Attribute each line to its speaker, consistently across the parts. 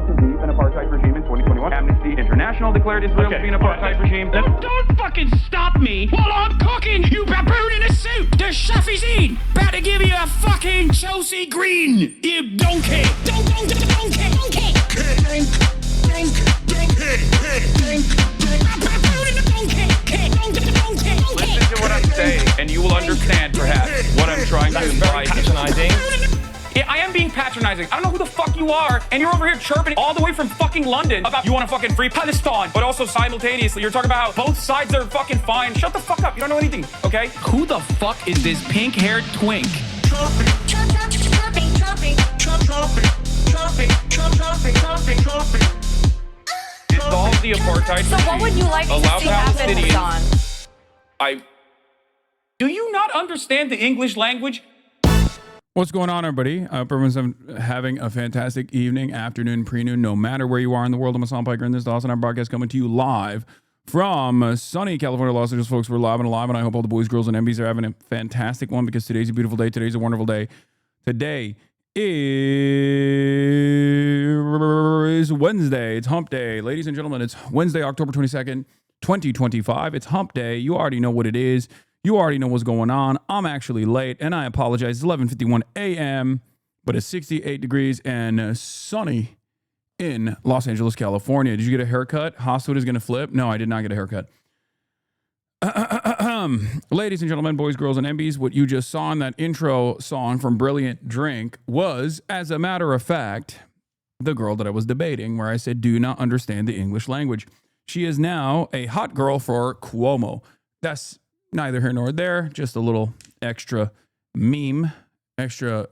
Speaker 1: Israel to be an apartheid regime in 2021. Amnesty International declared Israel to be an apartheid regime.
Speaker 2: Don't fucking stop me while I'm cooking, you baboon in a suit! The chef is in! About to give you a fucking Chelsea Green, you donkey! Donkey!
Speaker 1: Listen to what I'm saying, and you will understand, perhaps, what I'm trying to imply.
Speaker 3: Patronizing.
Speaker 1: Yeah, I am being patronizing. I don't know who the fuck you are, and you're over here chirping all the way from fucking London about you want to fucking free Palestine, but also simultaneously you're talking about both sides are fucking fine. Shut the fuck up. You don't know anything, okay? Who the fuck is this pink-haired twink? Dissolve the apartheid.
Speaker 4: So what would you like to see happen, Hasan?
Speaker 1: Do you not understand the English language?
Speaker 5: What's going on, everybody? Everyone's having a fantastic evening, afternoon, pre-noon, no matter where you are in the world. I'm Hasan Piker, and this is the HasanAbi broadcast coming to you live from sunny California, Los Angeles. Folks, we're live and alive, and I hope all the boys, girls, and MBs are having a fantastic one because today's a beautiful day. Today's a wonderful day. Today is Wednesday. It's hump day. Ladies and gentlemen, it's Wednesday, October 22nd, 2025. It's hump day. You already know what it is. You already know what's going on. I'm actually late, and I apologize. It's 11:51 a.m., but it's 68 degrees and sunny in Los Angeles, California. Did you get a haircut? Hollywood is going to flip? No, I did not get a haircut. Ladies and gentlemen, boys, girls, and MBs, what you just saw in that intro song from Brilliant Drink was, as a matter of fact, the girl that I was debating, where I said, do not understand the English language. She is now a hot girl for Cuomo. That's neither here nor there, just a little extra meme, extra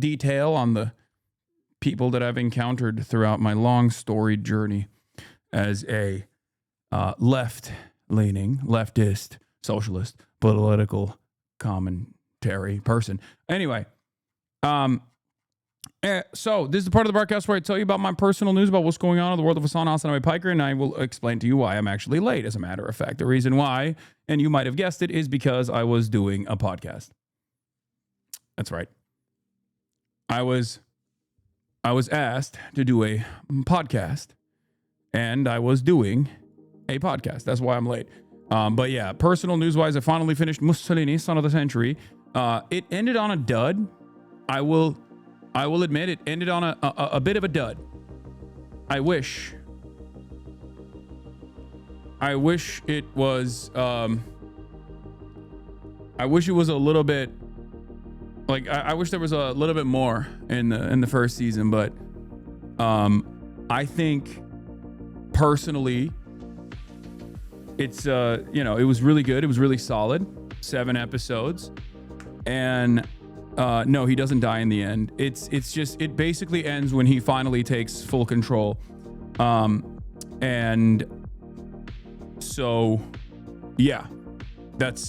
Speaker 5: detail on the people that I've encountered throughout my long storied journey as a left-leaning, leftist, socialist, political commentary person. Anyway, so this is the part of the broadcast where I tell you about my personal news about what's going on in the world of HasanAbi Piker, and I will explain to you why I'm actually late. As a matter of fact, the reason why, and you might have guessed it, is because I was doing a podcast. That's right. I was asked to do a podcast, and I was doing a podcast. That's why I'm late. But yeah, personal news-wise, I finally finished Mussolini, Son of the Century. It ended on a dud. I will admit it ended on a bit of a dud. I wish it was a little bit like I wish there was a little bit more in the first season, but I think personally it's it was really good. It was really solid. 7 episodes, and no, he doesn't die in the end. It basically ends when he finally takes full control. And so yeah, that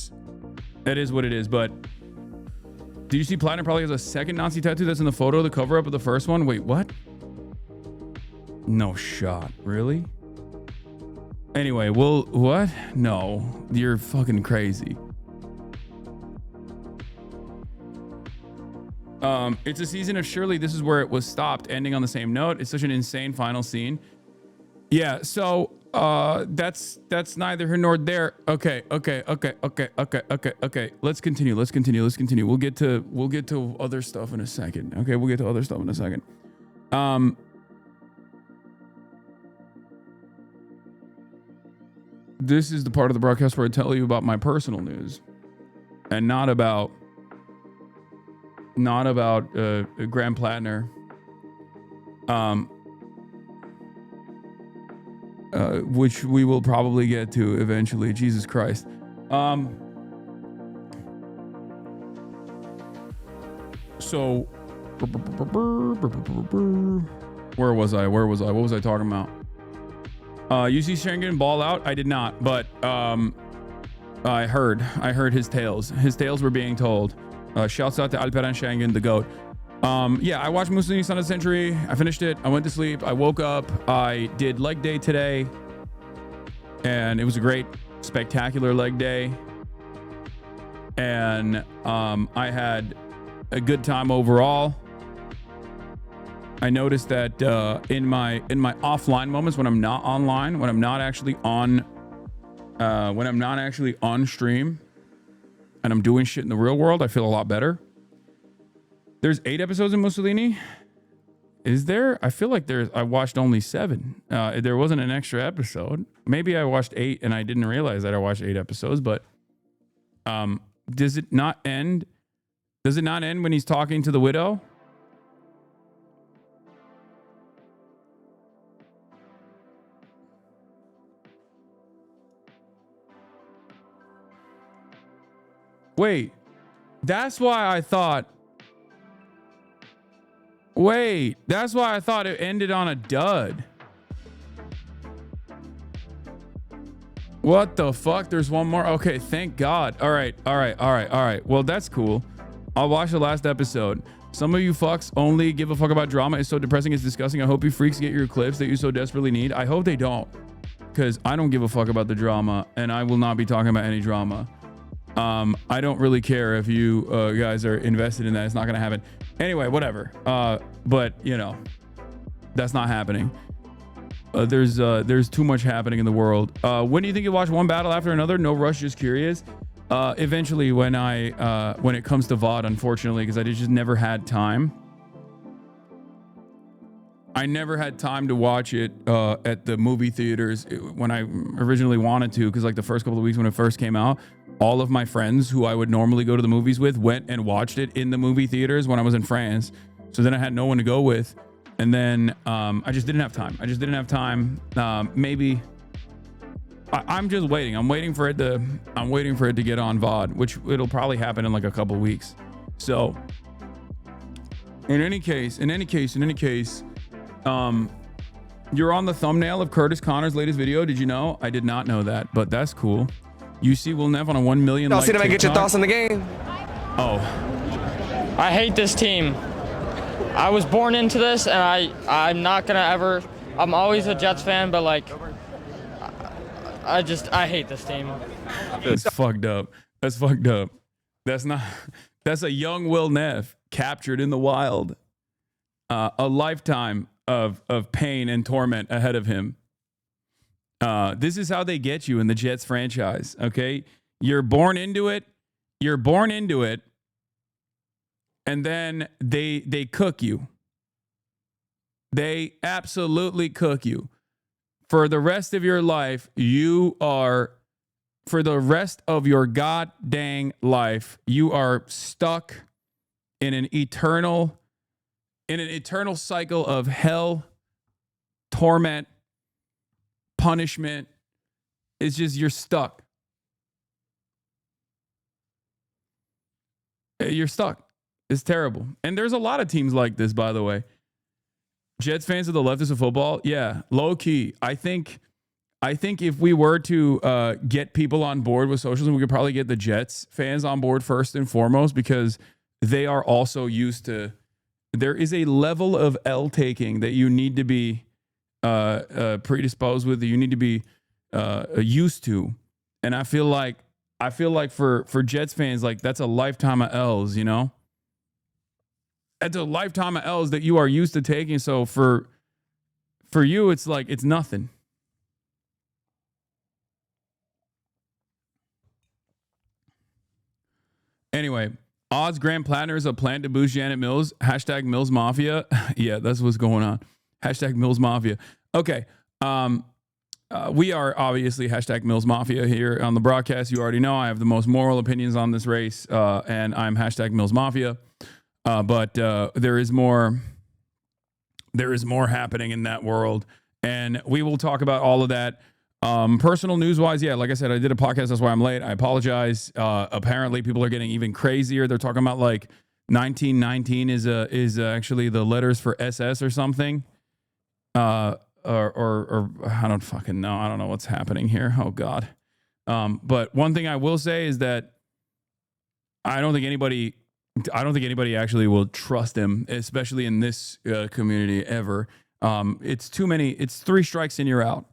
Speaker 5: is what it is. But did you see PLATNER probably has a second Nazi tattoo that's in the photo, the cover up of the first one? Wait, what? No shot. Really? Anyway, well, what? No, you're fucking crazy. It's a season of Shirley. This is where it was stopped, ending on the same note. It's such an insane final scene. Yeah, so that's neither here nor there. Okay. Let's continue. We'll get to other stuff in a second. Okay, we'll get to other stuff in a second. This is the part of the broadcast where I tell you about my personal news, and not about Grand PLATNER, which we will probably get to eventually. Jesus Christ. So where was I? What was I talking about? You see Schengen ball out? I did not, but I heard his tales. His tales were being told. Shouts out to Alperen Schengen, the GOAT. Yeah, I watched Mussolini, Son of the Century. I finished it. I went to sleep. I woke up. I did leg day today, and it was a great, spectacular leg day. And I had a good time overall. I noticed that in my offline moments when I'm not online, when I'm not actually on stream and I'm doing shit in the real world, I feel a lot better. There's 8 episodes in Mussolini. Is there? I feel like I watched only 7. There wasn't an extra episode. Maybe I watched 8 and I didn't realize that I watched 8 episodes, but does it not end? Does it not end when he's talking to the widow? Wait, that's why I thought. Wait, that's why I thought it ended on a dud. What the fuck? There's one more. Okay, thank God. All right. Well, that's cool. I'll watch the last episode. Some of you fucks only give a fuck about drama. It's so depressing. It's disgusting. I hope you freaks get your clips that you so desperately need. I hope they don't, because I don't give a fuck about the drama, and I will not be talking about any drama. I don't really care if you guys are invested in that. It's not gonna happen. Anyway, whatever. But you know, that's not happening. There's too much happening in the world. When do you think you'll watch one battle after another? No rush, just curious. Eventually, when it comes to VOD, unfortunately, because I just never had time. I never had time to watch it at the movie theaters when I originally wanted to, because like the first couple of weeks when it first came out, all of my friends who I would normally go to the movies with went and watched it in the movie theaters when I was in France. So then I had no one to go with. And then I just didn't have time. Maybe I'm just waiting. I'm waiting for it to get on VOD, which it'll probably happen in like a couple weeks. So in any case, you're on the thumbnail of Curtis Connor's latest video. Did you know? I did not know that, but that's cool. UC will never on a 1 million.
Speaker 3: Y'all see them and get your thoughts on the game.
Speaker 5: Oh,
Speaker 6: I hate this team. I was born into this, and I'm not gonna ever. I'm always a Jets fan, but like, I hate this team.
Speaker 5: That's fucked up. That's fucked up. That's a young Will Neff captured in the wild. A lifetime of pain and torment ahead of him. This is how they get you in the Jets franchise. Okay, you're born into it. And then they cook you. They absolutely cook you. For the rest of your life, for the rest of your god dang life, you are stuck in an eternal cycle of hell, torment, punishment. It's just, you're stuck. You're stuck. It's terrible. And there's a lot of teams like this, by the way. Jets fans of the leftist of football, yeah, low key. I think if we were to get people on board with socialism, we could probably get the Jets fans on board first and foremost, because they are also used to. There is a level of L taking that you need to be predisposed with. That you need to be used to, and I feel like for Jets fans, like that's a lifetime of L's, you know. That's a lifetime of L's that you are used to taking. So for you, it's like, it's nothing. Anyway, odds Graham PLATNER is a plan to boost Janet Mills. Hashtag Mills Mafia. Yeah, that's what's going on. Hashtag Mills Mafia. Okay. We are obviously hashtag Mills Mafia here on the broadcast. You already know I have the most moral opinions on this race, and I'm hashtag Mills Mafia. But there is more happening in that world, and we will talk about all of that. Personal news wise, yeah, like I said, I did a podcast. That's why I'm late. I apologize. Apparently, people are getting even crazier. They're talking about like 1919 is actually the letters for SS or something. Or I don't fucking know. I don't know what's happening here. Oh God. But one thing I will say is that I don't think anybody actually will trust him, especially in this community ever. It's too many. It's 3 strikes and you're out.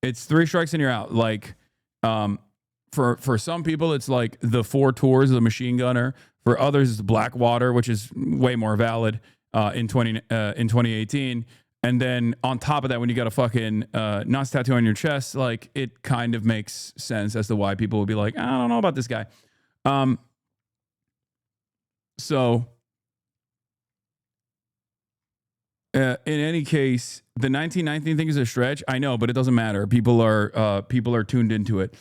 Speaker 5: It's 3 strikes and you're out. Like, for some people, it's like the 4 tours of the machine gunner. For others, it's Blackwater, which is way more valid. in 2018. And then on top of that, when you got a fucking Nazi tattoo on your chest, like it kind of makes sense as to why people would be like, I don't know about this guy. So in any case, the 1919 thing is a stretch. I know, but it doesn't matter. People are tuned into it.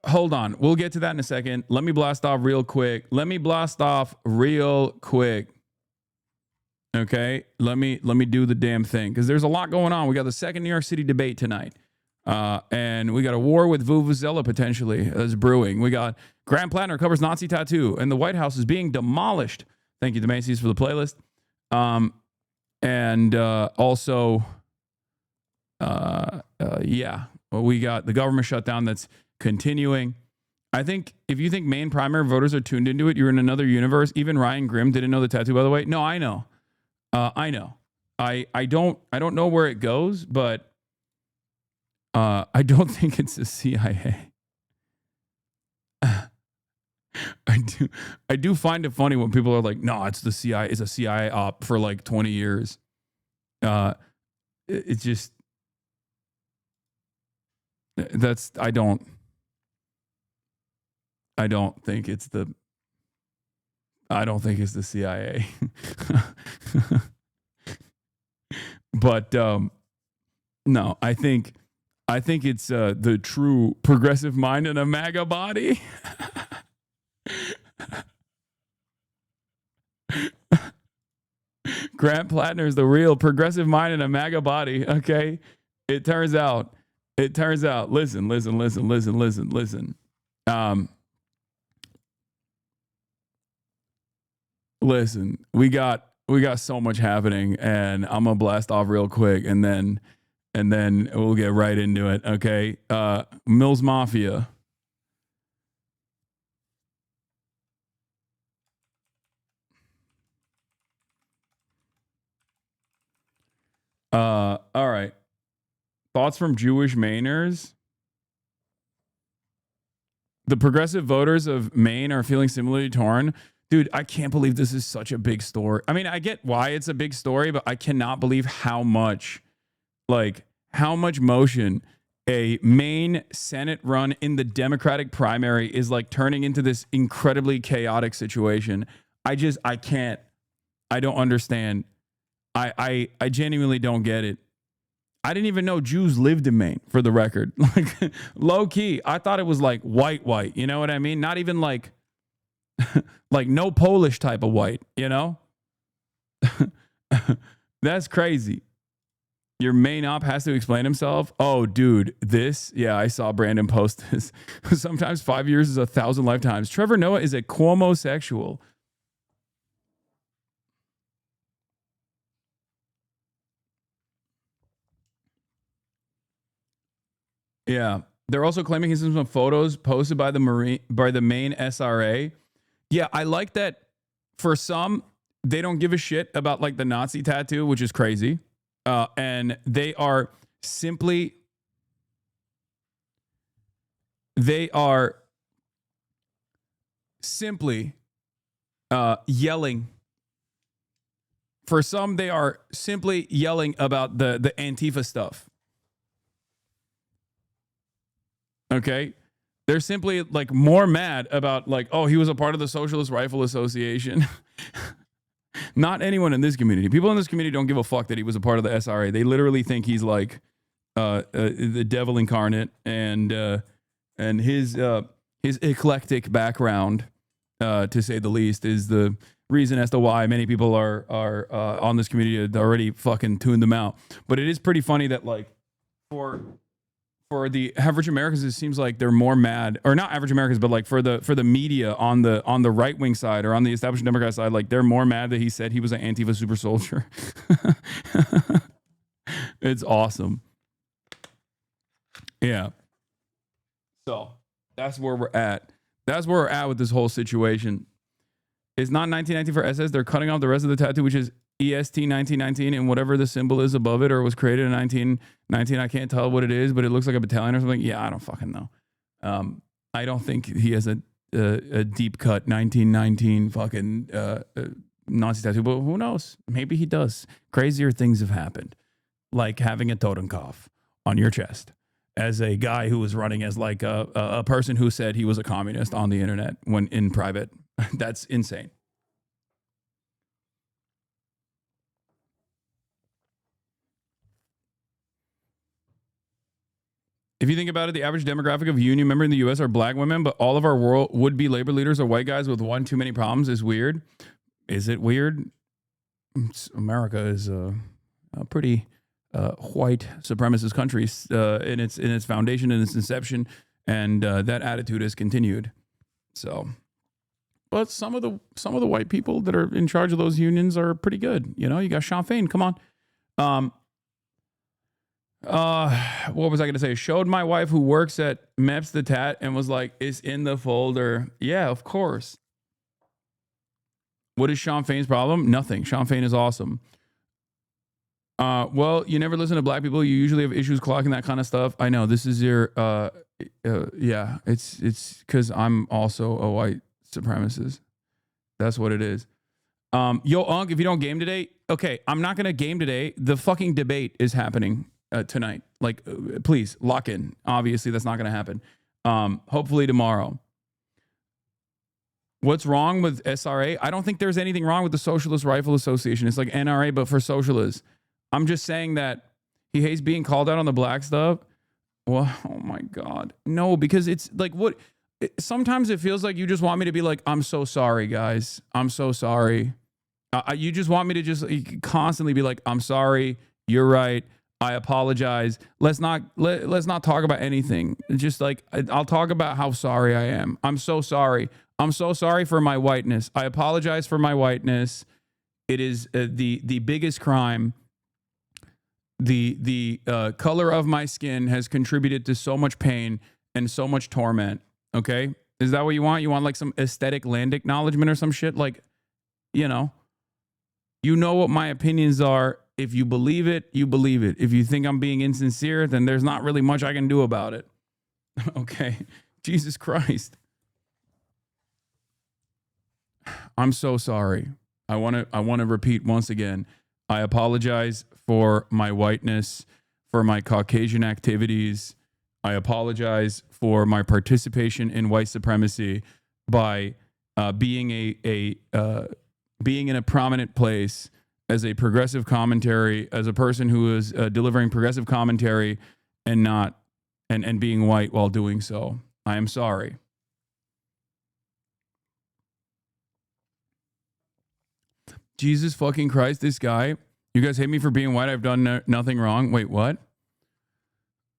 Speaker 5: Hold on. We'll get to that in a second. Let me blast off real quick. Okay, let me do the damn thing because there's a lot going on. We got the second New York City debate tonight, and we got a war with Vuvuzela potentially that's brewing. We got Grant Plattner covers Nazi tattoo, and the White House is being demolished. Thank you to Macy's for the playlist, and also, yeah, well, we got the government shutdown that's continuing. I think if you think Maine primary voters are tuned into it, you're in another universe. Even Ryan Grimm didn't know the tattoo, by the way. No, I know. I know. I don't know where it goes, but I don't think it's the CIA. I do find it funny when people are like, "No, it's the CIA. It's a CIA op for like 20 years." It's just that's I don't think it's the CIA. But no, I think it's the true progressive mind in a MAGA body. Grant Plattner is the real progressive mind in a MAGA body. Okay, it turns out. Listen. Listen, we got so much happening, and I'm gonna blast off real quick, and then we'll get right into it. Okay, Mills Mafia. All right. Thoughts from Jewish Mainers. The progressive voters of Maine are feeling similarly torn. Dude, I can't believe this is such a big story. I mean, I get why it's a big story, but I cannot believe how much motion a Maine Senate run in the Democratic primary is like turning into this incredibly chaotic situation. I can't. I don't understand. I genuinely don't get it. I didn't even know Jews lived in Maine, for the record. Like, low key, I thought it was like white. You know what I mean? Not even like like no Polish type of white, you know? That's crazy. Your main op has to explain himself. Oh, dude, I saw Brandon post this. Sometimes 5 years is 1,000 lifetimes. Trevor Noah is a Cuomo-sexual. Yeah. They're also claiming he's some photos posted by the Maine SRA. Yeah, I like that. For some, they don't give a shit about like the Nazi tattoo, which is crazy. And they are simply yelling. For some, they are simply yelling about the Antifa stuff. Okay, they're simply like more mad about like, oh, he was a part of the Socialist Rifle Association. Not anyone in this community. People in this community don't give a fuck that he was a part of the SRA. They literally think he's like the devil incarnate, and his eclectic background, to say the least, is the reason as to why many people are on this community had already fucking tuned them out. But it is pretty funny that like for the average Americans, it seems like they're more mad, or not average Americans, but like for the media on the right wing side or on the establishment Democrat side, like they're more mad that he said he was an Antifa super soldier. It's awesome. Yeah. So that's where we're at. That's where we're at with this whole situation. It's not 1919 for SS. They're cutting off the rest of the tattoo, which is EST 1919, and whatever the symbol is above it, or was created in 1919. I can't tell what it is, but it looks like a battalion or something. Yeah, I don't fucking know. I don't think he has a deep cut 1919 fucking Nazi tattoo, but who knows? Maybe he does. Crazier things have happened, like having a Totenkopf on your chest as a guy who was running as like a person who said he was a communist on the internet when in private. That's insane. If you think about it, the average demographic of a union member in the U.S. are black women, but all of our would-be labor leaders are white guys with one too many problems is weird. Is it weird? America is a pretty white supremacist country in its foundation and its inception, and that attitude has continued. So, but some of the white people that are in charge of those unions are pretty good. You know, you got Sean Fain. Come on. What was I going to say? Showed my wife who works at Meps the Tat and was like, it's in the folder. Yeah, of course. What is Sean Fain's problem? Nothing. Sean Fain is awesome. Well, you never listen to black people. You usually have issues clocking that kind of stuff. I know this is your, yeah, it's because I'm also a white supremacist. That's what it is. Yo, Unc, if you don't game today, okay, I'm not going to game today. The fucking debate is happening tonight. Like, please lock in. Obviously, that's not going to happen. Hopefully tomorrow. What's wrong with SRA? I don't think there's anything wrong with the Socialist Rifle Association. It's like NRA, but for socialists. I'm just saying that he hates being called out on the black stuff. Well, oh my God. No, because it's like what... Sometimes it feels like you just want me to be like, I'm so sorry, guys. I'm so sorry. You just want me to just constantly be like, I'm sorry. You're right. I apologize. Let's not talk about anything. Just like, I'll talk about how sorry I am. I'm so sorry. I'm so sorry for my whiteness. I apologize for my whiteness. It is the biggest crime. The color of my skin has contributed to so much pain and so much torment. Okay? Is that what you want? You want like some aesthetic land acknowledgement or some shit? Like, you know what my opinions are. If you believe it, you believe it. If you think I'm being insincere, then there's not really much I can do about it. Okay? Jesus Christ. I'm so sorry. I want to repeat once again. I apologize for my whiteness, for my Caucasian activities. I apologize for my participation in white supremacy by being being in a prominent place as a progressive commentary, as a person who is delivering progressive commentary and being white while doing so. I am sorry. Jesus fucking Christ, this guy. You guys hate me for being white. I've done nothing wrong. Wait, what?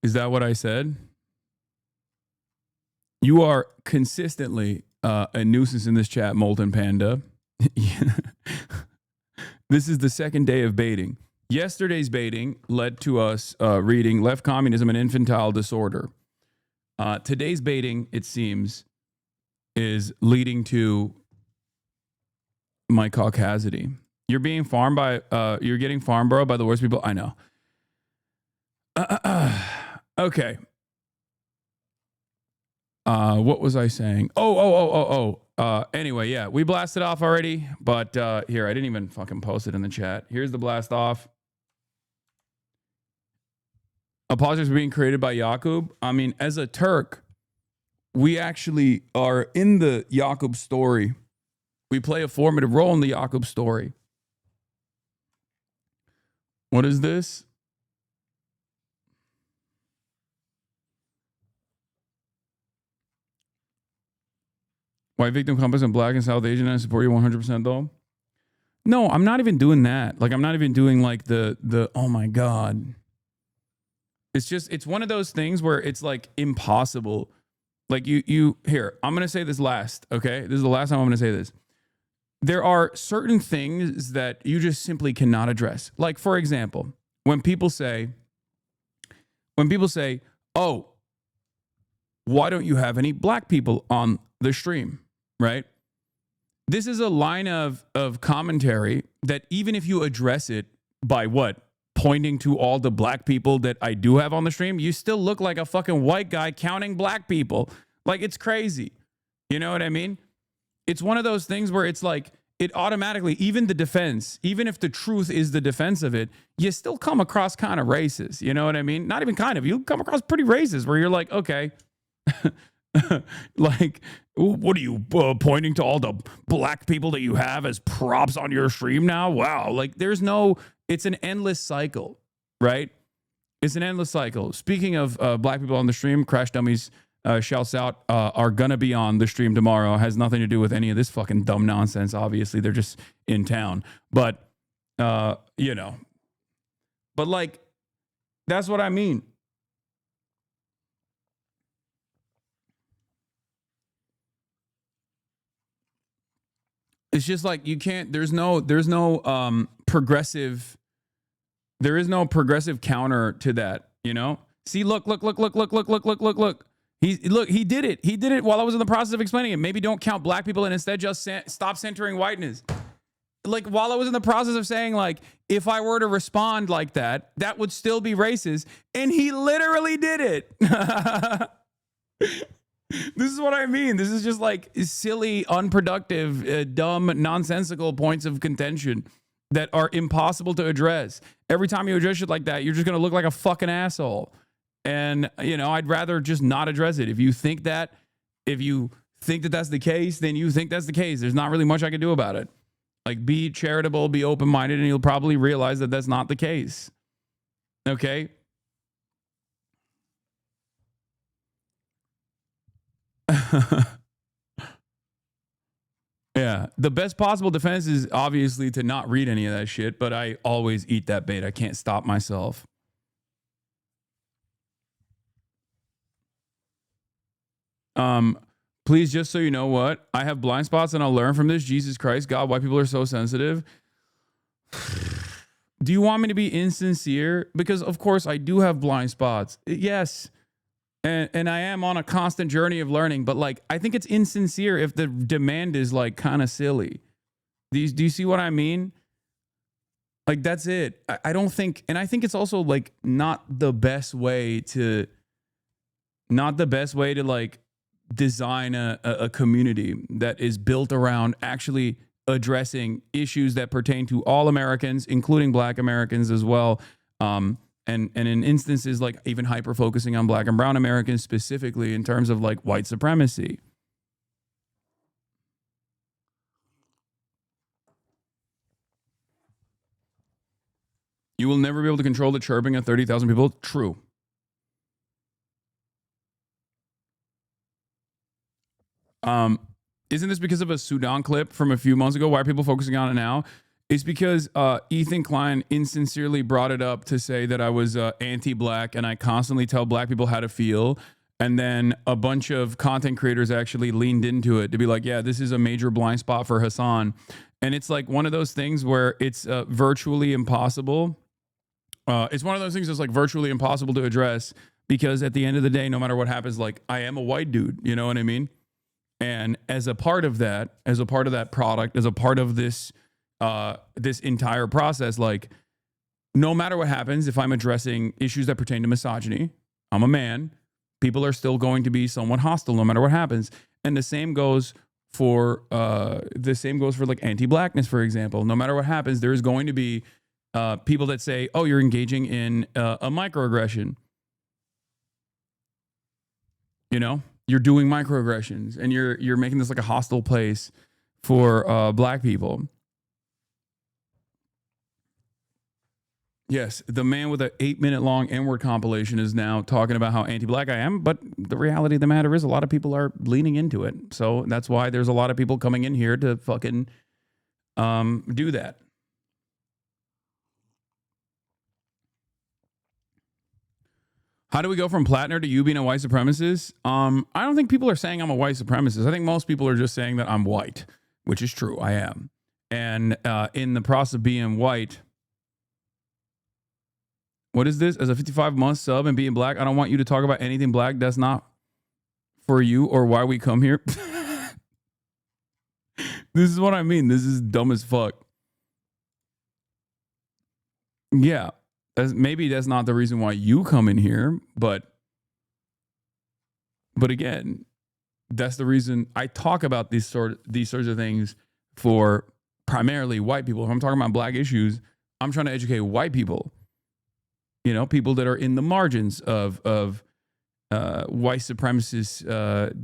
Speaker 5: Is that what I said? You are consistently a nuisance in this chat, Molten Panda. This is the second day of baiting. Yesterday's baiting led to us reading Left Communism and Infantile Disorder. Today's baiting, it seems, is leading to my caucasity. You're being farmed by, you're getting farmed, bro, by the worst people. I know. Okay. What was I saying? Anyway, yeah, we blasted off already, but here, I didn't even fucking post it in the chat. Here's the blast off. Apologies for being created by Yaqub. I mean, as a Turk, we actually are in the Yaqub story. We play a formative role in the Yaqub story. What is this? White victim complex and black and South Asian, and I support you 100% though. No, I'm not even doing that. Like, I'm not even doing like the oh my God. It's just, it's one of those things where it's like impossible. Like you here, I'm going to say this last, okay? This is the last time I'm going to say this. There are certain things that you just simply cannot address. Like, for example, when people say, oh, why don't you have any black people on the stream, right? This is a line of commentary that even if you address it by what? Pointing to all the black people that I do have on the stream, you still look like a fucking white guy counting black people. Like, it's crazy. You know what I mean? It's one of those things where it's like, it automatically, even the defense, even if the truth is the defense of it, you still come across kind of racist. You know what I mean? Not even kind of. You come across pretty racist where you're like, okay, like, what are you pointing to all the black people that you have as props on your stream now? Wow. Like, there's no, it's an endless cycle, right? It's an endless cycle. Speaking of black people on the stream, Crash Dummies shouts out, are gonna be on the stream tomorrow. Has nothing to do with any of this fucking dumb nonsense. Obviously, they're just in town. But, you know, but like, that's what I mean. It's just like, you can't, there's no progressive, there is no progressive counter to that, you know? See, look. He did it. He did it while I was in the process of explaining it. Maybe don't count black people and instead just stop centering whiteness. Like, while I was in the process of saying, like, if I were to respond like that, that would still be racist. And he literally did it. This is what I mean. This is just like silly, unproductive, dumb, nonsensical points of contention that are impossible to address. Every time you address shit like that, you're just going to look like a fucking asshole. And, you know, I'd rather just not address it. If you think that that's the case, then you think that's the case. There's not really much I can do about it. Like, be charitable, be open-minded, and you'll probably realize that that's not the case. Okay? Yeah. The best possible defense is obviously to not read any of that shit, but I always eat that bait. I can't stop myself. Please, just so you know what, I have blind spots and I'll learn from this. Jesus Christ, God, why people are so sensitive. Do you want me to be insincere? Because of course I do have blind spots. Yes. And I am on a constant journey of learning, but like, I think it's insincere if the demand is like kind of silly. Do you see what I mean? Like, that's it. I don't think, and I think it's also like not the best way to like design a community that is built around actually addressing issues that pertain to all Americans, including black Americans as well. And in instances like even hyper focusing on black and brown Americans specifically in terms of like white supremacy. You will never be able to control the chirping of 30,000 people. True. Isn't this because of a SHUTDOWN clip from a few months ago? Why are people focusing on it now? It's because Ethan Klein insincerely brought it up to say that I was anti-black and I constantly tell black people how to feel. And then a bunch of content creators actually leaned into it to be like, yeah, this is a major blind spot for Hasan. And it's like one of those things where it's virtually impossible. It's one of those things that's like virtually impossible to address because at the end of the day, no matter what happens, like I am a white dude, you know what I mean? And as a part of that product, as a part of this, this entire process, like no matter what happens, if I'm addressing issues that pertain to misogyny, I'm a man, people are still going to be somewhat hostile no matter what happens. And the same goes for like anti-blackness, for example. No matter what happens, there's going to be people that say, oh, you're engaging in a microaggression. You know? You're doing microaggressions and you're making this like a hostile place for black people. Yes, the man with an 8-minute long N-word compilation is now talking about how anti-black I am, but the reality of the matter is a lot of people are leaning into it. So that's why there's a lot of people coming in here to fucking do that. How do we go from PLATNER to you being a white supremacist? I don't think people are saying I'm a white supremacist. I think most people are just saying that I'm white, which is true. I am. And in the process of being white, what is this? As a 55-month sub and being black, I don't want you to talk about anything black that's not for you or why we come here. This is what I mean. This is dumb as fuck. Yeah. Maybe that's not the reason why you come in here, but again, that's the reason I talk about these sorts of things for primarily white people. If I'm talking about black issues, I'm trying to educate white people. You know, people that are in the margins of white supremacist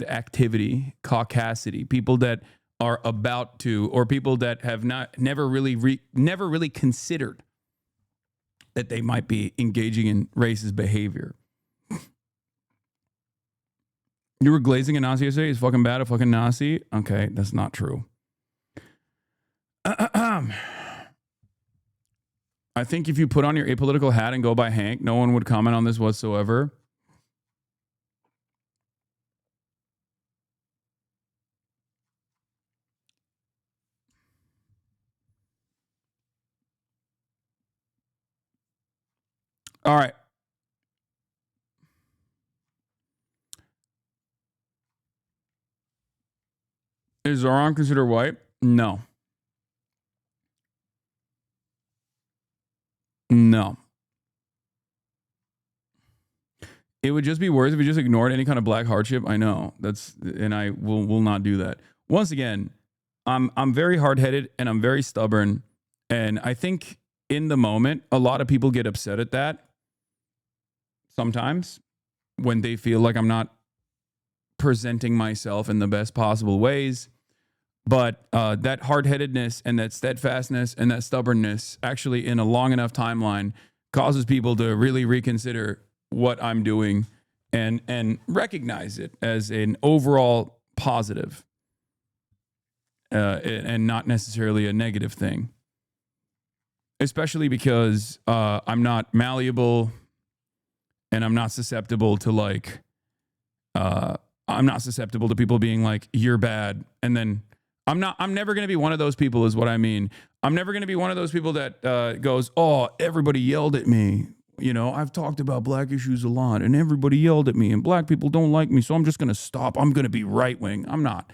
Speaker 5: activity, caucasity, people that are about to, or people that have never really considered that they might be engaging in racist behavior. You were glazing a Nazi yesterday? He's fucking bad, a fucking Nazi? Okay, that's not true. I think if you put on your apolitical hat and go by Hank, no one would comment on this whatsoever. All right. Is Zohran considered white? No. No. It would just be worse if we just ignored any kind of black hardship. I know. And I will not do that. Once again, I'm very hard-headed and I'm very stubborn. And I think in the moment, a lot of people get upset at that. Sometimes when they feel like I'm not presenting myself in the best possible ways. But that hard-headedness and that steadfastness and that stubbornness actually in a long enough timeline causes people to really reconsider what I'm doing and recognize it as an overall positive and not necessarily a negative thing. Especially because I'm not malleable and I'm not susceptible to I'm not susceptible to people being like, you're bad. And then I'm never going to be one of those people is what I mean. I'm never going to be one of those people that goes, oh, everybody yelled at me. You know, I've talked about black issues a lot and everybody yelled at me and black people don't like me. So I'm just going to stop. I'm going to be right wing. I'm not.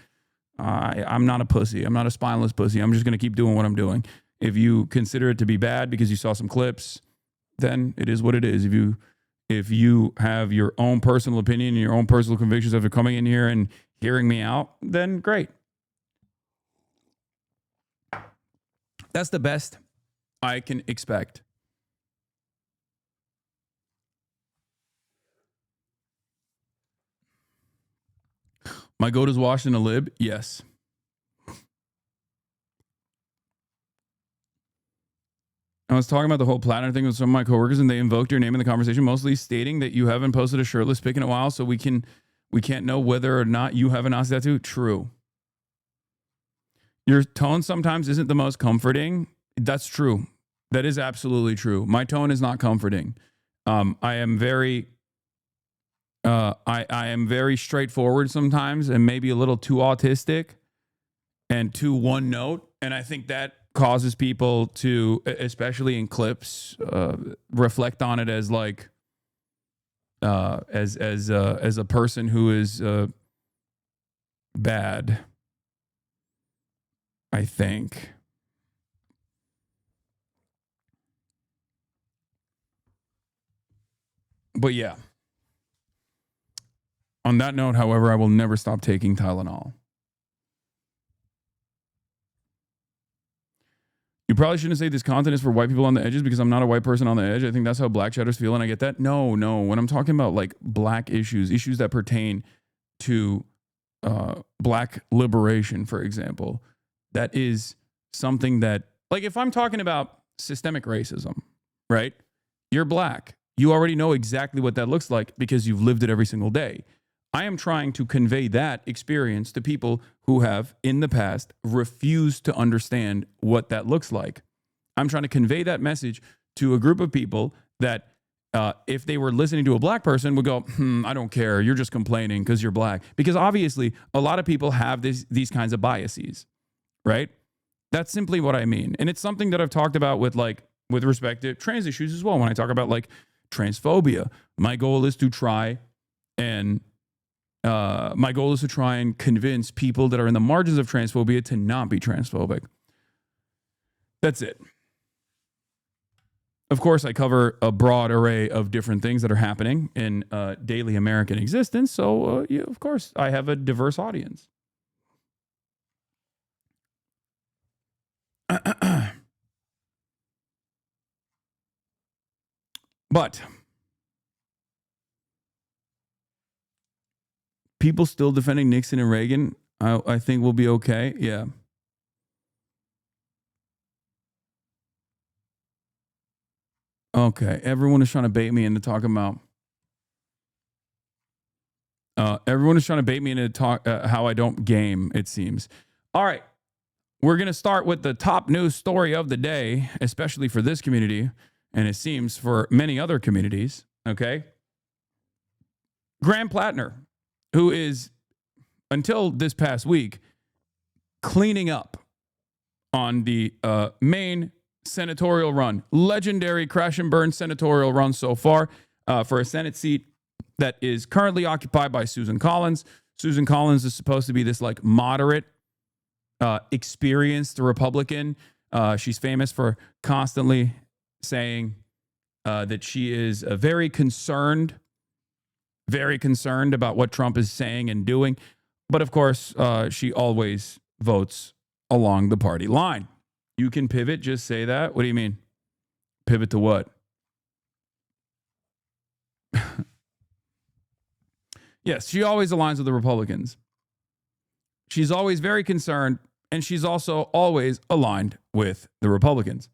Speaker 5: I'm not a pussy. I'm not a spineless pussy. I'm just going to keep doing what I'm doing. If you consider it to be bad because you saw some clips, then it is what it is. If you have your own personal opinion and your own personal convictions after coming in here and hearing me out, then great. That's the best I can expect. My goat is washed in a lib? Yes. I was talking about the whole PLATNER thing with some of my coworkers, and they invoked your name in the conversation, mostly stating that you haven't posted a shirtless pic in a while, so we can't know whether or not you have a Nazi tattoo. True. Your tone sometimes isn't the most comforting. That's true. That is absolutely true. My tone is not comforting. I am very straightforward sometimes and maybe a little too autistic and too one note. And I think that causes people to, especially in clips, reflect on it as like, as a person who is bad, I think. But yeah. On that note, however, I will never stop taking Tylenol. You probably shouldn't say this content is for white people on the edges because I'm not a white person on the edge. I think that's how black chatters feel, and I get that. No. When I'm talking about like black issues that pertain to black liberation, for example, that is something that, like if I'm talking about systemic racism, right? You're black. You already know exactly what that looks like because you've lived it every single day. I am trying to convey that experience to people who have, in the past, refused to understand what that looks like. I'm trying to convey that message to a group of people that, if they were listening to a black person, would go, I don't care. You're just complaining because you're black. Because obviously, a lot of people have these kinds of biases, right? That's simply what I mean. And it's something that I've talked about with respect to trans issues as well. When I talk about like transphobia, my goal is to try and convince people that are in the margins of transphobia to not be transphobic. That's it. Of course, I cover a broad array of different things that are happening in daily American existence. So, of course, I have a diverse audience. But people still defending Nixon and Reagan, I think we'll be okay. Yeah. Okay. Everyone is trying to bait me into talking about. Everyone is trying to bait me into talk how I don't game, it seems. All right. We're going to start with the top news story of the day, especially for this community, and it seems for many other communities. Okay. Graham Plattner, who is, until this past week, cleaning up on the main senatorial run, legendary crash and burn senatorial run so far for a Senate seat that is currently occupied by Susan Collins. Susan Collins is supposed to be this like moderate, experienced Republican. She's famous for constantly saying that she is very concerned about what Trump is saying and doing. But of course, she always votes along the party line. You can pivot, just say that. What do you mean? Pivot to what? Yes, she always aligns with the Republicans. She's always very concerned, and she's also always aligned with the Republicans.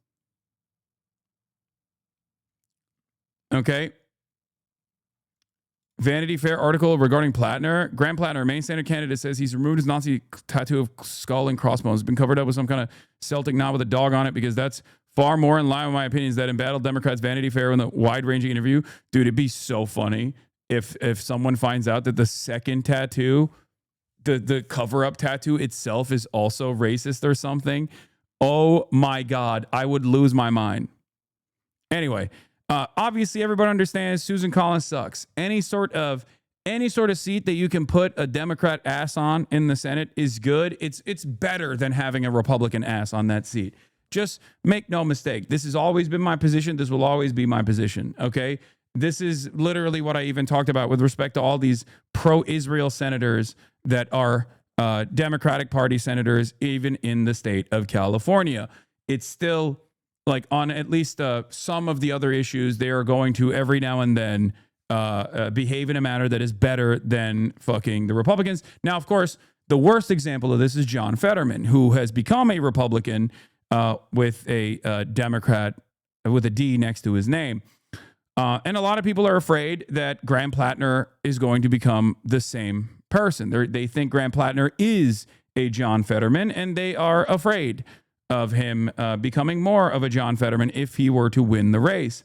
Speaker 5: Okay. Vanity Fair article regarding Plattner. Graham Plattner, main Senate candidate, says he's removed his Nazi tattoo of skull and crossbones. It's been covered up with some kind of Celtic knot with a dog on it because that's far more in line with my opinions that embattled Democrats Vanity Fair in the wide-ranging interview. Dude, it'd be so funny if someone finds out that the second tattoo, the cover-up tattoo itself is also racist or something. Oh my God, I would lose my mind. Anyway, obviously everybody understands Susan Collins sucks. Any sort of seat that you can put a Democrat ass on in the Senate is good. It's better than having a Republican ass on that seat. Just make no mistake. This has always been my position. This will always be my position. Okay. This is literally what I even talked about with respect to all these pro-Israel senators that are Democratic Party senators, even in the state of California. It's still like on at least some of the other issues, they are going to every now and then behave in a manner that is better than fucking the Republicans. Now, of course, the worst example of this is John Fetterman, who has become a Republican with a Democrat with a D next to his name. And a lot of people are afraid that Graham Plattner is going to become the same person. They think Graham Plattner is a John Fetterman, and they are afraid of him becoming more of a John Fetterman if he were to win the race.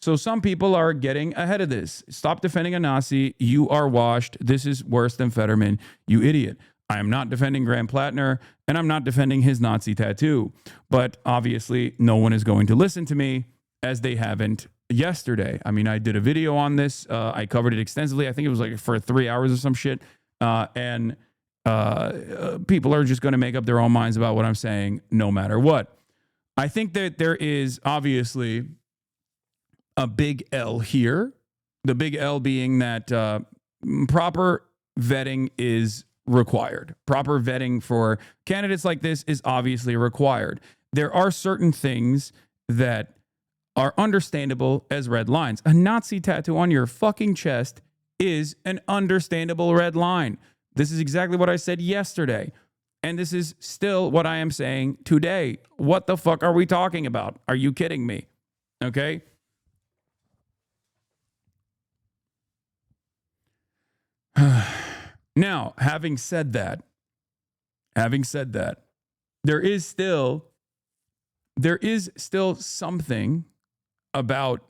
Speaker 5: So some people are getting ahead of this. Stop defending a Nazi. You are washed. This is worse than Fetterman, you idiot. I am not defending Graham Plattner, and I'm not defending his Nazi tattoo. But obviously, no one is going to listen to me, as they haven't yesterday. I mean, I did a video on this. I covered it extensively. I think it was like for 3 hours or some shit. And people are just going to make up their own minds about what I'm saying, no matter what. I think that there is obviously a big L here. The big L being that proper vetting is required. Proper vetting for candidates like this is obviously required. There are certain things that are understandable as red lines. A Nazi tattoo on your fucking chest is an understandable red line. This is exactly what I said yesterday. And this is still what I am saying today. What the fuck are we talking about? Are you kidding me? Okay? Now, having said that, there is still something about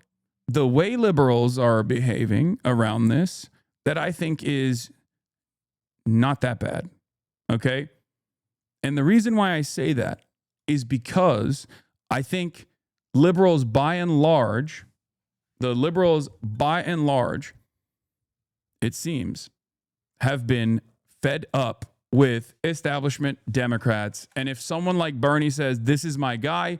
Speaker 5: the way liberals are behaving around this that I think is not that bad. Okay? And the reason why I say that is because I think liberals by and large, it seems, have been fed up with establishment Democrats. And if someone like Bernie says, this is my guy,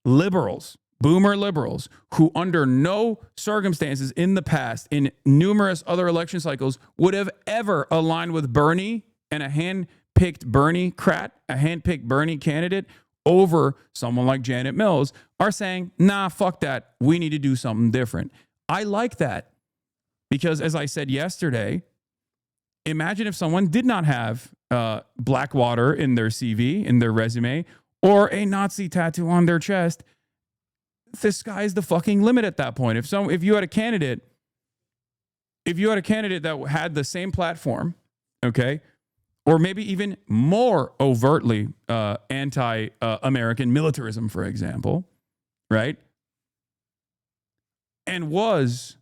Speaker 5: liberals, boomer liberals, who under no circumstances in the past, in numerous other election cycles, would have ever aligned with Bernie and a hand-picked Bernie candidate, over someone like Janet Mills are saying, nah, fuck that. We need to do something different. I like that because, as I said yesterday, imagine if someone did not have Blackwater in their CV, in their resume, or a Nazi tattoo on their chest. The sky's the fucking limit at that point. If you had a candidate that had the same platform, okay, or maybe even more overtly anti-American militarism, for example, right, and was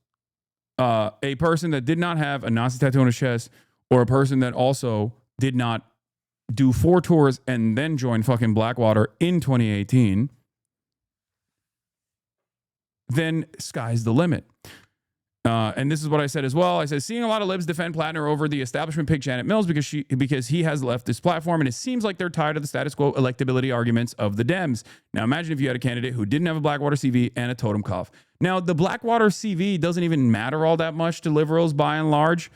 Speaker 5: a person that did not have a Nazi tattoo on his chest, or a person that also did not do 4 tours and then join fucking Blackwater in 2018, then sky's the limit. And this is what I said as well. I said, seeing a lot of libs defend PLATNER over the establishment pick Janet Mills because he has left this platform, and it seems like they're tired of the status quo electability arguments of the Dems. Now imagine if you had a candidate who didn't have a Blackwater CV and a totem cough. Now the Blackwater CV doesn't even matter all that much to liberals by and large.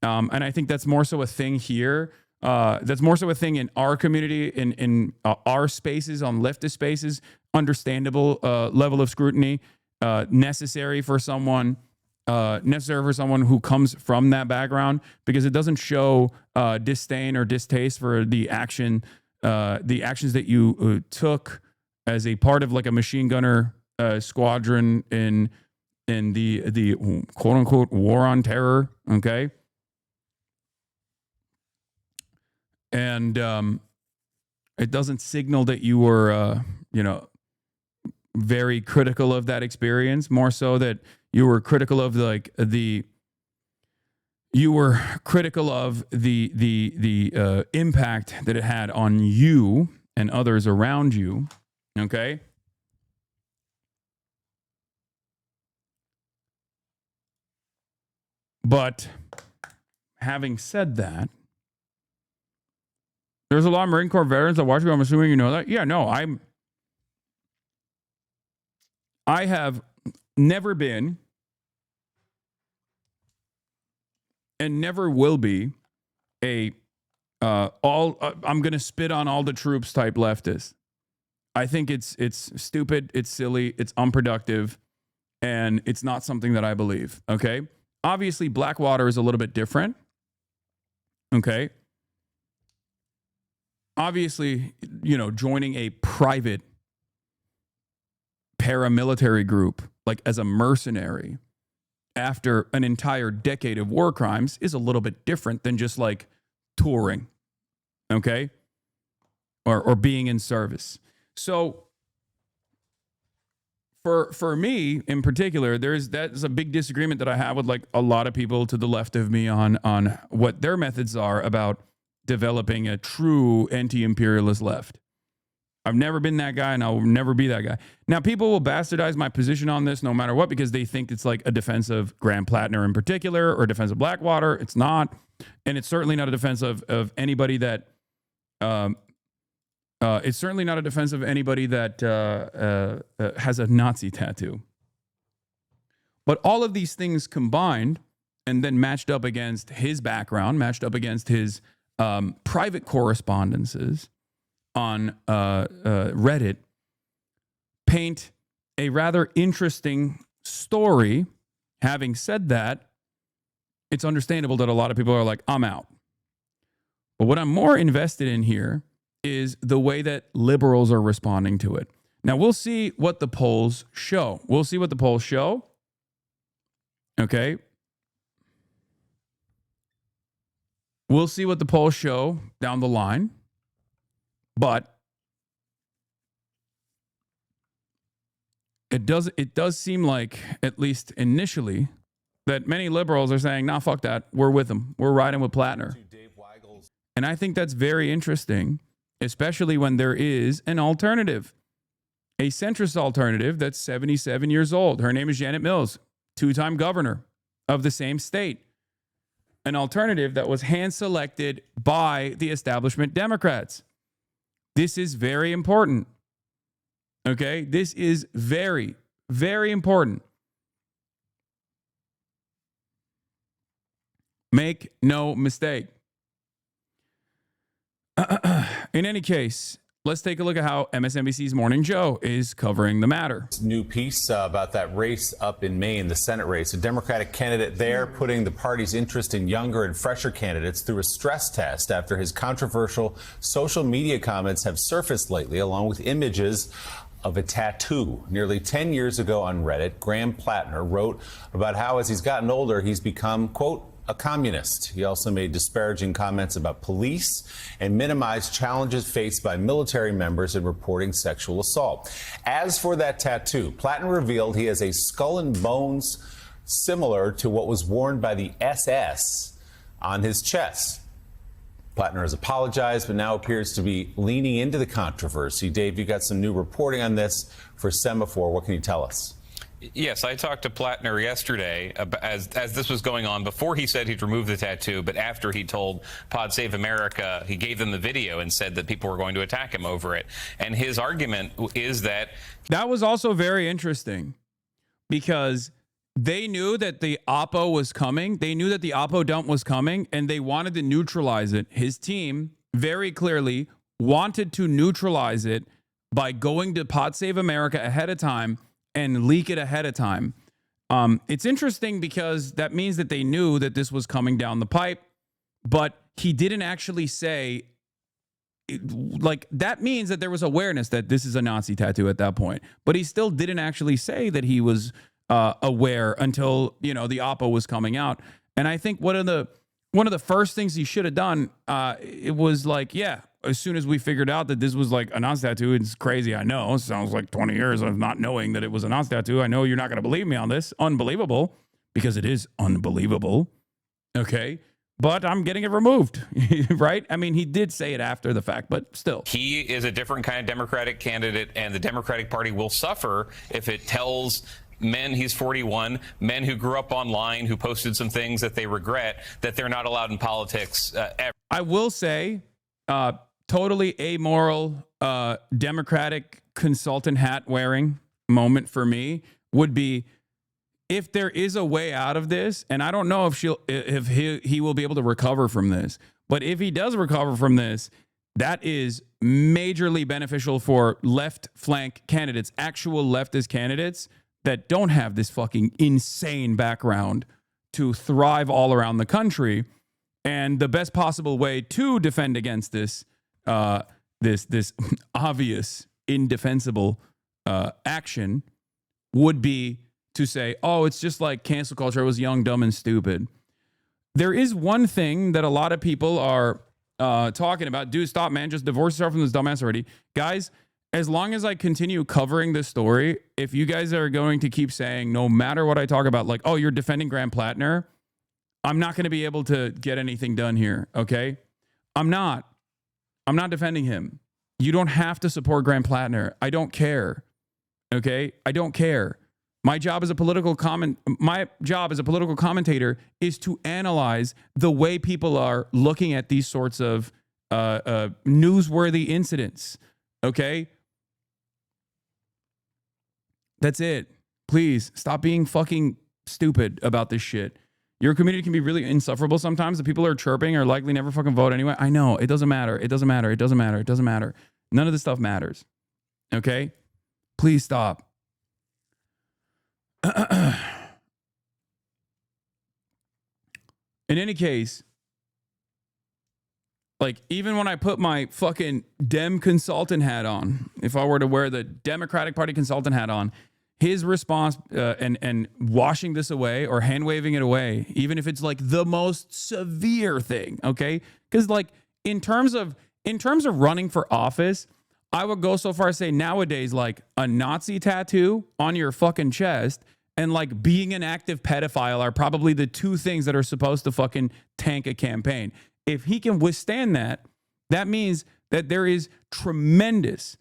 Speaker 5: And I think that's more so a thing here. That's more so a thing in our community, in our spaces, on leftist spaces, understandable level of scrutiny, necessary for someone who comes from that background, because it doesn't show disdain or distaste for the actions that you took as a part of like a machine gunner squadron in the quote unquote war on terror. Okay. And it doesn't signal that you were, very critical of that experience, more so that you were critical of the impact that it had on you and others around you. Okay. But having said that, there's a lot of Marine Corps veterans that watch me. I'm assuming you know that. Yeah, no, I have never been and never will be I'm going to spit on all the troops type leftist. I think it's stupid, it's silly, it's unproductive, and it's not something that I believe. Okay. Obviously, Blackwater is a little bit different. Okay. Obviously, joining a private paramilitary group, like as a mercenary, after an entire decade of war crimes is a little bit different than just like touring, okay? Or being in service. So for me in particular, that's a big disagreement that I have with like a lot of people to the left of me on what their methods are about developing a true anti-imperialist left. I've never been that guy, and I'll never be that guy. Now, people will bastardize my position on this no matter what, because they think it's like a defense of Graham PLATNER in particular, or a defense of Blackwater. It's not. And it's certainly not a defense of anybody that has a Nazi tattoo. But all of these things combined, and then matched up against his background, matched up against his private correspondences on Reddit, paint a rather interesting story. Having said that, it's understandable that a lot of people are like, I'm out. But what I'm more invested in here is the way that liberals are responding to it. Now, we'll see what the polls show. Okay. We'll see what the polls show down the line. But it does seem like, at least initially, that many liberals are saying, nah, fuck that. We're with them. We're riding with PLATNER. And I think that's very interesting, especially when there is an alternative, a centrist alternative that's 77 years old. Her name is Janet Mills, 2-time governor of the same state. An alternative that was hand-selected by the establishment Democrats. This is very important. Okay? This is very, very important. Make no mistake. In any case, let's take a look at how MSNBC's Morning Joe is covering the matter.
Speaker 3: New piece about that race up in Maine, the Senate race. A Democratic candidate there putting the party's interest in younger and fresher candidates through a stress test after his controversial social media comments have surfaced lately, along with images of a tattoo. Nearly 10 years ago on Reddit, Graham PLATNER wrote about how as he's gotten older, he's become, quote, a communist. He also made disparaging comments about police and minimized challenges faced by military members in reporting sexual assault. As for that tattoo, PLATNER revealed he has a skull and bones similar to what was worn by the SS on his chest. PLATNER has apologized, but now appears to be leaning into the controversy. Dave, you got some new reporting on this for Semaphore. What can you tell us?
Speaker 7: Yes, I talked to PLATNER yesterday as this was going on, before he said he'd remove the tattoo, but after he told Pod Save America, he gave them the video and said that people were going to attack him over it. And his argument is that...
Speaker 5: That was also very interesting because they knew that the Oppo was coming. They knew that the Oppo dump was coming, and they wanted to neutralize it. His team very clearly wanted to neutralize it by going to Pod Save America ahead of time and leak it ahead of time. It's interesting because that means that they knew that this was coming down the pipe, but he didn't actually say, like, that means that there was awareness that this is a Nazi tattoo at that point, but he still didn't actually say that he was aware until, you know, the Oppo was coming out. And I think one of the first things he should have done, it was like, yeah, as soon as we figured out that this was like a Nazi tattoo, it's crazy. I know it sounds like 20 years of not knowing that it was a Nazi tattoo. I know you're not going to believe me on this. Unbelievable, because it is unbelievable. Okay. But I'm getting it removed, right? I mean, he did say it after the fact, but still.
Speaker 7: He is a different kind of Democratic candidate, and the Democratic Party will suffer if it tells men, he's 41, men who grew up online, who posted some things that they regret, that they're not allowed in politics ever.
Speaker 5: I will say, totally amoral, Democratic consultant hat wearing moment for me would be if there is a way out of this, and I don't know if he will be able to recover from this, but if he does recover from this, that is majorly beneficial for left flank candidates, actual leftist candidates that don't have this fucking insane background to thrive all around the country. And the best possible way to defend against this, this obvious indefensible action would be to say, oh, it's just like cancel culture. It was young, dumb, and stupid. There is one thing that a lot of people are talking about. Dude, stop, man. Just divorce yourself from this dumbass already. Guys, as long as I continue covering this story, if you guys are going to keep saying, no matter what I talk about, like, oh, you're defending Graham PLATNER, I'm not going to be able to get anything done here, okay? I'm not defending him. You don't have to support Graham PLATNER. I don't care, okay? I don't care. My job as a political commentator is to analyze the way people are looking at these sorts of newsworthy incidents, okay? That's it. Please stop being fucking stupid about this shit. Your community can be really insufferable sometimes. The people who are chirping are likely never fucking vote anyway. I know. It doesn't matter. It doesn't matter. It doesn't matter. It doesn't matter. None of this stuff matters. Okay? Please stop. In any case, like, even when I put my fucking Dem consultant hat on, if I were to wear the Democratic Party consultant hat on, his response and washing this away or hand waving it away, even if it's like the most severe thing, okay? Because like in terms of running for office, I would go so far as say nowadays, like a Nazi tattoo on your fucking chest and like being an active pedophile are probably the two things that are supposed to fucking tank a campaign. If he can withstand that, that means that there is tremendous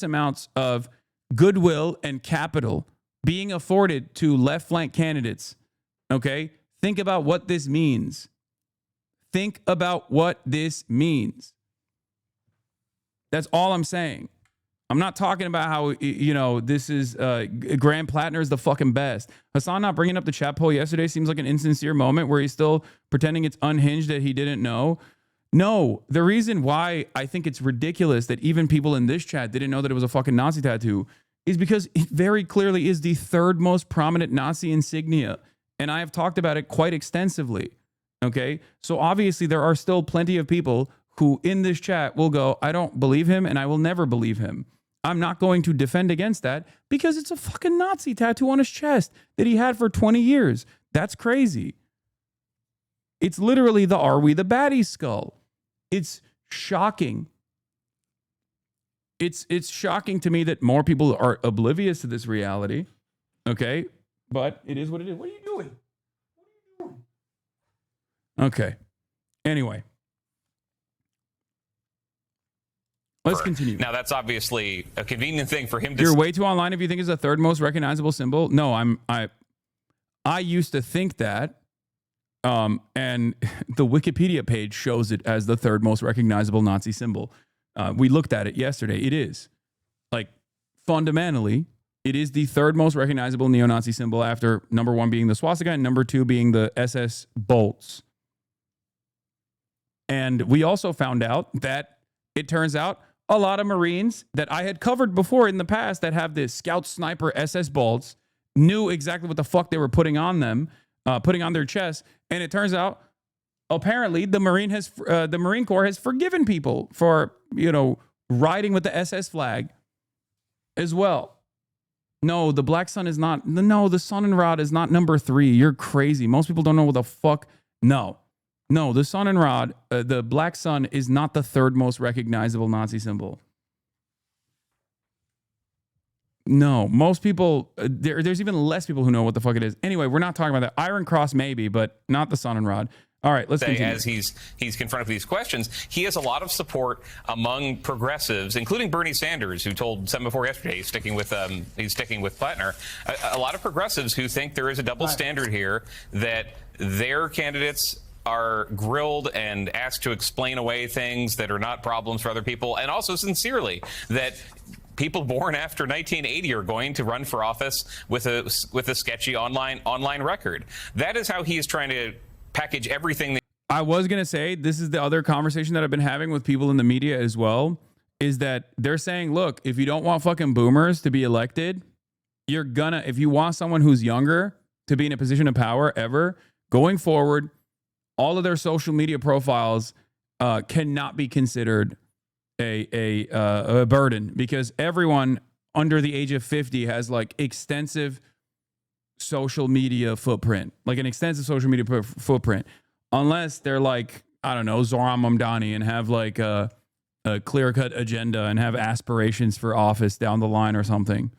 Speaker 5: amounts of goodwill and capital being afforded to left flank candidates. Okay? Think about what this means. Think about what this means. That's all I'm saying. I'm not talking about how, you know, this is Graham PLATNER is the fucking best. Hasan not bringing up the chat poll yesterday seems like an insincere moment where he's still pretending it's unhinged that he didn't know. No, the reason why I think it's ridiculous that even people in this chat didn't know that it was a fucking Nazi tattoo is because it very clearly is the third most prominent Nazi insignia. And I have talked about it quite extensively. Okay. So obviously there are still plenty of people who in this chat will go, I don't believe him and I will never believe him. I'm not going to defend against that because it's a fucking Nazi tattoo on his chest that he had for 20 years. That's crazy. It's literally the Are We the Baddies skull. It's shocking. It's shocking to me that more people are oblivious to this reality. Okay? But it is what it is. What are you doing? Okay. Anyway. Let's continue.
Speaker 7: Now, that's obviously a convenient thing for him to...
Speaker 5: You're way too online if you think it's the third most recognizable symbol. No, I used to think that. And the Wikipedia page shows it as the third most recognizable Nazi symbol. We looked at it yesterday. It is. Like, fundamentally, it is the third most recognizable neo-Nazi symbol after number 1 being the swastika and number 2 being the SS bolts. And we also found out that it turns out a lot of Marines that I had covered before in the past that have this Scout Sniper SS bolts knew exactly what the fuck they were putting on them, putting on their chest. And it turns out, apparently, the Marine Corps has forgiven people for, riding with the SS flag as well. No, the Black Sun is not. No, the Sun and Rod is not number 3. You're crazy. Most people don't know what the fuck. No, the Sun and Rod, the Black Sun is not the third most recognizable Nazi symbol. No, most people, there's even less people who know what the fuck it is. Anyway, we're not talking about that. Iron Cross maybe, but not the Sun and Rod. All right, let's continue.
Speaker 7: As he's confronted with these questions, he has a lot of support among progressives, including Bernie Sanders, who told 7before yesterday he's sticking with PLATNER. A lot of progressives who think there is a double standard here, that their candidates are grilled and asked to explain away things that are not problems for other people, and also sincerely that people born after 1980 are going to run for office with a sketchy online record. That is how he is trying to package everything.
Speaker 5: I was going to say, this is the other conversation that I've been having with people in the media as well, is that they're saying, look, if you don't want fucking boomers to be elected, if you want someone who's younger to be in a position of power ever, going forward, all of their social media profiles cannot be considered a burden, because everyone under the age of 50 has like extensive social media footprint, unless they're like, I don't know, Zohran Mamdani and have like a clear-cut agenda and have aspirations for office down the line or something.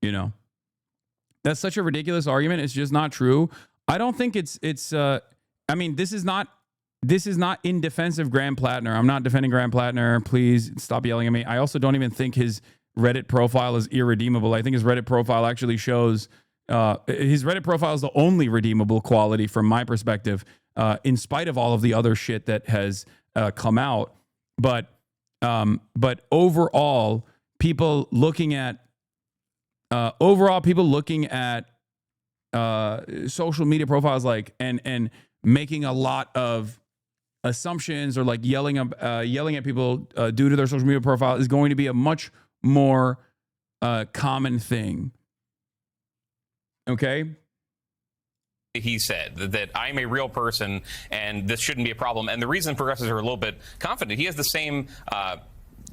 Speaker 5: That's such a ridiculous argument. It's just not true. I don't think this is not in defense of Graham PLATNER. I'm not defending Graham PLATNER. Please stop yelling at me. I also don't even think his Reddit profile is irredeemable. I think his Reddit profile actually shows his Reddit profile is the only redeemable quality from my perspective, in spite of all of the other shit that has come out. But overall, people looking at social media profiles and making a lot of assumptions or like yelling at people due to their social media profile is going to be a much more common thing. Okay.
Speaker 7: He said that I'm a real person and this shouldn't be a problem. And the reason progressives are a little bit confident, he has the same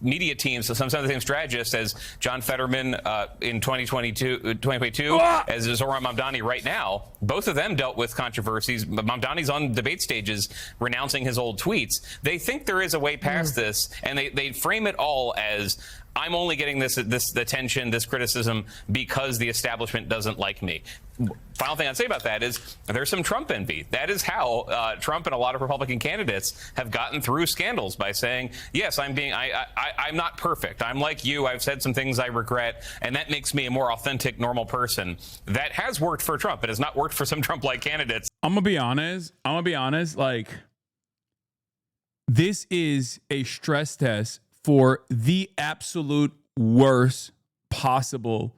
Speaker 7: media teams, so some of the same strategists as John Fetterman in 2022, as Zohran Mamdani right now. Both of them dealt with controversies. Mamdani's on debate stages renouncing his old tweets. They think there is a way past this, and they frame it all as, I'm only getting this attention, this criticism, because the establishment doesn't like me. Final thing I'd say about that is there's some Trump envy. That is how Trump and a lot of Republican candidates have gotten through scandals, by saying, yes, I'm not perfect. I'm like you. I've said some things I regret, and that makes me a more authentic, normal person. That has worked for Trump. It has not worked for some Trump-like candidates.
Speaker 5: I'm gonna be honest. Like, this is a stress test for the absolute worst possible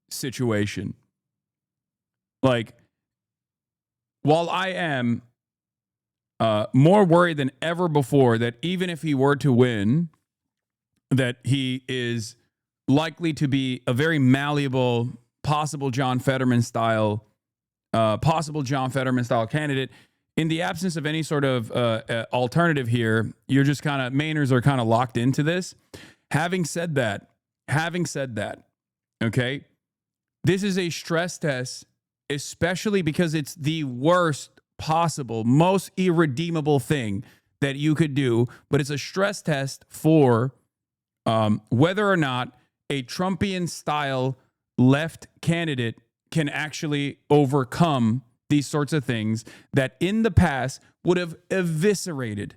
Speaker 5: situation. Like, while I am more worried than ever before that even if he were to win, that he is likely to be a very malleable, possible John Fetterman style candidate. In the absence of any sort of alternative here, you're just kind of, Mainers are kind of locked into this. Having said that, okay, this is a stress test, especially because it's the worst possible, most irredeemable thing that you could do, but it's a stress test for whether or not a Trumpian style left candidate can actually overcome these sorts of things that in the past would have eviscerated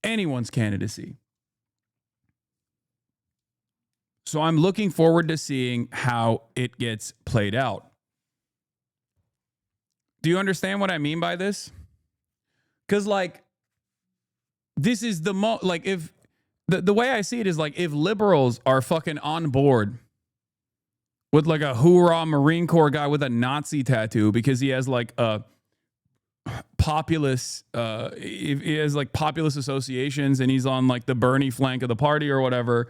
Speaker 5: anyone's candidacy. So I'm looking forward to seeing how it gets played out. Do you understand what I mean by this? Because, like, this is the if the way I see it is, like, if liberals are fucking on board with like a hoorah Marine Corps guy with a Nazi tattoo because he has like a populist, he has like populist associations and he's on like the Bernie flank of the party or whatever.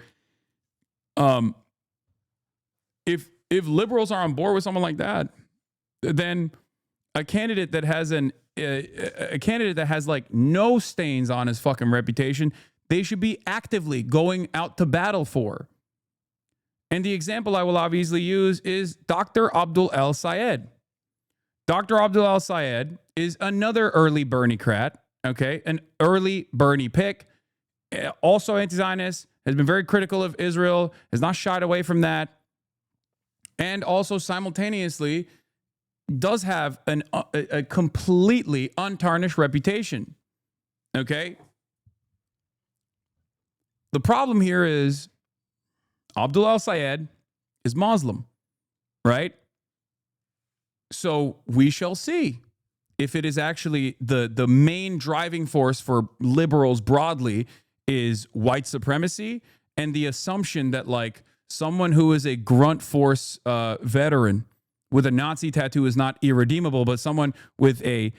Speaker 5: If liberals are on board with someone like that, then a candidate that has a candidate that has like no stains on his fucking reputation, they should be actively going out to battle for. And the example I will obviously use is Dr. Abdul El-Sayed. Dr. Abdul El-Sayed is another early Bernie-crat, okay? An early Bernie pick, also anti-Zionist, has been very critical of Israel, has not shied away from that, and also simultaneously does have a completely untarnished reputation, okay? The problem here is Abdul El-Sayed is Muslim, right? So we shall see if it is actually the main driving force for liberals broadly is white supremacy and the assumption that like someone who is a grunt force veteran with a Nazi tattoo is not irredeemable, but someone with a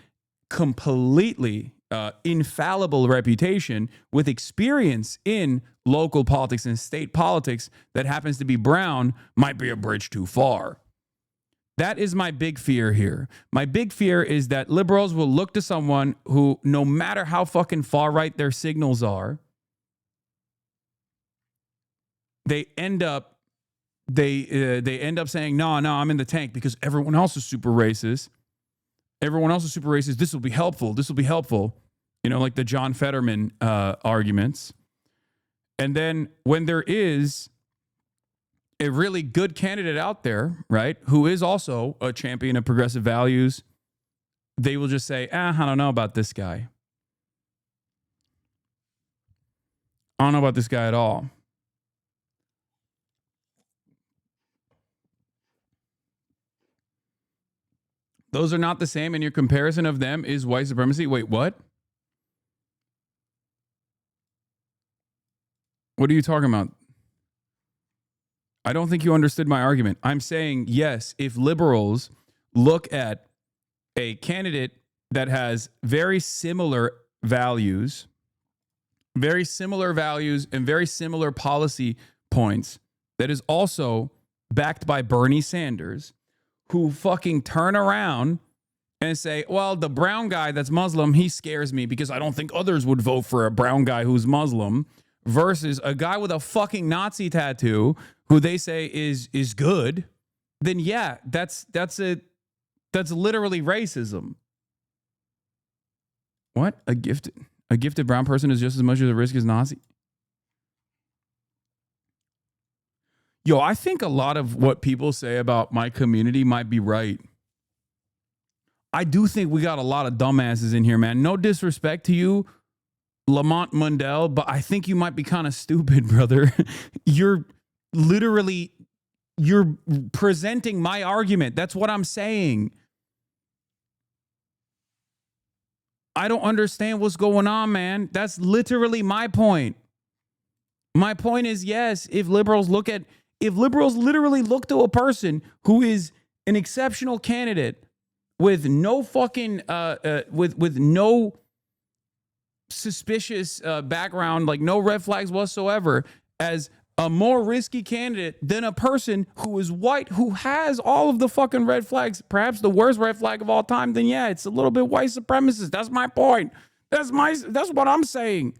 Speaker 5: completely infallible reputation with experience in local politics and state politics that happens to be brown might be a bridge too far. That is my big fear here. My big fear is that liberals will look to someone who, no matter how fucking far right their signals are, they end up saying, no, I'm in the tank because everyone else is super racist. Everyone else is super racist. This will be helpful. This will be helpful. You know, like the John Fetterman arguments. And then when there is a really good candidate out there, right, who is also a champion of progressive values, they will just say, I don't know about this guy. I don't know about this guy at all. Those are not the same, and your comparison of them is white supremacy. Wait, what? What are you talking about? I don't think you understood my argument. I'm saying, yes, if liberals look at a candidate that has very similar values and very similar policy points, that is also backed by Bernie Sanders, who fucking turn around and say, well, the brown guy that's Muslim, he scares me because I don't think others would vote for a brown guy who's Muslim, versus a guy with a fucking Nazi tattoo who they say is good, then yeah, that's literally racism. What? A gifted brown person is just as much of a risk as Nazi? Yo, I think a lot of what people say about my community might be right. I do think we got a lot of dumbasses in here, man. No disrespect to you, Lamont Mundell, but I think you might be kind of stupid, brother. You're presenting my argument. That's what I'm saying. I don't understand what's going on, man. That's literally my point. My point is, yes, if liberals literally look to a person who is an exceptional candidate with no fucking with no suspicious background, like no red flags whatsoever, as a more risky candidate than a person who is white, who has all of the fucking red flags, perhaps the worst red flag of all time, then yeah, it's a little bit white supremacist. That's my point. That's what I'm saying.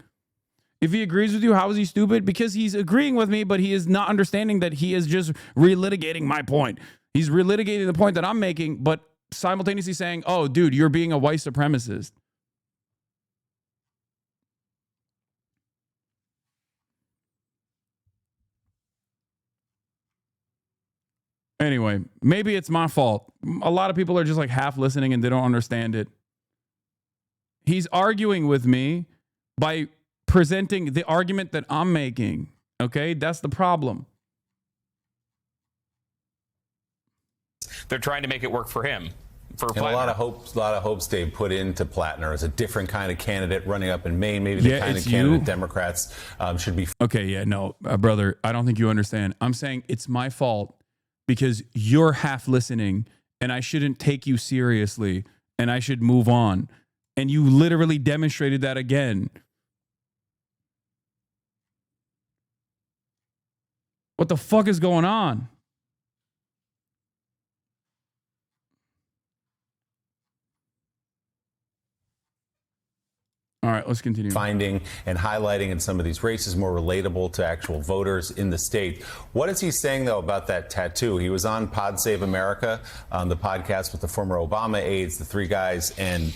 Speaker 5: If he agrees with you, how is he stupid? Because he's agreeing with me, but he is not understanding that he is just relitigating my point. He's relitigating the point that I'm making, but simultaneously saying, oh, dude, you're being a white supremacist. Anyway, maybe it's my fault. A lot of people are just like half listening and they don't understand it. He's arguing with me by presenting the argument that I'm making. Okay, that's the problem.
Speaker 7: They're trying to make it work for him. For
Speaker 3: and a lot of hopes Dave put into Plattner as a different kind of candidate running up in Maine. Maybe the kind of candidate Democrats should be.
Speaker 5: Okay, yeah, no, brother, I don't think you understand. I'm saying it's my fault because you're half listening and I shouldn't take you seriously and I should move on. And you literally demonstrated that again. What the fuck is going on? All right, let's continue.
Speaker 3: Finding and highlighting in some of these races more relatable to actual voters in the state. What is he saying, though, about that tattoo? He was on Pod Save America, on the podcast with the former Obama aides, the three guys, and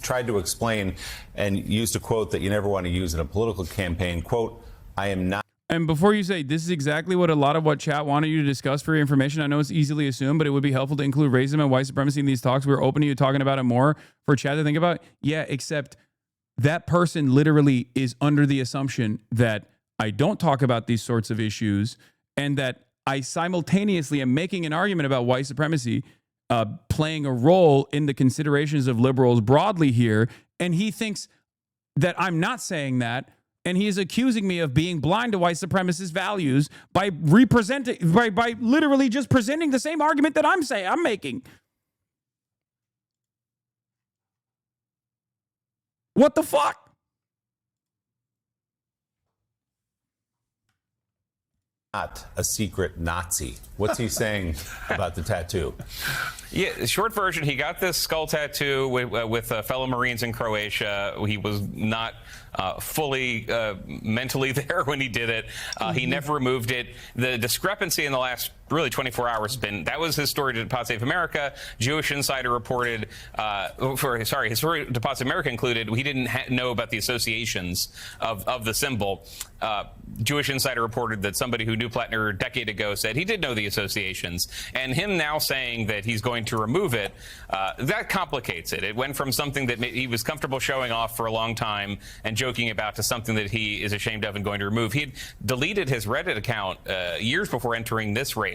Speaker 3: tried to explain and used a quote that you never want to use in a political campaign. Quote, I am not.
Speaker 5: And before you say, this is exactly what a lot of what chat wanted you to discuss for your information. I know it's easily assumed, but it would be helpful to include racism and white supremacy in these talks. We're open to you talking about it more for chat to think about. Yeah, except that person literally is under the assumption that I don't talk about these sorts of issues and that I simultaneously am making an argument about white supremacy, playing a role in the considerations of liberals broadly here. And he thinks that I'm not saying that. And he is accusing me of being blind to white supremacist values by by literally just presenting the same argument that I'm making. What the fuck?
Speaker 3: Not a secret Nazi. What's he saying about the tattoo?
Speaker 7: Yeah, short version, he got this skull tattoo with fellow Marines in Croatia. He was not fully mentally there when he did it. He never removed it. The discrepancy in the last really 24 hours has been, that was his story to Pod Save America. Jewish Insider reported, his story to Pod Save America included, he didn't know about the associations of the symbol. Jewish Insider reported that somebody who knew Plattner a decade ago said he did know the associations. And him now saying that he's going to remove it, that complicates it. It went from something that he was comfortable showing off for a long time and joking about to something that he is ashamed of and going to remove. He had deleted his Reddit account years before entering this race.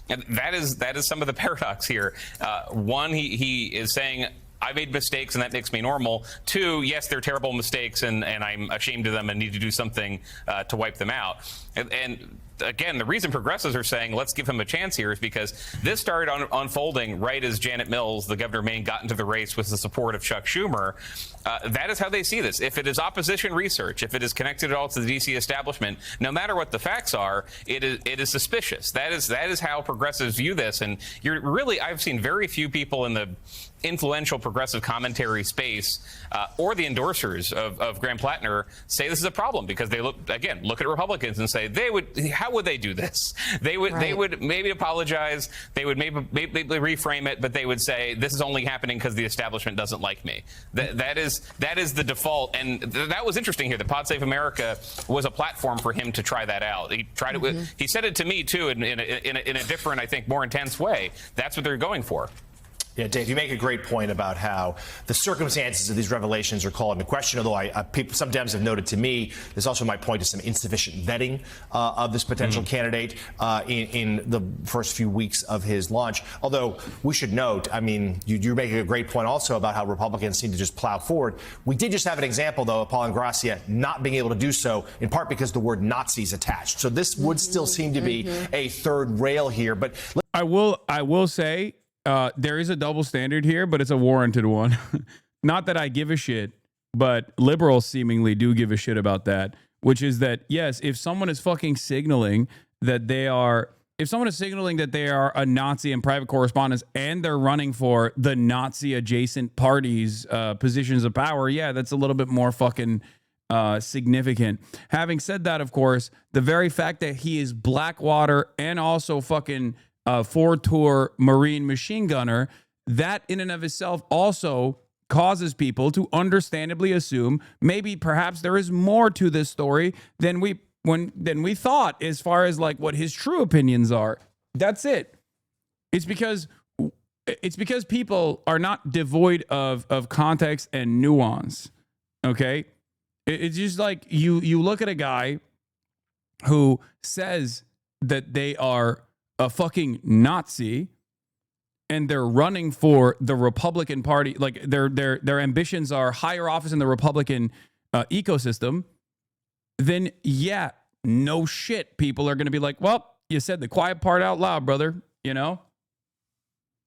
Speaker 7: And that is some of the paradox here. One, he is saying, I made mistakes and that makes me normal. Two, yes, they're terrible mistakes and I'm ashamed of them and need to do something to wipe them out. And again, the reason progressives are saying let's give him a chance here is because this started unfolding right as Janet Mills, the governor of Maine, got into the race with the support of Chuck Schumer. That is how they see this. If it is opposition research, if it is connected at all to the D.C. establishment, no matter what the facts are, it is suspicious. That is how progressives view this. And I've seen very few people in the influential progressive commentary space or the endorsers of Graham Plattner say this is a problem because they look at Republicans and say how would they do this? They would maybe apologize. They would maybe reframe it, but they would say this is only happening because the establishment doesn't like me. That is the default. And that was interesting here. The Pod Save America was a platform for him to try that out. He tried it. He said it to me too in a different, I think, more intense way. That's what they're going for.
Speaker 8: Yeah, Dave, you make a great point about how the circumstances of these revelations are called into question, although some Dems have noted to me this also might point to some insufficient vetting of this potential candidate in the first few weeks of his launch. Although we should note, I mean, you're making a great point also about how Republicans seem to just plow forward. We did just have an example, though, of Paul Ingrassia not being able to do so, in part because the word Nazi is attached. So this would still seem to be a third rail here. But
Speaker 5: I will say, there is a double standard here, but it's a warranted one. Not that I give a shit, but liberals seemingly do give a shit about that, which is that, yes, if someone is fucking signaling that they are, if someone is signaling that they are a Nazi and private correspondence and they're running for the Nazi adjacent parties, positions of power, yeah, that's a little bit more fucking significant. Having said that, of course, the very fact that he is Blackwater and also fucking four-tour Marine machine gunner, that in and of itself also causes people to understandably assume maybe perhaps there is more to this story than we thought as far as like what his true opinions are. That's it. It's because people are not devoid of context and nuance. Okay? It's just like you look at a guy who says that they are a fucking Nazi and they're running for the Republican Party, like their ambitions are higher office in the Republican ecosystem, then yeah, no shit, people are going to be like, well, you said the quiet part out loud, brother, you know?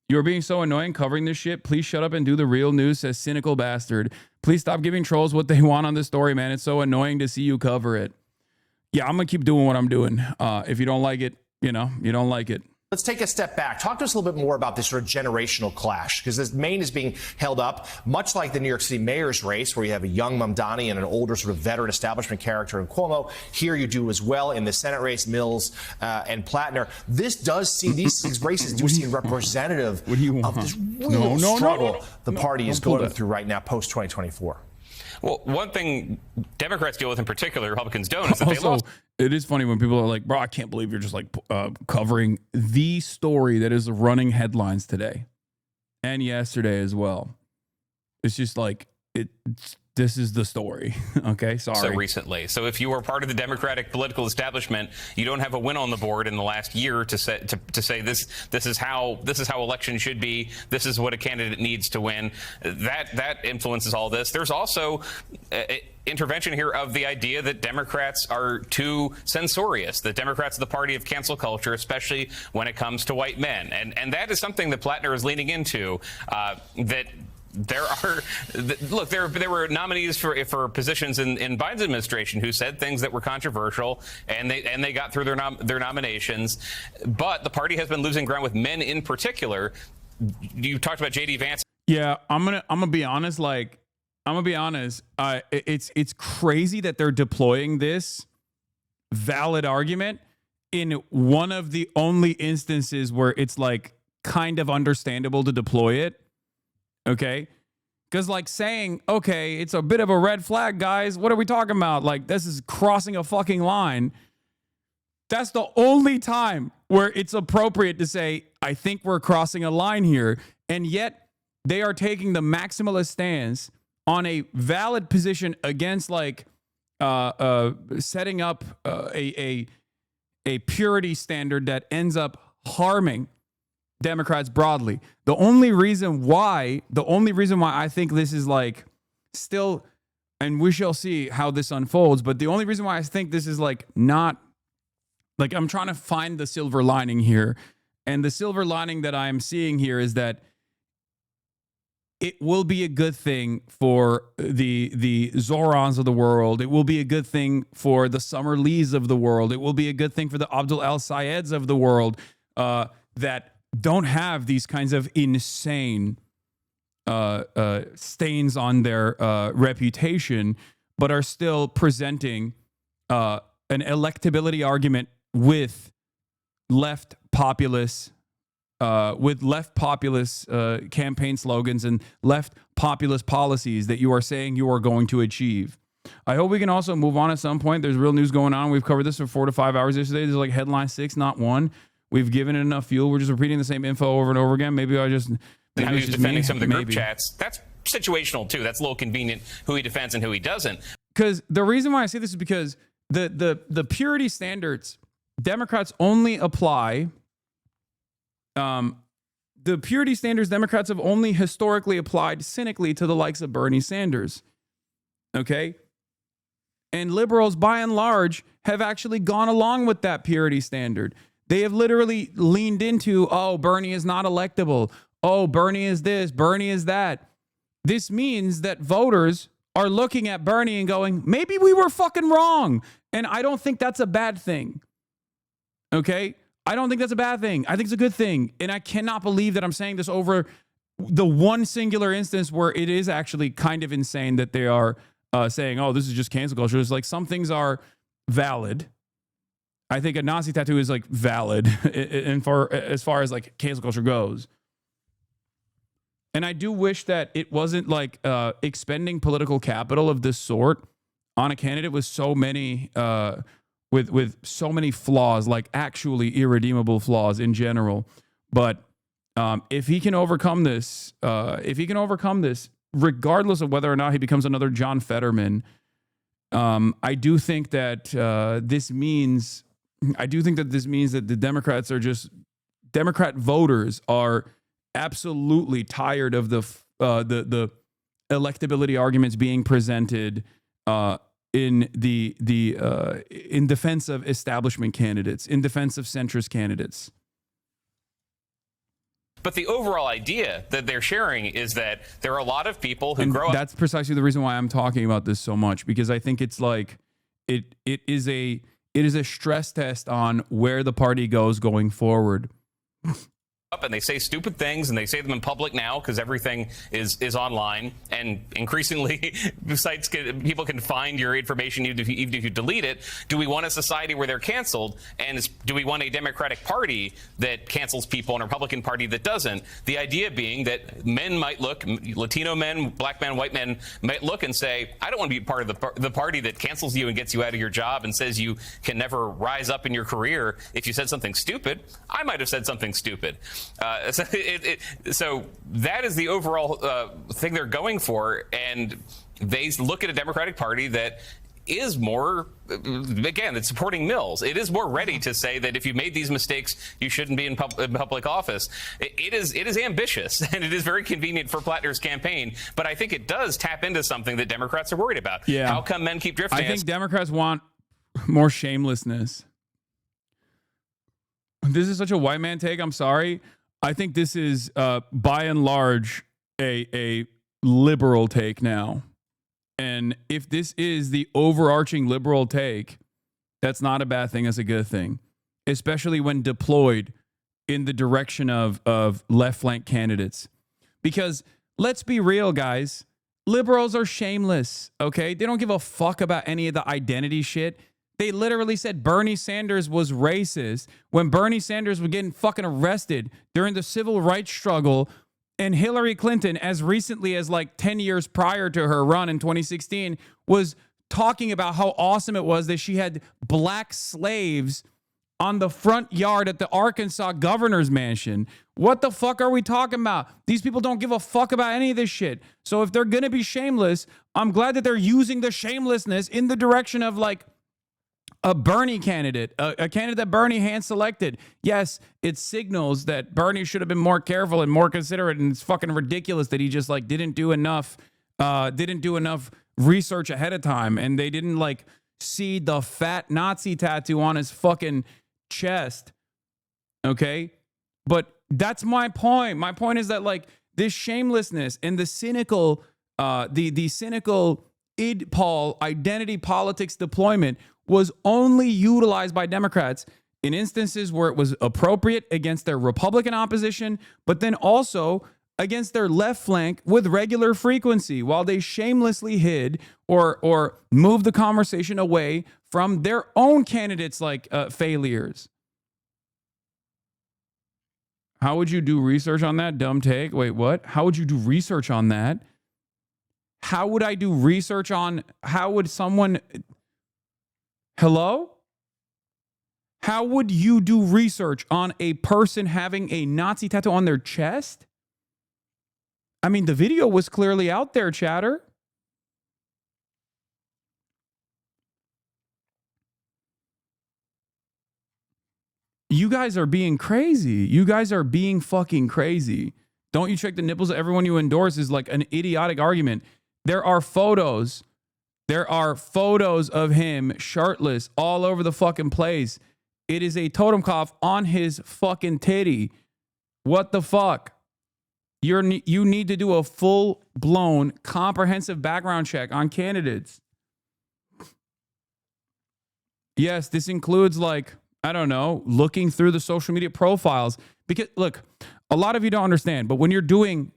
Speaker 5: You're being so annoying covering this shit. Please shut up and do the real news, says cynical bastard. Please stop giving trolls what they want on this story, man. It's so annoying to see you cover it. Yeah, I'm going to keep doing what I'm doing. If you don't like it, you know, you don't like it.
Speaker 8: Let's take a step back. Talk to us a little bit more about this sort of generational clash, because this Maine is being held up, much like the New York City mayor's race, where you have a young Mamdani and an older sort of veteran establishment character in Cuomo. Here you do as well in the Senate race, Mills and PLATNER. This does see these races do seem representative of this real struggle the party is going through right now, post 2024.
Speaker 7: Well, one thing Democrats deal with in particular, Republicans don't, is that they lost.
Speaker 5: It is funny when people are like, bro, I can't believe you're just like covering the story that is running headlines today and yesterday as well. It's just like, this is the story. Okay, sorry.
Speaker 7: So recently. So if you were part of the Democratic political establishment, you don't have a win on the board in the last year to say this is how elections should be. This is what a candidate needs to win. That influences all this. There's also intervention here of the idea that Democrats are too censorious, that Democrats are the party of cancel culture, especially when it comes to white men. And that is something that PLATNER is leaning into, that there were nominees for positions in Biden's administration who said things that were controversial, and they got through their nominations. But the party has been losing ground with men in particular. You talked about J.D. Vance.
Speaker 5: Yeah, I'm gonna be honest. It's crazy that they're deploying this valid argument in one of the only instances where it's like kind of understandable to deploy it. Okay, because like saying, okay, it's a bit of a red flag, guys. What are we talking about? Like, this is crossing a fucking line. That's the only time where it's appropriate to say, I think we're crossing a line here. And yet they are taking the maximalist stance on a valid position against like setting up a purity standard that ends up harming Democrats broadly. The only reason why I think this is like still, and we shall see how this unfolds, but the only reason why I think this is like not, like I'm trying to find the silver lining here. And the silver lining that I'm seeing here is that it will be a good thing for the Zohrans of the world. It will be a good thing for the Summer Lees of the world. It will be a good thing for the Abdul El Sayeds of the world that don't have these kinds of insane stains on their reputation, but are still presenting an electability argument with left populist campaign slogans and left populist policies that you are saying you are going to achieve. I hope we can also move on at some point. There's real news going on. We've covered this for 4 to 5 hours yesterday. There's like headline 6, not 1. We've given it enough fuel. We're just repeating the same info over and over again. Maybe I just...
Speaker 7: How he's defending some of the group chats. That's situational, too. That's a little convenient who he defends and who he doesn't.
Speaker 5: Because the reason why I say this is because the purity standards, Democrats only apply... the purity standards Democrats have only historically applied cynically to the likes of Bernie Sanders. Okay? And liberals, by and large, have actually gone along with that purity standard. They have literally leaned into, oh, Bernie is not electable. oh, Bernie is this, Bernie is that. This means that voters are looking at Bernie and going, maybe we were fucking wrong. And I don't think that's a bad thing. Okay? I don't think that's a bad thing. I think it's a good thing. And I cannot believe that I'm saying this over the one singular instance where it is actually kind of insane that they are saying, oh, this is just cancel culture. It's like some things are valid. I think a Nazi tattoo is like valid and for as far as like cancel culture goes. And I do wish that it wasn't like expending political capital of this sort on a candidate with so many with so many flaws, like actually irredeemable flaws in general. But if he can overcome this, regardless of whether or not he becomes another John Fetterman, I do think that this means that the Democrats are just Democrat voters are absolutely tired of the electability arguments being presented in defense of establishment candidates, in defense of centrist candidates.
Speaker 7: But the overall idea that they're sharing is that there are a lot of people who grow up.
Speaker 5: That's precisely the reason why I'm talking about this so much, because I think it's like it is a stress test on where the party goes going forward.
Speaker 7: Up and they say stupid things, and they say them in public now because everything is online, and increasingly people can find your information even if you delete it. Do we want a society where they're canceled, and do we want a Democratic Party that cancels people and a Republican Party that doesn't? The idea being that men might look, Latino men, black men, white men might look and say, I don't want to be part of the party that cancels you and gets you out of your job and says you can never rise up in your career if you said something stupid. I might have said something stupid. So that is the overall thing they're going for, and they look at a Democratic Party that is more, again, it's supporting Mills. It is more ready to say that if you made these mistakes, you shouldn't be in public office. It is ambitious, and it is very convenient for Plattner's campaign, but I think it does tap into something that Democrats are worried about.
Speaker 5: Yeah.
Speaker 7: How come men keep drifting?
Speaker 5: I think Democrats want more shamelessness. This is such a white man take. I'm sorry. I think this is, by and large, a liberal take now. And if this is the overarching liberal take, that's not a bad thing. That's a good thing, especially when deployed in the direction of left flank candidates. Because let's be real, guys. Liberals are shameless, okay? They don't give a fuck about any of the identity shit. They literally said Bernie Sanders was racist when Bernie Sanders was getting fucking arrested during the civil rights struggle, and Hillary Clinton, as recently as like 10 years prior to her run in 2016, was talking about how awesome it was that she had black slaves on the front yard at the Arkansas governor's mansion. What the fuck are we talking about? These people don't give a fuck about any of this shit. So if they're going to be shameless, I'm glad that they're using the shamelessness in the direction of like a Bernie candidate, a candidate that Bernie hand selected. Yes, it signals that Bernie should have been more careful and more considerate, and it's fucking ridiculous that he just like didn't do enough research ahead of time, and they didn't like see the fat Nazi tattoo on his fucking chest. Okay, but that's my point. My point is that like this shamelessness and the cynical, the cynical id-pol identity politics deployment was only utilized by Democrats in instances where it was appropriate against their Republican opposition, but then also against their left flank with regular frequency, while they shamelessly hid or moved the conversation away from their own candidates' like failures. How would you do research on that? Dumb take. Wait, what? How would you do research on that? How would I do research on, how would someone... Hello? How would you do research on a person having a Nazi tattoo on their chest? I mean, the video was clearly out there, chatter. You guys are being crazy. You guys are being fucking crazy. Don't you check the nipples of everyone you endorse is like an idiotic argument. There are photos. There are photos of him shirtless all over the fucking place. It is a totem cough on his fucking titty. What the fuck? You need to do a full-blown, comprehensive background check on candidates. Yes, this includes, like, I don't know, looking through the social media profiles. Because, look, a lot of you don't understand, but when you're doing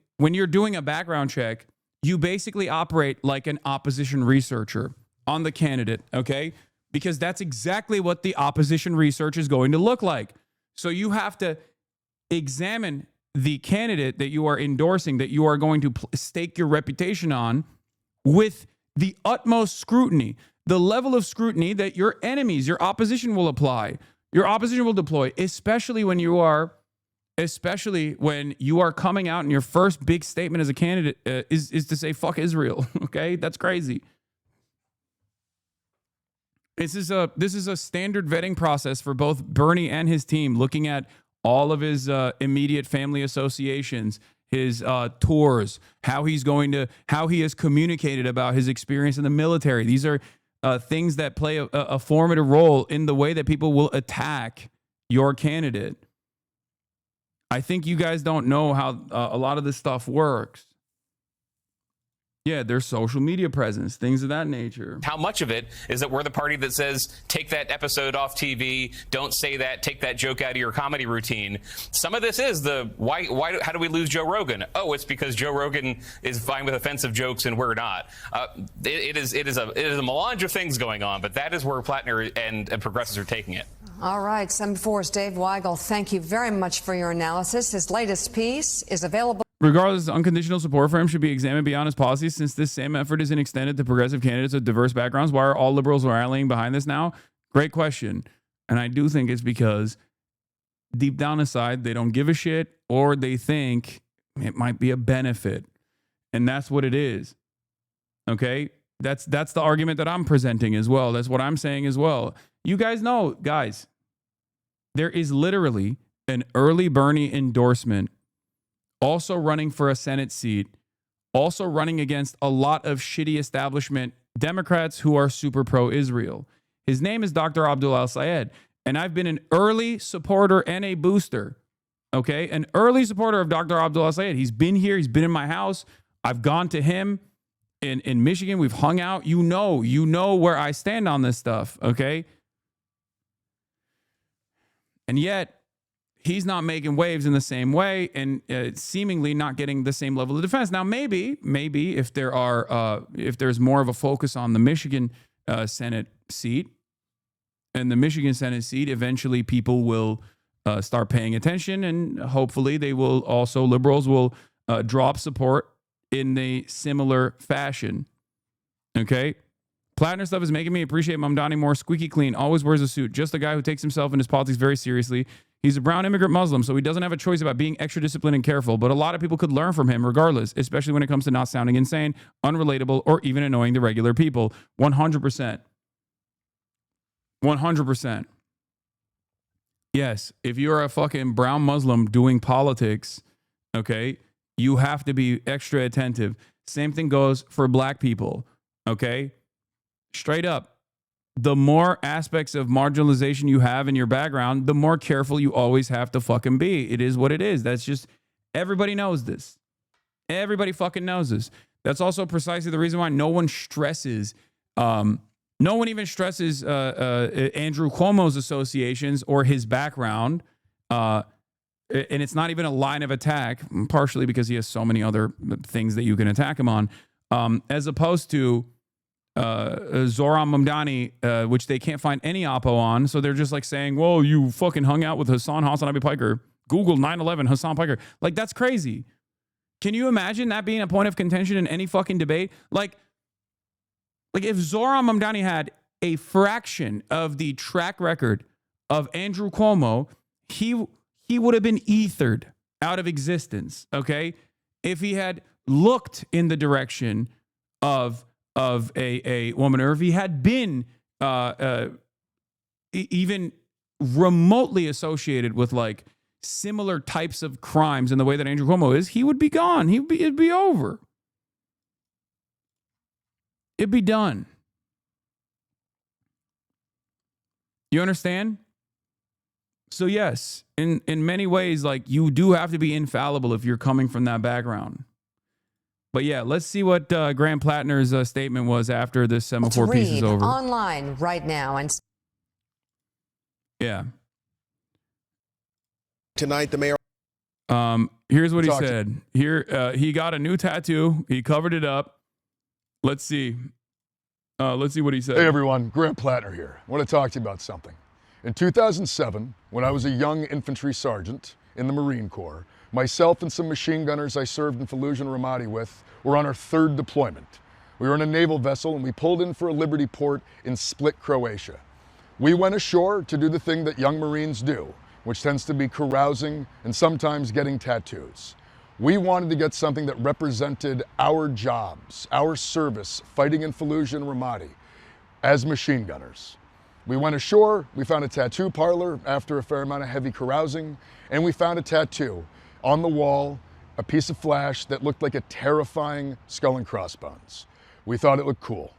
Speaker 5: a background check, you basically operate like an opposition researcher on the candidate, okay? Because that's exactly what the opposition research is going to look like. So you have to examine the candidate that you are endorsing, that you are going to stake your reputation on, with the utmost scrutiny, the level of scrutiny that your enemies, your opposition will apply, your opposition will deploy, especially when you are coming out and your first big statement as a candidate is to say, fuck Israel. Okay. That's crazy. This is a standard vetting process for both Bernie and his team, looking at all of his immediate family associations, his tours, how he has communicated about his experience in the military. These are things that play a formative role in the way that people will attack your candidate. I think you guys don't know how a lot of this stuff works. Yeah, their social media presence, things of that nature.
Speaker 7: How much of it is that we're the party that says, take that episode off TV, don't say that, take that joke out of your comedy routine? Some of this is how do we lose Joe Rogan? Oh, it's because Joe Rogan is fine with offensive jokes and we're not. It is a melange of things going on, but that is where PLATNER and progressives are taking it.
Speaker 9: All right, 7-4's Dave Weigel, thank you very much for your analysis. His latest piece is available.
Speaker 5: Regardless, unconditional support for him should be examined beyond his policies, since this same effort isn't extended to progressive candidates with diverse backgrounds. Why are all liberals rallying behind this now? Great question. And I do think it's because deep down inside, they don't give a shit, or they think it might be a benefit. And that's what it is. Okay? That's the argument that I'm presenting as well. That's what I'm saying as well. You guys know, guys, there is literally an early Bernie endorsement, also running for a Senate seat, also running against a lot of shitty establishment Democrats who are super pro-Israel. His name is Dr. Abdul Al-Sayed, and I've been an early supporter and a booster, okay? An early supporter of Dr. Abdul Al-Sayed. He's been here. He's been in my house. I've gone to him in Michigan. We've hung out. You know where I stand on this stuff, okay? And yet, he's not making waves in the same way, and seemingly not getting the same level of defense. Now, maybe if there's more of a focus on the Michigan Senate seat, and the Michigan Senate seat, eventually people will start paying attention, and hopefully liberals will drop support in a similar fashion. Okay. PLATNER stuff is making me appreciate Mamdani more. Squeaky clean, always wears a suit. Just a guy who takes himself and his politics very seriously. He's a brown immigrant Muslim, so he doesn't have a choice about being extra disciplined and careful, but a lot of people could learn from him regardless, especially when it comes to not sounding insane, unrelatable, or even annoying the regular people. 100%. 100%. Yes, if you're a fucking brown Muslim doing politics, okay, you have to be extra attentive. Same thing goes for black people, okay? Straight up. The more aspects of marginalization you have in your background, the more careful you always have to fucking be. It is what it is. That's just, everybody knows this. Everybody fucking knows this. That's also precisely the reason why no one stresses, no one even stresses Andrew Cuomo's associations or his background. And it's not even a line of attack, partially because he has so many other things that you can attack him on, as opposed to Zohran Mamdani, which they can't find any oppo on. So they're just like saying, whoa, you fucking hung out with HasanAbi Piker. Google 9/11 Hasan Piker. Like, that's crazy. Can you imagine that being a point of contention in any fucking debate? Like if Zohran Mamdani had a fraction of the track record of Andrew Cuomo, he would have been ethered out of existence, okay? If he had looked in the direction of a woman, or if he had been even remotely associated with like similar types of crimes in the way that Andrew Cuomo is, he would be gone. It'd be over. It'd be done. You understand? So yes, in many ways, like you do have to be infallible if you're coming from that background. But yeah, let's see what Graham Plattner's statement was after this semaphore piece is over.
Speaker 9: Online right now and
Speaker 5: yeah.
Speaker 10: Tonight, the mayor.
Speaker 5: Here's what he said. Here, he got a new tattoo. He covered it up. Let's see. Let's see what he said.
Speaker 11: Hey everyone, Graham Plattner here. I want to talk to you about something. In 2007, when I was a young infantry sergeant in the Marine Corps, myself and some machine gunners I served in Fallujah and Ramadi with were on our third deployment. We were in a naval vessel and we pulled in for a Liberty port in Split, Croatia. We went ashore to do the thing that young Marines do, which tends to be carousing and sometimes getting tattoos. We wanted to get something that represented our jobs, our service, fighting in Fallujah and Ramadi as machine gunners. We went ashore, we found a tattoo parlor after a fair amount of heavy carousing, and we found a tattoo on the wall, a piece of flash that looked like a terrifying skull and crossbones. We thought it looked cool,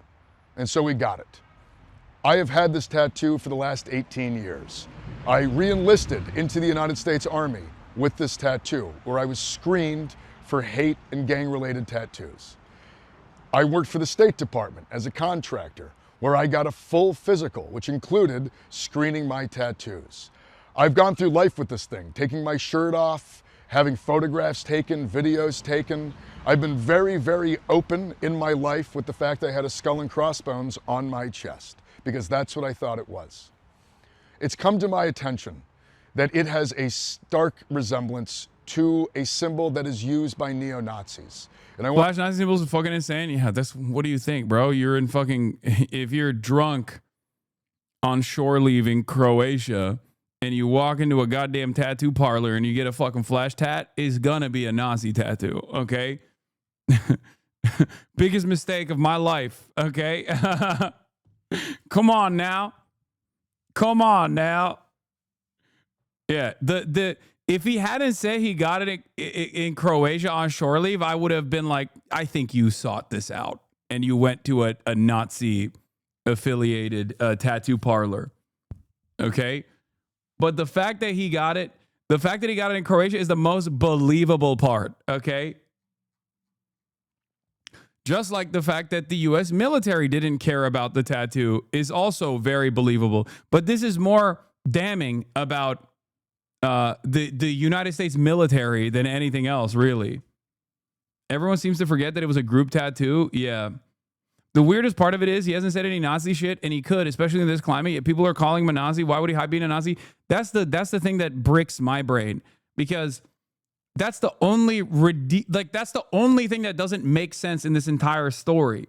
Speaker 11: and so we got it. I have had this tattoo for the last 18 years. I re-enlisted into the United States Army with this tattoo, where I was screened for hate and gang-related tattoos. I worked for the State Department as a contractor, where I got a full physical, which included screening my tattoos. I've gone through life with this thing, taking my shirt off, having photographs taken, videos taken. I've been very, very open in my life with the fact I had a skull and crossbones on my chest, because that's what I thought it was. It's come to my attention that it has a stark resemblance to a symbol that is used by neo-Nazis. And I want
Speaker 5: Flash Nazi symbols are fucking insane. Yeah, that's what do you think, bro? You're in fucking if you're drunk on shore leaving Croatia and you walk into a goddamn tattoo parlor and you get a fucking flash tat, is gonna be a Nazi tattoo, okay? Biggest mistake of my life, okay? Come on now. Come on now. Yeah, if he hadn't said he got it in Croatia on shore leave, I would have been like, I think you sought this out and you went to a Nazi affiliated tattoo parlor. Okay. But the fact that he got it in Croatia is the most believable part. Okay. Just like the fact that the U.S. military didn't care about the tattoo is also very believable. But this is more damning about the United States military than anything else, really. Everyone seems to forget that it was a group tattoo. Yeah. The weirdest part of it is he hasn't said any Nazi shit, and he could, especially in this climate. If people are calling him a Nazi, why would he hide being a Nazi? That's the thing that bricks my brain, because that's the only that's the only thing that doesn't make sense in this entire story.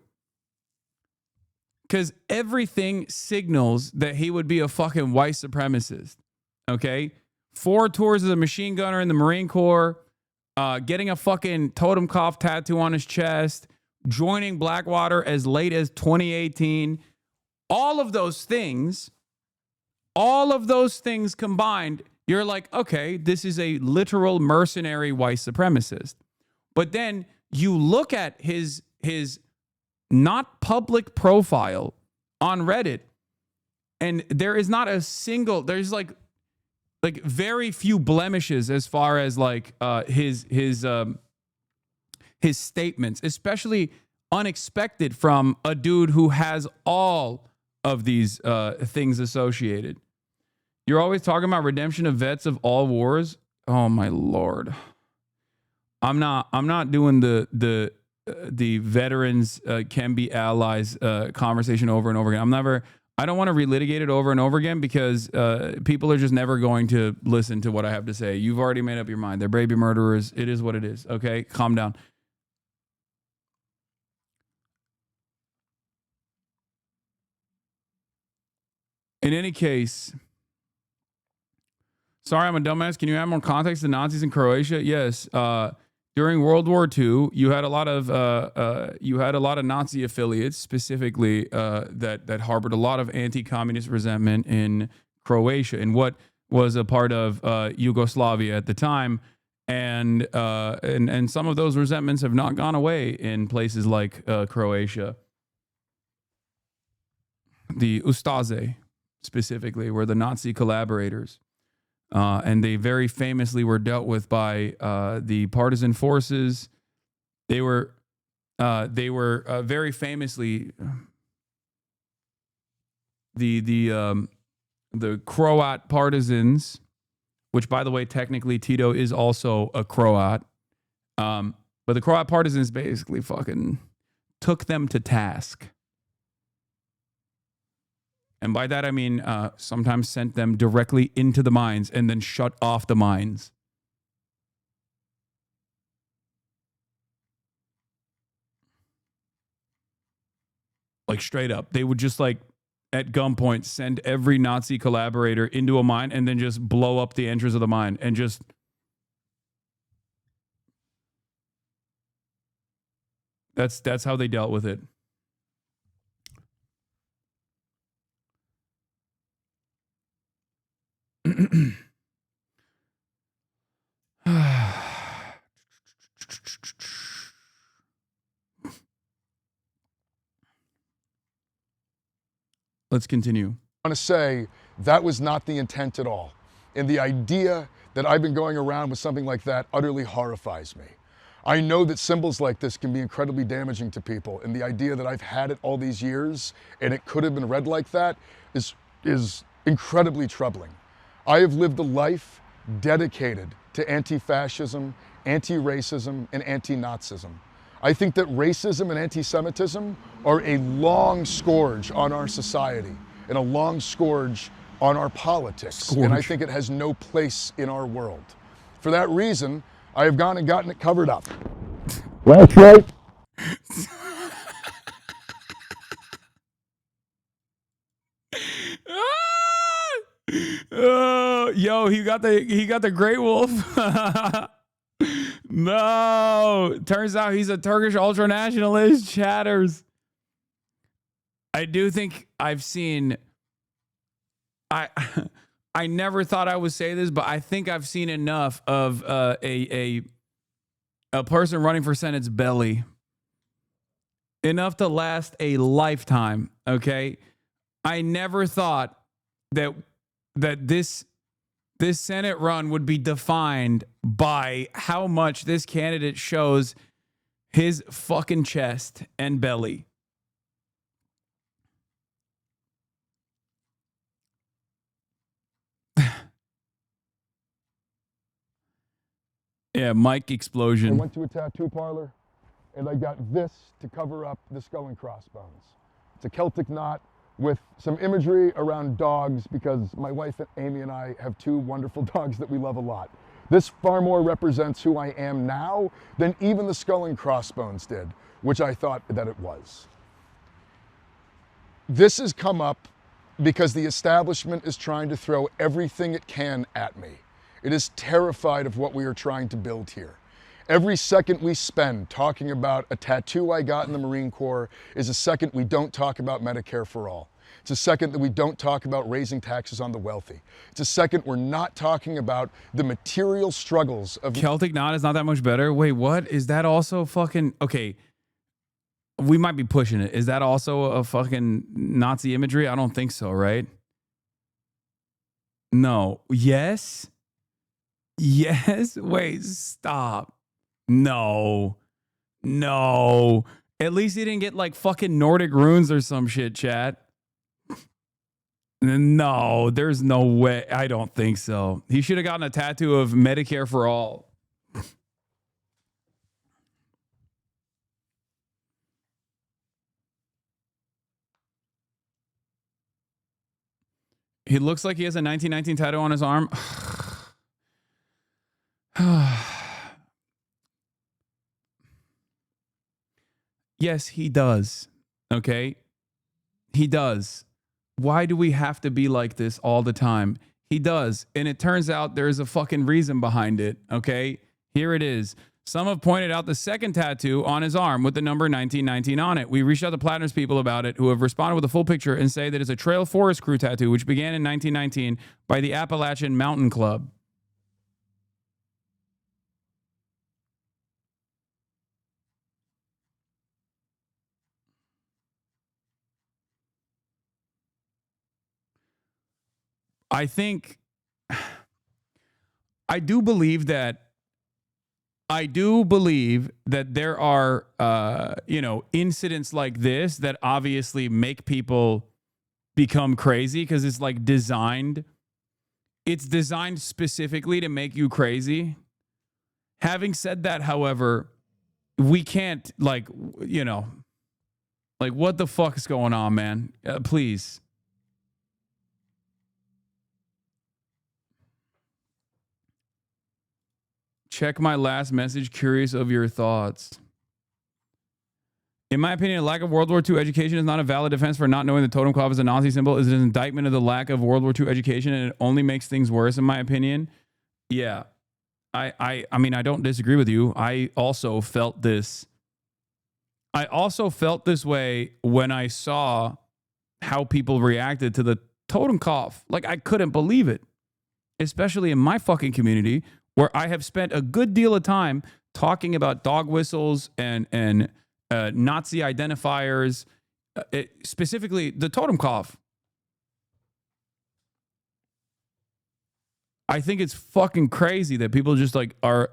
Speaker 5: Because everything signals that he would be a fucking white supremacist. Okay? 4 tours as a machine gunner in the Marine Corps, getting a fucking totem cough tattoo on his chest, joining Blackwater as late as 2018. All of those things combined, you're like, okay, this is a literal mercenary white supremacist. But then you look at his not public profile on Reddit, and there is not a single, there's like very few blemishes as far as like his statements, especially unexpected from a dude who has all of these things associated. You're always talking about redemption of vets of all wars. Oh my Lord. I'm not doing the veterans can be allies conversation over and over again. I don't want to relitigate it over and over again, because people are just never going to listen to what I have to say. You've already made up your mind. They're baby murderers. It is what it is. Okay, calm down. In any case, sorry, I'm a dumbass. Can you add more context to Nazis in Croatia? Yes. During World War II, you had a lot of Nazi affiliates, specifically that harbored a lot of anti-communist resentment in Croatia, in what was a part of Yugoslavia at the time, and some of those resentments have not gone away in places like Croatia. The Ustaze, specifically, were the Nazi collaborators. And they very famously were dealt with by the partisan forces. They were very famously the Croat partisans, which, by the way, technically Tito is also a Croat. But the Croat partisans basically fucking took them to task. And by that, I mean sometimes sent them directly into the mines and then shut off the mines. Like straight up. They would just like at gunpoint send every Nazi collaborator into a mine and then just blow up the entrance of the mine and just... That's how they dealt with it. Let's continue.
Speaker 11: I want to say that was not the intent at all. And the idea that I've been going around with something like that utterly horrifies me. I know that symbols like this can be incredibly damaging to people, and the idea that I've had it all these years and it could have been read like that is incredibly troubling. I have lived a life dedicated to anti-fascism, anti-racism, and anti-Nazism. I think that racism and anti-Semitism are a long scourge on our society and a long scourge on our politics. And I think it has no place in our world. For that reason, I have gone and gotten it covered up. That's right.
Speaker 5: Yo, he got the Grey Wolf. No, turns out he's a Turkish ultranationalist. Chatters. I do think I've seen. I never thought I would say this, but I think I've seen enough of a person running for Senate's belly. Enough to last a lifetime. Okay, I never thought that this Senate run would be defined by how much this candidate shows his fucking chest and belly. Yeah, mic explosion.
Speaker 11: I went to a tattoo parlor and I got this to cover up the skull and crossbones. It's a Celtic knot with some imagery around dogs because my wife Amy and I have two wonderful dogs that we love a lot. This far more represents who I am now than even the skull and crossbones did, which I thought that it was. This has come up because the establishment is trying to throw everything it can at me. It is terrified of what we are trying to build here. Every second we spend talking about a tattoo I got in the Marine Corps is a second we don't talk about Medicare for all. It's a second that we don't talk about raising taxes on the wealthy. It's a second we're not talking about the material struggles of...
Speaker 5: Celtic knot is not that much better? Wait, what? Is that also fucking... Okay, we might be pushing it. Is that also a fucking Nazi imagery? I don't think so, right? No. Yes? Yes? Wait, stop. No. No. At least he didn't get like fucking Nordic runes or some shit, chat. No, there's no way. I don't think so. He should have gotten a tattoo of Medicare for all. He looks like he has a 1919 tattoo on his arm. Yes, he does. Okay? He does. Why do we have to be like this all the time? He does. And it turns out there's a fucking reason behind it. Okay? Here it is. Some have pointed out the second tattoo on his arm with the number 1919 on it. We reached out to PLATNER's people about it, who have responded with a full picture and say that it's a Trail Forest Crew tattoo, which began in 1919 by the Appalachian Mountain Club. I think I do believe that there are, incidents like this that obviously make people become crazy because it's like designed. It's designed specifically to make you crazy. Having said that, however, we can't like what the fuck is going on, man? Please. Check my last message. Curious of your thoughts. In my opinion, a lack of World War II education is not a valid defense for not knowing the totem cloth is a Nazi symbol. Is it an indictment of the lack of World War II education, and it only makes things worse, in my opinion? Yeah. I mean, I don't disagree with you. I also felt this way when I saw how people reacted to the totem cloth. Like, I couldn't believe it, especially in my fucking community, where I have spent a good deal of time talking about dog whistles and Nazi identifiers, specifically the totem cloth. I think it's fucking crazy that people just like are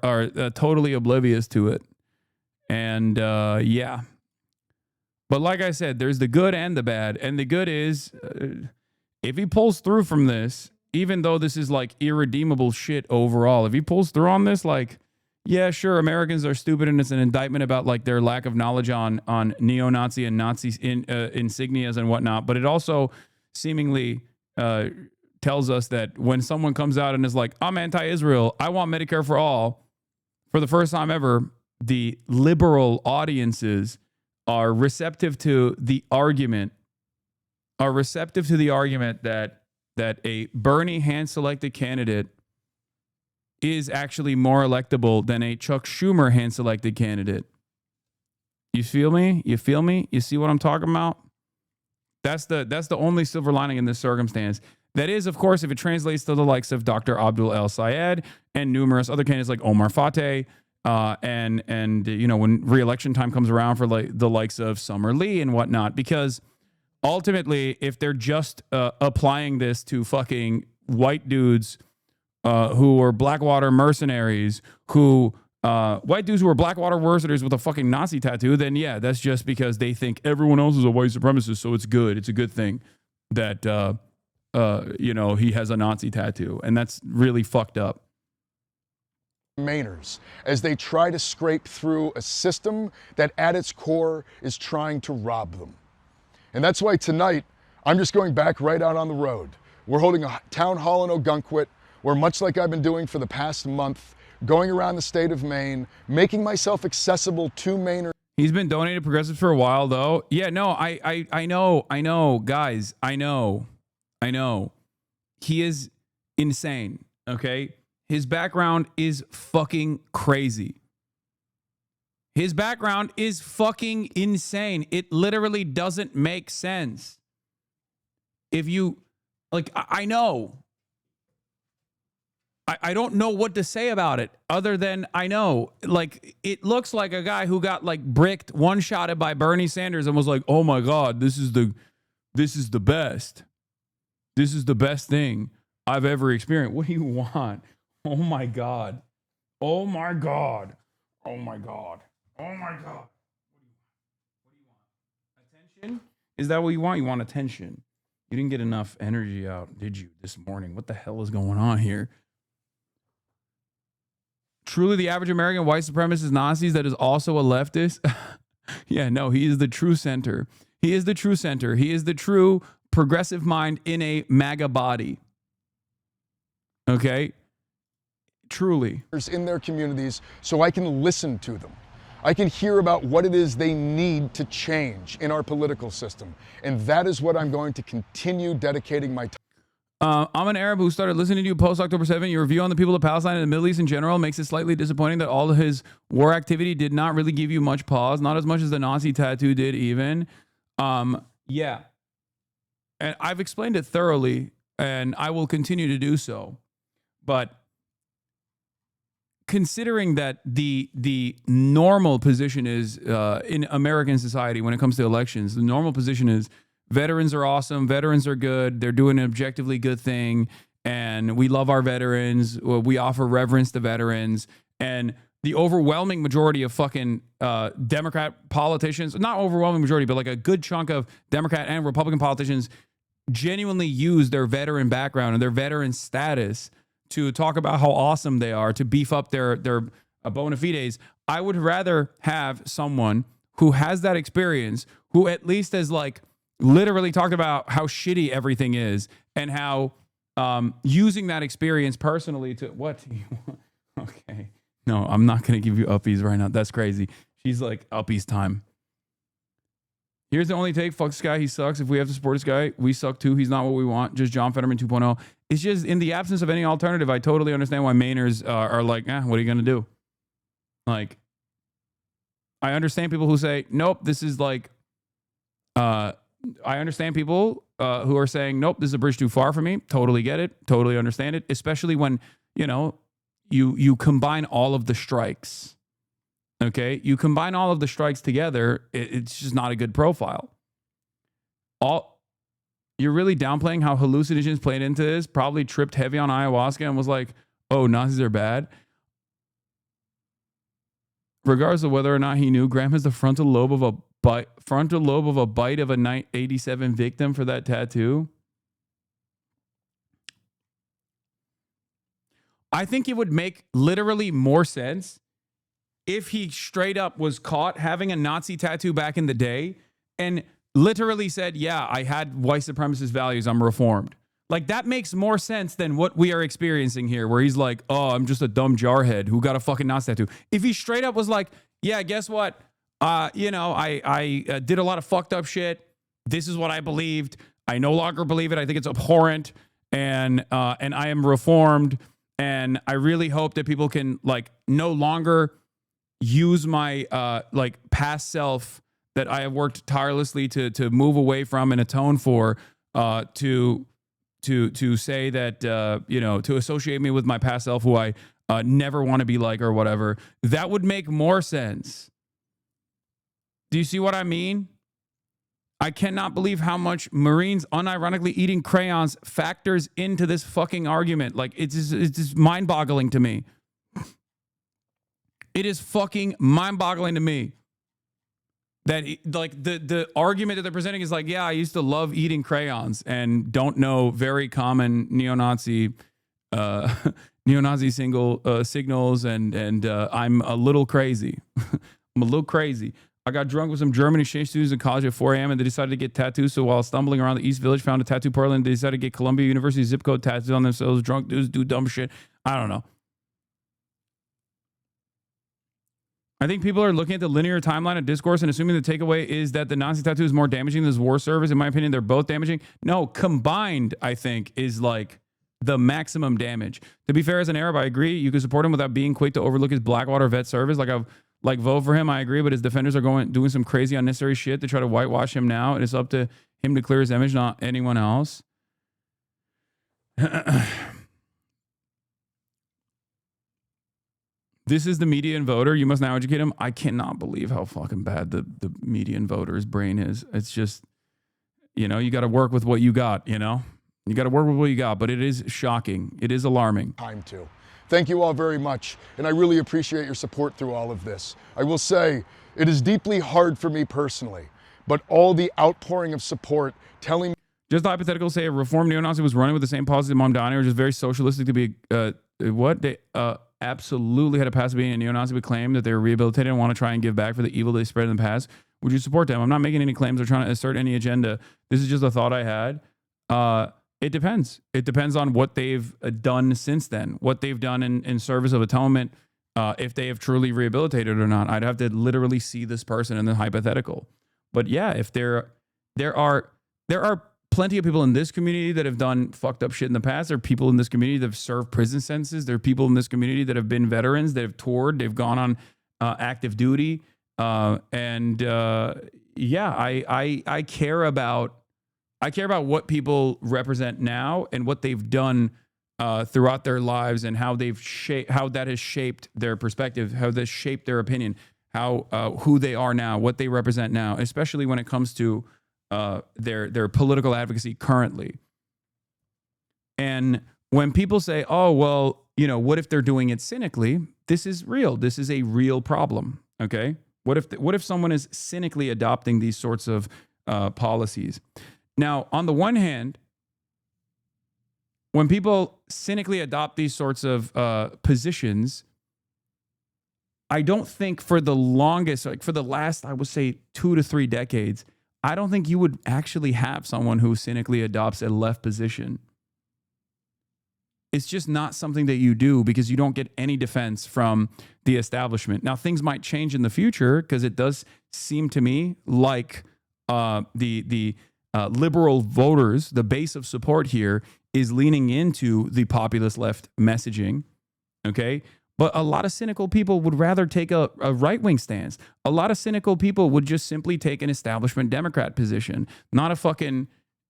Speaker 5: totally oblivious to it. And yeah. But like I said, there's the good and the bad. And the good is, if he pulls through from this, even though this is like irredeemable shit overall, if he pulls through on this, like, yeah, sure, Americans are stupid and it's an indictment about like their lack of knowledge on neo-Nazi and Nazi insignias and whatnot. But it also seemingly tells us that when someone comes out and is like, I'm anti-Israel, I want Medicare for all, for the first time ever, the liberal audiences are receptive to the argument, that a Bernie hand-selected candidate is actually more electable than a Chuck Schumer hand-selected candidate. You feel me? You feel me? You see what I'm talking about? That's the only silver lining in this circumstance. That is, of course, if it translates to the likes of Dr. Abdul El Sayed and numerous other candidates like Omar Fateh, and when re-election time comes around for like the likes of Summer Lee and whatnot, because ultimately, if they're just applying this to fucking white dudes who are Blackwater mercenaries, white dudes who are Blackwater mercenaries with a fucking Nazi tattoo, then yeah, that's just because they think everyone else is a white supremacist, so it's good. It's a good thing that he has a Nazi tattoo, and that's really fucked up.
Speaker 11: Mainers, as they try to scrape through a system that at its core is trying to rob them. And that's why tonight, I'm just going back right out on the road. We're holding a town hall in Ogunquit, where much like I've been doing for the past month, going around the state of Maine, making myself accessible to Mainers.
Speaker 5: He's been donating to progressives for a while, though. Yeah, no, I know, guys, I know. He is insane, okay? His background is fucking crazy. His background is fucking insane. It literally doesn't make sense. If you, like, I know. I don't know what to say about it other than I know. Like, it looks like a guy who got, like, bricked, one-shotted by Bernie Sanders and was like, oh, my God, this is the best. This is the best thing I've ever experienced. What do you want? Oh, my God. Oh, my God. Oh, my God. Oh, my God. What do you want? Attention? Is that what you want? You want attention. You didn't get enough energy out, did you, this morning? What the hell is going on here? Truly the average American white supremacist Nazis that is also a leftist? Yeah, no, he is the true center. He is the true center. He is the true progressive mind in a MAGA body. Okay? Truly.
Speaker 11: In their communities, so I can listen to them. I can hear about what it is they need to change in our political system. And that is what I'm going to continue dedicating my time.
Speaker 5: I'm an Arab who started listening to you post October 7. Your review on the people of Palestine and the Middle East in general makes it slightly disappointing that all of his war activity did not really give you much pause, not as much as the Nazi tattoo did even. Yeah. And I've explained it thoroughly, and I will continue to do so. But considering that the normal position is in American society when it comes to elections, the normal position is veterans are awesome, veterans are good, they're doing an objectively good thing, and we love our veterans. We offer reverence to veterans, and the overwhelming majority of fucking Democrat politicians, not overwhelming majority, but like a good chunk of Democrat and Republican politicians genuinely use their veteran background and their veteran status to talk about how awesome they are, to beef up their bona fides. I would rather have someone who has that experience, who at least has like literally talked about how shitty everything is and how using that experience personally to what? Okay. No, I'm not going to give you uppies right now. That's crazy. She's like, uppies time. Here's the only take. Fuck this guy. He sucks. If we have to support this guy, we suck too. He's not what we want. Just John Fetterman 2.0. It's just in the absence of any alternative, I totally understand why Mainers are like, what are you going to do? Like, I understand people who say, nope, this is like, I understand people who are saying, nope, this is a bridge too far for me. Totally get it. Totally understand it. Especially when, you know, you combine all of the strikes. Okay? You combine all of the strikes together, it's just not a good profile. You're really downplaying how hallucinogens played into this, probably tripped heavy on ayahuasca and was like, oh, Nazis are bad. Regardless of whether or not he knew, Graham has the frontal lobe of a bite of a 87 victim for that tattoo. I think it would make literally more sense if he straight up was caught having a Nazi tattoo back in the day and literally said, yeah, I had white supremacist values, I'm reformed. Like, that makes more sense than what we are experiencing here, where he's like, oh, I'm just a dumb jarhead who got a fucking Nazi tattoo. If he straight up was like, yeah, guess what? I did a lot of fucked up shit. This is what I believed. I no longer believe it. I think it's abhorrent. And I am reformed. And I really hope that people can like no longer use my like past self that I have worked tirelessly to move away from and atone for to say that to associate me with my past self who I never want to be like or whatever. That would make more sense. Do you see what I mean? I cannot believe how much Marines unironically eating crayons factors into this fucking argument. Like, it's just mind-boggling to me. It is fucking mind-boggling to me that like the argument that they're presenting is like, yeah, I used to love eating crayons and don't know very common neo-Nazi signals and I'm a little crazy. I'm a little crazy. I got drunk with some German exchange students in college at 4 a.m. and they decided to get tattoos. So while stumbling around the East Village, found a tattoo parlor and they decided to get Columbia University zip code tattoos on themselves. Drunk dudes do dumb shit. I don't know. I think people are looking at the linear timeline of discourse and assuming the takeaway is that the Nazi tattoo is more damaging than this war service. In my opinion, they're both damaging. No, combined, I think, is like the maximum damage. To be fair, as an Arab, I agree. You can support him without being quick to overlook his Blackwater vet service. Like vote for him, I agree, but his defenders are doing some crazy unnecessary shit to try to whitewash him now, and it's up to him to clear his image, not anyone else. This is the median voter. You must now educate him. I cannot believe how fucking bad the median voter's brain is. It's just, you got to work with what you got, You got to work with what you got, but it is shocking. It is alarming.
Speaker 11: Time to. Thank you all very much, and I really appreciate your support through all of this. I will say, it is deeply hard for me personally, but all the outpouring of support telling me...
Speaker 5: Just hypothetical, say a reformed neo-Nazi was running with the same policies as Mamdani, or just very socialistic to be... what? They absolutely had a past of being a neo-Nazi, but claim that they were rehabilitated and want to try and give back for the evil they spread in the past. Would you support them? I'm not making any claims or trying to assert any agenda. This is just a thought I had. It depends. It depends on what they've done since then, what they've done in service of atonement, if they have truly rehabilitated or not. I'd have to literally see this person in the hypothetical. But yeah, if there are plenty of people in this community that have done fucked up shit in the past. There are people in this community that have served prison sentences. There are people in this community that have been veterans, that have toured, they've gone on active duty. I care about what people represent now and what they've done throughout their lives and how that has shaped their perspective, how that shaped their opinion, who they are now, what they represent now, especially when it comes to their political advocacy currently. And when people say, oh, well, you know, what if they're doing it cynically? This is real. This is a real problem. Okay. What if someone is cynically adopting these sorts of policies? Now, on the one hand, when people cynically adopt these sorts of positions, I don't think for the longest, like for the last, I would say 2 to 3 decades, I don't think you would actually have someone who cynically adopts a left position. It's just not something that you do because you don't get any defense from the establishment. Now, things might change in the future because it does seem to me like the liberal voters, the base of support here, is leaning into the populist left messaging, okay? But a lot of cynical people would rather take a right-wing stance. A lot of cynical people would just simply take an establishment Democrat position, not a fucking,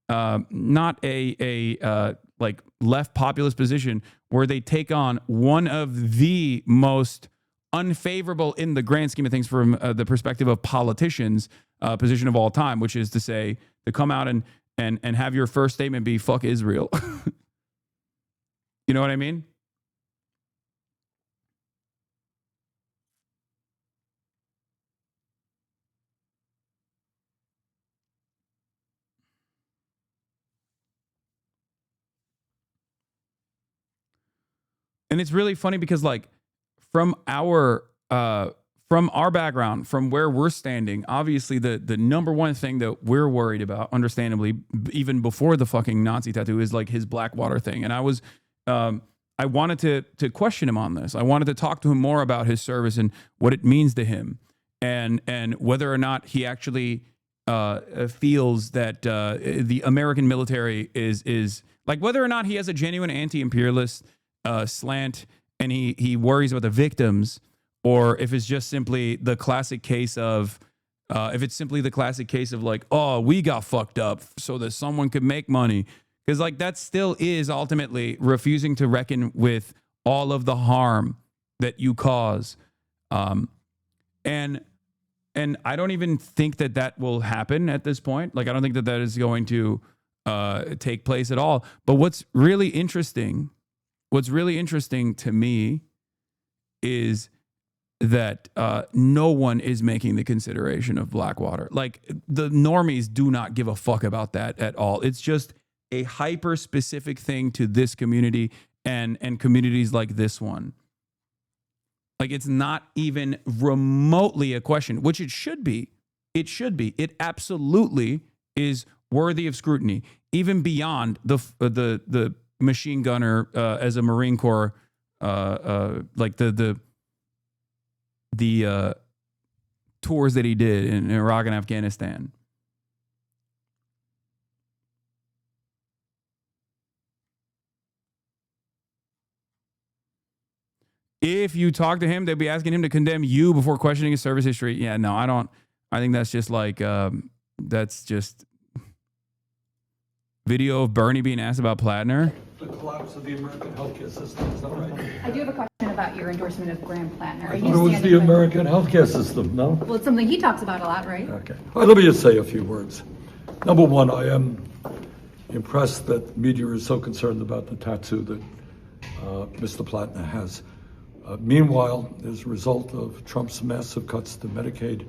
Speaker 5: not a like left populist position where they take on one of the most unfavorable in the grand scheme of things from the perspective of politicians position of all time, which is to say to come out and have your first statement be fuck Israel. You know what I mean? And it's really funny because, like, from our background, from where we're standing, obviously the number one thing that we're worried about, understandably, even before the fucking Nazi tattoo, is like his Blackwater thing. And I wanted to question him on this. I wanted to talk to him more about his service and what it means to him, and whether or not he actually feels that the American military is like, whether or not he has a genuine anti-imperialist slant and he worries about the victims, or if it's just simply the classic case of like, oh, we got fucked up so that someone could make money. Because like that still is ultimately refusing to reckon with all of the harm that you cause. And I don't even think that will happen at this point. Like, I don't think that is going to take place at all. But what's really interesting to me is that no one is making the consideration of Blackwater. Like, the normies do not give a fuck about that at all. It's just a hyper specific thing to this community and communities like this one. Like, it's not even remotely a question, which it should be. It should be. It absolutely is worthy of scrutiny, even beyond the machine gunner as a Marine Corps, like the tours that he did in Iraq and Afghanistan. If you talk to him, they'll be asking him to condemn you before questioning his service history. Yeah, no, I don't. I think that's just like, that's just video of Bernie being asked about Plattner.
Speaker 10: The collapse of the American healthcare system, is that right?
Speaker 12: I do have a question about your endorsement of Graham Plattner.
Speaker 10: I thought it was the American healthcare system, no?
Speaker 12: Well, it's something he talks about a lot, right?
Speaker 10: Okay. All right, let me just say a few words. Number one, I am impressed that media is so concerned about the tattoo that Mr. Plattner has. Meanwhile, as a result of Trump's massive cuts to Medicaid,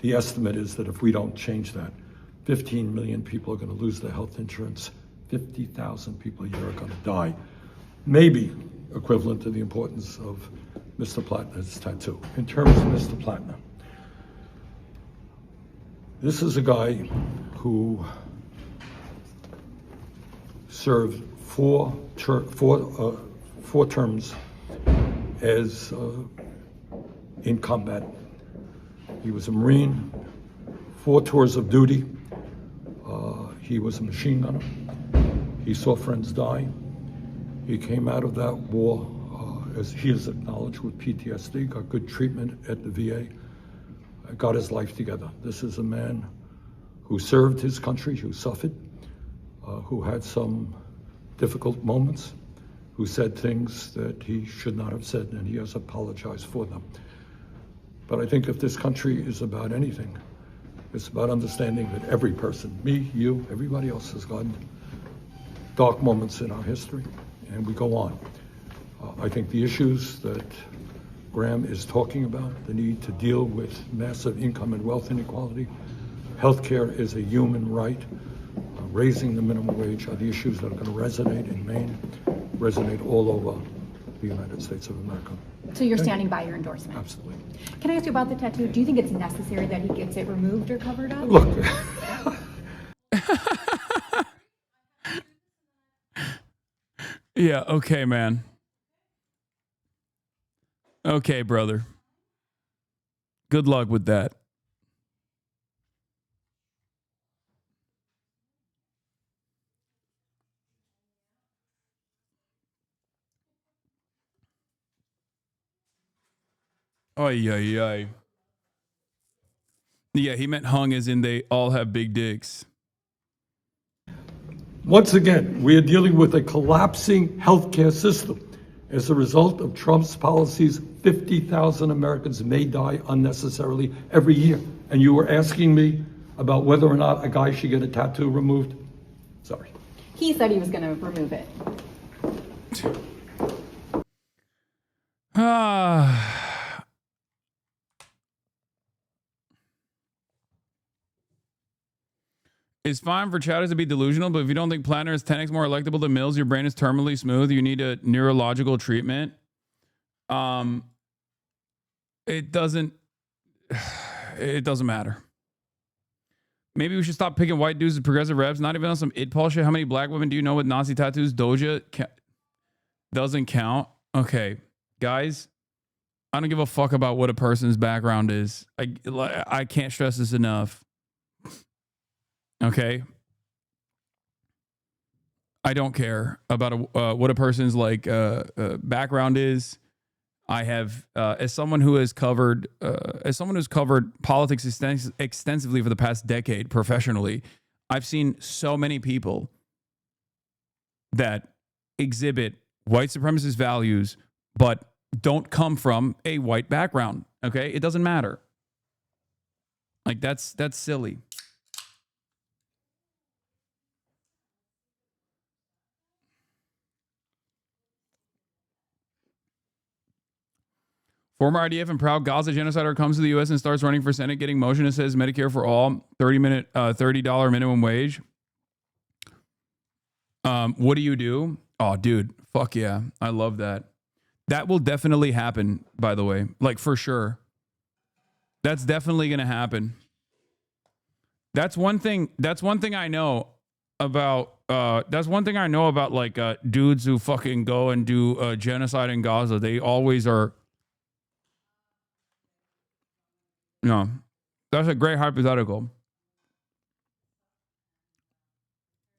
Speaker 10: the estimate is that if we don't change that, 15 million people are going to lose their health insurance. 50,000 people a year are going to die. Maybe equivalent to the importance of Mr. Plattner's tattoo. In terms of Mr. Plattner, this is a guy who served four terms as in combat. He was a Marine, 4 tours of duty. He was a machine gunner. He saw friends die. He came out of that war, as he has acknowledged, with PTSD, got good treatment at the VA, got his life together. This is a man who served his country, who suffered, who had some difficult moments, who said things that he should not have said, and he has apologized for them. But I think if this country is about anything, it's about understanding that every person, me, you, everybody else, has gone dark moments in our history, and we go on. I think the issues that Graham is talking about, the need to deal with massive income and wealth inequality, healthcare is a human right, raising the minimum wage are the issues that are going to resonate in Maine, resonate all over the United States of America.
Speaker 12: So you're standing by your endorsement?
Speaker 10: Absolutely.
Speaker 12: Can I ask you about the tattoo? Do you think it's necessary that he gets it removed or covered up?
Speaker 10: Look.
Speaker 5: Yeah, okay, man. Okay, brother. Good luck with that. Ay, ay, ay. Yeah, he meant hung as in they all have big dicks.
Speaker 10: Once again, we are dealing with a collapsing healthcare system. As a result of Trump's policies, 50,000 Americans may die unnecessarily every year. And you were asking me about whether or not a guy should get a tattoo removed? Sorry.
Speaker 12: He said he was going to remove it.
Speaker 5: It's fine for chatters to be delusional, but if you don't think PLATNER is 10x more electable than Mills, your brain is terminally smooth, you need a neurological treatment. It doesn't matter. Maybe we should stop picking white dudes with progressive reps, not even on some idpol shit. How many black women do you know with Nazi tattoos? Doja doesn't count. Okay, guys, I don't give a fuck about what a person's background is. I can't stress this enough. Okay. I don't care about what a person's background is. I have, as someone who's covered politics extensively for the past decade professionally, I've seen so many people that exhibit white supremacist values, but don't come from a white background. Okay, it doesn't matter. Like that's silly. Former IDF and proud Gaza genocider comes to the U.S. and starts running for Senate, getting motion that says Medicare for all, $30 minimum wage. What do you do? Oh, dude, fuck yeah. I love that. That will definitely happen, by the way. Like, for sure. That's definitely going to happen. That's one thing I know about, dudes who fucking go and do genocide in Gaza. They always are. No, that's a great hypothetical.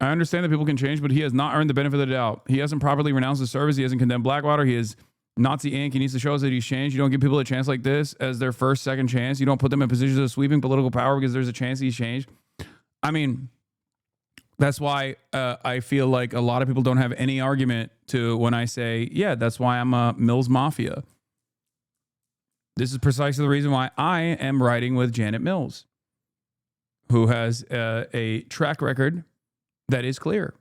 Speaker 5: I understand that people can change, but he has not earned the benefit of the doubt. He hasn't properly renounced his service. He hasn't condemned Blackwater. He is Nazi Inc. He needs to show us that he's changed. You don't give people a chance like this as their first, second chance. You don't put them in positions of sweeping political power because there's a chance he's changed. I mean, that's why I feel like a lot of people don't have any argument to when I say, yeah, that's why I'm a Mills Mafia. This is precisely the reason why I am riding with Janet Mills, who has a track record that is clear.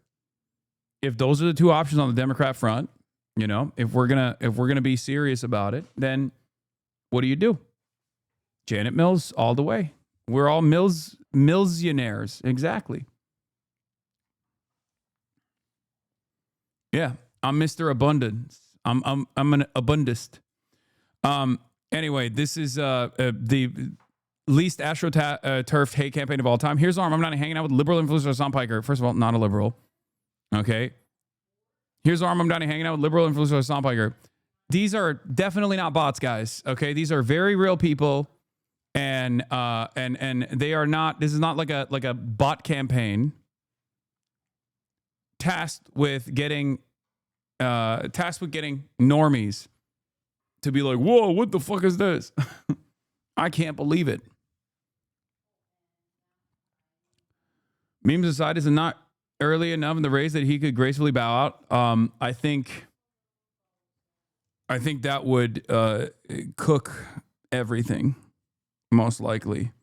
Speaker 5: If those are the two options on the Democrat front, you know, if we're gonna be serious about it, then what do? Janet Mills all the way. We're all Millionaires. Exactly. Yeah, I'm Mr. Abundance. I'm an abundist. Anyway, this is the least astroturfed hate campaign of all time. Here's Arm. I'm not hanging out with liberal influencer Hasan Piker. First of all, not a liberal. Okay. Here's Arm. I'm not hanging out with liberal influencer Hasan Piker. These are definitely not bots, guys. Okay. These are very real people, and they are not. This is not like a bot campaign tasked with getting normies to be like, whoa, what the fuck is this? I can't believe it. Memes aside, is it not early enough in the race that he could gracefully bow out? I think that would cook everything, most likely.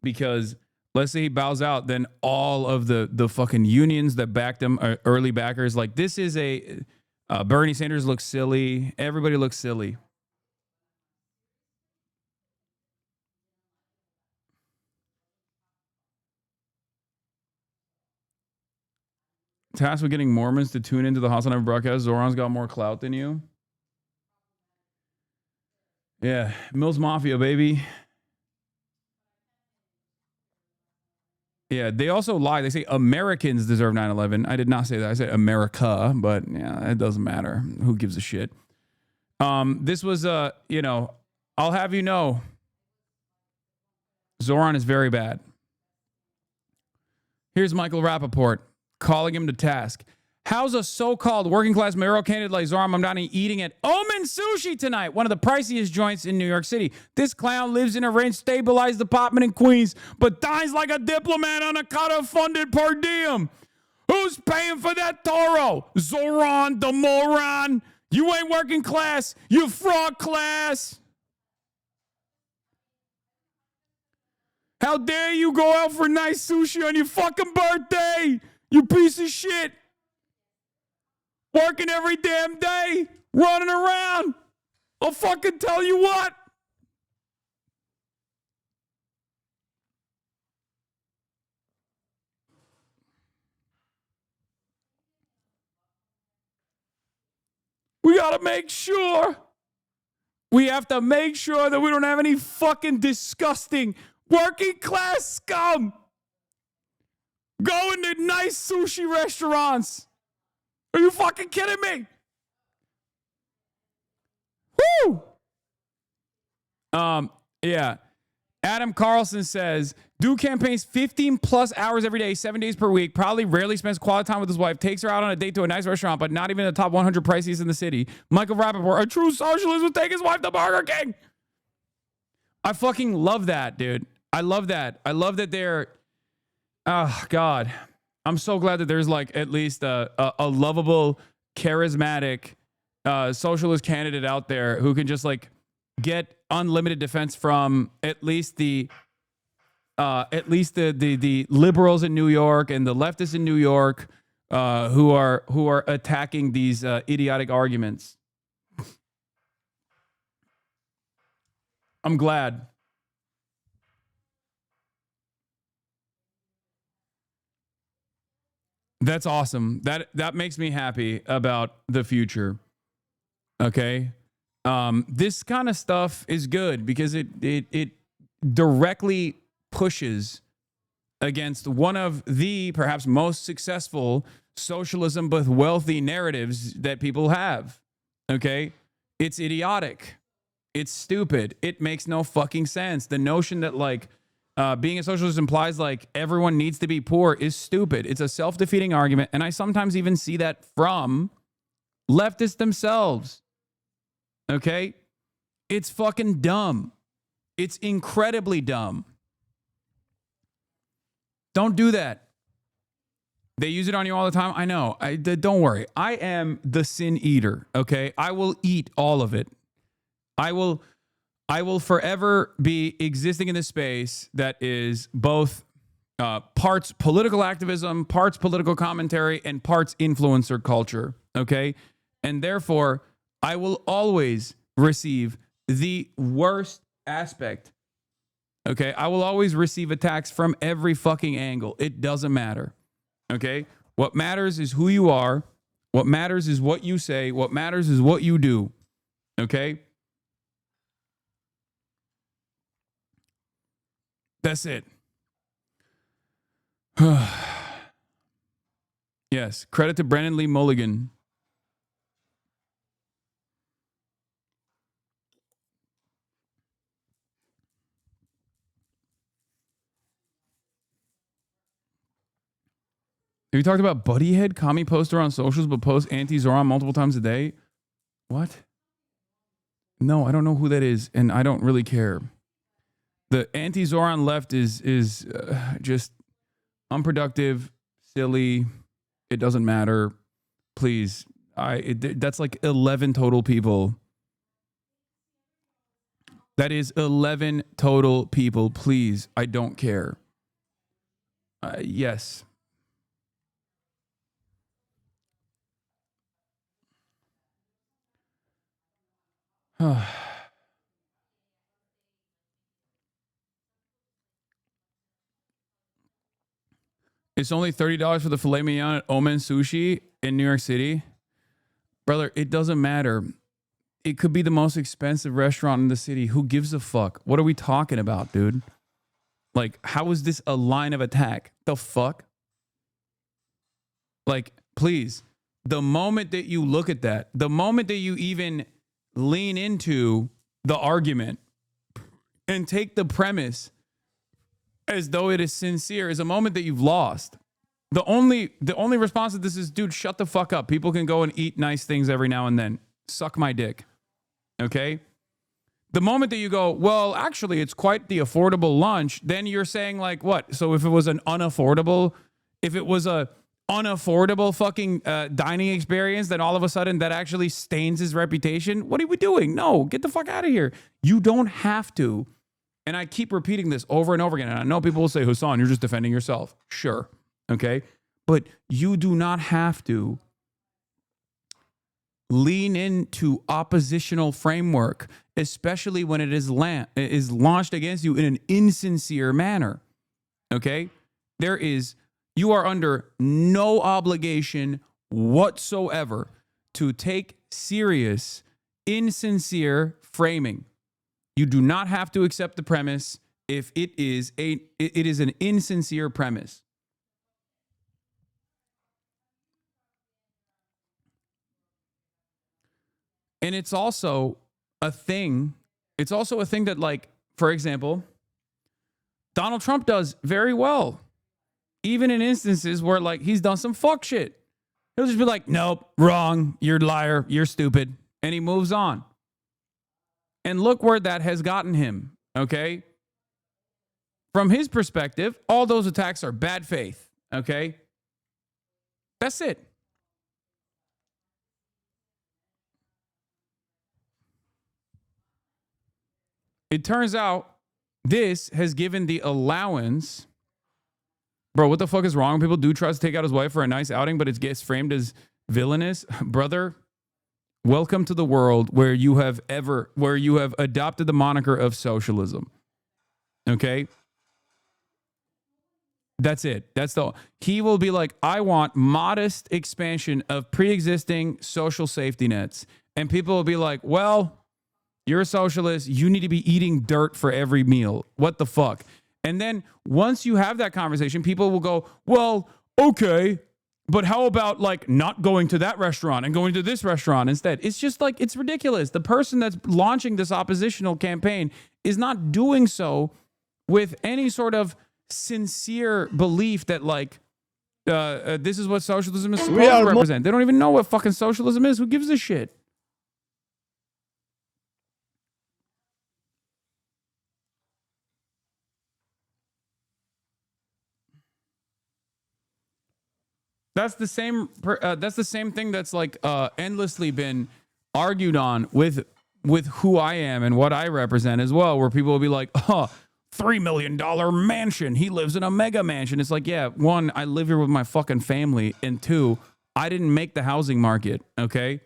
Speaker 5: Because let's say he bows out, then all of the fucking unions that backed him are early backers. Like, this is a Bernie Sanders looks silly. Everybody looks silly. Tasked with getting Mormons to tune into the HasanAbi broadcast. Zohran's got more clout than you. Yeah, Mills Mafia, baby. Yeah, they also lie. They say Americans deserve 9/11. I did not say that. I said America, but yeah, it doesn't matter. Who gives a shit? This was, you know, I'll have you know, Zohran is very bad. Here's Michael Rappaport calling him to task. How's a so-called working-class mayoral candidate like Zohran Mamdani eating at Omen Sushi tonight, one of the priciest joints in New York City? This clown lives in a rent-stabilized apartment in Queens, but dines like a diplomat on a Qatar-funded per diem. Who's paying for that Toro? Zohran, the moron. You ain't working class. You fraud class. How dare you go out for nice sushi on your fucking birthday? You piece of shit. Working every damn day, running around. I'll fucking tell you what. We gotta make sure. We have to make sure that we don't have any fucking disgusting working class scum going to nice sushi restaurants. Are you fucking kidding me? Woo! Yeah. Adam Carlson says, do campaigns 15 plus hours every day, 7 days per week, probably rarely spends quality time with his wife, takes her out on a date to a nice restaurant, but not even the top 100 priciest in the city. Michael Rappaport, a true socialist would take his wife to Burger King. I fucking love that, dude. I love that. I love that they're, oh, God. I'm so glad that there's like at least a lovable, charismatic socialist candidate out there who can just like get unlimited defense from at least the liberals in New York and the leftists in New York who are attacking these idiotic arguments. I'm glad. That's awesome. That makes me happy about the future. Okay. This kind of stuff is good because it directly pushes against one of the perhaps most successful socialism but wealthy narratives that people have. Okay. It's idiotic. It's stupid. It makes no fucking sense. The notion that like being a socialist implies like everyone needs to be poor is stupid. It's a self-defeating argument. And I sometimes even see that from leftists themselves. Okay? It's fucking dumb. It's incredibly dumb. Don't do that. They use it on you all the time. I know. Don't worry. I am the sin eater. Okay? I will eat all of it. I will forever be existing in this space that is both parts political activism, parts political commentary, and parts influencer culture, okay? And therefore, I will always receive the worst aspect, okay? I will always receive attacks from every fucking angle. It doesn't matter, okay? What matters is who you are. What matters is what you say. What matters is what you do, okay? That's it. Yes. Credit to Brandon Lee Mulligan. Have you talked about Buddyhead? Commie poster on socials, but post anti-Zohran multiple times a day? What? No, I don't know who that is, and I don't really care. The anti-Zohran left is just unproductive, silly. It doesn't matter. Please. That's like 11 total people. That is 11 total people. Please. I don't care. Yes. It's only $30 for the filet mignon at Omen Sushi in New York City. Brother, it doesn't matter. It could be the most expensive restaurant in the city. Who gives a fuck? What are we talking about, dude? Like, how is this a line of attack? The fuck? Like, please, the moment that you look at that, the moment that you even lean into the argument and take the premise as though it is sincere is a moment that you've lost. The only response to this is, dude, shut the fuck up. People can go and eat nice things every now and then. Suck my dick. Okay? The moment that you go, well, actually, it's quite the affordable lunch, then you're saying like, what? So if it was a unaffordable fucking dining experience, then all of a sudden that actually stains his reputation. What are we doing? No, get the fuck out of here. You don't have to. And I keep repeating this over and over again. And I know people will say, Hasan, you're just defending yourself. Sure. Okay. But you do not have to lean into oppositional framework, especially when it is launched against you in an insincere manner. Okay. You are under no obligation whatsoever to take serious, insincere framing. You do not have to accept the premise if it is an insincere premise. And it's also a thing. It's also a thing that, like, for example, Donald Trump does very well. Even in instances where, like, he's done some fuck shit. He'll just be like, nope, wrong, you're a liar, you're stupid. And he moves on. And look where that has gotten him, okay? From his perspective, all those attacks are bad faith, okay? That's it. It turns out this has given the allowance. Bro, what the fuck is wrong when people do try to take out his wife for a nice outing, but it gets framed as villainous? Brother, welcome to the world where you have adopted the moniker of socialism. Okay? That's it. He will be like, I want modest expansion of pre-existing social safety nets. And people will be like, well, you're a socialist. You need to be eating dirt for every meal. What the fuck? And then once you have that conversation, people will go, well, okay, but how about like not going to that restaurant and going to this restaurant instead? It's just like, it's ridiculous. The person that's launching this oppositional campaign is not doing so with any sort of sincere belief that like, this is what socialism is supposed to represent. They don't even know what fucking socialism is. Who gives a shit? That's the same thing that's like endlessly been argued on with who I am and what I represent as well, where people will be like, oh, $3 million mansion. He lives in a mega mansion. It's like, yeah, one, I live here with my fucking family. And two, I didn't make the housing market. Okay.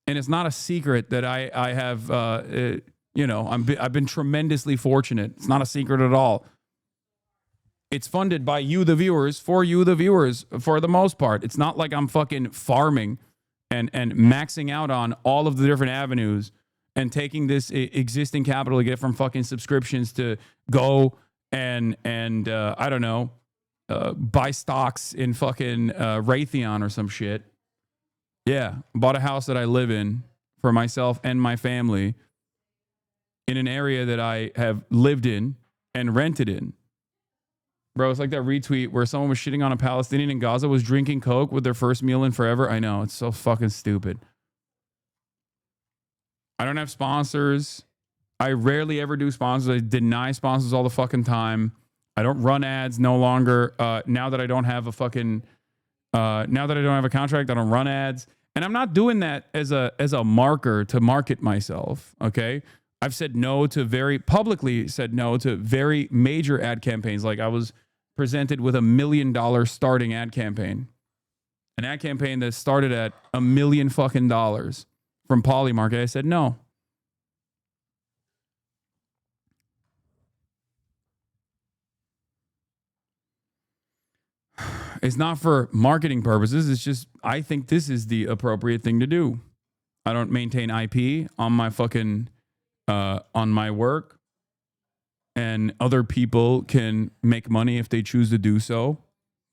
Speaker 5: And it's not a secret that I have, I've been tremendously fortunate. It's not a secret at all. It's funded by you, the viewers, for you, the viewers, for the most part. It's not like I'm fucking farming and maxing out on all of the different avenues and taking this existing capital to get from fucking subscriptions to go and I don't know, buy stocks in fucking Raytheon or some shit. Yeah, bought a house that I live in for myself and my family in an area that I have lived in and rented in. Bro, it's like that retweet where someone was shitting on a Palestinian in Gaza was drinking Coke with their first meal in forever. I know, it's so fucking stupid. I don't have sponsors. I rarely ever do sponsors. I deny sponsors all the fucking time. I don't run ads no longer. Now that I don't have a fucking, now that I don't have a contract, I don't run ads. And I'm not doing that as a marker to market myself, okay? I've said no to very major ad campaigns. Like I was presented with $1 million starting ad campaign. An ad campaign that started at $1 million fucking dollars from Polymarket. I said no. It's not for marketing purposes. It's just, I think this is the appropriate thing to do. I don't maintain IP on my fucking, on my work. And other people can make money if they choose to do so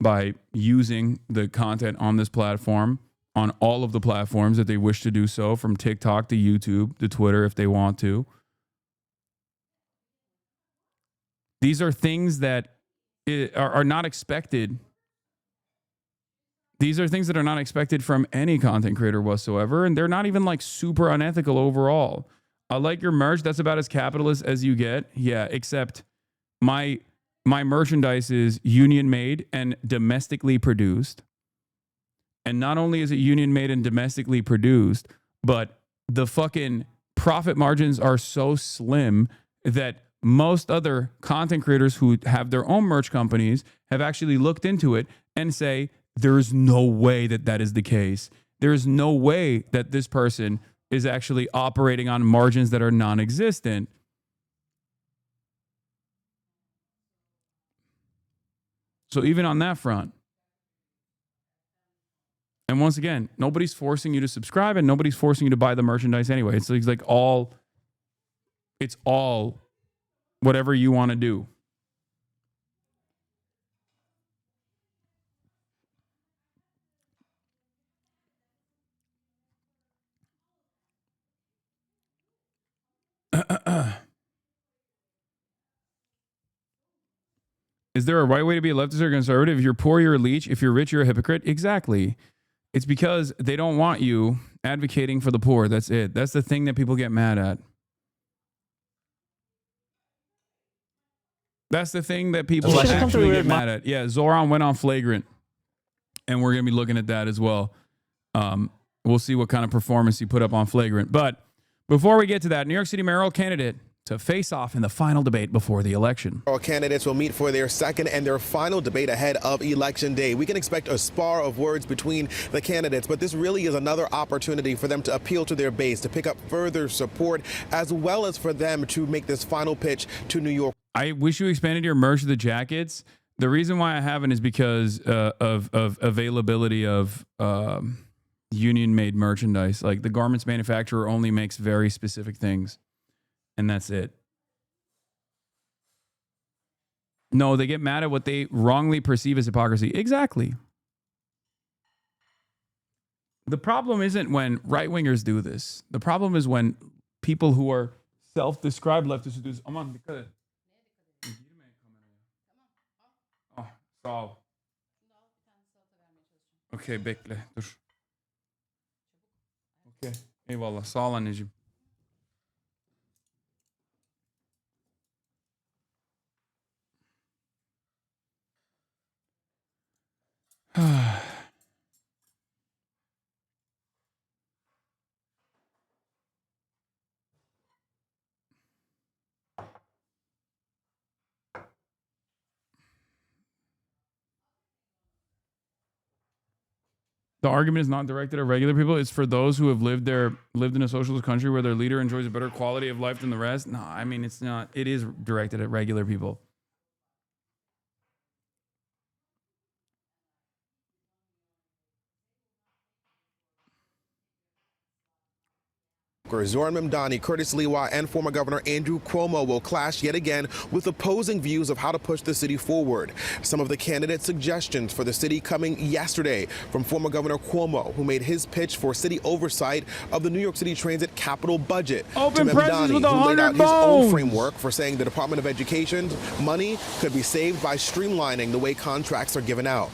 Speaker 5: by using the content on this platform, on all of the platforms that they wish to do so, from TikTok to YouTube to Twitter if they want to. These are things that are not expected. These are things that are not expected from any content creator whatsoever, and they're not even like super unethical overall. I like your merch. That's about as capitalist as you get. Yeah, except my merchandise is union made and domestically produced. And not only is it union made and domestically produced, but the fucking profit margins are so slim that most other content creators who have their own merch companies have actually looked into it and say, there's no way that that is the case. There's no way that this person is actually operating on margins that are non-existent. So even on that front, and once again, nobody's forcing you to subscribe and nobody's forcing you to buy the merchandise anyway. It's like all whatever you want to do. Is there a right way to be a leftist or conservative? If you're poor, you're a leech. If you're rich, you're a hypocrite. Exactly. It's because they don't want you advocating for the poor. That's it. That's the thing that people get mad at. That's the thing that people actually get mad at. Yeah, Zohran went on flagrant. And we're going to be looking at that as well. We'll see what kind of performance he put up on flagrant. But before we get to that, New York City mayoral candidate to face off in the final debate before the election.
Speaker 13: Candidates will meet for their second and their final debate ahead of Election Day. We can expect a spar of words between the candidates, but this really is another opportunity for them to appeal to their base, to pick up further support, as well as for them to make this final pitch to New York.
Speaker 5: I wish you expanded your merch to the jackets. The reason why I haven't is because of availability of union-made merchandise. Like the garments manufacturer only makes very specific things. And that's it. No, they get mad at what they wrongly perceive as hypocrisy. Exactly. The problem isn't when right-wingers do this. The problem is when people who are self-described leftists do this. Aman, dikkat et. Oh, sağ ol. Okay, bekle. Dur. Okay. Eyvallah. Sağ ol anneciğim. The argument is not directed at regular people. It's for those who have lived in a socialist country where their leader enjoys a better quality of life than the rest. No, I mean, it's not. It is directed at regular people.
Speaker 13: Zohran Mamdani, Curtis Lewa, and former Governor Andrew Cuomo will clash yet again with opposing views of how to push the city forward. Some of the candidates' suggestions for the city coming yesterday from former Governor Cuomo, who made his pitch for city oversight of the New York City Transit capital budget.
Speaker 5: Open
Speaker 13: to
Speaker 5: presses
Speaker 13: Mamdani,
Speaker 5: with
Speaker 13: who laid out
Speaker 5: 100
Speaker 13: his own
Speaker 5: bones.
Speaker 13: framework for saying the Department of Education's money could be saved by streamlining the way contracts are given out.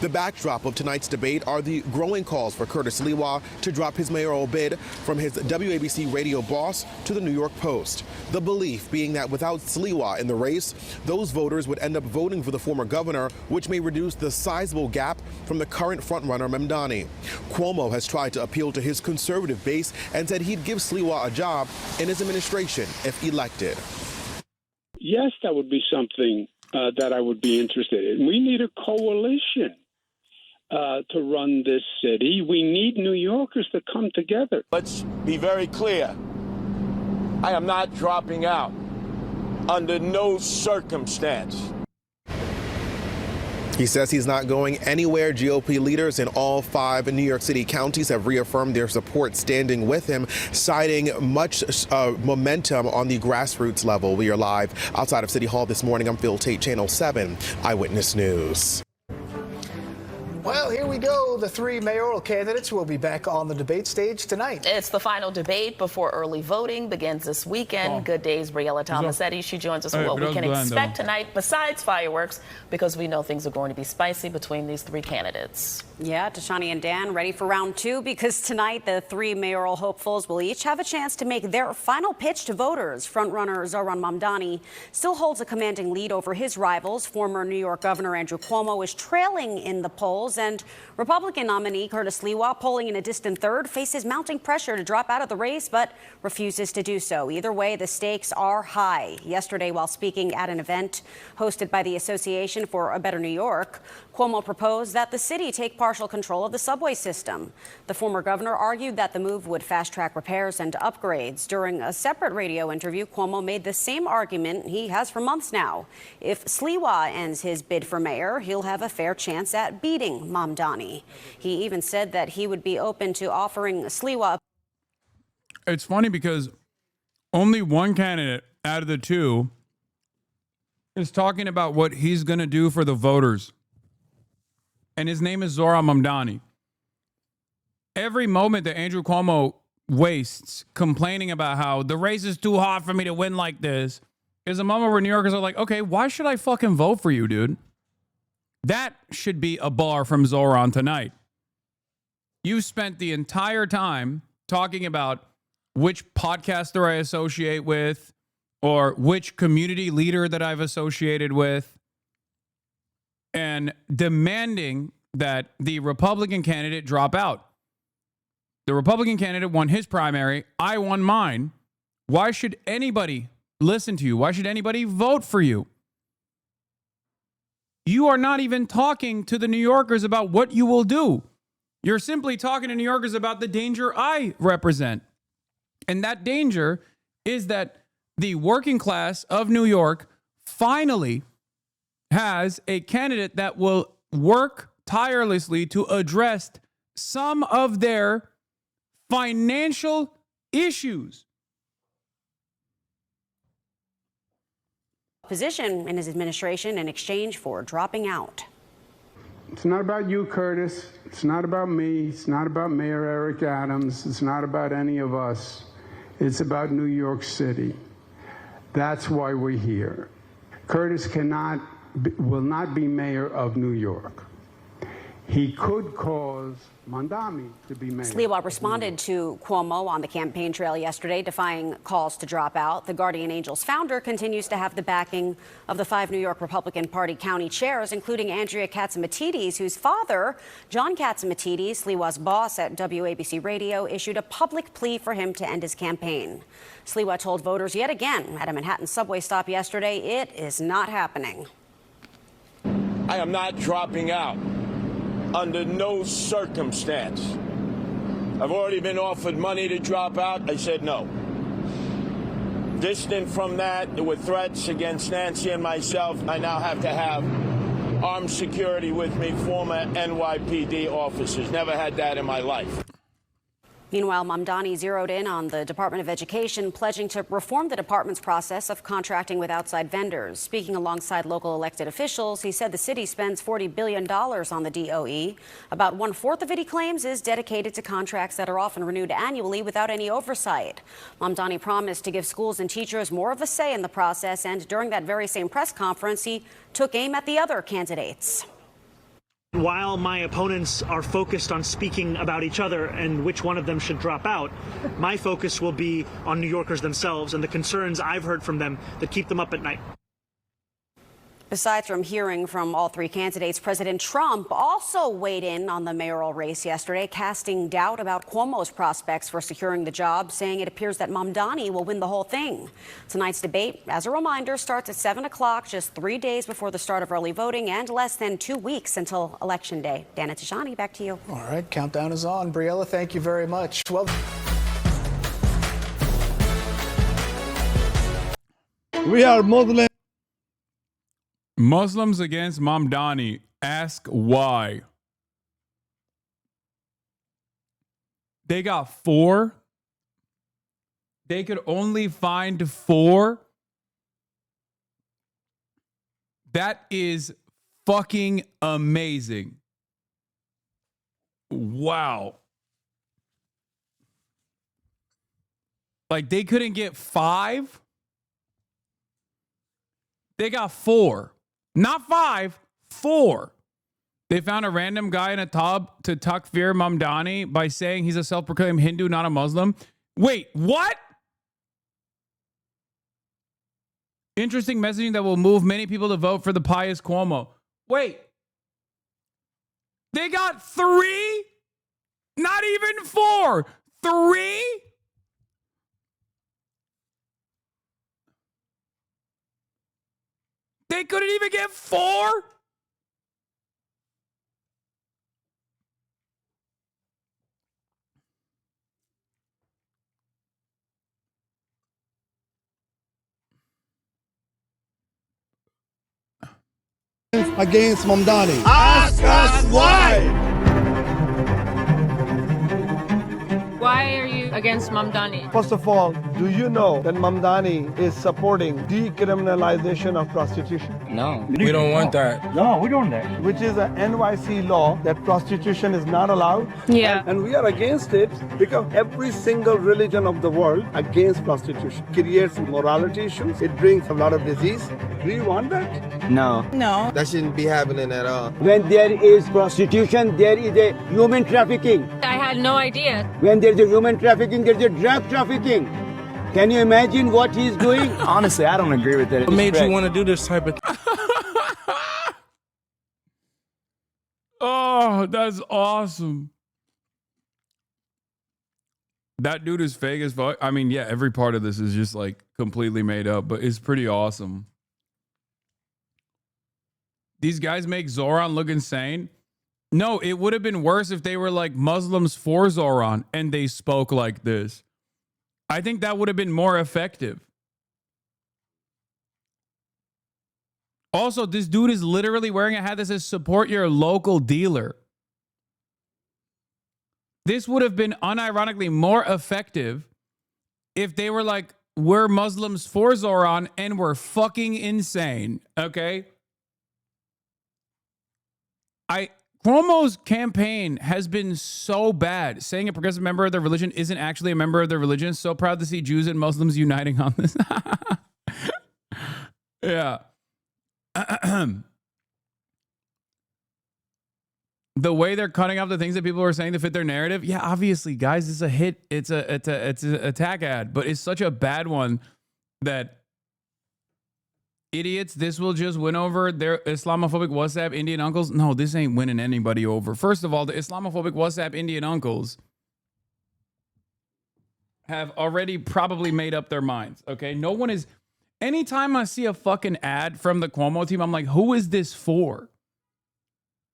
Speaker 13: The backdrop of tonight's debate are the growing calls for Curtis Lewa to drop his mayoral bid from his WABC radio boss to the New York Post. The belief being that without Lewa in the race, those voters would end up voting for the former governor, which may reduce the sizable gap from the current frontrunner Mamdani. Cuomo has tried to appeal to his conservative base and said he'd give Lewa a job in his administration if elected.
Speaker 14: Yes, that would be something that I would be interested in. We need a coalition to run this city. We need New Yorkers to come together.
Speaker 15: Let's be very clear. I am not dropping out under no circumstance.
Speaker 13: He says he's not going anywhere. GOP leaders in all 5 New York City counties have reaffirmed their support, standing with him, citing much momentum on the grassroots level. We are live outside of City Hall this morning. I'm Phil Tate, Channel 7 Eyewitness News.
Speaker 16: Well, here we go. The 3 mayoral candidates will be back on the debate stage tonight.
Speaker 4: It's the final debate before early voting begins this weekend. Good day's Briella Tomasetti. She joins us with what we can expect tonight besides fireworks, because we know things are going to be spicy between these 3 candidates.
Speaker 17: Yeah, Tashani and Dan ready for round 2, because tonight the 3 mayoral hopefuls will each have a chance to make their final pitch to voters. Frontrunner Zohran Mamdani still holds a commanding lead over his rivals. Former New York Governor Andrew Cuomo is trailing in the polls, and Republican nominee Curtis Sliwa, polling in a distant third, faces mounting pressure to drop out of the race, but refuses to do so. Either way, the stakes are high. Yesterday, while speaking at an event hosted by the Association for a Better New York, Cuomo proposed that the city take partial control of the subway system. The former governor argued that the move would fast-track repairs and upgrades. During a separate radio interview, Cuomo made the same argument he has for months now. If Sliwa ends his bid for mayor, he'll have a fair chance at beating Mamdani. He even said that he would be open to offering Sliwa.
Speaker 5: It's funny because only one candidate out of the 2 is talking about what he's going to do for the voters. And his name is Zohran Mamdani. Every moment that Andrew Cuomo wastes complaining about how the race is too hot for me to win like this is a moment where New Yorkers are like, okay, why should I fucking vote for you, dude? That should be a bar from Zohran tonight. You spent the entire time talking about which podcaster I associate with or which community leader that I've associated with, and demanding that the Republican candidate drop out. The Republican candidate won his primary. I won mine. Why should anybody listen to you? Why should anybody vote for you? You are not even talking to the New Yorkers about what you will do. You're simply talking to New Yorkers about the danger I represent. And that danger is that the working class of New York finally has a candidate that will work tirelessly to address some of their financial issues.
Speaker 17: Position in his administration in exchange for dropping out.
Speaker 18: It's not about you, Curtis. It's not about me. It's not about Mayor Eric Adams. It's not about any of us. It's about New York City. That's why we're here. Curtis will not be mayor of New York. He could cause Mamdani to be mayor.
Speaker 17: Sliwa responded to Cuomo on the campaign trail yesterday, defying calls to drop out. The Guardian Angels founder continues to have the backing of the 5 New York Republican Party county chairs, including Andrea Katzimatidis, whose father, John Katzimatidis, Sliwa's boss at WABC Radio, issued a public plea for him to end his campaign. Sliwa told voters yet again at a Manhattan subway stop yesterday, it is not happening.
Speaker 15: I am not dropping out under no circumstance. I've already been offered money to drop out. I said no. Distant from that, there were threats against Nancy and myself. I now have to have armed security with me, former NYPD officers. Never had that in my life.
Speaker 17: Meanwhile, Mamdani zeroed in on the Department of Education, pledging to reform the department's process of contracting with outside vendors. Speaking alongside local elected officials, he said the city spends $40 billion on the DOE. About 1/4 of it, he claims, is dedicated to contracts that are often renewed annually without any oversight. Mamdani promised to give schools and teachers more of a say in the process, and during that very same press conference, he took aim at the other candidates.
Speaker 19: While my opponents are focused on speaking about each other and which one of them should drop out, my focus will be on New Yorkers themselves and the concerns I've heard from them that keep them up at night.
Speaker 17: Besides from hearing from all three candidates, President Trump also weighed in on the mayoral race yesterday, casting doubt about Cuomo's prospects for securing the job, saying it appears that Mamdani will win the whole thing. Tonight's debate, as a reminder, starts at 7 o'clock, just 3 days before the start of early voting and less than 2 weeks until Election Day. Dana Tashani, back to you.
Speaker 16: All right, countdown is on. Briella, thank you very much. Well,
Speaker 20: we are Muslim.
Speaker 5: Muslims against Mamdani. Ask why. They got 4. They could only find 4. That is fucking amazing. Wow. Like they couldn't get 5? They got 4. Not 5, 4. They found a random guy in a tub to takfir Mamdani by saying he's a self-proclaimed Hindu, not a Muslim. Wait, what? Interesting messaging that will move many people to vote for the pious Cuomo. Wait. They got 3? Not even 4. 3? They couldn't even get 4?
Speaker 20: Against Mamdani. Ask us why.
Speaker 21: Why are you against Mamdani?
Speaker 20: First of all, do you know that Mamdani is supporting decriminalization of prostitution?
Speaker 22: No, we don't want that.
Speaker 20: No, we don't want that. Which is an NYC law that prostitution is not allowed.
Speaker 21: Yeah.
Speaker 20: And we are against it because every single religion of the world against prostitution creates morality issues. It brings a lot of disease. Do you want that?
Speaker 22: No.
Speaker 21: No.
Speaker 22: That shouldn't be happening at all.
Speaker 23: When there is prostitution, there is a human trafficking.
Speaker 21: I had no idea.
Speaker 23: When there's a human trafficking, there's a drug trafficking. Can you imagine what he's doing?
Speaker 22: Honestly, I don't agree with that. What made you want to do this type of thing?
Speaker 5: Oh, that's awesome. That dude is fake as fuck. I mean, yeah, every part of this is just like completely made up, but it's pretty awesome. These guys make Zohran look insane. No, it would have been worse if they were like Muslims for Zohran and they spoke like this. I think that would have been more effective. Also, this dude is literally wearing a hat that says support your local dealer. This would have been unironically more effective if they were like, we're Muslims for Zohran and we're fucking insane. Okay? Cuomo's campaign has been so bad. Saying a progressive member of their religion isn't actually a member of their religion. So proud to see Jews and Muslims uniting on this. Yeah. The way they're cutting off the things that people are saying to fit their narrative. Yeah, obviously, guys, it's a hit. It's an attack ad, but it's such a bad one that idiots, this will just win over their Islamophobic WhatsApp Indian uncles. No, this ain't winning anybody over. First of all, the Islamophobic WhatsApp Indian uncles have already probably made up their minds. Okay, no one is. Anytime I see a fucking ad from the Cuomo team, I'm like, who is this for?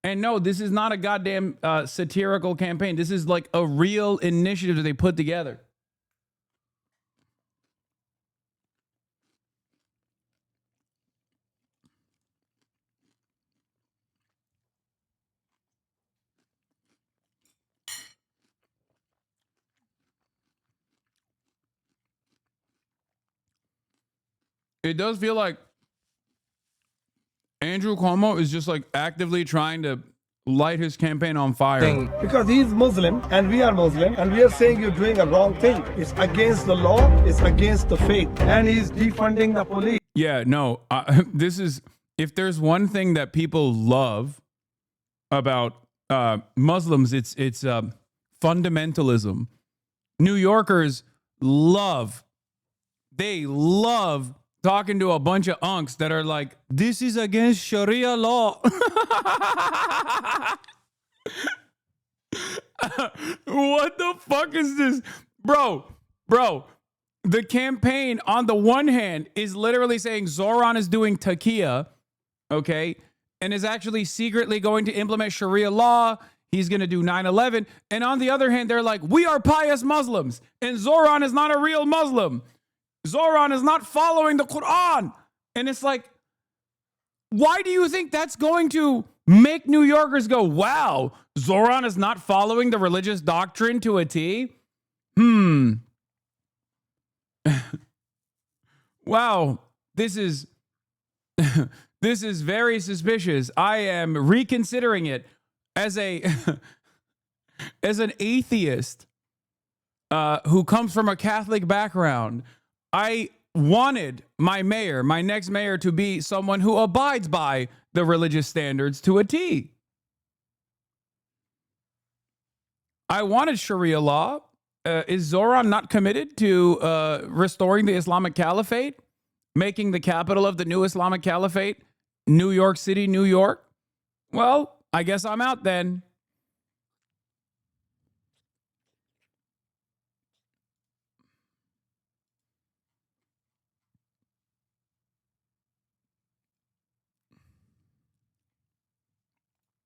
Speaker 5: And no, this is not a goddamn satirical campaign. This is like a real initiative that they put together. It does feel like Andrew Cuomo is just like actively trying to light his campaign on fire.
Speaker 20: Because he's Muslim and we are Muslim and we are saying you're doing a wrong thing. It's against the law, it's against the faith, and he's defunding the police.
Speaker 5: Yeah, no, this is, if there's one thing that people love about Muslims, it's fundamentalism. New Yorkers love talking to a bunch of unks that are like, this is against Sharia law. What the fuck is this? Bro, the campaign on the one hand is literally saying Zohran is doing taqiyya, okay, and is actually secretly going to implement Sharia law. He's going to do 9/11. And on the other hand, they're like, we are pious Muslims, and Zohran is not a real Muslim. Zohran is not following the Quran. And it's like, why do you think that's going to make New Yorkers go, wow, Zohran is not following the religious doctrine to a T? Wow, this is this is very suspicious. I am reconsidering it as an atheist who comes from a Catholic background. I wanted my next mayor, to be someone who abides by the religious standards to a T. I wanted Sharia law. Is Zohran not committed to restoring the Islamic Caliphate, making the capital of the new Islamic Caliphate New York City, New York? Well, I guess I'm out then.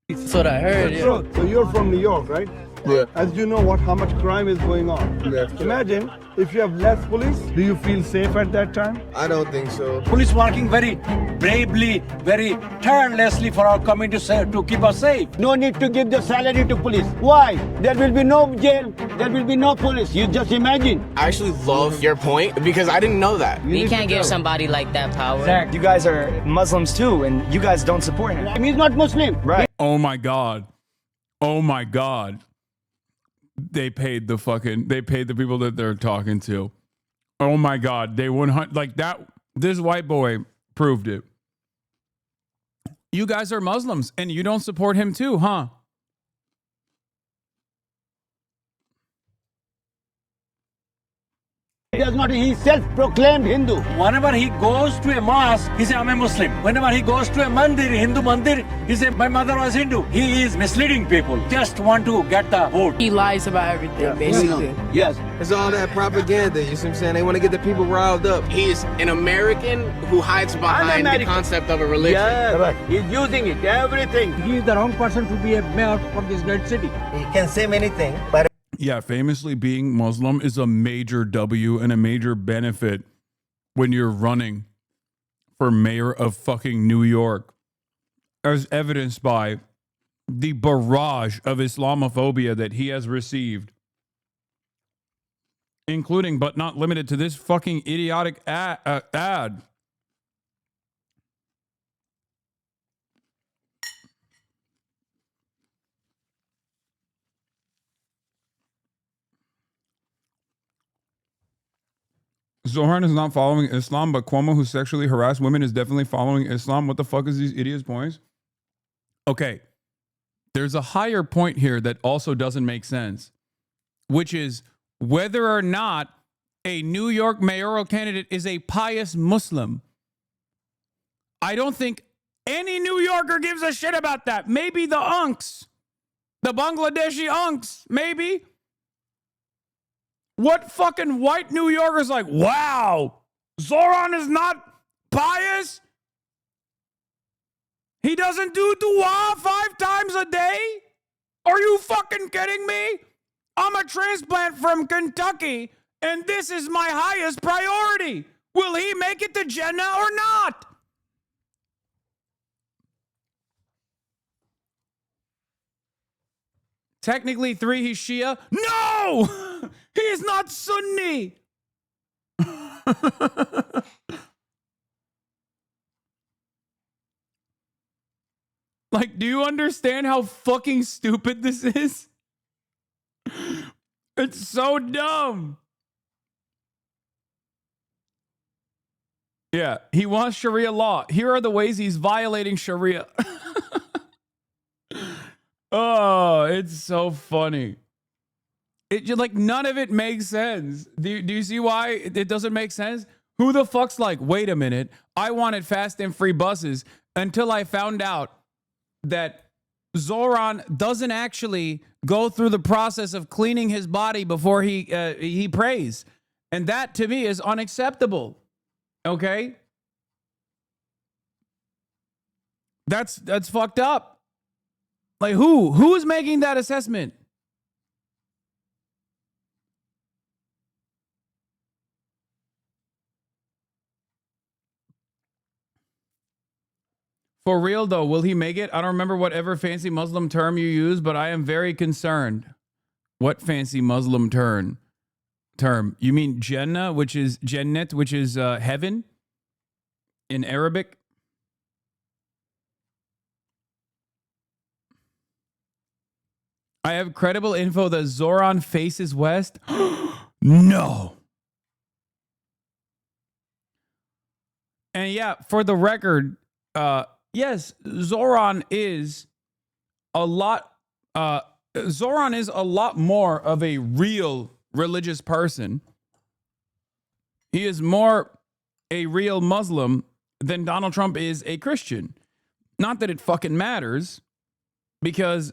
Speaker 22: That's what I heard. Yeah.
Speaker 20: So you're from New York, right?
Speaker 22: Yeah.
Speaker 20: As you know how much crime is going on.
Speaker 22: Yeah.
Speaker 20: Imagine if you have less police, do you feel safe at that time?
Speaker 22: I don't think so.
Speaker 1: Police working very bravely, very tirelessly for our community to keep us safe.
Speaker 23: No need to give the salary to police. Why? There will be no jail. There will be no police. You just imagine.
Speaker 2: I actually love your point because I didn't know that.
Speaker 6: You can't give somebody like that power.
Speaker 24: Zach, you guys are Muslims too, and you guys don't support him.
Speaker 23: He's not Muslim.
Speaker 24: Right.
Speaker 5: Oh my God. Oh my God. They paid the people that they're talking to. Oh my God. They 100, like that. This white boy proved it. You guys are Muslims and you don't support him too, huh?
Speaker 23: He does not. He's self-proclaimed Hindu.
Speaker 1: Whenever he goes to a mosque, he says, I'm a Muslim. Whenever he goes to a mandir, Hindu mandir, he says, my mother was Hindu. He is misleading people. Just want to get the vote.
Speaker 6: He lies about everything, basically.
Speaker 23: Yes.
Speaker 2: It's all that propaganda. You see what I'm saying? They want to get the people riled up. He's an American who hides behind the concept of a religion.
Speaker 23: Yeah, correct. He's using it, everything.
Speaker 1: He is the wrong person to be a mayor for this great city.
Speaker 24: He can say many things, but
Speaker 5: Yeah, famously being Muslim is a major W and a major benefit when you're running for mayor of fucking New York, as evidenced by the barrage of Islamophobia that he has received, including but not limited to this fucking idiotic ad. Zohran is not following Islam, but Cuomo, who sexually harassed women, is definitely following Islam. What the fuck is these idiots' points? Okay, there's a higher point here that also doesn't make sense, which is whether or not a New York mayoral candidate is a pious Muslim. I don't think any New Yorker gives a shit about that. Maybe the unks, the Bangladeshi unks, maybe. What fucking white New Yorker's like, wow, Zohran is not pious? He doesn't do dua 5 times a day? Are you fucking kidding me? I'm a transplant from Kentucky, and this is my highest priority. Will he make it to Jannah or not? Technically 3, he's Shia. No! He is not Sunni. Like, do you understand how fucking stupid this is? It's so dumb. Yeah, he wants Sharia law. Here are the ways he's violating Sharia. Oh, it's so funny. It like none of it makes sense. Do you see why it doesn't make sense? Who the fuck's like, wait a minute, I wanted fast and free buses until I found out that Zohran doesn't actually go through the process of cleaning his body before he prays. And that to me is unacceptable. Okay? That's fucked up. Like who is making that assessment? For real though, will he make it? I don't remember whatever fancy Muslim term you use, but I am very concerned. What fancy Muslim term? You mean Jannah, which is Jannat, which is heaven in Arabic? I have credible info that Zohran faces west. No. And yeah, for the record, yes, Zohran is a lot more of a real religious person. He is more a real Muslim than Donald Trump is a Christian. Not that it fucking matters, because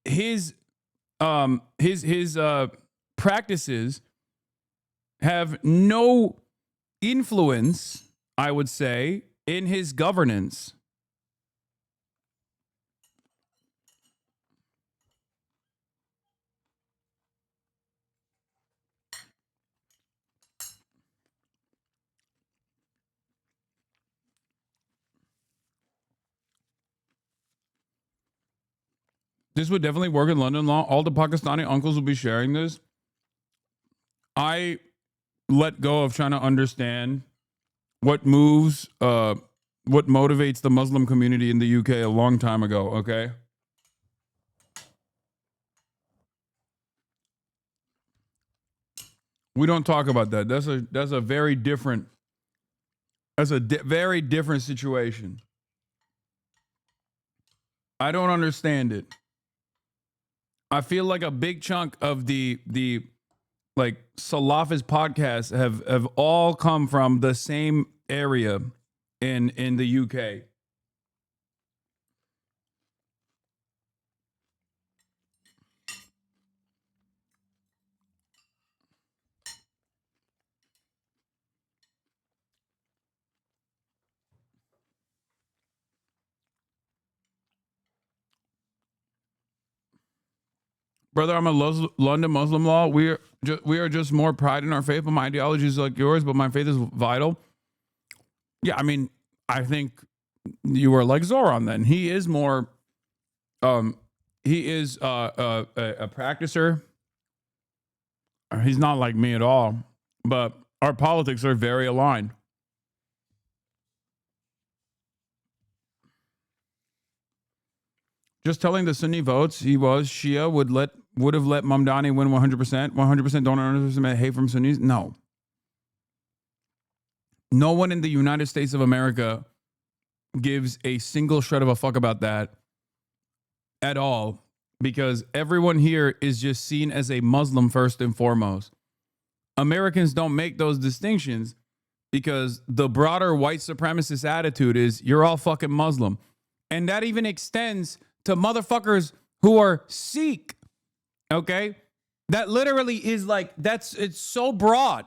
Speaker 5: his practices have no influence, I would say, in his governance. This would definitely work in London law. All the Pakistani uncles will be sharing this. I let go of trying to understand what moves, what motivates the Muslim community in the UK a long time ago, okay? We don't talk about that. That's a very different, very different situation. I don't understand it. I feel like a big chunk of the like Salafist podcasts have all come from the same area in the UK. Brother, I'm a London Muslim law. We are just more pride in our faith, but my ideology is like yours, but my faith is vital. Yeah, I mean, I think you are like Zohran then. He is more, he is a practicer. He's not like me at all, but our politics are very aligned. Just telling the Sunni votes he was Shia would have let Mamdani win 100%. 100% don't underestimate hate from Sunnis. No. No one in the United States of America gives a single shred of a fuck about that at all, because everyone here is just seen as a Muslim first and foremost. Americans don't make those distinctions because the broader white supremacist attitude is you're all fucking Muslim. And that even extends to motherfuckers who are Sikh, okay? That literally is like, it's so broad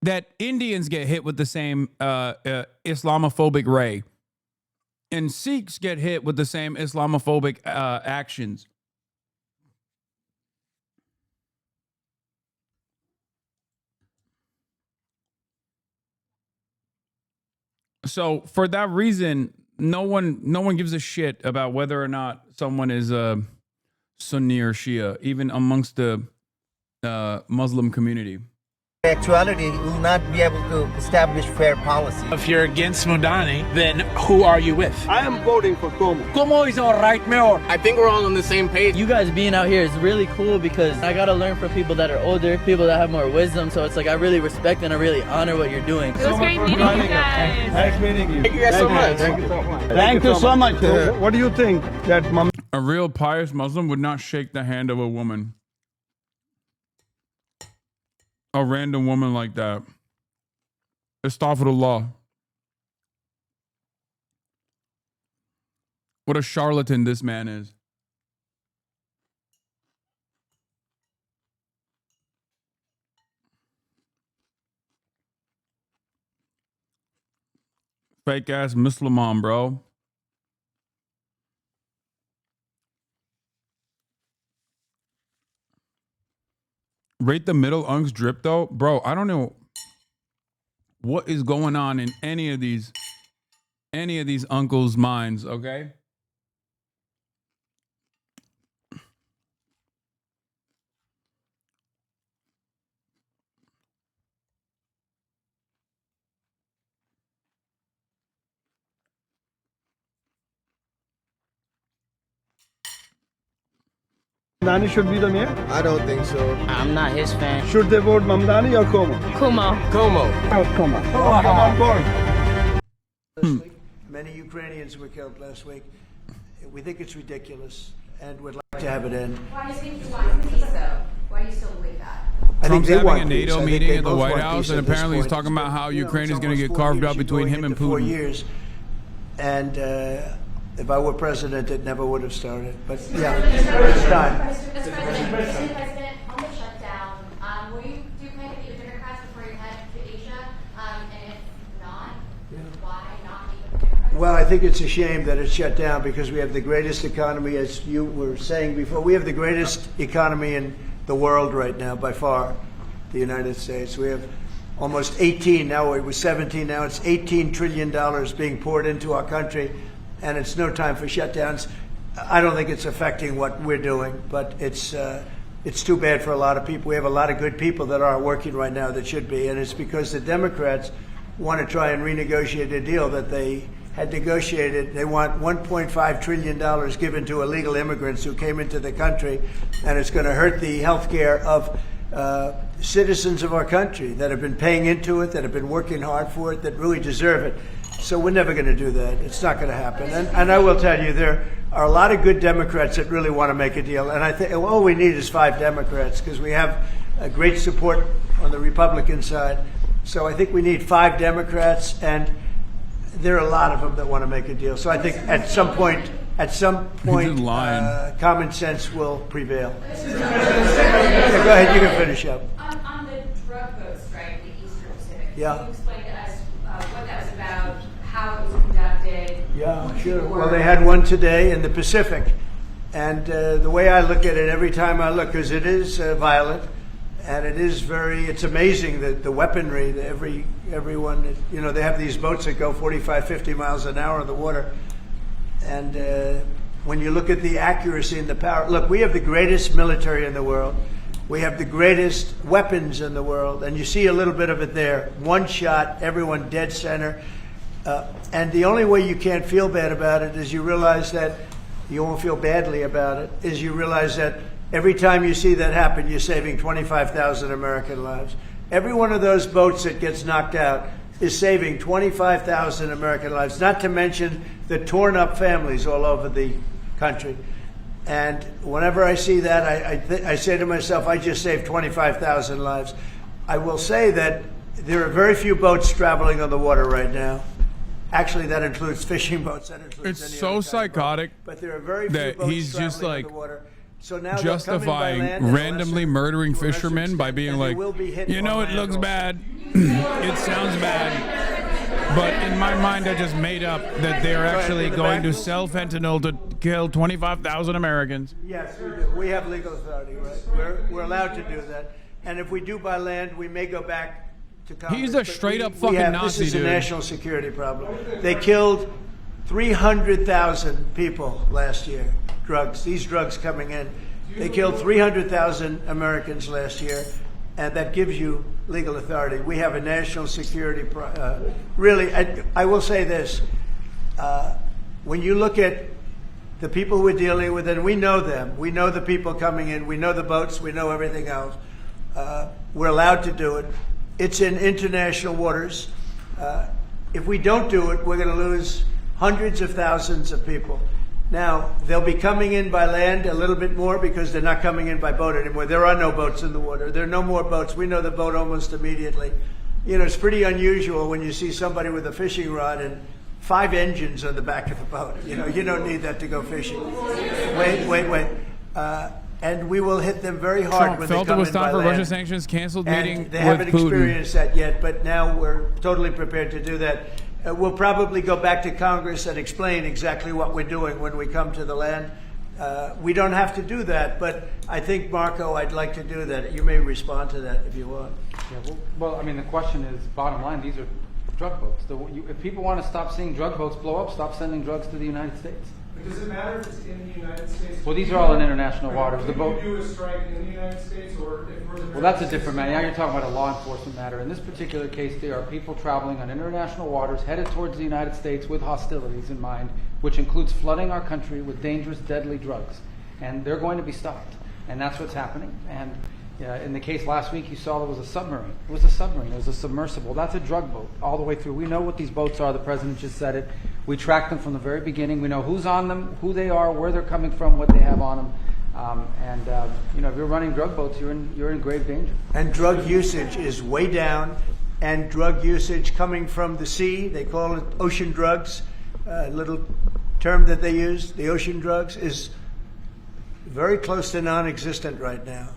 Speaker 5: that Indians get hit with the same Islamophobic ray. And Sikhs get hit with the same Islamophobic actions. So for that reason, no one gives a shit about whether or not someone is a Sunni or Shia, even amongst the Muslim community.
Speaker 3: Actuality will not be able to establish fair policy.
Speaker 7: If you're against Mamdani, then who are you with?
Speaker 20: I am voting for Cuomo.
Speaker 1: Cuomo is all right, Mayor.
Speaker 2: I think we're all on the same page.
Speaker 6: You guys being out here is really cool because I gotta learn from people that are older, people that have more wisdom. So it's like I really respect and I really honor what you're doing.
Speaker 21: It was great meeting you guys.
Speaker 20: Nice meeting you.
Speaker 2: Thank you guys so much.
Speaker 20: Thank you so much.
Speaker 3: Thank you so much.
Speaker 20: What do you think that
Speaker 5: A real pious Muslim would not shake the hand of a woman. A random woman like that. Astaghfirullah. What a charlatan this man is. Fake ass Muslim, bro. Rate the middle unks drip though. Bro, I don't know what is going on in any of these uncles' minds, okay?
Speaker 20: Mamdani should be the mayor?
Speaker 2: I don't think so.
Speaker 8: I'm not his fan.
Speaker 20: Should they vote Mamdani or Como?
Speaker 21: Como.
Speaker 20: Como. Come on board.
Speaker 9: Many Ukrainians were killed last week. We think it's ridiculous, and would like to have it end.
Speaker 12: Why do you think you want peace, though? Why do you still believe that?
Speaker 5: Trump's having a NATO meeting at the White House, and apparently he's talking about how Ukraine is going to get carved up between him and Putin.
Speaker 9: 4 years, and if I were president, it never would have started. But yeah, it's time.
Speaker 12: Mr. President, on the shutdown, do you plan to meet with Democrats before you head to Asia? And if not, why not meet with Democrats?
Speaker 9: Well, I think it's a shame that it's shut down because we have the greatest economy, as you were saying before. We have the greatest economy in the world right now, by far, the United States. We have almost 18, now it was 17, now it's $18 trillion being poured into our country, and it's no time for shutdowns. I don't think it's affecting what we're doing, but it's too bad for a lot of people. We have a lot of good people that aren't working right now that should be, and it's because the Democrats want to try and renegotiate a deal that they had negotiated. They want $1.5 trillion given to illegal immigrants who came into the country, and it's going to hurt the health care of citizens of our country that have been paying into it, that have been working hard for it, that really deserve it. So we're never going to do that. It's not going to happen. And I will tell you, there are a lot of good Democrats that really want to make a deal. And I think all we need is 5 Democrats because we have a great support on the Republican side. So I think we need 5 Democrats, and there are a lot of them that want to make a deal. So I think at some point, common sense will prevail. Yeah, go ahead, you can finish up.
Speaker 12: On the drug boat strike in the Eastern Pacific,
Speaker 9: Yeah.
Speaker 12: can you explain to us what that was about, how it was conducted?
Speaker 9: Yeah, sure. Well, they had one today in the Pacific. And the way I look at it every time I look, because it is violent, and it is it's amazing that the weaponry, that everyone, they have these boats that go 45, 50 miles an hour in the water. And when you look at the accuracy and the power, look, we have the greatest military in the world. We have the greatest weapons in the world. And you see a little bit of it there. One shot, everyone dead center. And the only way you can't feel bad about it is you realize that you won't feel badly about it, is you realize that every time you see that happen, you're saving 25,000 American lives. Every one of those boats that gets knocked out is saving 25,000 American lives, not to mention the torn up families all over the country. And whenever I see that, I say to myself, I just saved 25,000 lives. I will say that there are very few boats traveling on the water right now. Actually, that includes fishing boats. That includes
Speaker 5: It's so psychotic
Speaker 9: but there are very few boats
Speaker 5: he's just
Speaker 9: traveling
Speaker 5: like
Speaker 9: on the water. So now
Speaker 5: justifying randomly murdering fishermen by being like, it looks bad, it sounds bad, but in my mind I just made up that they're actually going to sell fentanyl to kill 25,000 Americans.
Speaker 9: Yes, we do. We have legal authority, right? We're allowed to do that. And if we do by land, we may go back to Congress.
Speaker 5: He's a straight up fucking Nazi,
Speaker 9: This is
Speaker 5: dude.
Speaker 9: a national security problem. They killed 300,000 people last year. These drugs coming in. They killed 300,000 Americans last year, and that gives you legal authority. We have a national security really, I will say this. When you look at the people we're dealing with, and we know them. We know the people coming in. We know the boats. We know everything else. We're allowed to do it. It's in international waters. If we don't do it, we're going to lose hundreds of thousands of people. Now, they'll be coming in by land a little bit more because they're not coming in by boat anymore. There are no boats in the water. There are no more boats. We know the boat almost immediately. it's pretty unusual when you see somebody with a fishing rod and 5 engines on the back of the boat. You don't need that to go fishing. Wait. And we will hit them very hard
Speaker 5: Trump
Speaker 9: when
Speaker 5: felt
Speaker 9: they come
Speaker 5: it was
Speaker 9: in
Speaker 5: time
Speaker 9: by
Speaker 5: for
Speaker 9: land.
Speaker 5: Russia sanctions, canceled meeting
Speaker 9: And they
Speaker 5: with
Speaker 9: haven't
Speaker 5: Putin.
Speaker 9: experienced that yet, but now we're totally prepared to do that. We'll probably go back to Congress and explain exactly what we're doing when we come to the land. We don't have to do that, but I think, Marco, I'd like to do that. You may respond to that if you want.
Speaker 8: Yeah, well, I mean, the question is, bottom line, these are drug boats. If people want to stop seeing drug boats blow up, stop sending drugs to the United States.
Speaker 10: But does it matter if it's in the United States?
Speaker 8: Well, these are all in international waters. The boat.
Speaker 10: Can you do a strike in the United States, or if
Speaker 8: Well, that's a different matter. Now you're talking about a law enforcement matter. In this particular case, there are people traveling on international waters headed towards the United States with hostilities in mind, which includes flooding our country with dangerous, deadly drugs. And they're going to be stopped. And that's what's happening. And in the case last week, you saw there was a submarine. It was a submarine. It was a submersible. That's a drug boat all the way through. We know what these boats are. The president just said it. We track them from the very beginning. We know who's on them, who they are, where they're coming from, what they have on them. If you're running drug boats, you're in grave danger.
Speaker 9: And drug usage is way down, and drug usage coming from the sea, they call it ocean drugs, a little term that they use, the ocean drugs, is very close to non-existent right now.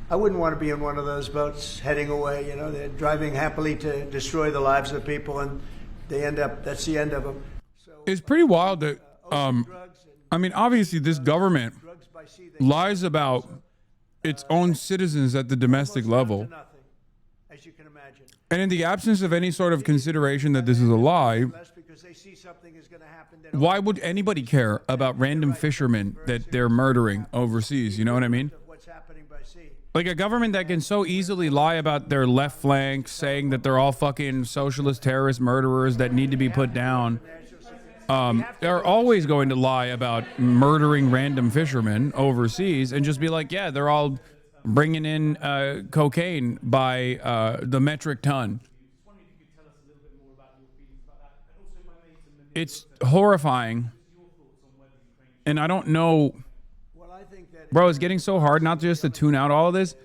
Speaker 9: I wouldn't want to be in one of those boats heading away. They're driving happily to destroy the lives of people, and that's the end of them.
Speaker 5: It's pretty wild that, obviously this government lies about its own citizens at the domestic level. And in the absence of any sort of consideration that this is a lie, why would anybody care about random fishermen that they're murdering overseas? You know what I mean? Like a government that can so easily lie about their left flank, saying that they're all fucking socialist terrorist murderers that need to be put down. They're always going to lie about murdering random fishermen overseas and just be like, yeah, they're all bringing in cocaine by the metric ton. It's horrifying. And I don't know. Bro, it's getting so hard not just to tune out all of this.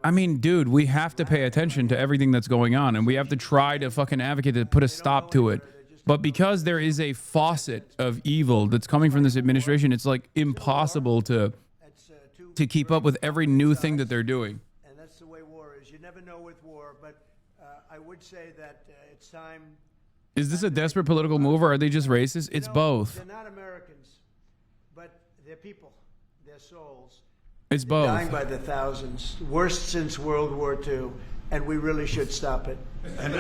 Speaker 5: I mean, dude, we have to pay attention to everything that's going on, and we have to try to fucking advocate to put a stop to it. But because there is a faucet of evil that's coming from this administration, it's like impossible to keep up with every new thing that they're doing.
Speaker 9: And that's the way war is. You never know with war, but I would say that it's time.
Speaker 5: Is this a desperate political move, or are they just racist? It's both.
Speaker 9: They're not Americans, but they're people. Their souls.
Speaker 5: It's both.
Speaker 9: Dying by the thousands, worst since World War II, and we really should stop it.
Speaker 11: And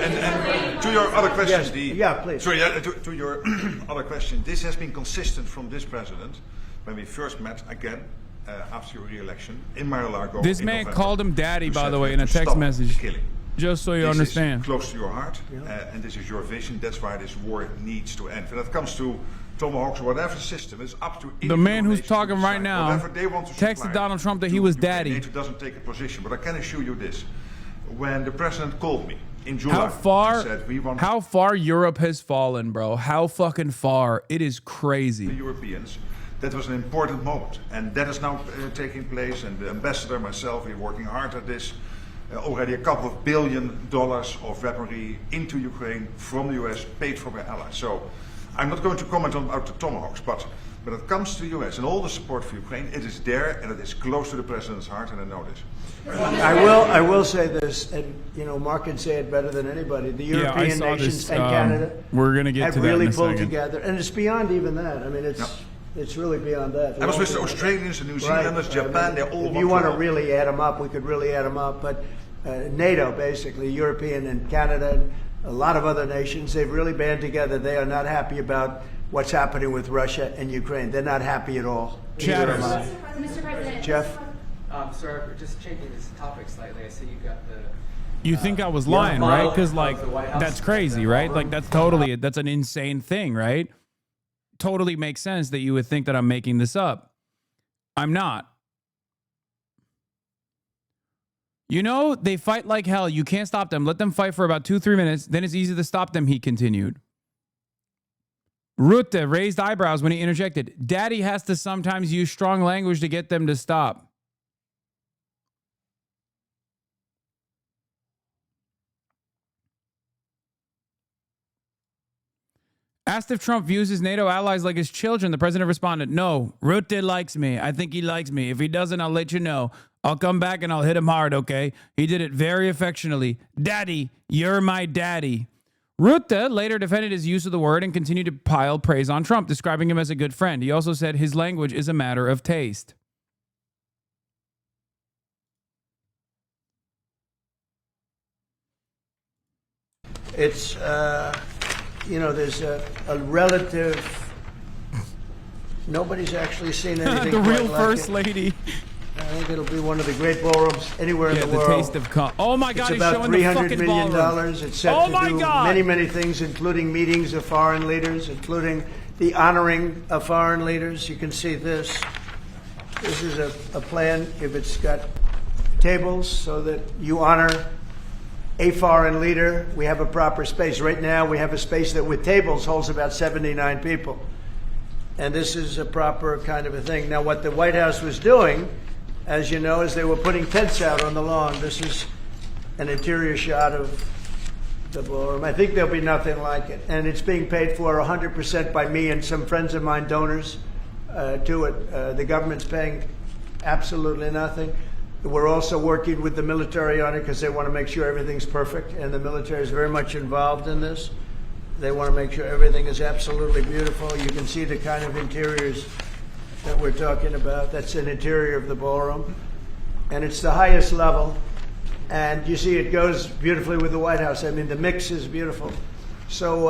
Speaker 11: to your other question,
Speaker 9: yes. Please.
Speaker 11: Sorry, to your other question, this has been consistent from this president when we first met again after your re-election in Mar-a-Lago.
Speaker 5: This man called him daddy, by the way, in a text message. Just so you understand.
Speaker 11: This is close to your heart, and this is your vision. That's why this war needs to end. When it comes to tomahawks or whatever system, it's up to
Speaker 5: the man who's talking right now
Speaker 11: they want to
Speaker 5: texted Donald Trump that he was daddy.
Speaker 11: NATO doesn't take a position, but I can assure you this: when the president called me in July, he said, we want
Speaker 5: how far Europe has fallen, bro. How fucking far. It is crazy.
Speaker 11: The Europeans. That was an important moment, and that is now taking place. And the ambassador, myself, we're working hard at this. Already a couple of $1 billion of weaponry into Ukraine from the US, paid for by allies. So I'm not going to comment on the tomahawks, but when it comes to the US and all the support for Ukraine, it is there and it is close to the president's heart, and I know this.
Speaker 9: I will say this, and Mark can say it better than anybody. The European nations and Canada
Speaker 5: we're gonna get
Speaker 9: have
Speaker 5: to that
Speaker 9: really
Speaker 5: in a
Speaker 9: pulled
Speaker 5: second.
Speaker 9: together, and it's beyond even that. I mean, it's really beyond that.
Speaker 11: I was with the Australians, the New Zealanders, Japan. They all.
Speaker 9: If you want to really add them up, we could really add them up. But NATO, basically, European and Canada, and a lot of other nations, they've really band together. They are not happy about what's happening with Russia and Ukraine. They're not happy at all.
Speaker 5: Chatters.
Speaker 12: Mr. President.
Speaker 9: Jeff?
Speaker 14: Sir, just changing this topic slightly. I see you got the.
Speaker 5: You think I was lying, right? Because that's crazy, right? Like that's an insane thing, right? Totally makes sense that you would think that I'm making this up. I'm not. They fight like hell. You can't stop them. Let them fight for about 2-3 minutes. Then it's easy to stop them, he continued. Rutte raised eyebrows when he interjected. Daddy has to sometimes use strong language to get them to stop. Asked if Trump views his NATO allies like his children, the president responded, "No, Rutte likes me. I think he likes me. If he doesn't, I'll let you know. I'll come back and I'll hit him hard, okay? He did it very affectionately. Daddy, you're my daddy." Rutte later defended his use of the word and continued to pile praise on Trump, describing him as a good friend. He also said his language is a matter of taste.
Speaker 9: It's, you know, there's a relative, nobody's actually seen anything
Speaker 5: the
Speaker 9: quite
Speaker 5: real
Speaker 9: like
Speaker 5: first
Speaker 9: it.
Speaker 5: lady.
Speaker 9: I think it'll be one of the great ballrooms anywhere in the world.
Speaker 5: Taste of oh my God,
Speaker 9: it's
Speaker 5: he's
Speaker 9: about
Speaker 5: showing the
Speaker 9: $300
Speaker 5: fucking
Speaker 9: million.
Speaker 5: ballroom.
Speaker 9: It's set
Speaker 5: Oh
Speaker 9: to
Speaker 5: my
Speaker 9: do
Speaker 5: God.
Speaker 9: many, many things, including meetings of foreign leaders, including the honoring of foreign leaders. You can see this. This is a plan. If it's got tables so that you honor a foreign leader, we have a proper space. Right now, we have a space that with tables holds about 79 people. And this is a proper kind of a thing. Now, what the White House was doing, as you know, is they were putting tents out on the lawn. This is an interior shot of the ballroom. I think there'll be nothing like it. And it's being paid for 100% by me and some friends of mine, donors to it. The government's paying absolutely nothing. We're also working with the military on it because they want to make sure everything's perfect. And the military is very much involved in this. They want to make sure everything is absolutely beautiful. You can see the kind of interiors that we're talking about. That's an interior of the ballroom. And it's the highest level. And you see it goes beautifully with the White House. I mean, the mix is beautiful. So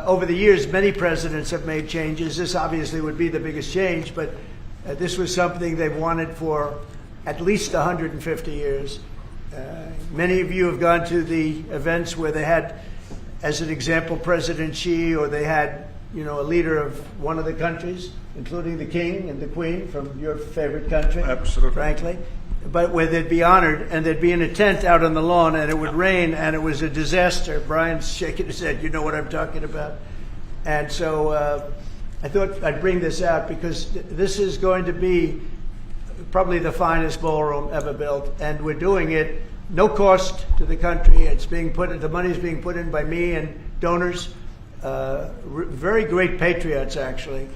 Speaker 9: over the years, many presidents have made changes. This obviously would be the biggest change, but this was something they've wanted for at least 150 years. Many of you have gone to the events where they had, as an example, President Xi, or they had, you know, a leader of one of the countries, including the king and the queen from your favorite country.
Speaker 11: Absolutely.
Speaker 9: Frankly. But where they'd be honored, and they'd be in a tent out on the lawn, and it would rain, and it was a disaster. Brian's shaking his head. You know what I'm talking about. And so I thought I'd bring this out because this is going to be probably the finest ballroom ever built, and we're doing it no cost to the country. It's being put, the money's being put in by me and donors, very great patriots actually,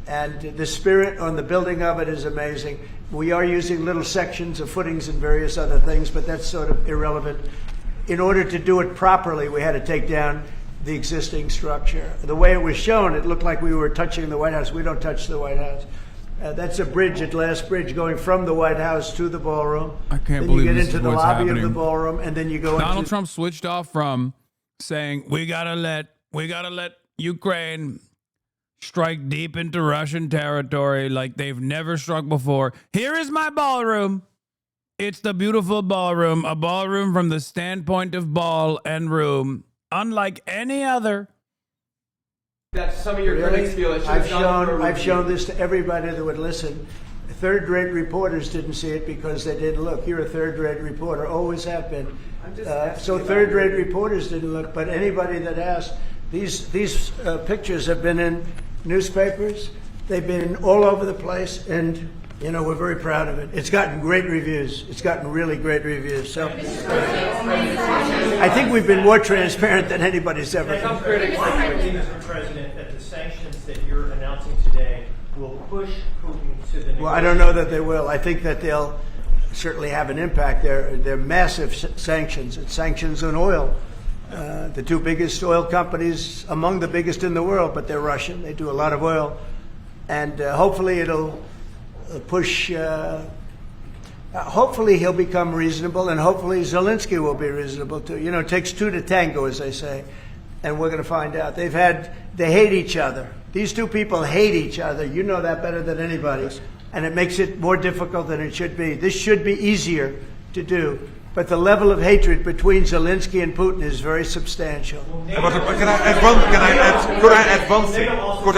Speaker 9: and the spirit on the building of it is amazing. We are using little sections of footings and various other things, but that's sort of irrelevant. In order to do it properly, we had to take down the existing structure. The way it was shown, it looked like we were touching the White House. We don't touch the White House. That's a bridge, a glass bridge, going from the White House to the ballroom.
Speaker 5: I can't
Speaker 9: then
Speaker 5: believe
Speaker 9: you get
Speaker 5: this
Speaker 9: into
Speaker 5: is
Speaker 9: the
Speaker 5: what's
Speaker 9: lobby
Speaker 5: happening.
Speaker 9: of the ballroom, and then you go
Speaker 5: Donald Trump switched off from saying we gotta let Ukraine strike deep into Russian territory like they've never struck before. Here is my ballroom. It's the beautiful ballroom, a ballroom from the standpoint of ball and room, unlike any other.
Speaker 14: That some of your critics feel it should have gone for a
Speaker 9: I've
Speaker 14: review.
Speaker 9: shown this to everybody that would listen. Third-rate reporters didn't see it because they didn't look. You're a third-rate reporter, always have been. So third-rate reporters didn't look, but anybody that asked, these pictures have been in newspapers. They've been all over the place, and you know we're very proud of it. It's gotten great reviews. It's gotten really great reviews. So I think we've been more transparent than anybody's ever
Speaker 19: Some
Speaker 9: been.
Speaker 19: critics Mr. President, that the sanctions that you're announcing today will push Putin to the
Speaker 9: Well, I don't know that they will. I think that they'll certainly have an impact. They're massive sanctions. It's sanctions on oil. The two biggest oil companies, among the biggest in the world, but they're Russian. They do a lot of oil. And hopefully it'll push, hopefully he'll become reasonable, and hopefully Zelensky will be reasonable too. You know, it takes two to tango, as they say, and we're going to find out. They hate each other. These two people hate each other. You know that better than anybody. Yes. And it makes it more difficult than it should be. This should be easier to do. But the level of hatred between Zelensky and Putin is very substantial.
Speaker 11: Could I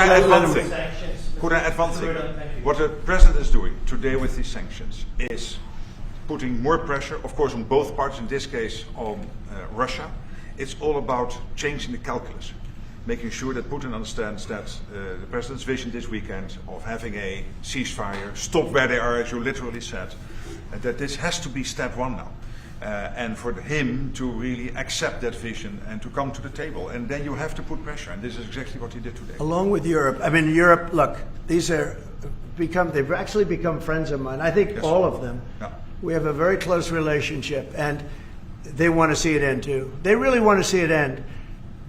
Speaker 11: add one thing? What the president is doing today with these sanctions is putting more pressure, of course, on both parties, in this case on Russia. It's all about changing the calculus, making sure that Putin understands that the president's vision this weekend of having a ceasefire, stop where they are, as you literally said, and that this has to be step one now. and for him to really accept that vision and to come to the table. And then you have to put pressure, and this is exactly what he did today.
Speaker 9: Along with Europe. I mean, Europe, look, they've actually become friends of mine. I think all of them.
Speaker 11: Yeah.
Speaker 9: We have a very close relationship, and they want to see it end too. They really want to see it end.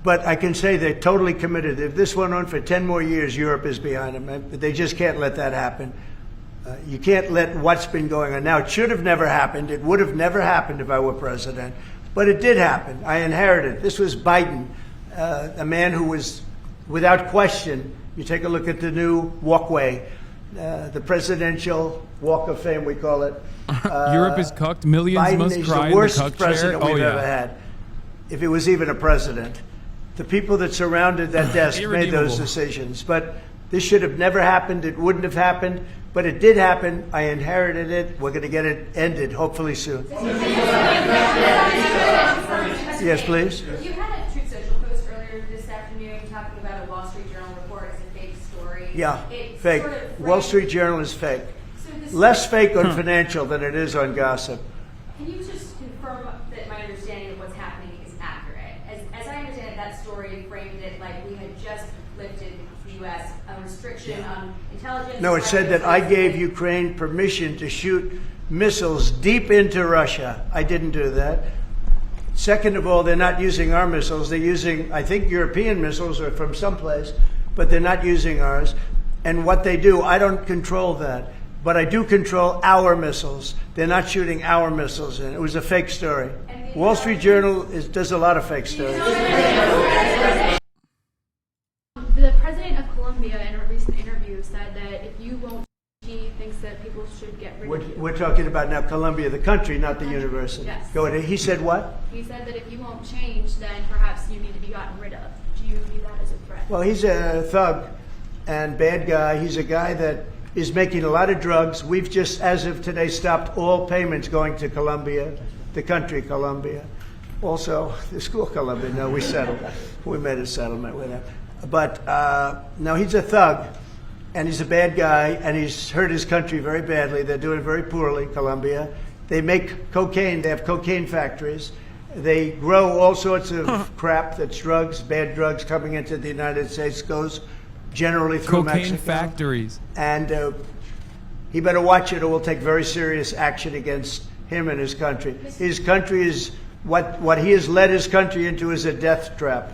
Speaker 9: But I can say they're totally committed. If this went on for 10 more years, Europe is behind them. They just can't let that happen. You can't let what's been going on. Now, it should have never happened. It would have never happened if I were president. But it did happen. I inherited. This was Biden, a man who was, without question, you take a look at the new walkway, the presidential walk of fame, we call it.
Speaker 5: Europe is cucked. Millions
Speaker 9: Biden
Speaker 5: must
Speaker 9: is
Speaker 5: cry
Speaker 9: the
Speaker 5: in the
Speaker 9: worst
Speaker 5: cuck chair.
Speaker 9: president we've ever had, if it was even a president. The people that surrounded that desk made those decisions. But this should have never happened. It wouldn't have happened. But it did happen. I inherited it. We're going to get it ended, hopefully soon. Yes, please.
Speaker 12: You had a Truth Social post earlier this afternoon talking about a Wall Street Journal report as a fake story.
Speaker 9: Yeah,
Speaker 12: It
Speaker 9: fake.
Speaker 12: sort of
Speaker 9: Wall Street Journal is fake. Less fake on financial than it is on gossip.
Speaker 12: Can you just confirm that my understanding of what's happening is accurate? As I understand it, that story framed it like we had just lifted the U.S. a restriction on intelligence.
Speaker 9: No, it said that I gave Ukraine permission to shoot missiles deep into Russia. I didn't do that. Second of all, they're not using our missiles. They're using, I think, European missiles or from someplace, but they're not using ours. And what they do, I don't control that. But I do control our missiles. They're not shooting our missiles in. It was a fake story. Wall Street Journal does a lot of fake stories.
Speaker 4: The president of Colombia in a recent interview said that if you won't, he thinks that people should get rid of you.
Speaker 9: We're talking about now Colombia, the country, not the university.
Speaker 4: Yes.
Speaker 9: Go ahead. He said what?
Speaker 4: He said that if you won't change, then perhaps you need to be gotten rid of. Do you view that as a threat?
Speaker 9: Well, he's a thug and bad guy. He's a guy that is making a lot of drugs. We've just, as of today, stopped all payments going to Colombia, the country Colombia. Also, the school Colombia. No, we settled. We made a settlement with him. But no, he's a thug, and he's a bad guy, and he's hurt his country very badly. They're doing very poorly, Colombia. They make cocaine. They have cocaine factories. They grow all sorts of crap that's drugs, bad drugs coming into the United States, goes generally through
Speaker 5: Cocaine
Speaker 9: Mexico.
Speaker 5: factories.
Speaker 9: And he better watch it or we'll take very serious action against him and his country. His country is, what he has led his country into is a death trap.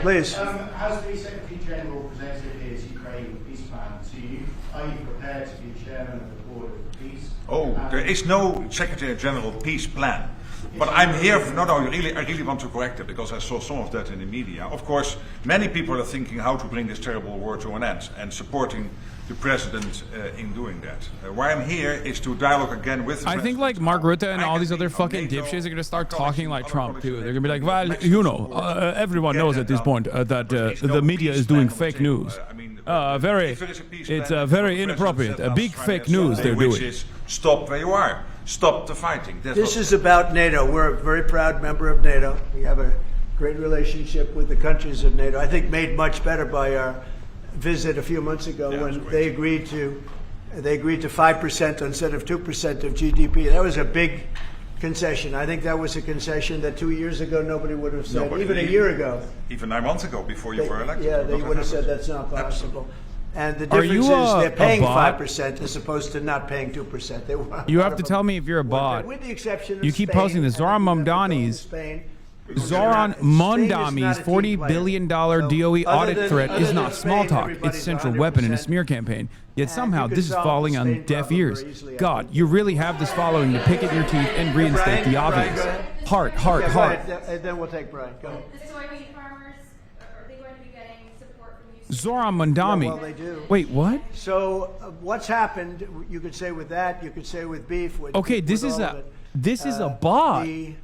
Speaker 9: Please.
Speaker 13: Has the Secretary General presented his Ukraine peace plan to you? Are you prepared to be chairman of the Board of Peace?
Speaker 11: Oh, there is no Secretary General peace plan. But I'm here, I really want to correct it because I saw some of that in the media. Of course, many people are thinking how to bring this terrible war to an end and supporting the president in doing that. Why I'm here is to dialogue again with the
Speaker 5: I think like Mark Rutte and all these other fucking dipshits are going to start talking like Trump too. They're going to be like, well, you know, everyone knows at this point that the media is doing fake news. It's very inappropriate. A big fake news they're
Speaker 11: which
Speaker 5: doing.
Speaker 11: is stop where you are. Stop the fighting.
Speaker 9: This is about NATO. We're a very proud member of NATO. We have a great relationship with the countries of NATO. I think made much better by our visit a few months ago when they agreed to 5% instead of 2% of GDP. That was a big concession. I think that was a concession that 2 years ago nobody would have said, even a year ago.
Speaker 11: Even 9 months ago, before you were elected.
Speaker 9: Yeah, they would have said that's not possible. And the difference is they're paying 5% as opposed to not paying 2%.
Speaker 5: You have to tell me if you're a bot.
Speaker 9: With the exception of
Speaker 5: You keep
Speaker 9: Spain,
Speaker 5: posting this. Zohran Mamdani's $40 billion DOE audit threat is not small talk. It's a central weapon in a smear campaign. Yet somehow this is falling on deaf ears. God, you really have this following to pick at your teeth and reinstate the obvious. Heart.
Speaker 9: And then we'll take Brian. Go ahead.
Speaker 12: The soybean farmers, are they going to be getting support from you?
Speaker 5: Zohran Mamdani.
Speaker 9: Yeah, well, they do.
Speaker 5: Wait, what?
Speaker 9: So what's happened? You could say with that. You could say with beef.
Speaker 5: Okay, this is a bot.
Speaker 9: The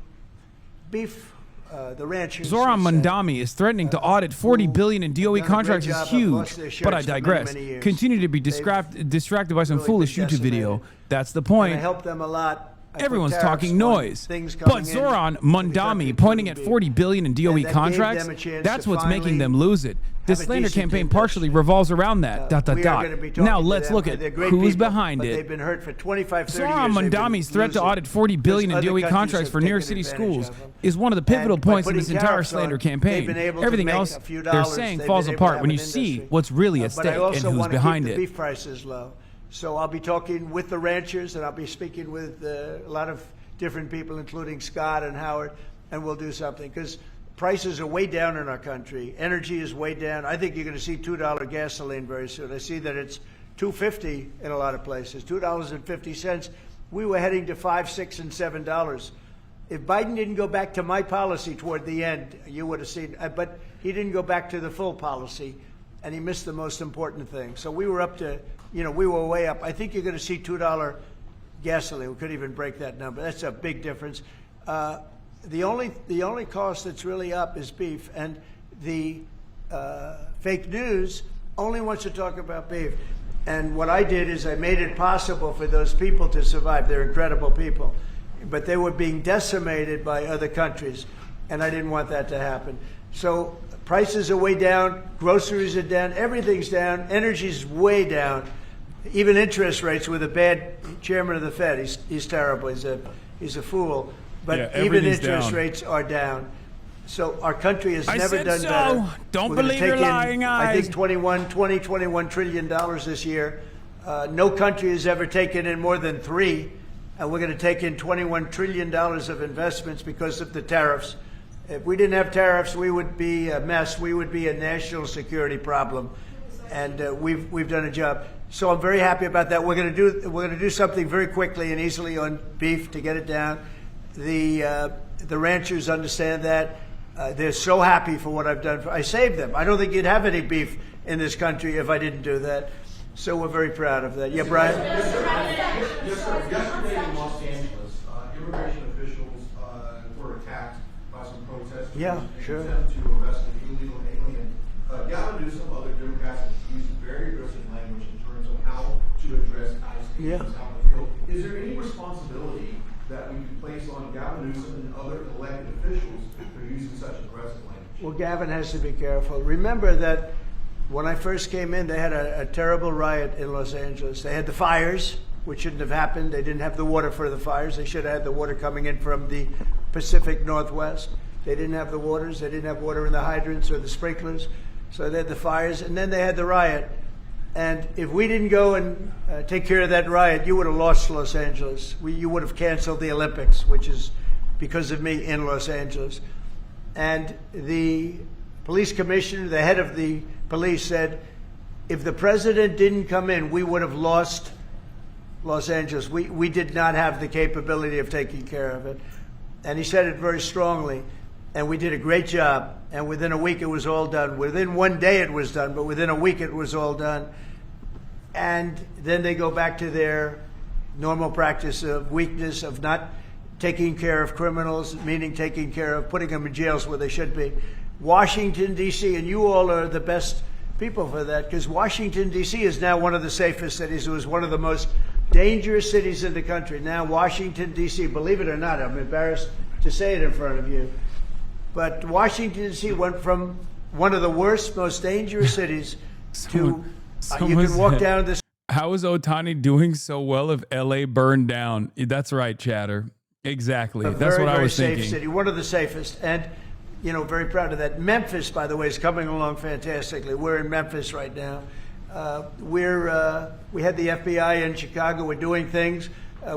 Speaker 9: beef. The ranchers.
Speaker 5: Zohran Mamdani is threatening to audit $40 billion in DOE contracts is huge, but I digress. Continue to be distracted by some foolish YouTube video. That's the point.
Speaker 9: I helped them a lot
Speaker 5: Everyone's
Speaker 9: tariffs
Speaker 5: talking
Speaker 9: on
Speaker 5: noise.
Speaker 9: things
Speaker 5: But
Speaker 9: coming in
Speaker 5: Zohran,
Speaker 9: to the country,
Speaker 5: Mamdani pointing at
Speaker 9: including
Speaker 5: $40 billion in DOE
Speaker 9: And that gave
Speaker 5: contracts,
Speaker 9: them a chance
Speaker 5: that's
Speaker 9: to
Speaker 5: what's making
Speaker 9: finally
Speaker 5: them lose it. This
Speaker 9: have a
Speaker 5: slander
Speaker 9: decent
Speaker 5: campaign
Speaker 9: industry.
Speaker 5: partially revolves around that.
Speaker 9: We are gonna be talking
Speaker 5: Now
Speaker 9: to
Speaker 5: let's
Speaker 9: them.
Speaker 5: look at
Speaker 9: They're great
Speaker 5: who's
Speaker 9: people,
Speaker 5: behind
Speaker 9: but
Speaker 5: it.
Speaker 9: They've been hurt for 25, 30
Speaker 5: Zohran
Speaker 9: years. They've been
Speaker 5: Mamdani's threat to
Speaker 9: losing
Speaker 5: audit $40 billion in
Speaker 9: because
Speaker 5: DOE
Speaker 9: other countries
Speaker 5: contracts
Speaker 9: have
Speaker 5: for New York
Speaker 9: taken
Speaker 5: City
Speaker 9: advantage
Speaker 5: schools
Speaker 9: of them.
Speaker 5: is one of the pivotal
Speaker 9: And by
Speaker 5: points in this
Speaker 9: putting
Speaker 5: entire
Speaker 9: tariffs
Speaker 5: slander
Speaker 9: on,
Speaker 5: campaign.
Speaker 9: they've been able to
Speaker 5: Everything
Speaker 9: make
Speaker 5: else
Speaker 9: a few
Speaker 5: they're
Speaker 9: dollars.
Speaker 5: saying
Speaker 9: They've
Speaker 5: falls
Speaker 9: been able to
Speaker 5: apart
Speaker 9: have
Speaker 5: when
Speaker 9: an
Speaker 5: you see
Speaker 9: industry.
Speaker 5: what's really at
Speaker 9: But
Speaker 5: stake
Speaker 9: I also
Speaker 5: and who's
Speaker 9: want to
Speaker 5: behind
Speaker 9: keep the
Speaker 5: it.
Speaker 9: beef prices low. So I'll be talking with the ranchers, and I'll be speaking with a lot of different people, including Scott and Howard, and we'll do something. Because prices are way down in our country. Energy is way down. I think you're going to see $2 gasoline very soon. I see that it's $2.50 in a lot of places, $2.50. We were heading to $5, $6, and $7. If Biden didn't go back to my policy toward the end, you would have seen, but he didn't go back to the full policy, and he missed the most important thing. So we were up to, we were way up. I think you're going to see $2 gasoline. We could even break that number. That's a big difference. The only cost that's really up is beef, and the fake news only wants to talk about beef. And what I did is I made it possible for those people to survive. They're incredible people, but they were being decimated by other countries, and I didn't want that to happen. So prices are way down, groceries are down, everything's down, energy's way down. Even interest rates with a bad chairman of the Fed. He's terrible. He's a fool. But
Speaker 5: Yeah,
Speaker 9: even interest
Speaker 5: down.
Speaker 9: rates are down. So our country has
Speaker 5: I
Speaker 9: never
Speaker 5: said
Speaker 9: done
Speaker 5: so.
Speaker 9: better.
Speaker 5: Don't
Speaker 9: We're gonna
Speaker 5: believe your
Speaker 9: take in,
Speaker 5: lying
Speaker 9: I
Speaker 5: eyes.
Speaker 9: think $21 trillion this year. No country has ever taken in more than $3, and we're going to take in $21 trillion of investments because of the tariffs. If we didn't have tariffs, we would be a mess. We would be a national security problem, and we've done a job. So I'm very happy about that. We're going to do something very quickly and easily on beef to get it down. The ranchers understand that. They're so happy for what I've done. I saved them. I don't think you'd have any beef in this country if I didn't do that. So we're very proud of that. Yeah, Brian?
Speaker 15: Yes, sir. Yesterday in Los Angeles, immigration officials were attacked by some protesters.
Speaker 9: Yeah, sure.
Speaker 15: In attempt to arrest an illegal alien. Gavin Newsom, other Democrats have used very aggressive language in terms of how to address ICE cases out in the field. Is there any responsibility that we can place on Gavin Newsom and other elected officials for using such aggressive language?
Speaker 9: Well, Gavin has to be careful. Remember that when I first came in, they had a terrible riot in Los Angeles. They had the fires, which shouldn't have happened. They didn't have the water for the fires. They should have had the water coming in from the Pacific Northwest. They didn't have the waters. They didn't have water in the hydrants or the sprinklers. So they had the fires, and then they had the riot. And if we didn't go and take care of that riot, you would have lost Los Angeles. You would have canceled the Olympics, which is because of me in Los Angeles. And the police commissioner, the head of the police, said, if the president didn't come in, we would have lost Los Angeles. We did not have the capability of taking care of it. And he said it very strongly. And we did a great job. And within a week, it was all done. Within one day, it was done. But within a week, it was all done. And then they go back to their normal practice of weakness, of not taking care of criminals, meaning taking care of putting them in jails where they should be. Washington, D.C., and you all are the best people for that, because Washington, D.C. is now one of the safest cities. It was one of the most dangerous cities in the country. Now Washington, D.C., believe it or not, I'm embarrassed to say it in front of you, but Washington, D.C. went from one of the worst, most dangerous cities to you can walk down this.
Speaker 5: How is Otani doing so well if LA burned down? That's right, Chatter. Exactly. That's what I was thinking.
Speaker 9: Very safe city, one of the safest, and very proud of that. Memphis, by the way, is coming along fantastically. We're in Memphis right now. We had the FBI in Chicago. We're doing things.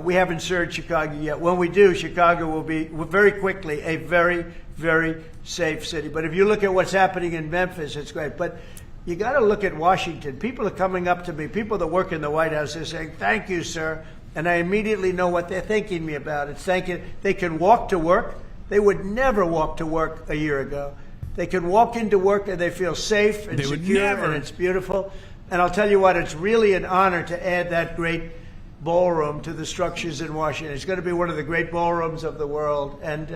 Speaker 9: We haven't served Chicago yet. When we do, Chicago will be very quickly a very, very safe city. But if you look at what's happening in Memphis, it's great. But you got to look at Washington. People are coming up to me. People that work in the White House, they're saying, "Thank you, sir," and I immediately know what they're thanking me about. It's thanking they can walk to work. They would never walk to work a year ago. They can walk into work and they feel safe and secure, and it's beautiful. And I'll tell you what, it's really an honor to add that great ballroom to the structures in Washington. It's going to be one of the great ballrooms of the world, and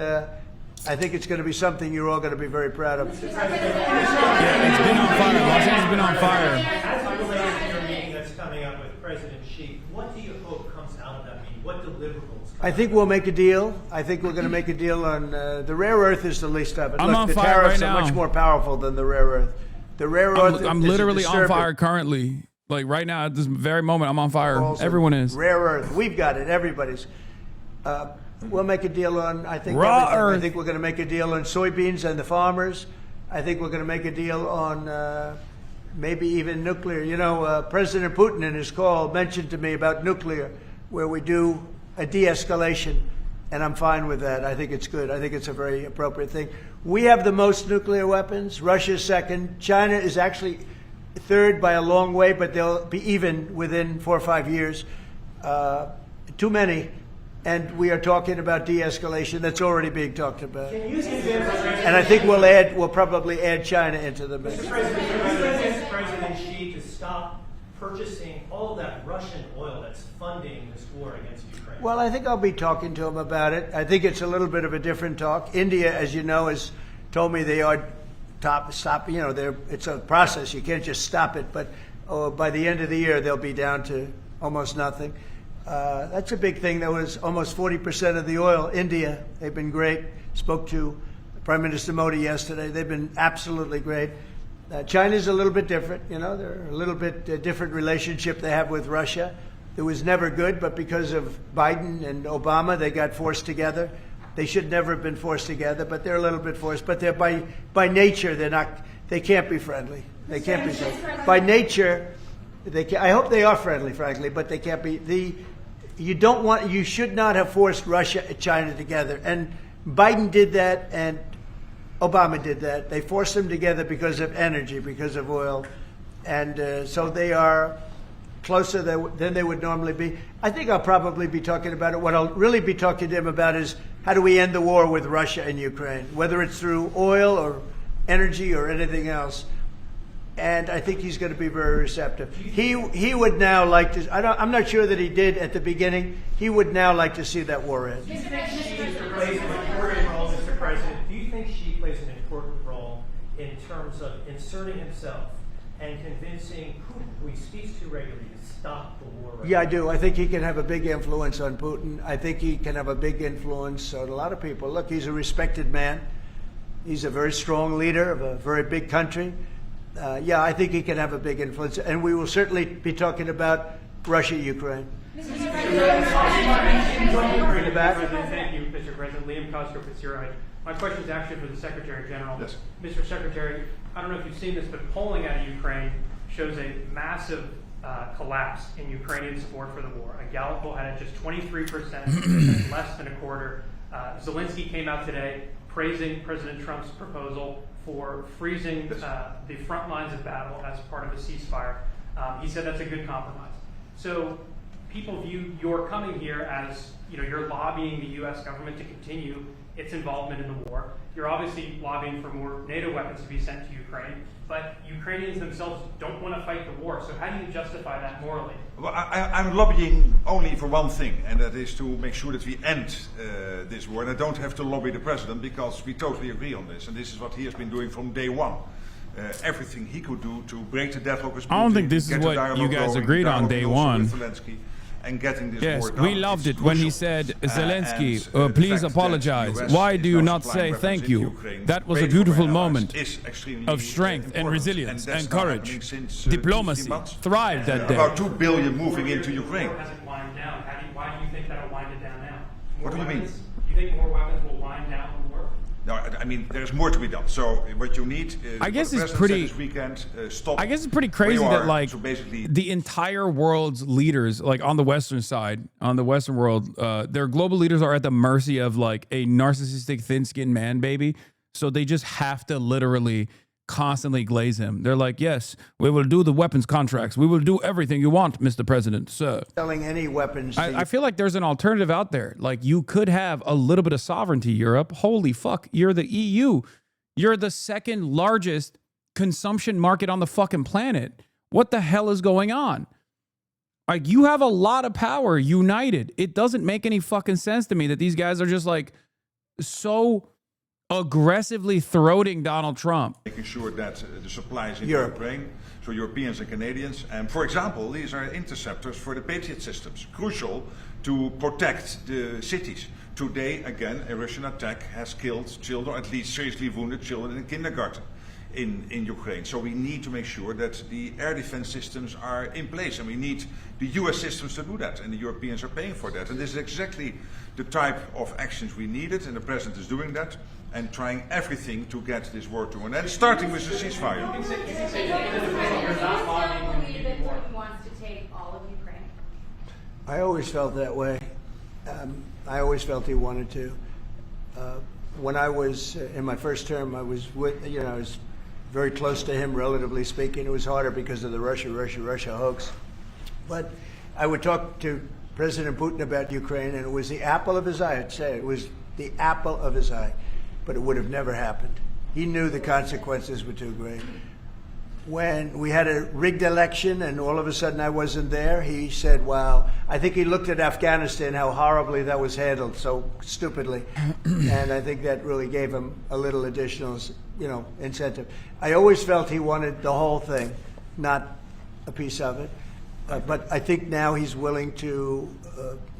Speaker 9: I think it's going to be something you're all going to be very proud of.
Speaker 5: Yeah, it's been on fire. Los Angeles has been on fire.
Speaker 16: As it relates to your meeting that's coming up with President shape. What do you hope comes out of that meeting? What deliverables?
Speaker 9: I think we'll make a deal. I think we're going to make a deal on the rare earth is the least of it.
Speaker 5: I'm on
Speaker 9: the
Speaker 5: fire
Speaker 9: tariffs
Speaker 5: right
Speaker 9: are
Speaker 5: now.
Speaker 9: much more powerful than the rare earth. The rare earth.
Speaker 5: I'm
Speaker 9: is
Speaker 5: literally on
Speaker 9: disturbing.
Speaker 5: fire currently. Like right now, at this very moment, I'm on fire.
Speaker 9: Also,
Speaker 5: Everyone is.
Speaker 9: Rare earth. We've got it. Everybody's. We'll make a deal on, I think,
Speaker 5: Raw
Speaker 9: everything.
Speaker 5: earth.
Speaker 9: I think we're going to make a deal on soybeans and the farmers. I think we're going to make a deal on maybe even nuclear. You know, President Putin in his call mentioned to me about nuclear, where we do a de-escalation, and I'm fine with that. I think it's good. I think it's a very appropriate thing. We have the most nuclear weapons. Russia's second. China is actually third by a long way, but they'll be even within 4 or 5 years. Too many. And we are talking about de-escalation. That's already being talked about. And I think we'll probably add China into the mix.
Speaker 16: Mr. President, President Xi to stop purchasing all of that Russian oil that's funding this war against Ukraine.
Speaker 9: Well, I think I'll be talking to him about it. I think it's a little bit of a different talk. India, as you know, has told me they are stop. You know, it's a process. You can't just stop it. But by the end of the year, they'll be down to almost nothing. That's a big thing. That was almost 40% of the oil. India, they've been great. Spoke to Prime Minister Modi yesterday. They've been absolutely great. China's a little bit different. You know, they're a little bit different relationship they have with Russia. It was never good, but because of Biden and Obama, they got forced together. They should never have been forced together, but they're a little bit forced. But they're by nature, they're not. They can't be friendly. They can't be friendly. By nature, they can, I hope they are friendly, frankly, but they can't be. You should not have forced Russia and China together. And Biden did that, and Obama did that. They forced them together because of energy, because of oil. And so they are closer than they would normally be. I think I'll probably be talking about it. What I'll really be talking to him about is how do we end the war with Russia and Ukraine, whether it's through oil or energy or anything else. And I think he's going to be very receptive. He would now like to. I'm not sure that he did at the beginning. He would now like to see that war end.
Speaker 16: Do you think Xi plays an important role, Mr. President? Do you think Xi plays an important role in terms of inserting himself and convincing Putin, who he speaks to regularly, to stop the war?
Speaker 9: Yeah, I do. I think he can have a big influence on Putin. I think he can have a big influence on a lot of people. Look, he's a respected man. He's a very strong leader of a very big country. Yeah, I think he can have a big influence, and we will certainly be talking about Russia, Ukraine.
Speaker 17: Thank you, Mr. President. Liam Kosker, Fitzgerald. My question is actually for the Secretary General.
Speaker 11: Yes.
Speaker 17: Mr. Secretary, I don't know if you've seen this, but polling out of Ukraine shows a massive collapse in Ukrainian support for the war. A Gallup poll had it just 23%, that's less than a quarter. Zelensky came out today praising President Trump's proposal for freezing the front lines of battle as part of a ceasefire. He said that's a good compromise. So people view your coming here as, you're lobbying the U.S. government to continue its involvement in the war. You're obviously lobbying for more NATO weapons to be sent to Ukraine, but Ukrainians themselves don't want to fight the war. So how do you justify that morally?
Speaker 11: Well, I'm lobbying only for one thing, and that is to make sure that we end this war. And I don't have to lobby the president because we totally agree on this. And this is what he has been doing from day one. Everything he could do to break the deadlock with Putin.
Speaker 5: I don't think this is what you guys agreed on day one.
Speaker 11: And getting this
Speaker 5: yes,
Speaker 11: war done.
Speaker 5: we loved it when he said, Zelensky, please apologize. Why do you not say thank you? That was a beautiful moment of strength and resilience and courage. Diplomacy thrived that day.
Speaker 11: About 2 billion moving into Ukraine.
Speaker 17: Hasn't wind down. Why do you think that'll wind it down now?
Speaker 11: What do you mean?
Speaker 17: You think more weapons will wind down the war?
Speaker 11: No, I mean there's more to be done. So what you need is
Speaker 5: I guess it's
Speaker 11: pretty. This weekend, stop.
Speaker 5: I guess it's pretty crazy that like so the entire world's leaders, like on the Western side, on the Western world, their global leaders are at the mercy of like a narcissistic, thin-skinned man baby. So they just have to literally constantly glaze him. They're like, yes, we will do the weapons contracts. We will do everything you want, Mr. President, sir.
Speaker 9: Selling any weapons.
Speaker 5: I feel like there's an alternative out there. Like you could have a little bit of sovereignty, Europe. Holy fuck, you're the EU. You're the second largest consumption market on the fucking planet. What the hell is going on? Like you have a lot of power united. It doesn't make any fucking sense to me that these guys are just like so aggressively throating Donald Trump.
Speaker 11: Making sure that the supplies in
Speaker 9: Europe.
Speaker 11: Ukraine, so Europeans and Canadians, and for example, these are interceptors for the Patriot systems, crucial to protect the cities. Today, again, a Russian attack has killed children, at least seriously wounded children in kindergarten in Ukraine. So we need to make sure that the air defense systems are in place, and we need the US systems to do that, and the Europeans are paying for that. And this is exactly the type of actions we needed, and the President is doing that, and trying everything to get this war to an end, starting with the ceasefire.
Speaker 12: You still believe that Putin wants to take all of Ukraine?
Speaker 9: I always felt that way. I always felt he wanted to. When I was in my first term, I was I was very close to him, relatively speaking. It was harder because of the Russia hoax. But I would talk to President Putin about Ukraine, and it was the apple of his eye. I'd say it was the apple of his eye. But it would have never happened. He knew the consequences were too great. When we had a rigged election and all of a sudden I wasn't there, he said, wow, I think he looked at Afghanistan, how horribly that was handled, so stupidly. And I think that really gave him a little additional, incentive. I always felt he wanted the whole thing, not a piece of it. But I think now he's willing to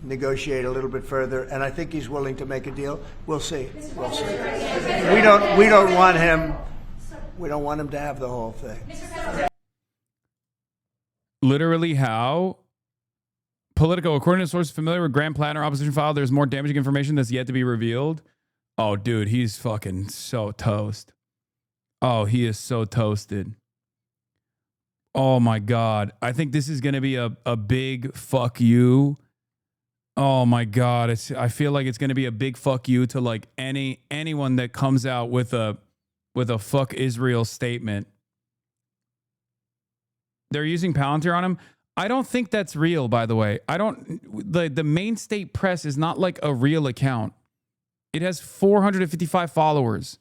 Speaker 9: negotiate a little bit further, and I think he's willing to make a deal. We'll see. We'll see. We don't want him. We don't want him to have the whole thing.
Speaker 5: Literally how? Politico, according to sources familiar with Grand PLATNER opposition file, there's more damaging information that's yet to be revealed. Oh, dude, he's fucking so toast. Oh, he is so toasted. Oh my God. I think this is going to be a big fuck you. Oh my God. I feel like it's going to be a big fuck you to like anyone that comes out with a fuck Israel statement. They're using Palantir on him. I don't think that's real, by the way. The main state press is not like a real account. It has 455 followers.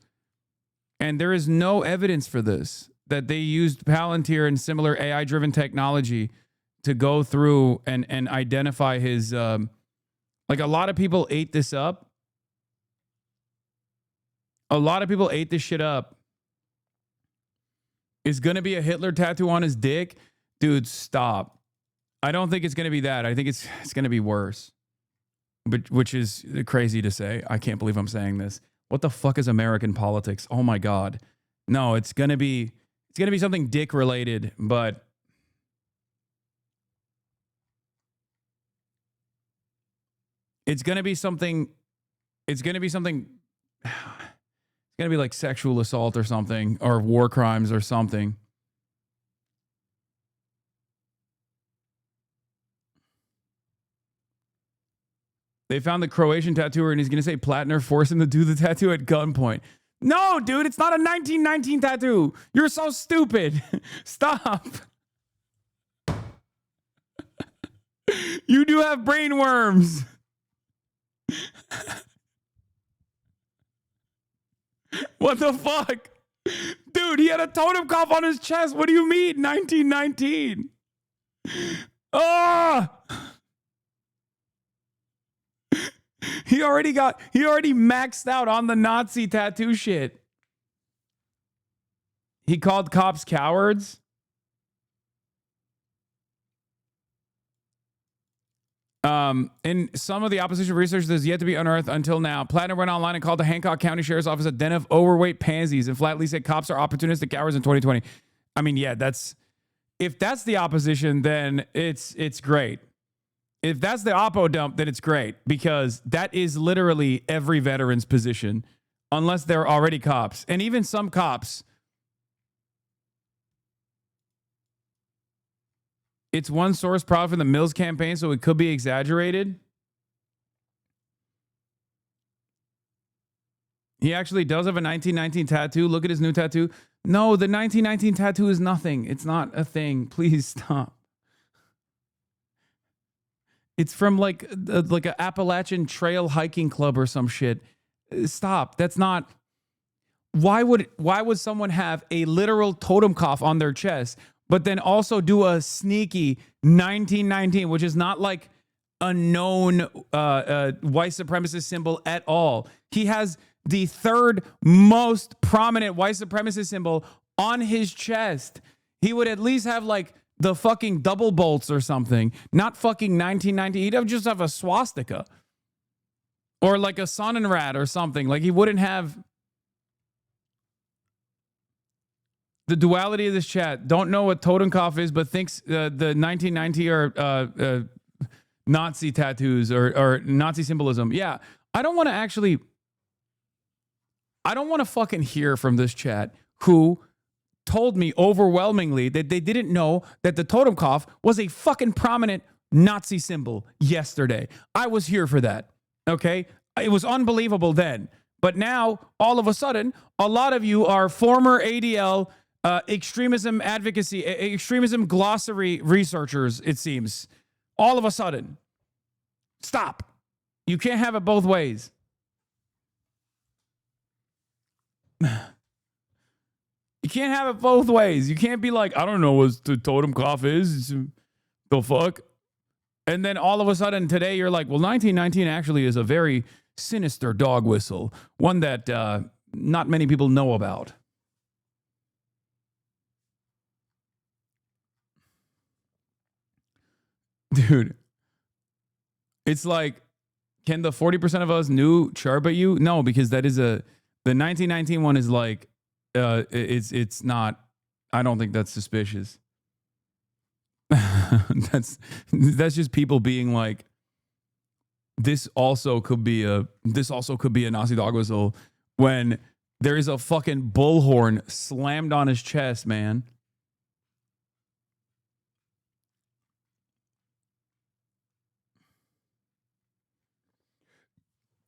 Speaker 5: And there is no evidence for this, that they used Palantir and similar AI-driven technology to go through and identify his... like a lot of people ate this up. A lot of people ate this shit up. Is going to be a Hitler tattoo on his dick? Dude, stop. I don't think it's going to be that. I think it's going to be worse. But, which is crazy to say. I can't believe I'm saying this. What the fuck is American politics? Oh my God. No, it's going to be something dick related, but it's going to be something it's going to be like sexual assault or something, or war crimes or something. They found the Croatian tattooer and he's going to say PLATNER forced him to do the tattoo at gunpoint. No, dude, it's not a 1919 tattoo. You're so stupid. Stop. You do have brain worms. What the fuck? Dude, he had a totem cough on his chest. What do you mean, 1919? Ah! He already maxed out on the Nazi tattoo shit. He called cops cowards. In some of the opposition research that is yet to be unearthed until now, PLATNER went online and called the Hancock County Sheriff's Office a den of overweight pansies and flatly said cops are opportunistic cowards in 2020. I mean, yeah, if that's the opposition, then it's great. If that's the oppo dump, then it's great, because that is literally every veteran's position, unless they're already cops. And even some cops, it's one source probably from the Mills campaign, so it could be exaggerated. He actually does have a 1919 tattoo. Look at his new tattoo. No, the 1919 tattoo is nothing. It's not a thing. Please stop. It's from like an Appalachian Trail hiking club or some shit. Stop. That's not. Why would someone have a literal totem cough on their chest, but then also do a sneaky 1919, which is not like a known white supremacist symbol at all? He has the third most prominent white supremacist symbol on his chest. He would at least have like the fucking double bolts or something, not fucking 1990. He'd just have a swastika or like a Sonnenrad or something. Like he wouldn't have the duality of this chat. Don't know what Totenkopf is, but thinks the 1990 or Nazi tattoos or Nazi symbolism. Yeah, I don't want to fucking hear from this chat who told me overwhelmingly that they didn't know that the Totenkopf was a fucking prominent Nazi symbol yesterday. I was here for that, okay? It was unbelievable then. But now, all of a sudden, a lot of you are former ADL extremism advocacy, extremism glossary researchers, it seems. All of a sudden. Stop. You can't have it both ways. You can't have it both ways. You can't be like, I don't know what the Totenkopf is. The fuck? And then all of a sudden today you're like, well, 1919 actually is a very sinister dog whistle. One that not many people know about. Dude, it's like, can the 40% of us new chirp at you? No, because that is the 1919 one is like, it's not, I don't think that's suspicious. that's just people being like, this also could be a Nazi dog whistle when there is a fucking bullhorn slammed on his chest, man.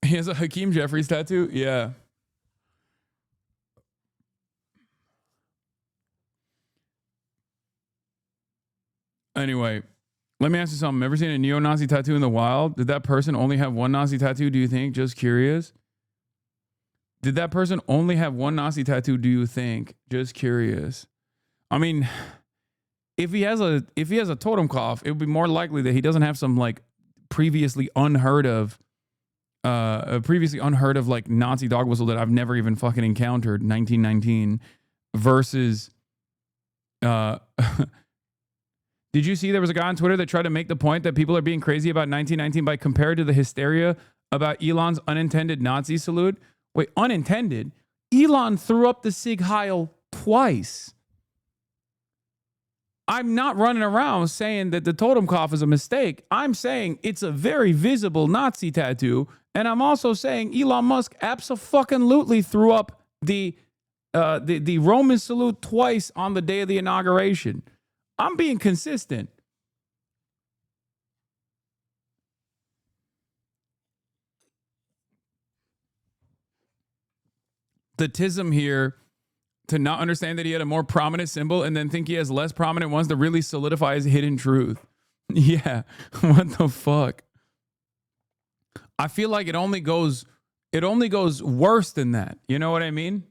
Speaker 5: He has a Hakeem Jeffries tattoo? Yeah. Anyway, let me ask you something. Ever seen a neo-Nazi tattoo in the wild? Did that person only have one Nazi tattoo, do you think? Just curious. Did that person only have one Nazi tattoo, do you think? Just curious. I mean, if he has a Totenkopf, it would be more likely that he doesn't have some like previously unheard of like Nazi dog whistle that I've never even fucking encountered, 1919 versus did you see there was a guy on Twitter that tried to make the point that people are being crazy about 1919 by compared to the hysteria about Elon's unintended Nazi salute? Wait, unintended? Elon threw up the Sieg Heil twice. I'm not running around saying that the Totenkopf is a mistake. I'm saying it's a very visible Nazi tattoo. And I'm also saying Elon Musk abso-fucking-lutely threw up the Roman salute twice on the day of the inauguration. I'm being consistent. The tism here to not understand that he had a more prominent symbol and then think he has less prominent ones to really solidify his hidden truth. Yeah, what the fuck? I feel like it only goes worse than that. You know what I mean?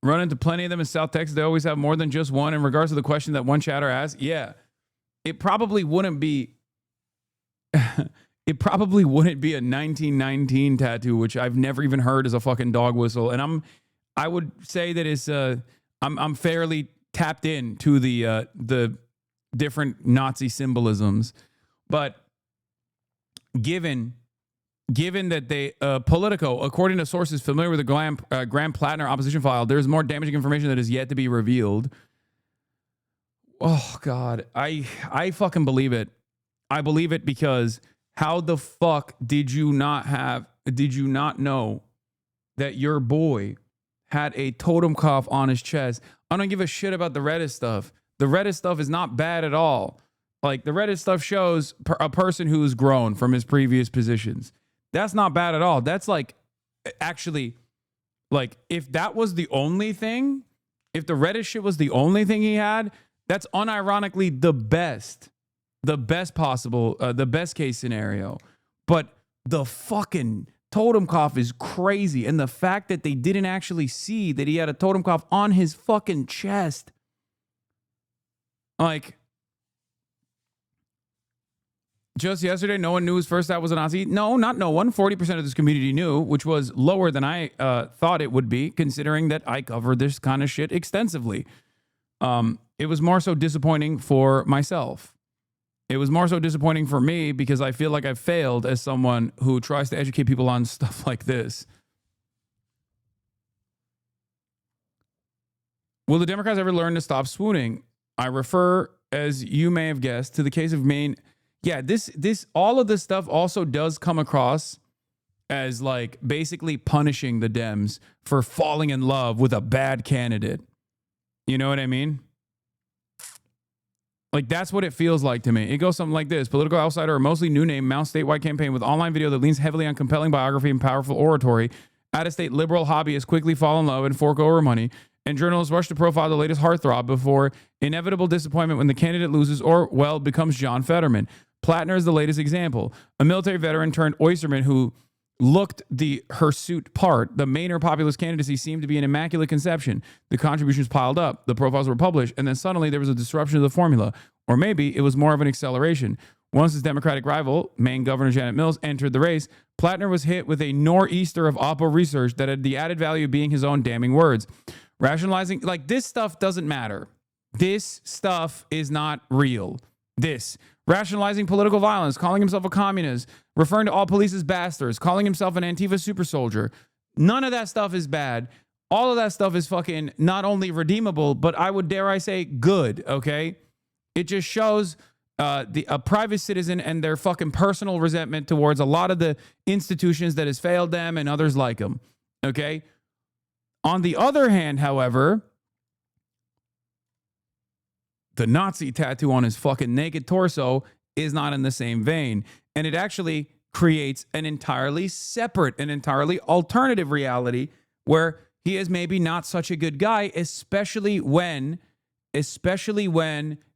Speaker 5: Run into plenty of them in South Texas. They always have more than just one. In regards to the question that one chatter asked, yeah, it probably wouldn't be. It probably wouldn't be a 1919 tattoo, which I've never even heard as a fucking dog whistle. And I would say that it's I'm fairly tapped in to the different Nazi symbolisms, but given that they Politico, according to sources familiar with the Graham PLATNER opposition file, there's more damaging information that is yet to be revealed. Oh God, I fucking believe it. I believe it because how the fuck did you not know that your boy had a Totenkopf on his chest? I don't give a shit about the Reddit stuff. The Reddit stuff is not bad at all. Like the Reddit stuff shows a person who's grown from his previous positions. That's not bad at all. That's like, actually, like if that was the only thing, if the Reddit shit was the only thing he had, that's unironically the best possible, the best case scenario. But the fucking Totenkopf is crazy. And the fact that they didn't actually see that he had a Totenkopf on his fucking chest. Like, Just yesterday, no one knew his first act was a Nazi. No, not no one. 40% of this community knew, which was lower than I thought it would be, considering that I cover this kind of shit extensively. It was more so disappointing for myself. It was more so disappointing for me because I feel like I've failed as someone who tries to educate people on stuff like this. Will the Democrats ever learn to stop swooning? I refer, as you may have guessed, to the case of Maine. Yeah, all of this stuff also does come across as like basically punishing the Dems for falling in love with a bad candidate. You know what I mean? Like, that's what it feels like to me. It goes something like this. Political outsider, a mostly new name, mounts statewide campaign with online video that leans heavily on compelling biography and powerful oratory. Out-of-state liberal hobbyists quickly fall in love and fork over money. And journalists rush to profile the latest heartthrob before inevitable disappointment when the candidate loses or, well, becomes John Fetterman. PLATNER is the latest example. A military veteran turned oysterman who looked the hirsute part. The Mainer populist candidacy seemed to be an immaculate conception. The contributions piled up, the profiles were published, and then suddenly there was a disruption of the formula. Or maybe it was more of an acceleration. Once his Democratic rival, Maine Governor Janet Mills, entered the race, PLATNER was hit with a nor'easter of Oppo research that had the added value of being his own damning words. Rationalizing, like, this stuff doesn't matter. This stuff is not real. Rationalizing political violence, calling himself a communist, referring to all police as bastards, calling himself an Antifa super soldier. None of that stuff is bad. All of that stuff is fucking not only redeemable, but I would dare I say good, okay? It just shows a private citizen and their fucking personal resentment towards a lot of the institutions that has failed them and others like them, okay? On the other hand, however, the Nazi tattoo on his fucking naked torso is not in the same vein. And it actually creates an entirely separate, an entirely alternative reality where he is maybe not such a good guy, especially when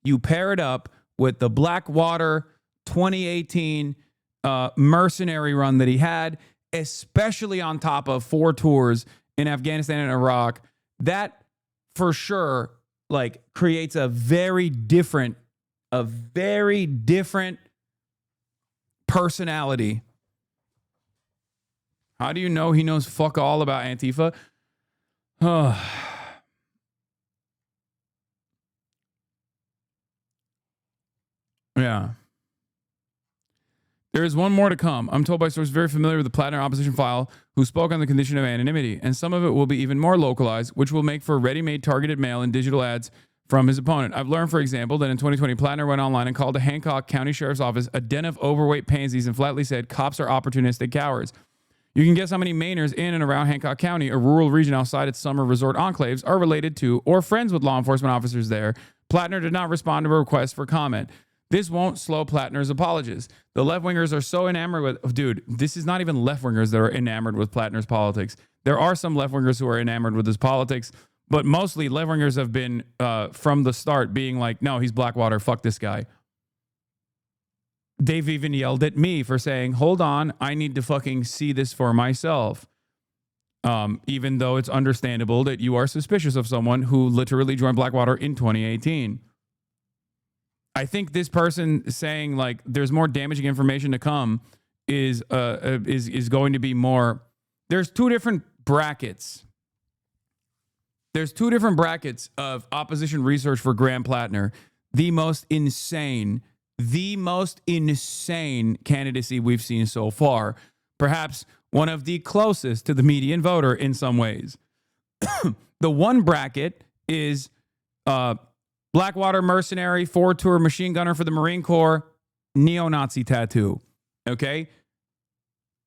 Speaker 5: you pair it up with the Blackwater 2018 mercenary run that he had, especially on top of 4 tours in Afghanistan and Iraq. That for sure like creates a very different personality. How do you know he knows fuck all about Antifa? Yeah. There is one more to come. I'm told by sources very familiar with the PLATNER opposition file who spoke on the condition of anonymity, and some of it will be even more localized, which will make for ready-made targeted mail and digital ads from his opponent. I've learned, for example, that in 2020, PLATNER went online and called the Hancock County Sheriff's Office a den of overweight pansies and flatly said cops are opportunistic cowards. You can guess how many Mainers in and around Hancock County, a rural region outside its summer resort enclaves, are related to or friends with law enforcement officers there. PLATNER did not respond to a request for comment. This won't slow PLATNER's apologies. The left-wingers are so enamored with... Dude, this is not even left-wingers that are enamored with PLATNER's politics. There are some left-wingers who are enamored with his politics, but mostly left-wingers have been, from the start, being like, no, he's Blackwater, fuck this guy. They've even yelled at me for saying, hold on, I need to fucking see this for myself. Even though it's understandable that you are suspicious of someone who literally joined Blackwater in 2018. I think this person saying like there's more damaging information to come is going to be more. There's two different brackets. There's two different brackets of opposition research for Graham PLATNER. The most insane candidacy we've seen so far. Perhaps one of the closest to the median voter in some ways. The one bracket is Blackwater mercenary, 4-tour machine gunner for the Marine Corps, neo-Nazi tattoo. Okay?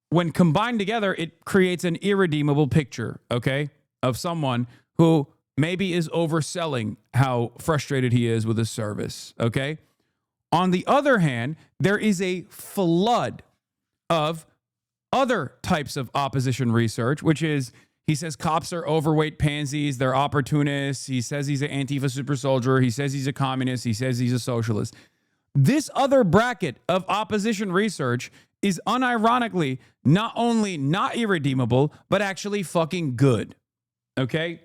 Speaker 5: When combined together, it creates an irredeemable picture, okay, of someone who maybe is overselling how frustrated he is with his service, okay? On the other hand, there is a flood of other types of opposition research, which is he says cops are overweight pansies, they're opportunists. He says he's an Antifa super soldier. He says he's a communist. He says he's a socialist. This other bracket of opposition research is unironically not only not irredeemable, but actually fucking good. Okay?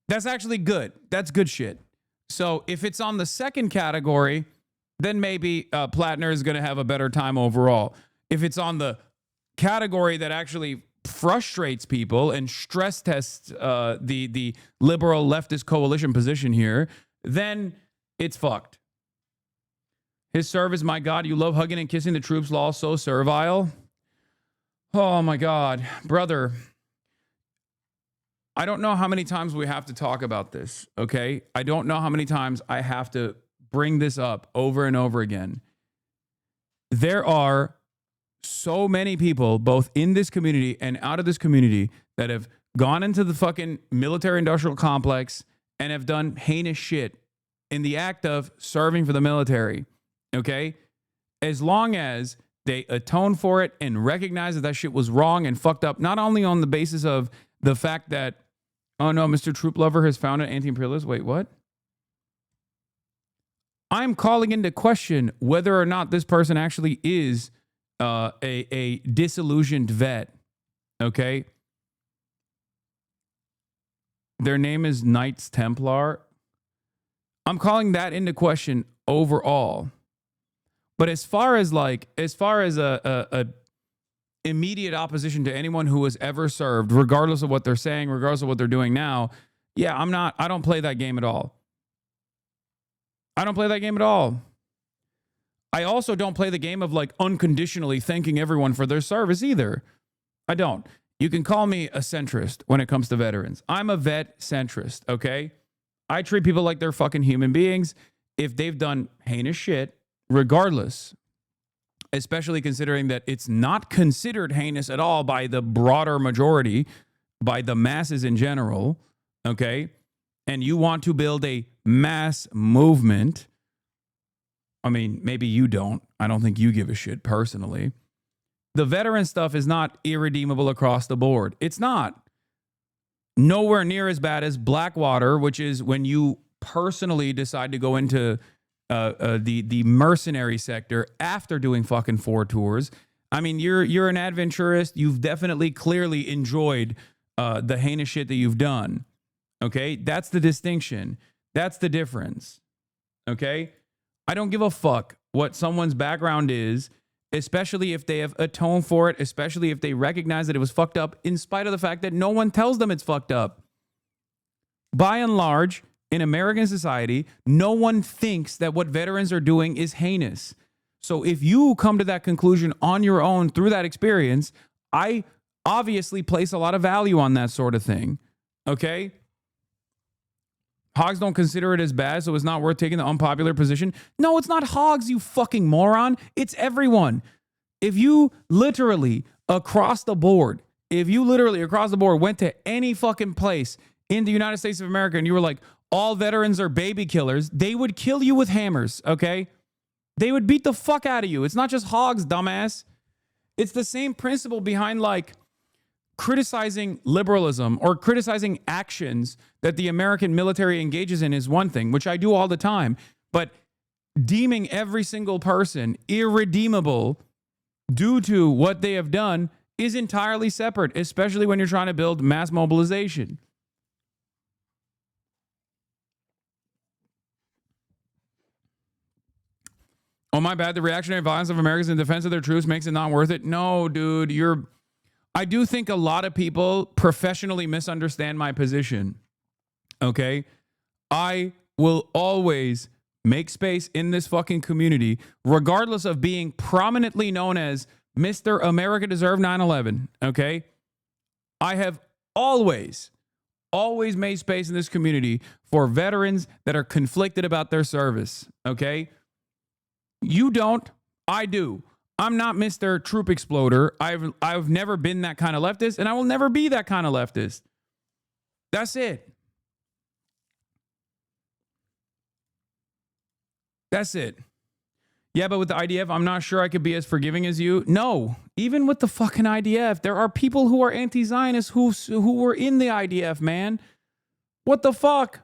Speaker 5: That's actually good. That's good shit. So if it's on the second category, then maybe PLATNER is going to have a better time overall. If it's on the category that actually frustrates people and stress tests the liberal leftist coalition position here, then it's fucked. His service, my God, you love hugging and kissing the troops, lol, so servile. Oh my God, brother. I don't know how many times we have to talk about this, okay? I don't know how many times I have to bring this up over and over again. There are so many people, both in this community and out of this community, that have gone into the fucking military-industrial complex and have done heinous shit in the act of serving for the military, okay? As long as they atone for it and recognize that that shit was wrong and fucked up, not only on the basis of the fact that, oh no, Mr. Troop Lover has found an anti-imperialist. Wait, what? I'm calling into question whether or not this person actually is a disillusioned vet, okay? Their name is Knights Templar. I'm calling that into question overall. But as far as a immediate opposition to anyone who has ever served, regardless of what they're saying, regardless of what they're doing now, yeah, I don't play that game at all. I don't play that game at all. I also don't play the game of like unconditionally thanking everyone for their service either. I don't. You can call me a centrist when it comes to veterans. I'm a vet centrist, okay? I treat people like they're fucking human beings. If they've done heinous shit, regardless, especially considering that it's not considered heinous at all by the broader majority, by the masses in general, okay? And you want to build a mass movement. I mean, maybe you don't. I don't think you give a shit personally. The veteran stuff is not irredeemable across the board. It's not. Nowhere near as bad as Blackwater, which is when you personally decide to go into the mercenary sector after doing fucking 4 tours. I mean, you're an adventurist. You've definitely clearly enjoyed the heinous shit that you've done. Okay? That's the distinction. That's the difference. Okay? I don't give a fuck what someone's background is, especially if they have atoned for it, especially if they recognize that it was fucked up, in spite of the fact that no one tells them it's fucked up. By and large, in American society, no one thinks that what veterans are doing is heinous. So if you come to that conclusion on your own through that experience, I obviously place a lot of value on that sort of thing. Okay? Hogs don't consider it as bad, so it's not worth taking the unpopular position. No, it's not hogs, you fucking moron. It's everyone. If you literally across the board went to any fucking place in the United States of America and you were like, all veterans are baby killers, they would kill you with hammers, okay? They would beat the fuck out of you. It's not just hogs, dumbass. It's the same principle behind like criticizing liberalism or criticizing actions that the American military engages in is one thing, which I do all the time. But deeming every single person irredeemable due to what they have done is entirely separate, especially when you're trying to build mass mobilization. Oh, my bad. The reactionary violence of Americans in defense of their troops makes it not worth it. No, dude, I do think a lot of people professionally misunderstand my position. Okay? I will always make space in this fucking community, regardless of being prominently known as Mr. America Deserved 9/11. Okay? I have always made space in this community for veterans that are conflicted about their service. Okay? You don't. I do. I'm not Mr. Troop Exploder. I've never been that kind of leftist, and I will never be that kind of leftist. That's it. That's it. Yeah, but with the IDF, I'm not sure I could be as forgiving as you. No, even with the fucking IDF, there are people who are anti-Zionists who were in the IDF, man. What the fuck?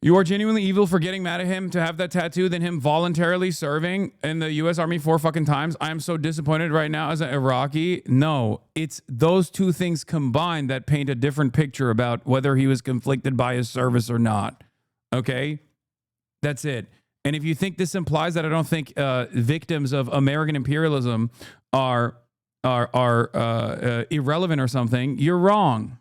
Speaker 5: You are genuinely evil for getting mad at him to have that tattoo than him voluntarily serving in the U.S. Army 4 fucking times. I am so disappointed right now as an Iraqi. No, it's those two things combined that paint a different picture about whether he was conflicted by his service or not. Okay? That's it. And if you think this implies that I don't think victims of American imperialism are irrelevant or something, you're wrong.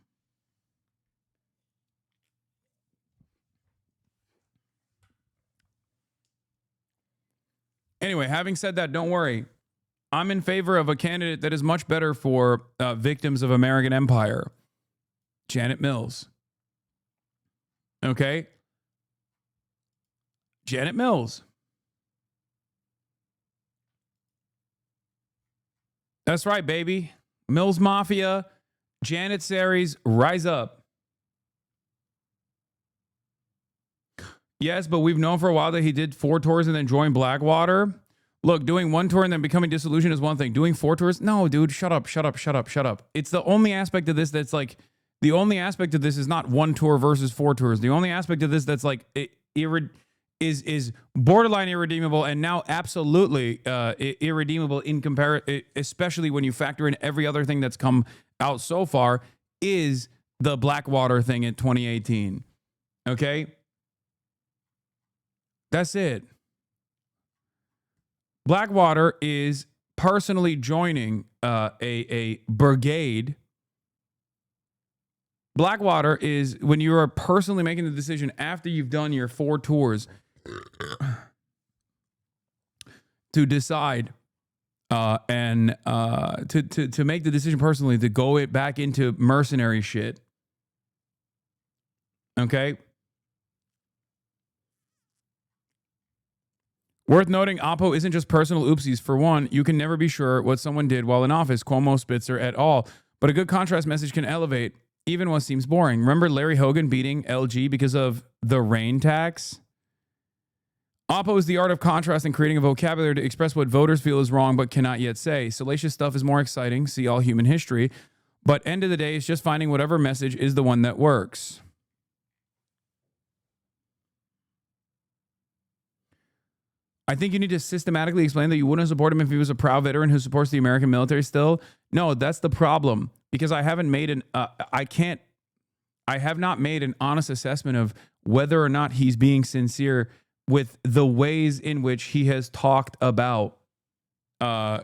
Speaker 5: Anyway, having said that, don't worry. I'm in favor of a candidate that is much better for victims of American empire. Janet Mills. Okay? Janet Mills. That's right, baby. Mills Mafia, Janet Series, rise up. Yes, but we've known for a while that he did 4 tours and then joined Blackwater. Look, doing 1 tour and then becoming disillusioned is one thing. Doing 4 tours? No, dude, shut up. It's the only aspect of this that's like, the only aspect of this is not 1 tour versus 4 tours. The only aspect of this that's like, is borderline irredeemable and now absolutely irredeemable in comparison, especially when you factor in every other thing that's come out so far, is the Blackwater thing in 2018. Okay? That's it. Blackwater is personally joining a brigade. Blackwater is when you are personally making the decision after you've done your 4 tours to decide and to make the decision personally to go it back into mercenary shit. Okay? Worth noting, Oppo isn't just personal oopsies. For one, you can never be sure what someone did while in office, Cuomo, Spitzer, et al. But a good contrast message can elevate even what seems boring. Remember Larry Hogan beating LG because of the rain tax? Oppo is the art of contrast and creating a vocabulary to express what voters feel is wrong but cannot yet say. Salacious stuff is more exciting, see all human history. But end of the day, it's just finding whatever message is the one that works. I think you need to systematically explain that you wouldn't support him if he was a proud veteran who supports the American military still. No, that's the problem. Because I haven't made I have not made an honest assessment of whether or not he's being sincere with the ways in which he has talked about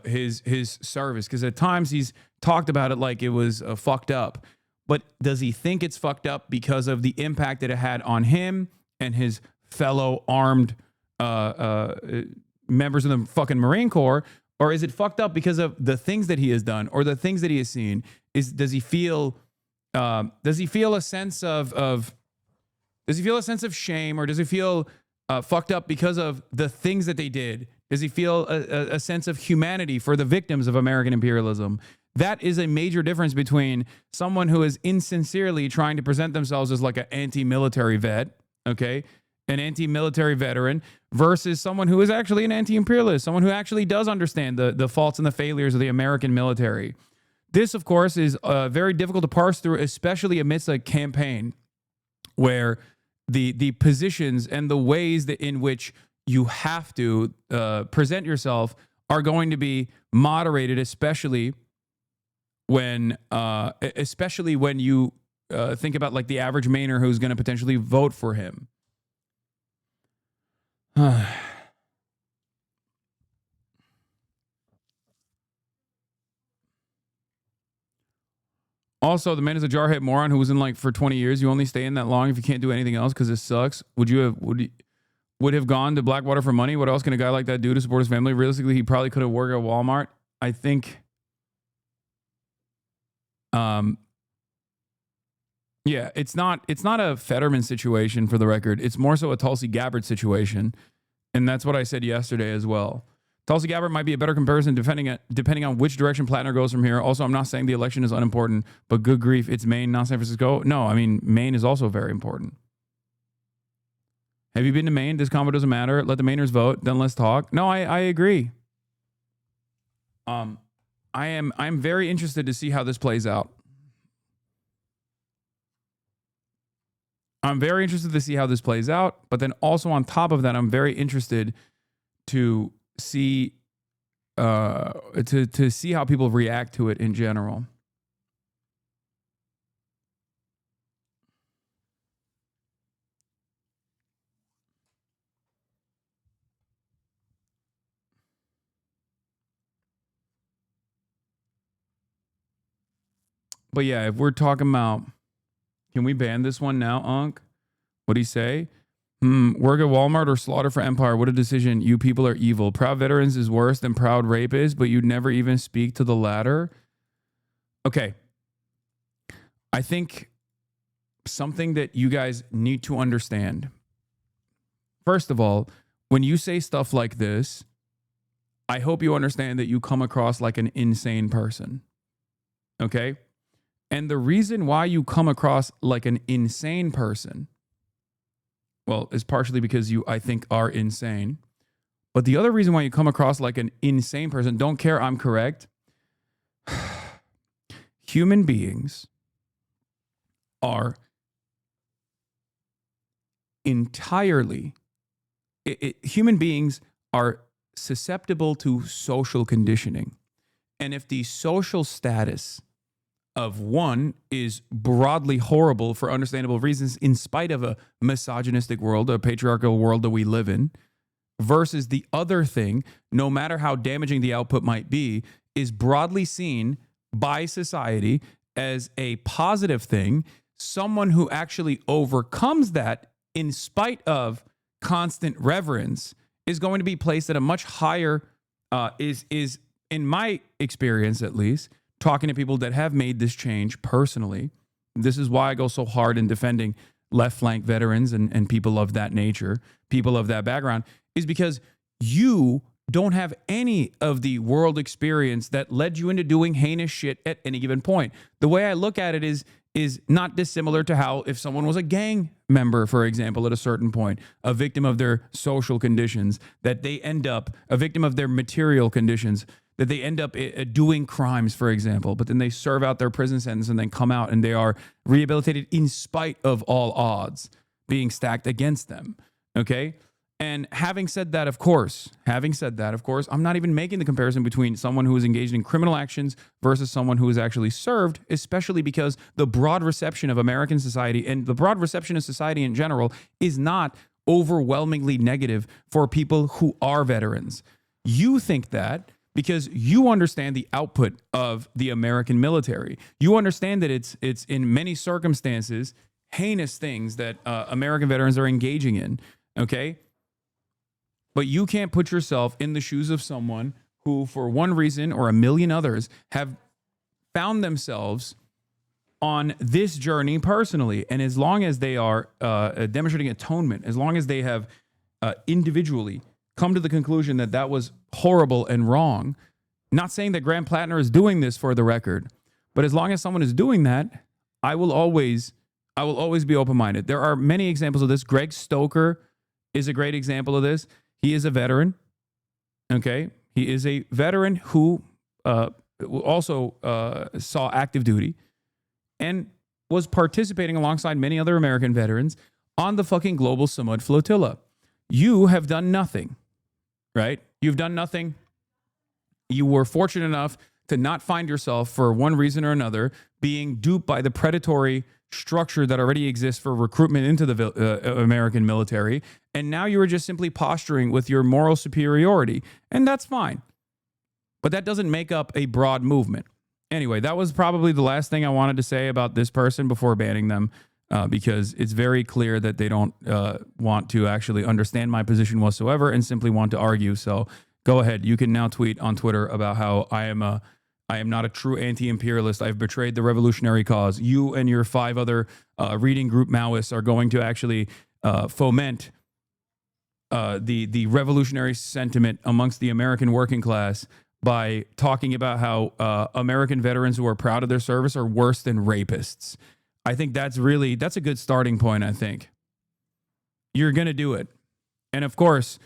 Speaker 5: his service. Because at times he's talked about it like it was fucked up. But does he think it's fucked up because of the impact that it had on him and his fellow armed members of the fucking Marine Corps, or is it fucked up because of the things that he has done or the things that he has seen? Does he feel a sense of shame, or does he feel fucked up because of the things that they did? Does he feel a sense of humanity for the victims of American imperialism? That is a major difference between someone who is insincerely trying to present themselves as like an anti-military vet, okay? An anti-military veteran versus someone who is actually an anti-imperialist, someone who actually does understand the faults and the failures of the American military. This, of course, is very difficult to parse through, especially amidst a campaign where the positions and the ways that in which you have to present yourself are going to be moderated, especially when you think about like the average Mainer who's going to potentially vote for him. Also, the man is a jarhead moron who was in like for 20 years. You only stay in that long if you can't do anything else because it sucks. Would have gone to Blackwater for money? What else can a guy like that do to support his family? Realistically, he probably could have worked at Walmart. I think yeah, it's not a Fetterman situation, for the record. It's more so a Tulsi Gabbard situation. And that's what I said yesterday as well. Tulsi Gabbard might be a better comparison depending on which direction PLATNER goes from here. Also, I'm not saying the election is unimportant, but good grief, it's Maine, not San Francisco. No, I mean, Maine is also very important. Have you been to Maine? This combo doesn't matter. Let the Mainers vote. Then let's talk. No, I agree. I'm very interested to see how this plays out. I'm very interested to see how this plays out, but then also on top of that, I'm very interested to see to see how people react to it in general. But yeah, if we're talking about, can we ban this one now, Unc? What'd he say? Work at Walmart or slaughter for empire. What a decision. You people are evil. Proud veterans is worse than proud rape is, but you'd never even speak to the latter. Okay. I think something that you guys need to understand. First of all, when you say stuff like this, I hope you understand that you come across like an insane person. Okay? And the reason why you come across like an insane person, well, is partially because you, I think, are insane. But the other reason why you come across like an insane person, don't care, I'm correct. Human beings are entirely, human beings are susceptible to social conditioning. And if the social status of one is broadly horrible for understandable reasons, in spite of a misogynistic world, a patriarchal world that we live in, versus the other thing, no matter how damaging the output might be, is broadly seen by society as a positive thing, someone who actually overcomes that in spite of constant reverence is going to be placed at a much higher, is in my experience at least, talking to people that have made this change personally. This is why I go so hard in defending left flank veterans and people of that nature, people of that background, is because you don't have any of the world experience that led you into doing heinous shit at any given point. The way I look at it is not dissimilar to how if someone was a gang member, for example, at a certain point, a victim of their social conditions, that they end up a victim of their material conditions, that they end up doing crimes, for example, but then they serve out their prison sentence and then come out and they are rehabilitated in spite of all odds being stacked against them. Okay? And having said that, of course, I'm not even making the comparison between someone who is engaged in criminal actions versus someone who is actually served, especially because the broad reception of American society and the broad reception of society in general is not overwhelmingly negative for people who are veterans. You think that because you understand the output of the American military. You understand that it's in many circumstances heinous things that American veterans are engaging in, okay? But you can't put yourself in the shoes of someone who, for one reason or a million others, have found themselves on this journey personally. And as long as they are demonstrating atonement, as long as they have individually come to the conclusion that that was horrible and wrong, not saying that Grant Plattner is doing this for the record, but as long as someone is doing that, I will always be open-minded. There are many examples of this. Greg Stoker is a great example of this. He is a veteran, okay? He is a veteran who also saw active duty and was participating alongside many other American veterans on the fucking global Samud flotilla. You have done nothing, right? You've done nothing. You were fortunate enough to not find yourself, for one reason or another, being duped by the predatory structure that already exists for recruitment into the American military. And now you are just simply posturing with your moral superiority. And that's fine. But that doesn't make up a broad movement. Anyway, that was probably the last thing I wanted to say about this person before banning them, because it's very clear that they don't want to actually understand my position whatsoever and simply want to argue. So go ahead. You can now tweet on Twitter about how I am not a true anti-imperialist. I've betrayed the revolutionary cause. You and your 5 other reading group Maoists are going to actually foment the revolutionary sentiment amongst the American working class by talking about how American veterans who are proud of their service are worse than rapists. I think that's a good starting point, I think. You're going to do it. And of course,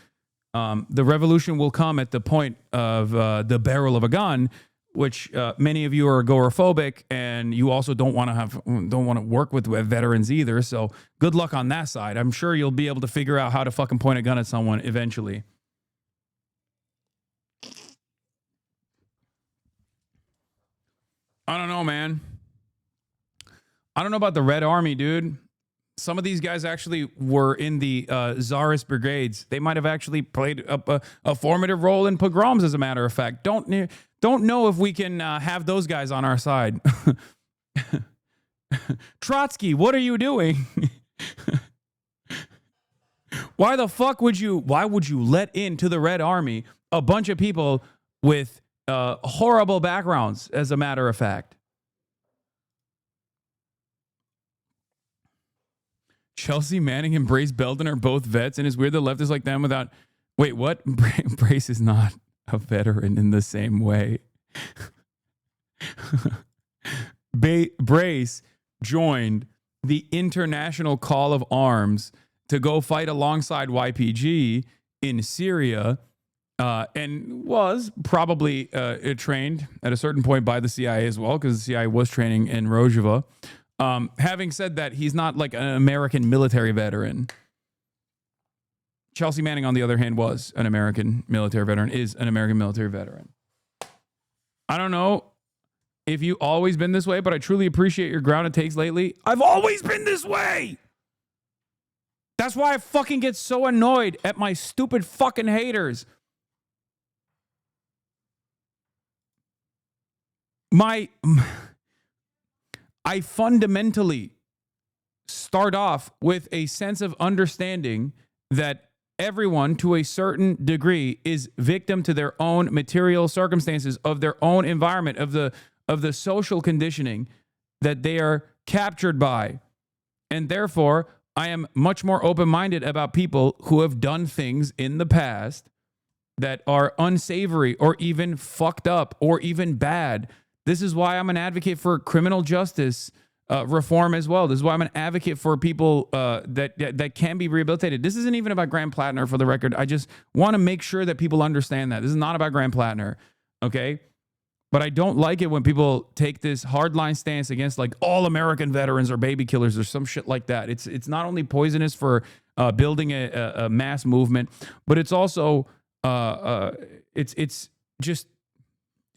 Speaker 5: the revolution will come at the point of the barrel of a gun, which many of you are agoraphobic, and you also don't want to work with veterans either. So good luck on that side. I'm sure you'll be able to figure out how to fucking point a gun at someone eventually. I don't know, man. I don't know about the Red Army, dude. Some of these guys actually were in the Tsarist brigades. They might have actually played a formative role in pogroms, as a matter of fact. Don't know if we can have those guys on our side. Trotsky, what are you doing? Why would you let into the Red Army a bunch of people with horrible backgrounds, as a matter of fact? Chelsea Manning and Brace Belden are both vets, and it's weird the left is like them without... Wait, what? Brace is not a veteran in the same way. Brace joined the International Call of Arms to go fight alongside YPG in Syria, and was probably trained at a certain point by the CIA as well, because the CIA was training in Rojava. Having said that, he's not like an American military veteran. Chelsea Manning, on the other hand, was an American military veteran, is an American military veteran. I don't know if you've always been this way, but I truly appreciate your ground it takes lately. I've always been this way. That's why I fucking get so annoyed at my stupid fucking haters. I fundamentally start off with a sense of understanding that everyone, to a certain degree, is victim to their own material circumstances, of their own environment, of the social conditioning that they are captured by. And therefore, I am much more open-minded about people who have done things in the past that are unsavory or even fucked up or even bad. This is why I'm an advocate for criminal justice reform as well. This is why I'm an advocate for people that can be rehabilitated. This isn't even about Graham Plattner, for the record. I just want to make sure that people understand that. This is not about Graham Plattner, okay? But I don't like it when people take this hardline stance against like all American veterans are baby killers or some shit like that. It's not only poisonous for building a mass movement, but it's also it's just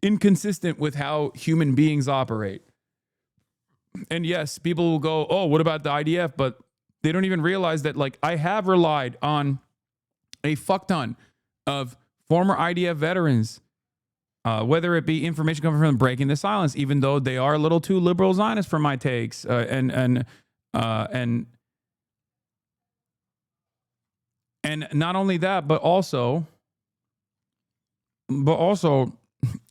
Speaker 5: inconsistent with how human beings operate. And yes, people will go, oh, what about the IDF? But they don't even realize that, like, I have relied on a fuck ton of former IDF veterans, whether it be information coming from them breaking the silence, even though they are a little too liberal Zionist for my takes, and not only that, but also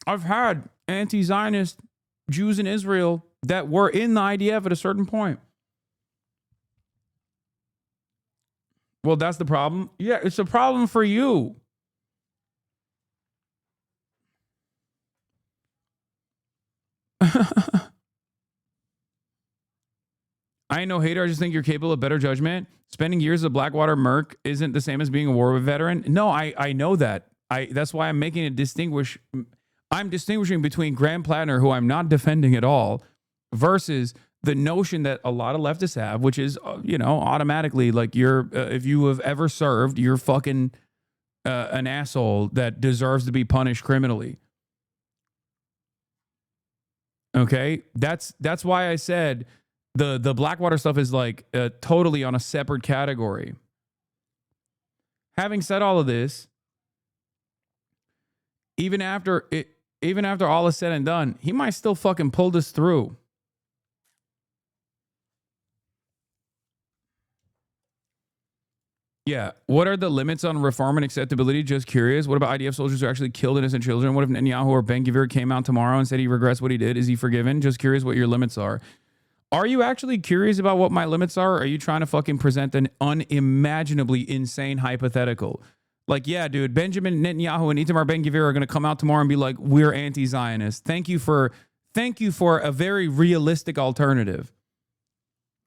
Speaker 5: I've had anti-Zionist Jews in Israel that were in the IDF at a certain point. Well, that's the problem. Yeah, it's a problem for you. I ain't no hater. I just think you're capable of better judgment. Spending years at Blackwater Merc isn't the same as being a war veteran. No, I know that. That's why I'm making it I'm distinguishing between Graham Plattner, who I'm not defending at all, versus the notion that a lot of leftists have, which is, automatically like if you have ever served, you're fucking an asshole that deserves to be punished criminally. Okay, that's why I said the Blackwater stuff is like totally on a separate category. Having said all of this, even after all is said and done, he might still fucking pull this through. Yeah. What are the limits on reform and acceptability? Just curious. What about IDF soldiers who actually killed innocent children? What if Netanyahu or Ben-Gvir came out tomorrow and said he regrets what he did? Is he forgiven? Just curious what your limits are. Are you actually curious about what my limits are? Or are you trying to fucking present an unimaginably insane hypothetical? Like, yeah, dude, Benjamin Netanyahu and Itamar Ben-Gvir are going to come out tomorrow and be like, we're anti-Zionist. Thank you for a very realistic alternative.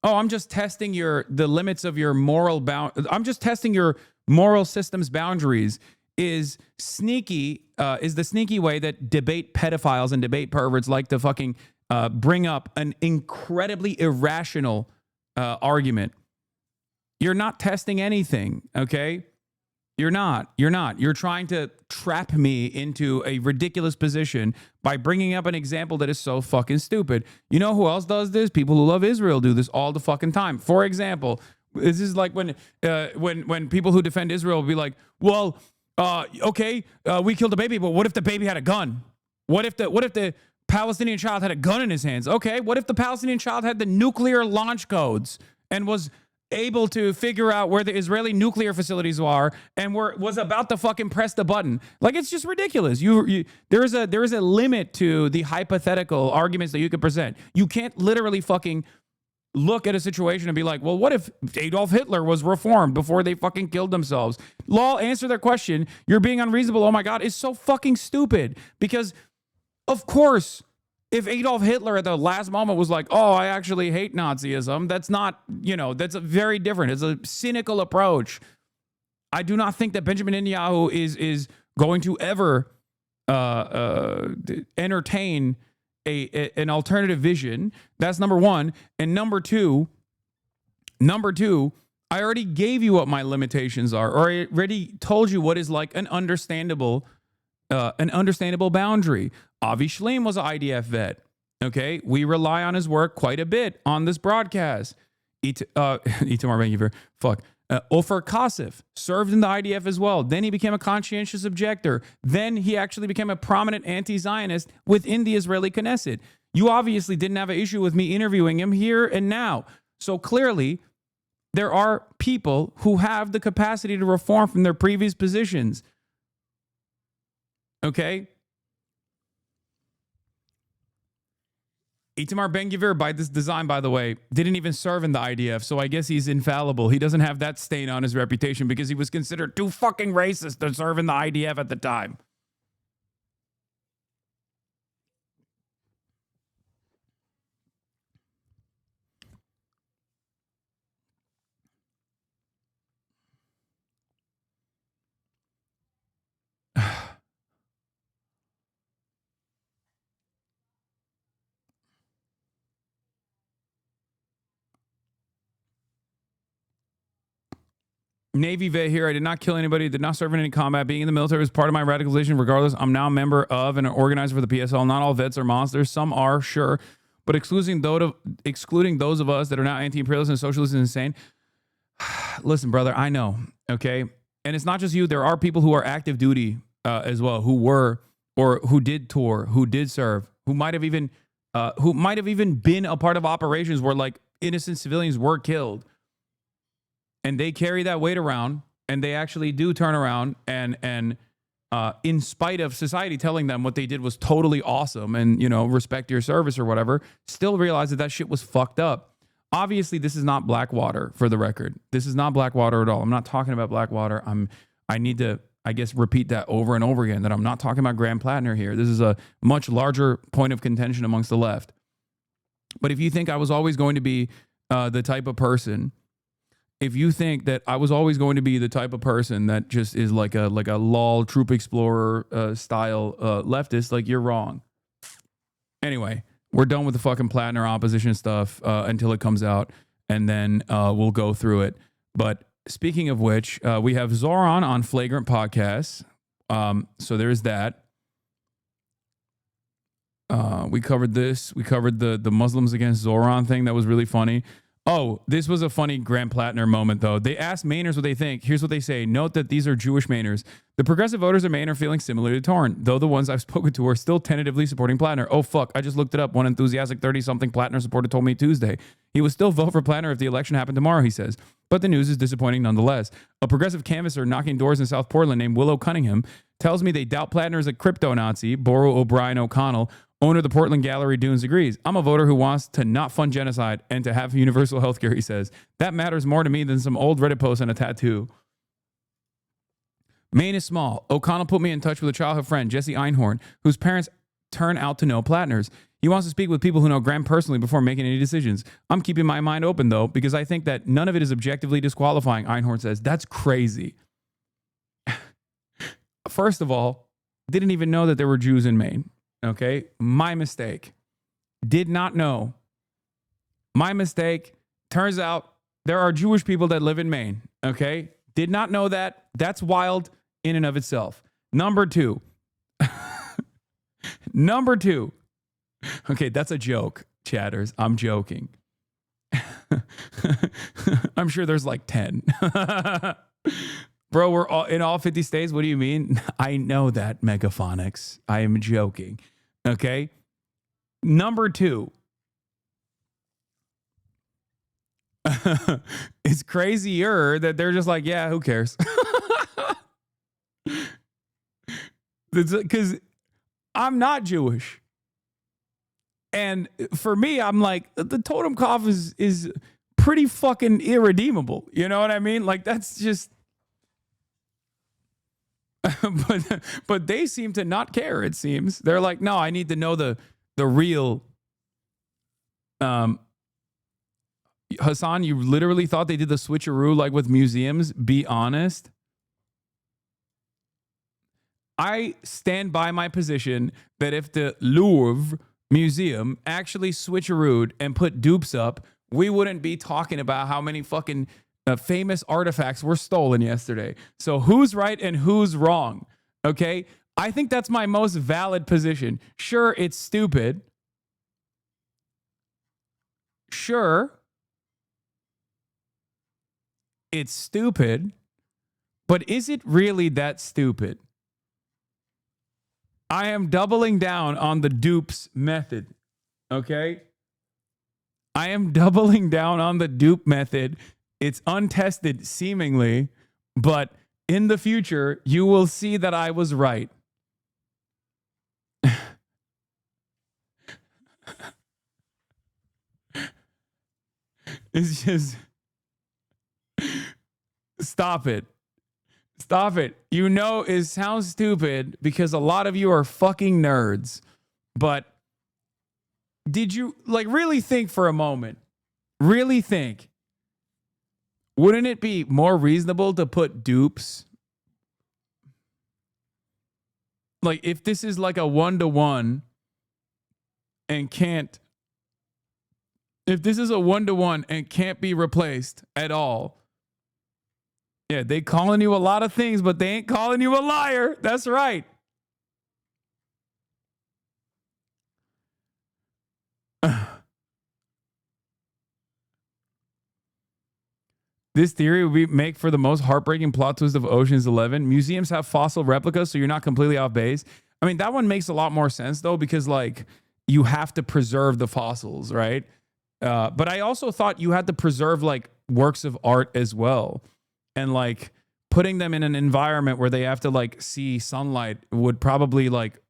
Speaker 5: Oh, I'm just testing the limits of your moral I'm just testing your moral system's boundaries. Is the sneaky way that debate pedophiles and debate perverts like to fucking bring up an incredibly irrational argument. You're not testing anything, okay? You're not. You're trying to trap me into a ridiculous position by bringing up an example that is so fucking stupid. You know who else does this? People who love Israel do this all the fucking time. For example, this is like when people who defend Israel will be like, well, okay, we killed a baby, but what if the baby had a gun? What if the Palestinian child had a gun in his hands. Okay, what if the Palestinian child had the nuclear launch codes and was able to figure out where the Israeli nuclear facilities are and was about to fucking press the button? Like, it's just ridiculous. There is a limit to the hypothetical arguments that you could present. You can't literally fucking look at a situation and be like, well, what if Adolf Hitler was reformed before they fucking killed themselves? Lol, answer their question. You're being unreasonable. Oh my God, it's so fucking stupid. Because, of course, if Adolf Hitler at the last moment was like, oh, I actually hate Nazism, that's not, that's a very different. It's a cynical approach. I do not think that Benjamin Netanyahu is going to ever entertain an alternative vision. That's number one. And number two, I already gave you what my limitations are, or I already told you what is like an understandable boundary. Avi Shleim was an IDF vet. Okay, we rely on his work quite a bit on this broadcast. Itamar Ben-Gvir, Ofer Kasif served in the IDF as well. Then he became a conscientious objector. Then he actually became a prominent anti-Zionist within the Israeli Knesset. You obviously didn't have an issue with me interviewing him here and now. So clearly, there are people who have the capacity to reform from their previous positions. Okay? Itamar Ben-Gvir, by this design, by the way, didn't even serve in the IDF, so I guess he's infallible. He doesn't have that stain on his reputation because he was considered too fucking racist to serve in the IDF at the time. Navy vet here. I did not kill anybody, did not serve in any combat. Being in the military was part of my radicalization. Regardless, I'm now a member of and an organizer for the PSL. Not all vets are monsters. Some are, sure. But excluding those of us that are now anti-imperialist and socialist and insane. Listen, brother, I know, okay? And it's not just you. There are people who are active duty as well, who were or who did tour, who did serve, who might have even been a part of operations where like innocent civilians were killed. And they carry that weight around, and they actually do turn around and in spite of society telling them what they did was totally awesome and, respect your service or whatever, still realize that shit was fucked up. Obviously, this is not Blackwater, for the record. This is not Blackwater at all. I'm not talking about Blackwater. I need to, I guess, repeat that over and over again, that I'm not talking about Grand PLATNER here. This is a much larger point of contention amongst the left. But if you think I was always going to be the type of person, if you think that I was always going to be the type of person that just is like a lol troop explorer style leftist, like, you're wrong. Anyway, we're done with the fucking PLATNER opposition stuff until it comes out, and then we'll go through it. But speaking of which, we have Zohran on Flagrant Podcasts. So there's that. We covered this. We covered the Muslims against Zohran thing. That was really funny. Oh, this was a funny Grand PLATNER moment, though. They asked Mainers what they think. Here's what they say. Note that these are Jewish Mainers. The progressive voters of Maine are feeling similarly torn, though the ones I've spoken to are still tentatively supporting PLATNER. Oh, fuck. I just looked it up. One enthusiastic 30-something PLATNER supporter told me Tuesday. He would still vote for PLATNER if the election happened tomorrow, he says. But the news is disappointing nonetheless. A progressive canvasser knocking doors in South Portland named Willow Cunningham tells me they doubt PLATNER is a crypto-Nazi. Boro O'Brien O'Connell, owner of the Portland Gallery Dunes, agrees. I'm a voter who wants to not fund genocide and to have universal health care, he says. That matters more to me than some old Reddit post and a tattoo. Maine is small. O'Connell put me in touch with a childhood friend, Jesse Einhorn, whose parents turn out to know PLATNERs. He wants to speak with people who know Graham personally before making any decisions. I'm keeping my mind open, though, because I think that none of it is objectively disqualifying, Einhorn says. That's crazy. First of all, didn't even know that there were Jews in Maine. Okay, my mistake. Did not know. My mistake. Turns out there are Jewish people that live in Maine. Okay, did not know that. That's wild in and of itself. Number two. Number two. Okay, that's a joke, chatters. I'm joking. I'm sure there's like 10. Bro, we're all in all 50 states. What do you mean? I know that, Megaphonics. I am joking. Okay? Number two, it's crazier that they're just like, yeah, who cares? Because I'm not Jewish. And for me, I'm like, the totem cough is pretty fucking irredeemable. You know what I mean? Like, that's just... but they seem to not care, it seems. They're like, no, I need to know the real... Hasan, you literally thought they did the switcheroo like with museums? Be honest. I stand by my position that if the Louvre Museum actually switcherooed and put dupes up, we wouldn't be talking about how many fucking famous artifacts were stolen yesterday. So who's right and who's wrong? Okay? I think that's my most valid position. Sure, it's stupid. Sure, it's stupid, but is it really that stupid? I am doubling down on the dupes method, okay? I am doubling down on the dupe method. It's untested, seemingly, but in the future, you will see that I was right. It's just... Stop it. Stop it. You know, it sounds stupid because a lot of you are fucking nerds. But did you, like, really think for a moment? Really think. Wouldn't it be more reasonable to put dupes? Like, if this is like a 1-to-1 and can't... If this is a 1-to-1 and can't be replaced at all... Yeah, they calling you a lot of things, but they ain't calling you a liar. That's right. This theory would make for the most heartbreaking plot twist of Ocean's 11. Museums have fossil replicas, so you're not completely off base. I mean, that one makes a lot more sense, though, because, like, you have to preserve the fossils, right? But I also thought you had to preserve, like, works of art as well. And like putting them in an environment where they have to like see sunlight would probably like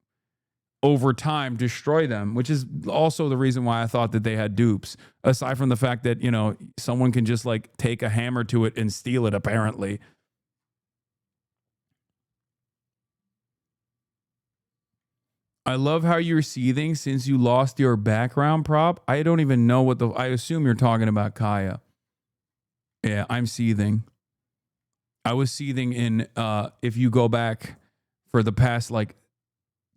Speaker 5: over time destroy them, which is also the reason why I thought that they had dupes, aside from the fact that, you know, someone can just like take a hammer to it and steal it, apparently. I love how you're seething since you lost your background prop. I don't even know what I assume you're talking about, Kaya. Yeah, I'm seething. I was seething in, if you go back for the past like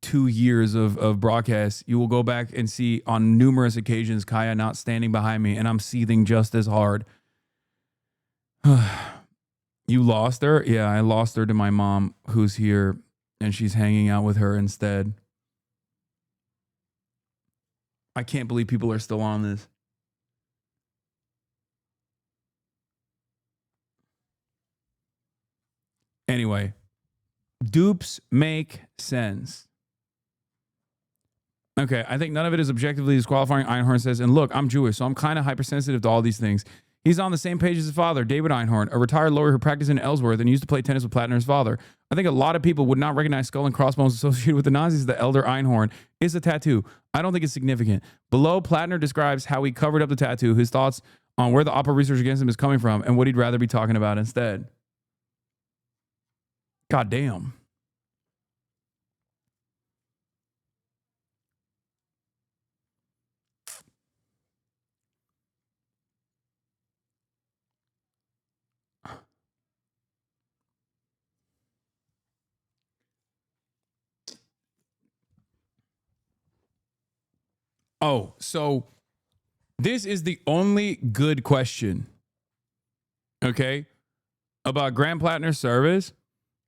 Speaker 5: 2 years of broadcasts, you will go back and see on numerous occasions Kaya not standing behind me, and I'm seething just as hard. You lost her? Yeah, I lost her to my mom, who's here, and she's hanging out with her instead. I can't believe people are still on this. Anyway, dupes make sense. Okay, I think none of it is objectively disqualifying. Einhorn says, and look, I'm Jewish, so I'm kind of hypersensitive to all these things. He's on the same page as his father, David Einhorn, a retired lawyer who practiced in Ellsworth and used to play tennis with PLATNER's father. I think a lot of people would not recognize skull and crossbones associated with the Nazis. The elder Einhorn is a tattoo. I don't think it's significant. Below, PLATNER describes how he covered up the tattoo, his thoughts on where the opera research against him is coming from, and what he'd rather be talking about instead. God damn. Oh, so this is the only good question, okay, about Graham PLATNER's service.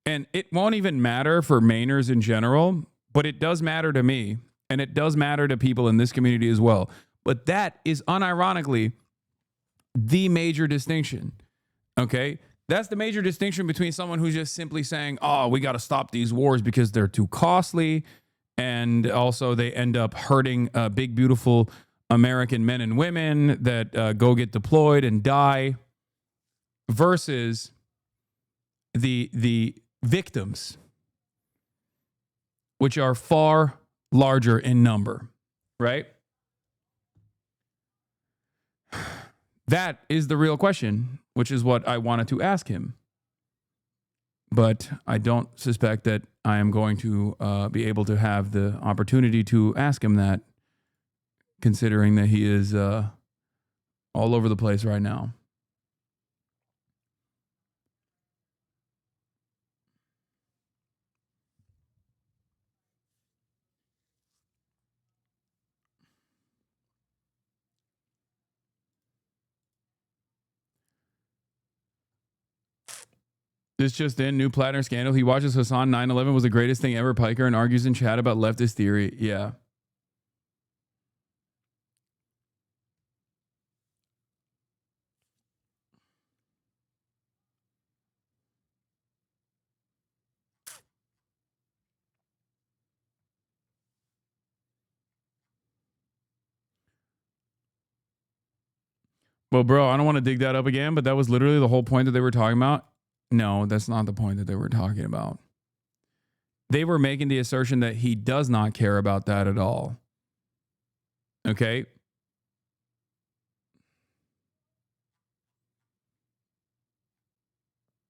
Speaker 5: And it won't even matter for Mainers in general, but it does matter to me. And it does matter to people in this community as well. But that is unironically the major distinction, okay? That's the major distinction between someone who's just simply saying, oh, we got to stop these wars because they're too costly And also they end up hurting big, beautiful American men and women that go get deployed and die, versus the victims, which are far larger in number, right? That is the real question, which is what I wanted to ask him. But I don't suspect that I am going to be able to have the opportunity to ask him that, considering that he is all over the place right now. This just in, new PLATNER scandal. He watches Hasan 9/11 was the greatest thing ever, Piker, and argues in chat about leftist theory. Yeah. Well, bro, I don't want to dig that up again, but that was literally the whole point that they were talking about. No, that's not the point that they were talking about. They were making the assertion that he does not care about that at all. Okay?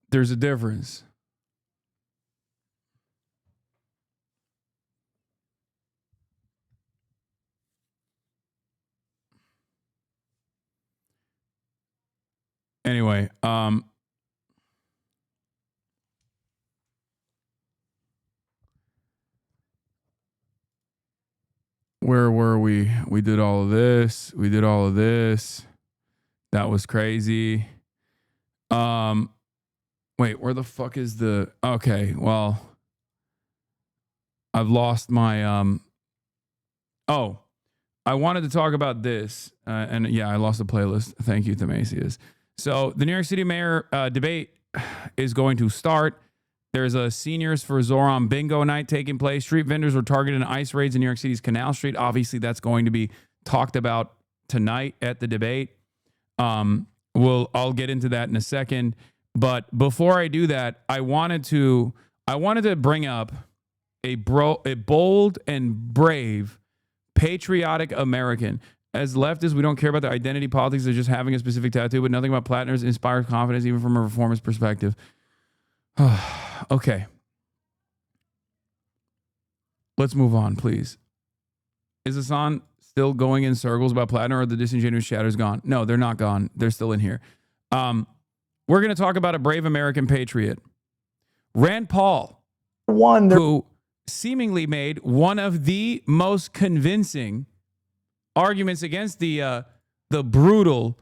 Speaker 5: There's a difference. Anyway, where were we? We did all of this. We did all of this. That was crazy. Wait, where the fuck is the... Okay, well, I've lost my... Oh, I wanted to talk about this. And yeah, I lost the playlist. Thank you, Themasius. So the New York City mayor debate is going to start. There's a seniors for Zohran bingo night taking place. Street vendors were targeted in ice raids in New York City's Canal Street. Obviously, that's going to be talked about tonight at the debate. I'll get into that in a second. But before I do that, I wanted to bring up a bold and brave patriotic American. As leftists, we don't care about the identity politics of just having a specific tattoo, but nothing about PLATNERs inspires confidence, even from a reformist perspective. Okay. Let's move on, please. Is Hasan still going in circles about PLATNER, or the disingenuous chatters gone? No, they're not gone. They're still in here. We're going to talk about a brave American patriot. Rand Paul, who seemingly made one of the most convincing arguments against the brutal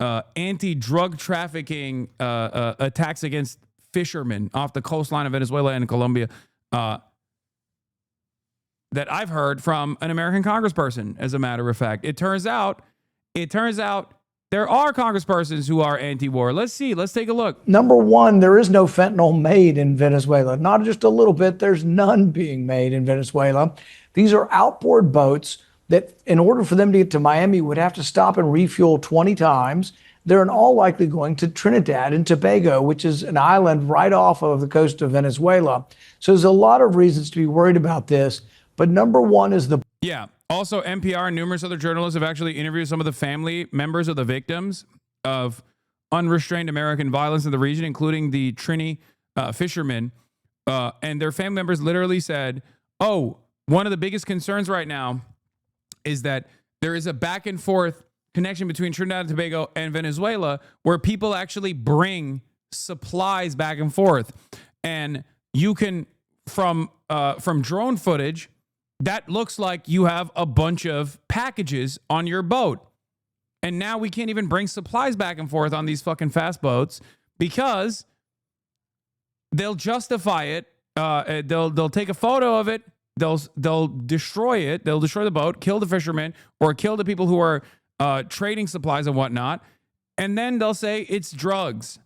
Speaker 5: anti-drug trafficking attacks against fishermen off the coastline of Venezuela and Colombia that I've heard from an American congressperson, as a matter of fact. It turns out there are congresspersons who are anti-war. Let's see. Let's take a look.
Speaker 18: Number one, there is no fentanyl made in Venezuela. Not just a little bit. There's none being made in Venezuela. These are outboard boats that, in order for them to get to Miami, would have to stop and refuel 20 times. They're in all likely going to Trinidad and Tobago, which is an island right off of the coast of Venezuela. So there's a lot of reasons to be worried about this. But number one is the...
Speaker 5: Yeah. Also, NPR and numerous other journalists have actually interviewed some of the family members of the victims of unrestrained American violence in the region, including the Trini fishermen. And their family members literally said, oh, one of the biggest concerns right now is that there is a back and forth connection between Trinidad and Tobago and Venezuela, where people actually bring supplies back and forth. And you can, from drone footage, that looks like you have a bunch of packages on your boat. And now we can't even bring supplies back and forth on these fucking fast boats because they'll justify it. They'll take a photo of it. They'll destroy it. They'll destroy the boat, kill the fishermen, or kill the people who are trading supplies and whatnot. And then they'll say it's drugs.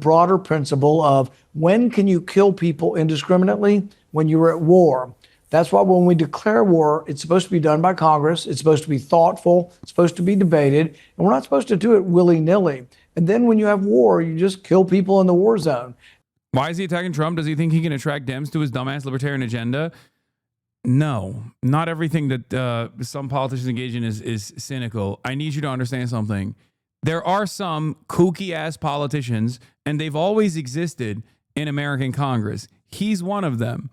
Speaker 18: broader principle of when can you kill people indiscriminately? When you're at war. That's why when we declare war, it's supposed to be done by Congress. It's supposed to be thoughtful. It's supposed to be debated. And we're not supposed to do it willy-nilly. And then when you have war, you just kill people in the war zone.
Speaker 5: Why is he attacking Trump? Does he think he can attract Dems to his dumbass libertarian agenda? No. Not everything that some politicians engage in is cynical. I need you to understand something. There are some kooky-ass politicians, and they've always existed in American Congress. He's one of them.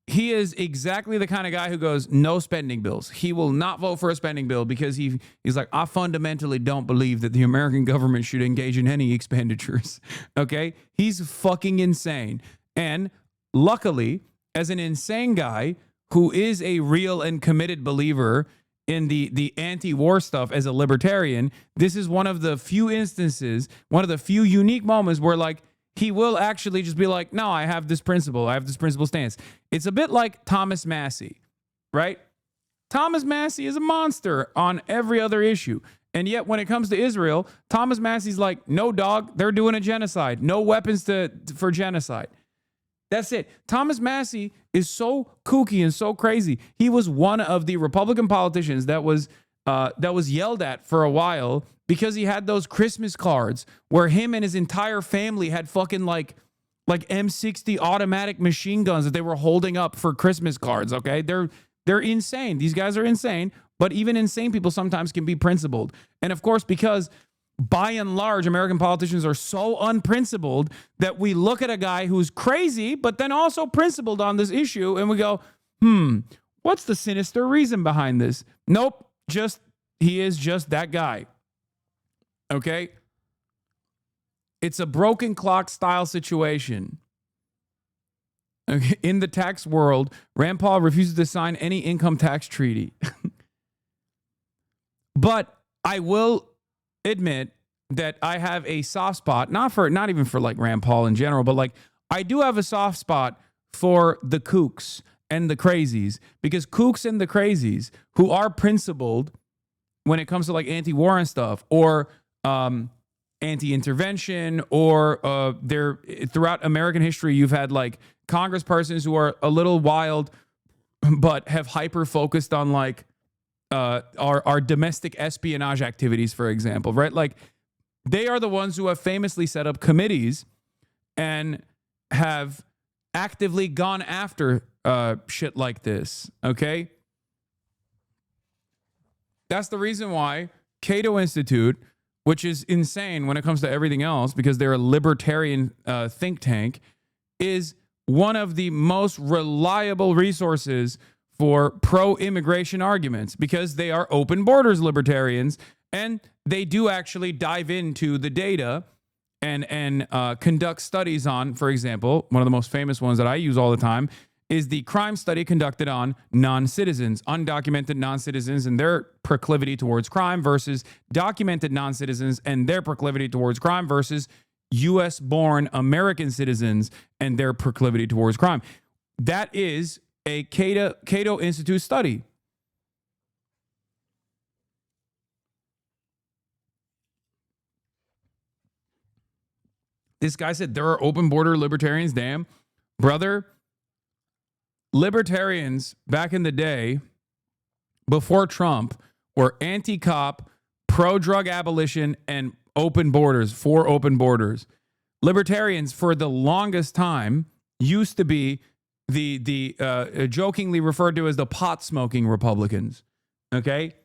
Speaker 5: He is exactly the kind of guy who goes, no spending bills. He will not vote for a spending bill because he's like, I fundamentally don't believe that the American government should engage in any expenditures. Okay? He's fucking insane. And luckily, as an insane guy who is a real and committed believer in the anti-war stuff as a libertarian, this is one of the few instances, one of the few unique moments where like, he will actually just be like, no, I have this principle. I have this principle stance. It's a bit like Thomas Massey, right? Thomas Massey is a monster on every other issue. And yet when it comes to Israel, Thomas Massey's like, no, dog, they're doing a genocide. No weapons for genocide. That's it. Thomas Massey is so kooky and so crazy. He was one of the Republican politicians that was yelled at for a while because he had those Christmas cards where him and his entire family had fucking like M60 automatic machine guns that they were holding up for Christmas cards, okay? They're insane. These guys are insane, but even insane people sometimes can be principled. And of course, because by and large, American politicians are so unprincipled that we look at a guy who's crazy, but then also principled on this issue, and we go, what's the sinister reason behind this? Nope, he is just that guy. Okay? It's a broken clock style situation. Okay? In the tax world, Rand Paul refuses to sign any income tax treaty. But I will admit that I have a soft spot, not even for like Rand Paul in general, but like I do have a soft spot for the kooks and the crazies, because kooks and the crazies who are principled when it comes to like anti-war and stuff, or anti-intervention, or throughout American history, you've had like congresspersons who are a little wild, but have hyper-focused on like our domestic espionage activities, for example, right? Like they are the ones who have famously set up committees and have actively gone after shit like this, okay? That's the reason why Cato Institute, which is insane when it comes to everything else because they're a libertarian think tank, is one of the most reliable resources for pro-immigration arguments, because they are open borders libertarians, and they do actually dive into the data and conduct studies on, for example, one of the most famous ones that I use all the time is the crime study conducted on non-citizens, undocumented non-citizens and their proclivity towards crime versus documented non-citizens and their proclivity towards crime versus U.S.-born American citizens and their proclivity towards crime. That is a Cato Institute study. This guy said there are open border libertarians. Damn, brother. Libertarians back in the day, before Trump, were anti-cop, pro-drug abolition, and open borders, for open borders. Libertarians, for the longest time, used to be the jokingly referred to as the pot-smoking Republicans. Okay?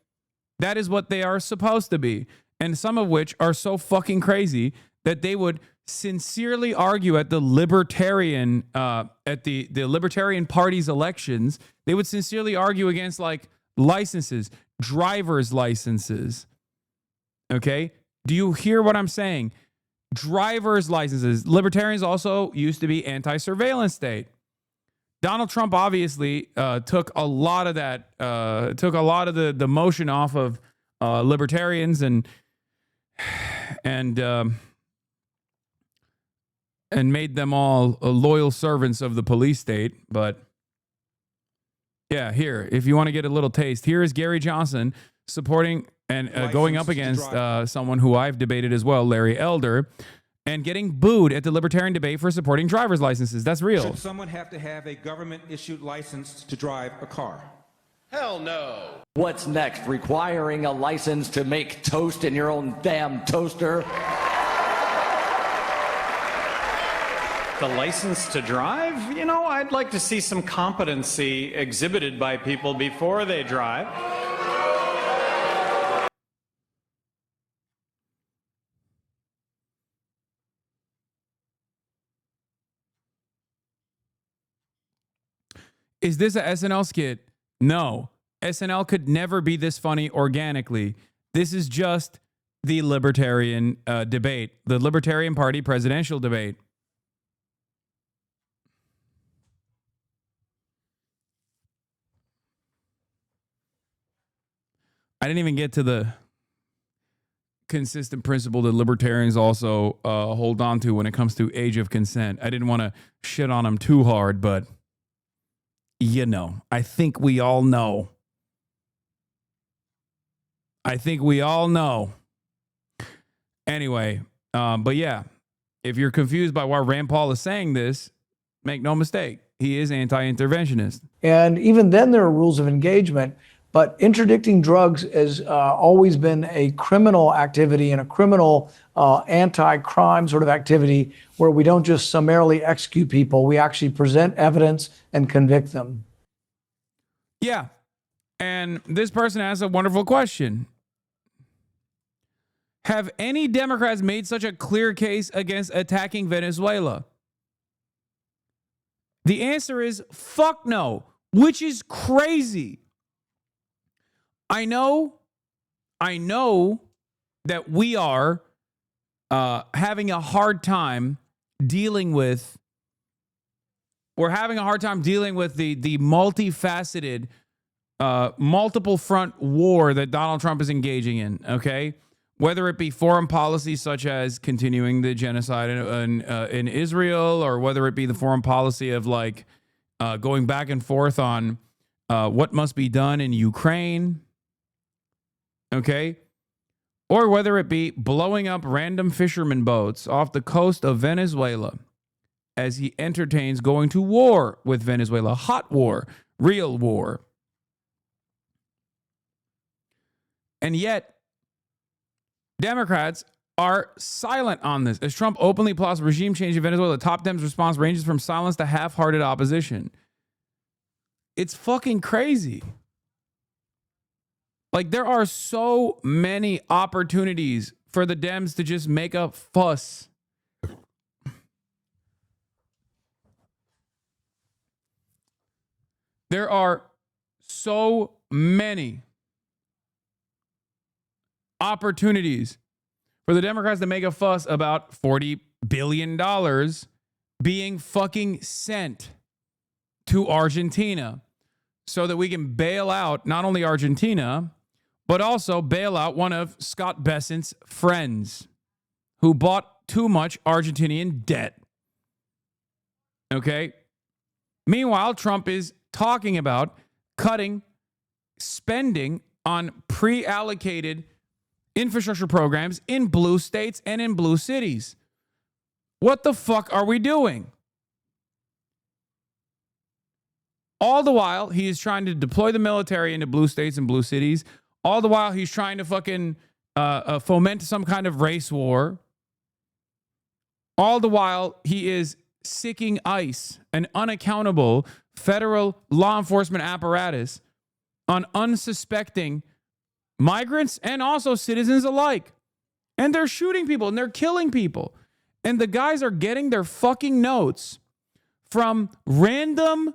Speaker 5: That is what they are supposed to be. And some of which are so fucking crazy that they would sincerely argue at the libertarian Libertarian Party's elections. They would sincerely argue against like licenses, driver's licenses. Okay? Do you hear what I'm saying? Driver's licenses. Libertarians also used to be anti-surveillance state. Donald Trump obviously took a lot of that, took a lot of the motion off of libertarians and made them all loyal servants of the police state. But yeah, here, if you want to get a little taste, here is Gary Johnson supporting and going up against someone who I've debated as well, Larry Elder. and getting booed at the libertarian debate for supporting driver's licenses. That's real.
Speaker 7: Should someone have to have a government-issued license to drive a car?
Speaker 22: Hell no. What's next? Requiring a license to make toast in your own damn toaster?
Speaker 23: The license to drive? You know, I'd like to see some competency exhibited by people before they drive.
Speaker 5: Is this a SNL skit? No. SNL could never be this funny organically. This is just the libertarian debate, the Libertarian Party presidential debate. I didn't even get to the consistent principle that libertarians also hold on to when it comes to age of consent. I didn't want to shit on them too hard, but you know, I think we all know. I think we all know. Anyway, but yeah, if you're confused by why Rand Paul is saying this, make no mistake, he is anti-interventionist.
Speaker 18: And even then there are rules of engagement, but interdicting drugs has always been a criminal activity and a criminal anti-crime sort of activity where we don't just summarily execute people. We actually present evidence and convict them.
Speaker 5: Yeah. And this person asks a wonderful question. Have any Democrats made such a clear case against attacking Venezuela? The answer is fuck no, which is crazy. I know that we are having a hard time dealing with, the multifaceted, multiple front war that Donald Trump is engaging in, okay? Whether it be foreign policy such as continuing the genocide in Israel, or whether it be the foreign policy of like going back and forth on what must be done in Ukraine, okay? Or whether it be blowing up random fisherman boats off the coast of Venezuela as he entertains going to war with Venezuela. Hot war, real war. And yet, Democrats are silent on this. As Trump openly plots regime change in Venezuela, the top Dems' response ranges from silence to half-hearted opposition. It's fucking crazy. Like, there are so many opportunities for the Dems to just make a fuss. There are so many opportunities for the Democrats to make a fuss about $40 billion being fucking sent to Argentina so that we can bail out not only Argentina, but also bail out one of Scott Bessent's friends who bought too much Argentinian debt. Okay? Meanwhile, Trump is talking about cutting spending on pre-allocated infrastructure programs in blue states and in blue cities. What the fuck are we doing? All the while, he is trying to deploy the military into blue states and blue cities. All the while, he's trying to fucking foment some kind of race war. All the while, he is sicking ICE, an unaccountable federal law enforcement apparatus, on unsuspecting migrants and also citizens alike. And they're shooting people and they're killing people. And the guys are getting their fucking notes from random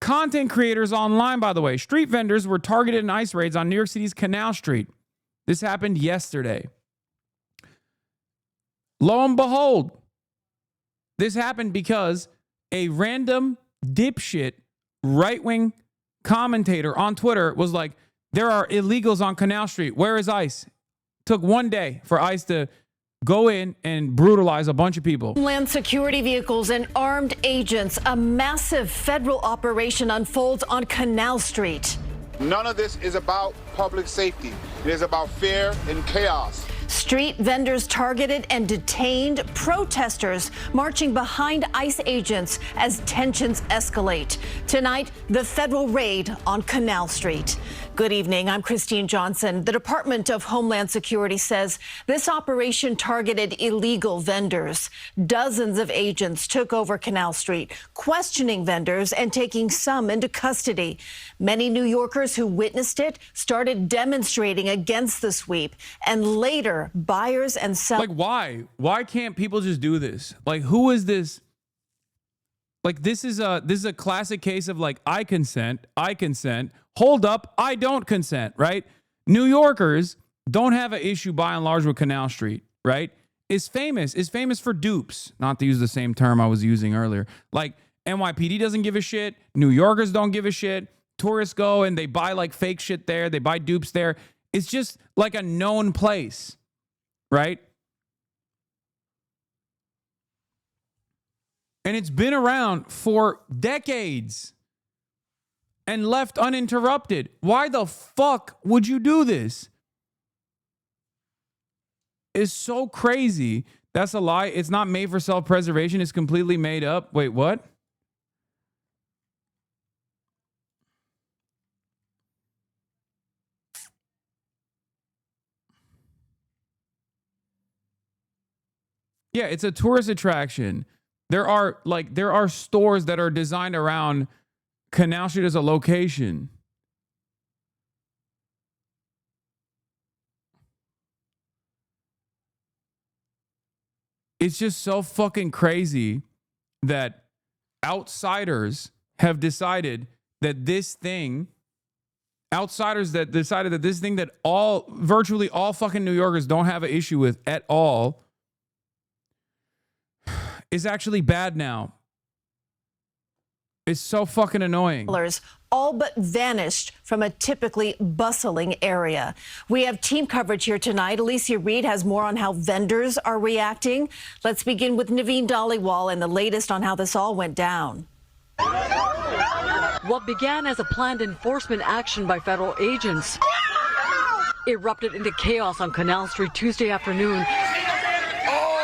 Speaker 5: content creators online, by the way. Street vendors were targeted in ICE raids on New York City's Canal Street. This happened yesterday. Lo and behold, this happened because a random dipshit right-wing commentator on Twitter was like, there are illegals on Canal Street. Where is ICE? Took one day for ICE to go in and brutalize a bunch of people.
Speaker 24: Homeland security vehicles and armed agents. A massive federal operation unfolds on Canal Street.
Speaker 25: None of this is about public safety. It is about fear and chaos.
Speaker 24: Street vendors targeted and detained, protesters marching behind ICE agents as tensions escalate. Tonight, the federal raid on Canal Street. Good evening. I'm Christine Johnson. The Department of Homeland Security says this operation targeted illegal vendors. Dozens of agents took over Canal Street, questioning vendors and taking some into custody. Many New Yorkers who witnessed it started demonstrating against the sweep, and later buyers and sellers.
Speaker 5: Like, why? Why can't people just do this? Like, who is this? Like, this is a classic case of like, I consent. Hold up, I don't consent, right? New Yorkers don't have an issue by and large with Canal Street, right? Is famous for dupes, not to use the same term I was using earlier. Like, NYPD doesn't give a shit. New Yorkers don't give a shit. Tourists go and they buy like fake shit there. They buy dupes there. It's just like a known place, right? And it's been around for decades and left uninterrupted. Why the fuck would you do this? It's so crazy. That's a lie. It's not made for self-preservation. It's completely made up. Wait, what? Yeah, it's a tourist attraction. There are stores that are designed around Canal Street as a location. It's just so fucking crazy that outsiders have decided that this thing, that virtually all fucking New Yorkers don't have an issue with at all, is actually bad now. It's so fucking annoying.
Speaker 24: All but vanished from a typically bustling area. We have team coverage here tonight. Alicia Reed has more on how vendors are reacting. Let's begin with Naveen Dhaliwal and the latest on how this all went down.
Speaker 1: What began as a planned enforcement action by federal agents erupted into chaos on Canal Street Tuesday afternoon.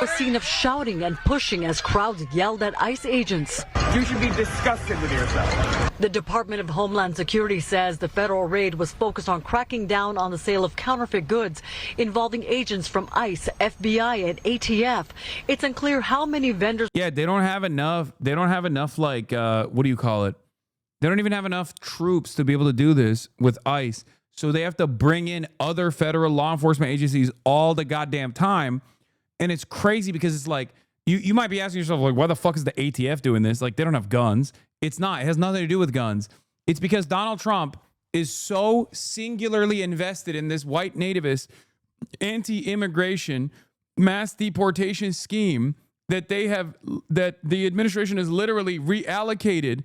Speaker 1: A scene of shouting and pushing as crowds yelled at ICE agents.
Speaker 2: You should be disgusted with yourself.
Speaker 1: The Department of Homeland Security says the federal raid was focused on cracking down on the sale of counterfeit goods involving agents from ICE, FBI, and ATF. It's unclear how many vendors.
Speaker 5: Yeah, they don't have enough. They don't have enough, like, what do you call it? They don't even have enough troops to be able to do this with ICE. So they have to bring in other federal law enforcement agencies all the goddamn time. And it's crazy because it's like, you might be asking yourself, like, why the fuck is the ATF doing this? Like, they don't have guns. It's not. It has nothing to do with guns. It's because Donald Trump is so singularly invested in this white nativist anti-immigration mass deportation scheme that the administration has literally reallocated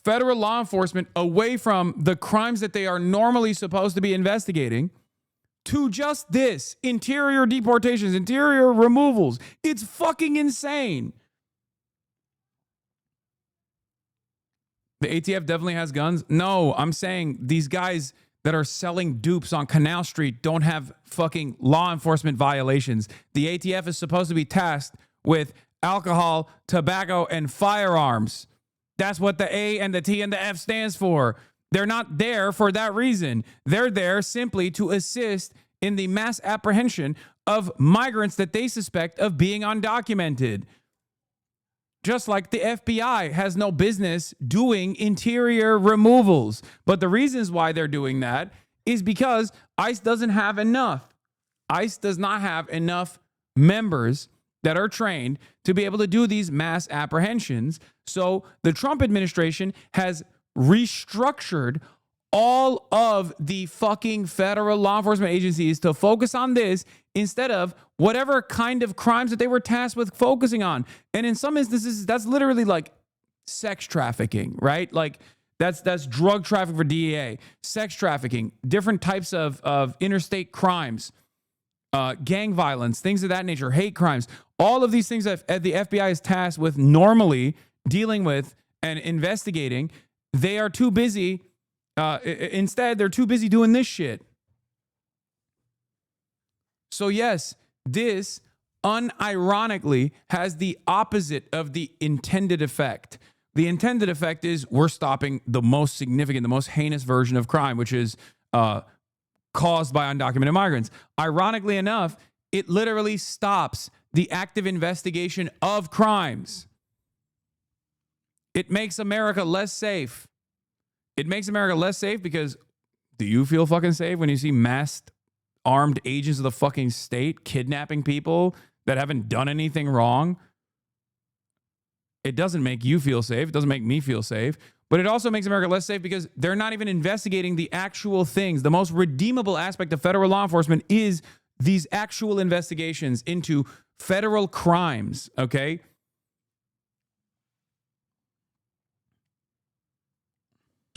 Speaker 5: federal law enforcement away from the crimes that they are normally supposed to be investigating to just this, interior deportations, interior removals. It's fucking insane. The ATF definitely has guns. No, I'm saying these guys that are selling dupes on Canal Street don't have fucking law enforcement violations. The ATF is supposed to be tasked with alcohol, tobacco, and firearms. That's what the A and the T and the F stands for. They're not there for that reason. They're there simply to assist in the mass apprehension of migrants that they suspect of being undocumented. Just like the FBI has no business doing interior removals. But the reasons why they're doing that is because ICE doesn't have enough. ICE does not have enough members that are trained to be able to do these mass apprehensions. So the Trump administration has restructured all of the fucking federal law enforcement agencies to focus on this instead of whatever kind of crimes that they were tasked with focusing on. And in some instances, that's literally like sex trafficking, right? Like that's drug trafficking for DEA, sex trafficking, different types of interstate crimes, gang violence, things of that nature, hate crimes. All of these things that the FBI is tasked with normally dealing with and investigating, they are too busy. Instead, they're too busy doing this shit. So yes, this unironically has the opposite of the intended effect. The intended effect is we're stopping the most significant, the most heinous version of crime, which is caused by undocumented migrants. Ironically enough, it literally stops the active investigation of crimes. It makes America less safe. It makes America less safe because do you feel fucking safe when you see masked armed agents of the fucking state kidnapping people that haven't done anything wrong? It doesn't make you feel safe. It doesn't make me feel safe. But it also makes America less safe because they're not even investigating the actual things. The most redeemable aspect of federal law enforcement is these actual investigations into federal crimes, okay?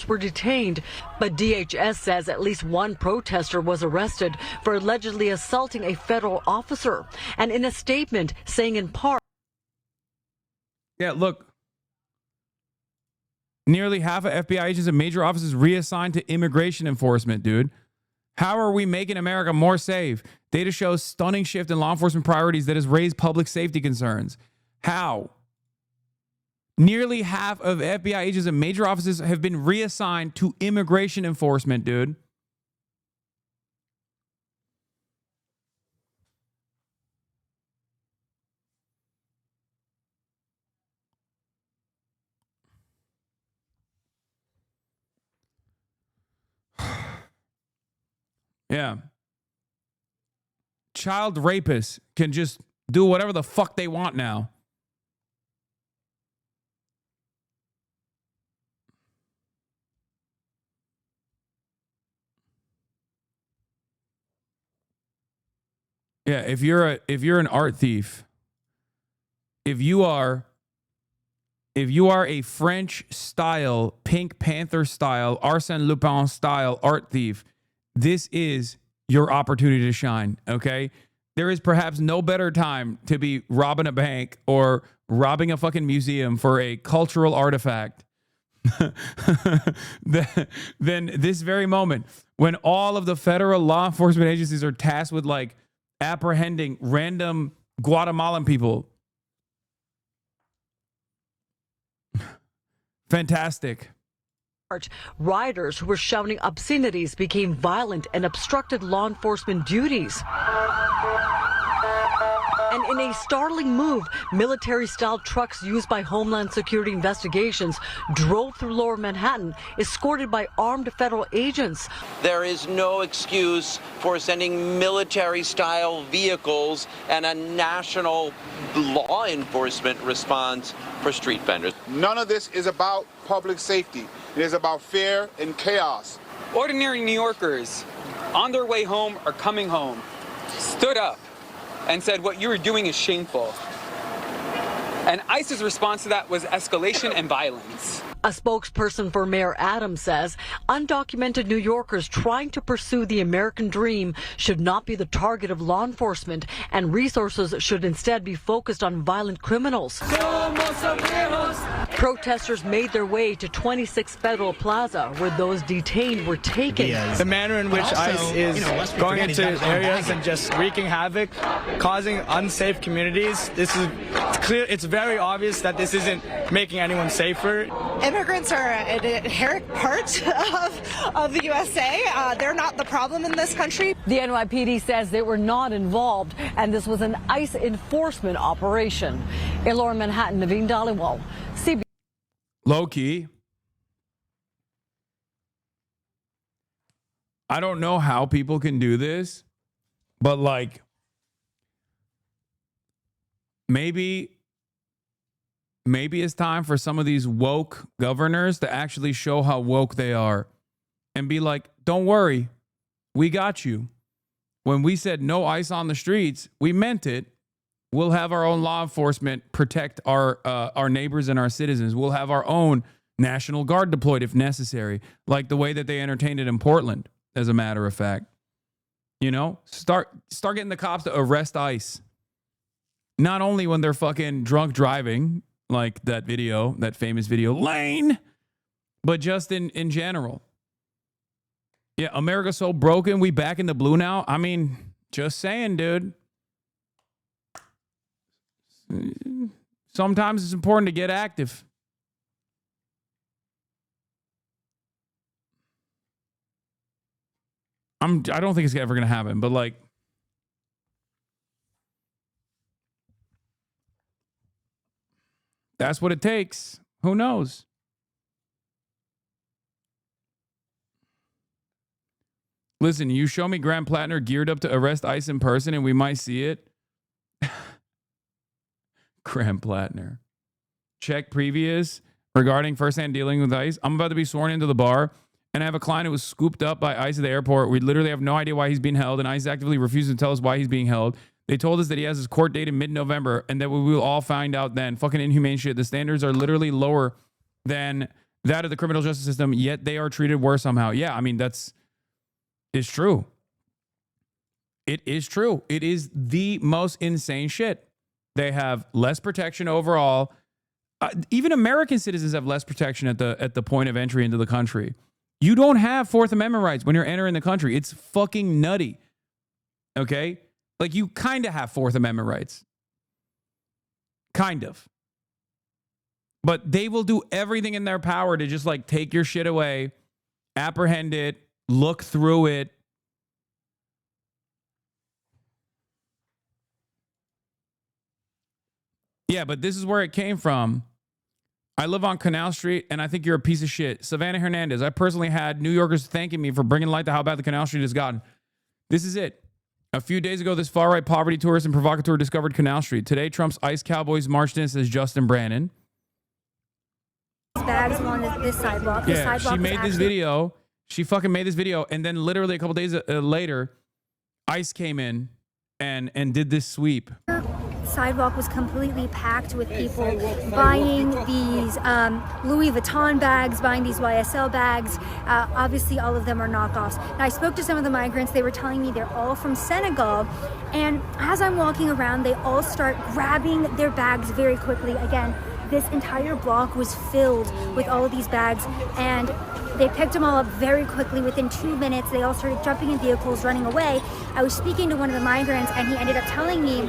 Speaker 1: Were detained, but DHS says at least one protester was arrested for allegedly assaulting a federal officer. And in a statement saying in part,
Speaker 5: yeah, look, nearly half of FBI agents and major offices reassigned to immigration enforcement, dude. How are we making America more safe? Data shows stunning shift in law enforcement priorities that has raised public safety concerns. How? Nearly half of FBI agents and major offices have been reassigned to immigration enforcement, dude. Yeah. Child rapists can just do whatever the fuck they want now. Yeah, if you're an art thief, if you are a French style, Pink Panther style, Arsène Lupin style art thief, this is your opportunity to shine, okay? There is perhaps no better time to be robbing a bank or robbing a fucking museum for a cultural artifact than this very moment when all of the federal law enforcement agencies are tasked with like apprehending random Guatemalan people. Fantastic.
Speaker 1: rioters who were shouting obscenities became violent and obstructed law enforcement duties. And in a startling move, military-style trucks used by Homeland Security investigations drove through Lower Manhattan, escorted by armed federal agents.
Speaker 3: There is no excuse for sending military-style vehicles and a national law enforcement response for street vendors.
Speaker 6: None of this is about public safety. It is about fear and chaos.
Speaker 20: Ordinary New Yorkers on their way home or coming home stood up and said what you were doing is shameful. And ICE's response to that was escalation and violence.
Speaker 1: A spokesperson for Mayor Adams says undocumented New Yorkers trying to pursue the American dream should not be the target of law enforcement, and resources should instead be focused on violent criminals. Protesters made their way to 26 Federal Plaza, where those detained were taken.
Speaker 21: The manner in which ICE is going into areas and just wreaking havoc, causing unsafe communities, it's clear, it's very obvious that this isn't making anyone safer.
Speaker 25: Immigrants are an inherent part of the USA. They're not the problem in this country.
Speaker 1: The NYPD says they were not involved, and this was an ICE enforcement operation. In Lower Manhattan, Naveen Dhaliwal, CBS.
Speaker 5: Low key. I don't know how people can do this, but like maybe it's time for some of these woke governors to actually show how woke they are and be like, don't worry, we got you. When we said no ICE on the streets, we meant it. We'll have our own law enforcement protect our neighbors and our citizens. We'll have our own National Guard deployed if necessary, like the way that they entertained it in Portland, as a matter of fact. You know, start getting the cops to arrest ICE. Not only when they're fucking drunk driving, like that video, that famous video, Lane, but just in general. Yeah, America's so broken, we back in the blue now. I mean, Just saying, dude. Sometimes it's important to get active. I don't think it's ever going to happen, but like, that's what it takes. Who knows? Listen, you show me Graham Plattner geared up to arrest ICE in person and we might see it. Graham Plattner. Check previous regarding firsthand dealing with ICE. I'm about to be sworn into the bar, and I have a client who was scooped up by ICE at the airport. We literally have no idea why he's being held, and ICE actively refuses to tell us why he's being held. They told us that he has his court date in mid-November, and that we will all find out then. Fucking inhumane shit. The standards are literally lower than that of the criminal justice system, yet they are treated worse somehow. Yeah, I mean, it's true. It is true. It is the most insane shit. They have less protection overall. Even American citizens have less protection at the point of entry into the country. You don't have Fourth Amendment rights when you're entering the country. It's fucking nutty. Okay? Like, you kind of have Fourth Amendment rights. Kind of. But they will do everything in their power to just like take your shit away, apprehend it, look through it. Yeah, but this is where it came from. I live on Canal Street, and I think you're a piece of shit. Savannah Hernandez, I personally had New Yorkers thanking me for bringing light to how bad the Canal Street has gotten. This is it. A few days ago, this far-right poverty tourist and provocateur discovered Canal Street. Today, Trump's ICE cowboys marched in, says Justin Brannon.
Speaker 4: Bags along this sidewalk. The sidewalk
Speaker 5: she made this video. She fucking made this video, and then literally a couple days later, ICE came in and did this sweep.
Speaker 4: Sidewalk was completely packed with people buying these Louis Vuitton bags, buying these YSL bags. Obviously, all of them are knockoffs. Now, I spoke to some of the migrants. They were telling me they're all from Senegal. And as I'm walking around, they all start grabbing their bags very quickly. Again, this entire block was filled with all of these bags, and they picked them all up very quickly. Within 2 minutes, they all started jumping in vehicles, running away. I was speaking to one of the migrants, and he ended up telling me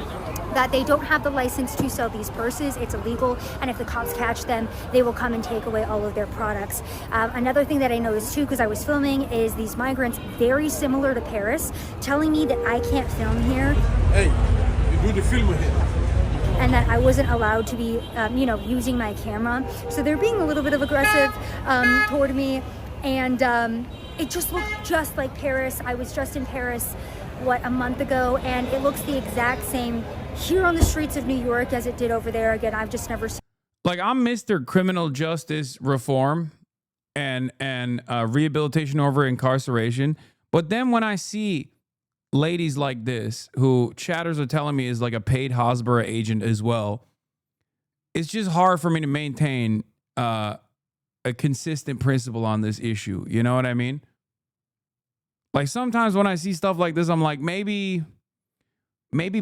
Speaker 4: that they don't have the license to sell these purses. It's illegal, and if the cops catch them, they will come and take away all of their products. Another thing that I noticed too, because I was filming, is these migrants, very similar to Paris, telling me that I can't film here.
Speaker 8: Hey, you do the film with it.
Speaker 4: And that I wasn't allowed to be, using my camera. So they're being a little bit of aggressive toward me, and it just looked just like Paris. I was just in Paris, a month ago, and it looks the exact same here on the streets of New York as it did over there. Again, I've just never seen.
Speaker 5: Like, I'm Mr. Criminal Justice Reform and rehabilitation over incarceration, but then when I see ladies like this, who chatters are telling me is like a paid Hasbara agent as well, it's just hard for me to maintain a consistent principle on this issue. You know what I mean? Like, sometimes when I see stuff like this, I'm like, maybe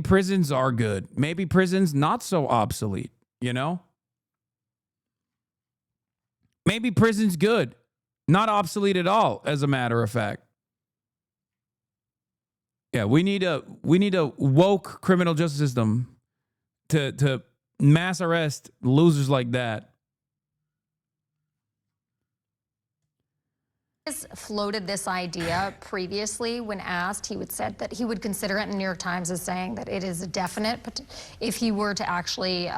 Speaker 5: prisons are good. Maybe prisons not so obsolete, you know? Maybe prison's good. Not obsolete at all, as a matter of fact. Yeah, we need a woke criminal justice system to mass arrest losers like that.
Speaker 10: Floated this idea previously. When asked, he said that he would consider it, and the New York Times is saying that it is a definite, but if he were to actually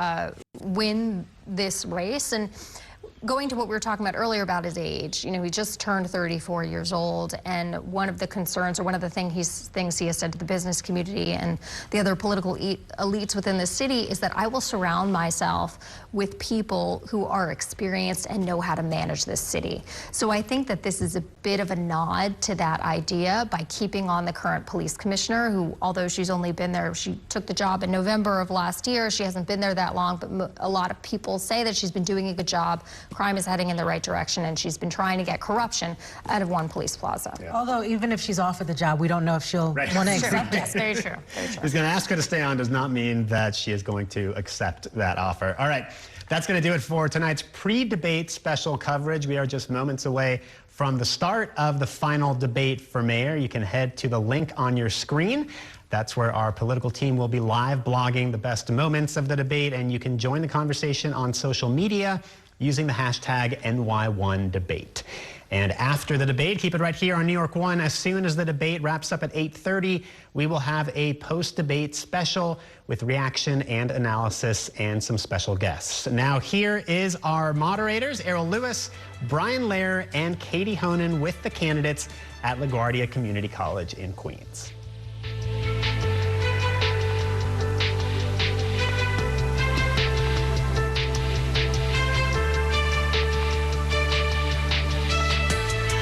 Speaker 10: win this race. And going to what we were talking about earlier about his age, he just turned 34 years old, and one of the concerns, or one of the things he has said to the business community and the other political elites within the city, is that I will surround myself with people who are experienced and know how to manage this city. So I think that this is a bit of a nod to that idea by keeping on the current police commissioner, who, although she's only been there, she took the job in November of last year. She hasn't been there that long, but a lot of people say that she's been doing a good job. Crime is heading in the right direction, and she's been trying to get corruption out of One Police Plaza.
Speaker 14: Yeah. Although, even if she's offered the job, we don't know if she'll want to accept it.
Speaker 10: Yes, very true. Very true.
Speaker 19: Who's going to ask her to stay on does not mean that she is going to accept that offer. All right, that's going to do it for tonight's pre-debate special coverage. We are just moments away from the start of the final debate for mayor. You can head to the link on your screen. That's where our political team will be live blogging the best moments of the debate, and you can join the conversation on social media using the hashtag NY1Debate. And after the debate, keep it right here on New York One. As soon as the debate wraps up at 8:30, we will have a post-debate special with reaction and analysis and some special guests. Now here is our moderators, Errol Lewis, Brian Lehrer, and Katie Honan with the candidates at LaGuardia Community College in Queens.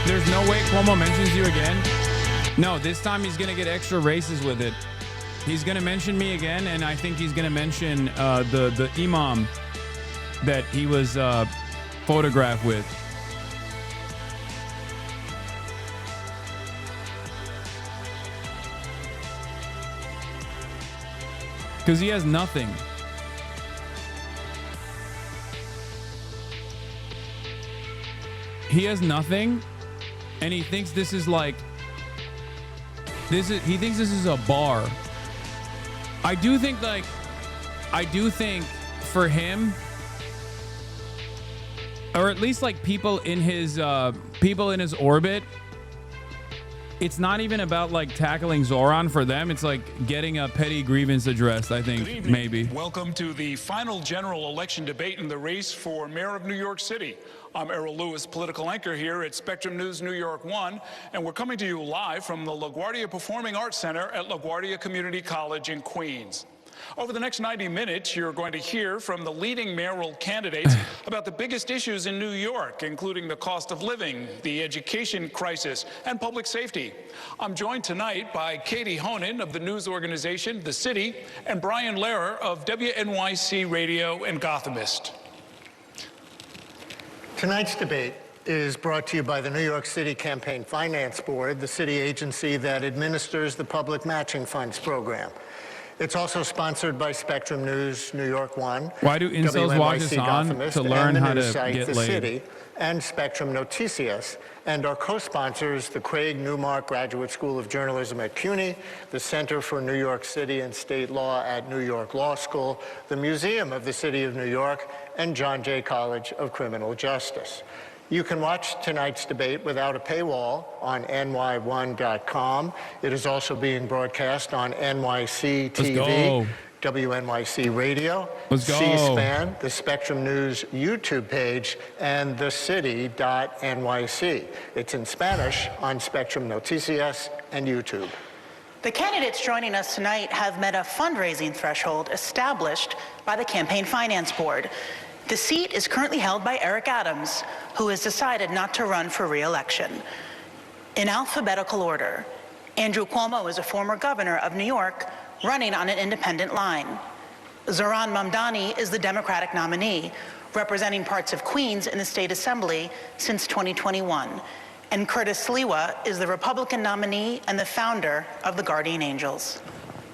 Speaker 5: There's no way Cuomo mentions you again. No, this time he's going to get extra races with it. He's going to mention me again, and I think he's going to mention the imam that he was photographed with. Because he has nothing. He has nothing. And he thinks this is like he thinks this is a bar. I do think for him, or at least like people in his orbit, it's not even about like tackling Zohran for them. It's like getting a petty grievance addressed, I think, maybe.
Speaker 11: Welcome to the final general election debate in the race for mayor of New York City. I'm Errol Lewis, political anchor here at Spectrum News New York One, and we're coming to you live from the LaGuardia Performing Arts Center at LaGuardia Community College in Queens. Over the next 90 minutes, you're going to hear from the leading mayoral candidates about the biggest issues in New York, including the cost of living, the education crisis, and public safety. I'm joined tonight by Katie Honan of the news organization The City, and Brian Lehrer of WNYC Radio and Gothamist.
Speaker 13: Tonight's debate is brought to you by the New York City Campaign Finance Board, the city agency that administers the Public Matching Funds program. It's also sponsored by Spectrum News New York One.
Speaker 5: Why do incels watch us on? To learn how to get
Speaker 13: The
Speaker 5: laid.
Speaker 13: City, and Spectrum Noticias, and our co-sponsors, the Craig Newmark Graduate School of Journalism at CUNY, the Center for New York City and State Law at New York Law School, the Museum of the City of New York, and John Jay College of Criminal Justice. You can watch tonight's debate without a paywall on ny1.com. It is also being broadcast on NYC TV, WNYC Radio, C-SPAN, the Spectrum News YouTube page, and thecity.nyc. It's in Spanish on Spectrum Noticias and YouTube.
Speaker 15: The candidates joining us tonight have met a fundraising threshold established by the Campaign Finance Board. The seat is currently held by Eric Adams, who has decided not to run for re-election. In alphabetical order, Andrew Cuomo is a former governor of New York running on an independent line. Zohran Mamdani is the Democratic nominee, representing parts of Queens in the State Assembly since 2021. And Curtis Sliwa is the Republican nominee and the founder of the Guardian Angels.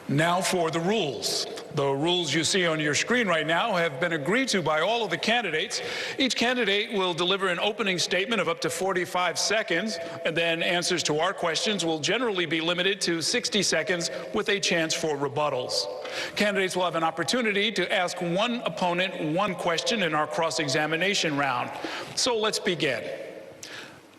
Speaker 11: Now for the rules. The rules you see on your screen right now have been agreed to by all of the candidates. Each candidate will deliver an opening statement of up to 45 seconds, and then answers to our questions will generally be limited to 60 seconds with a chance for rebuttals. Candidates will have an opportunity to ask one opponent one question in our cross-examination round. So let's begin.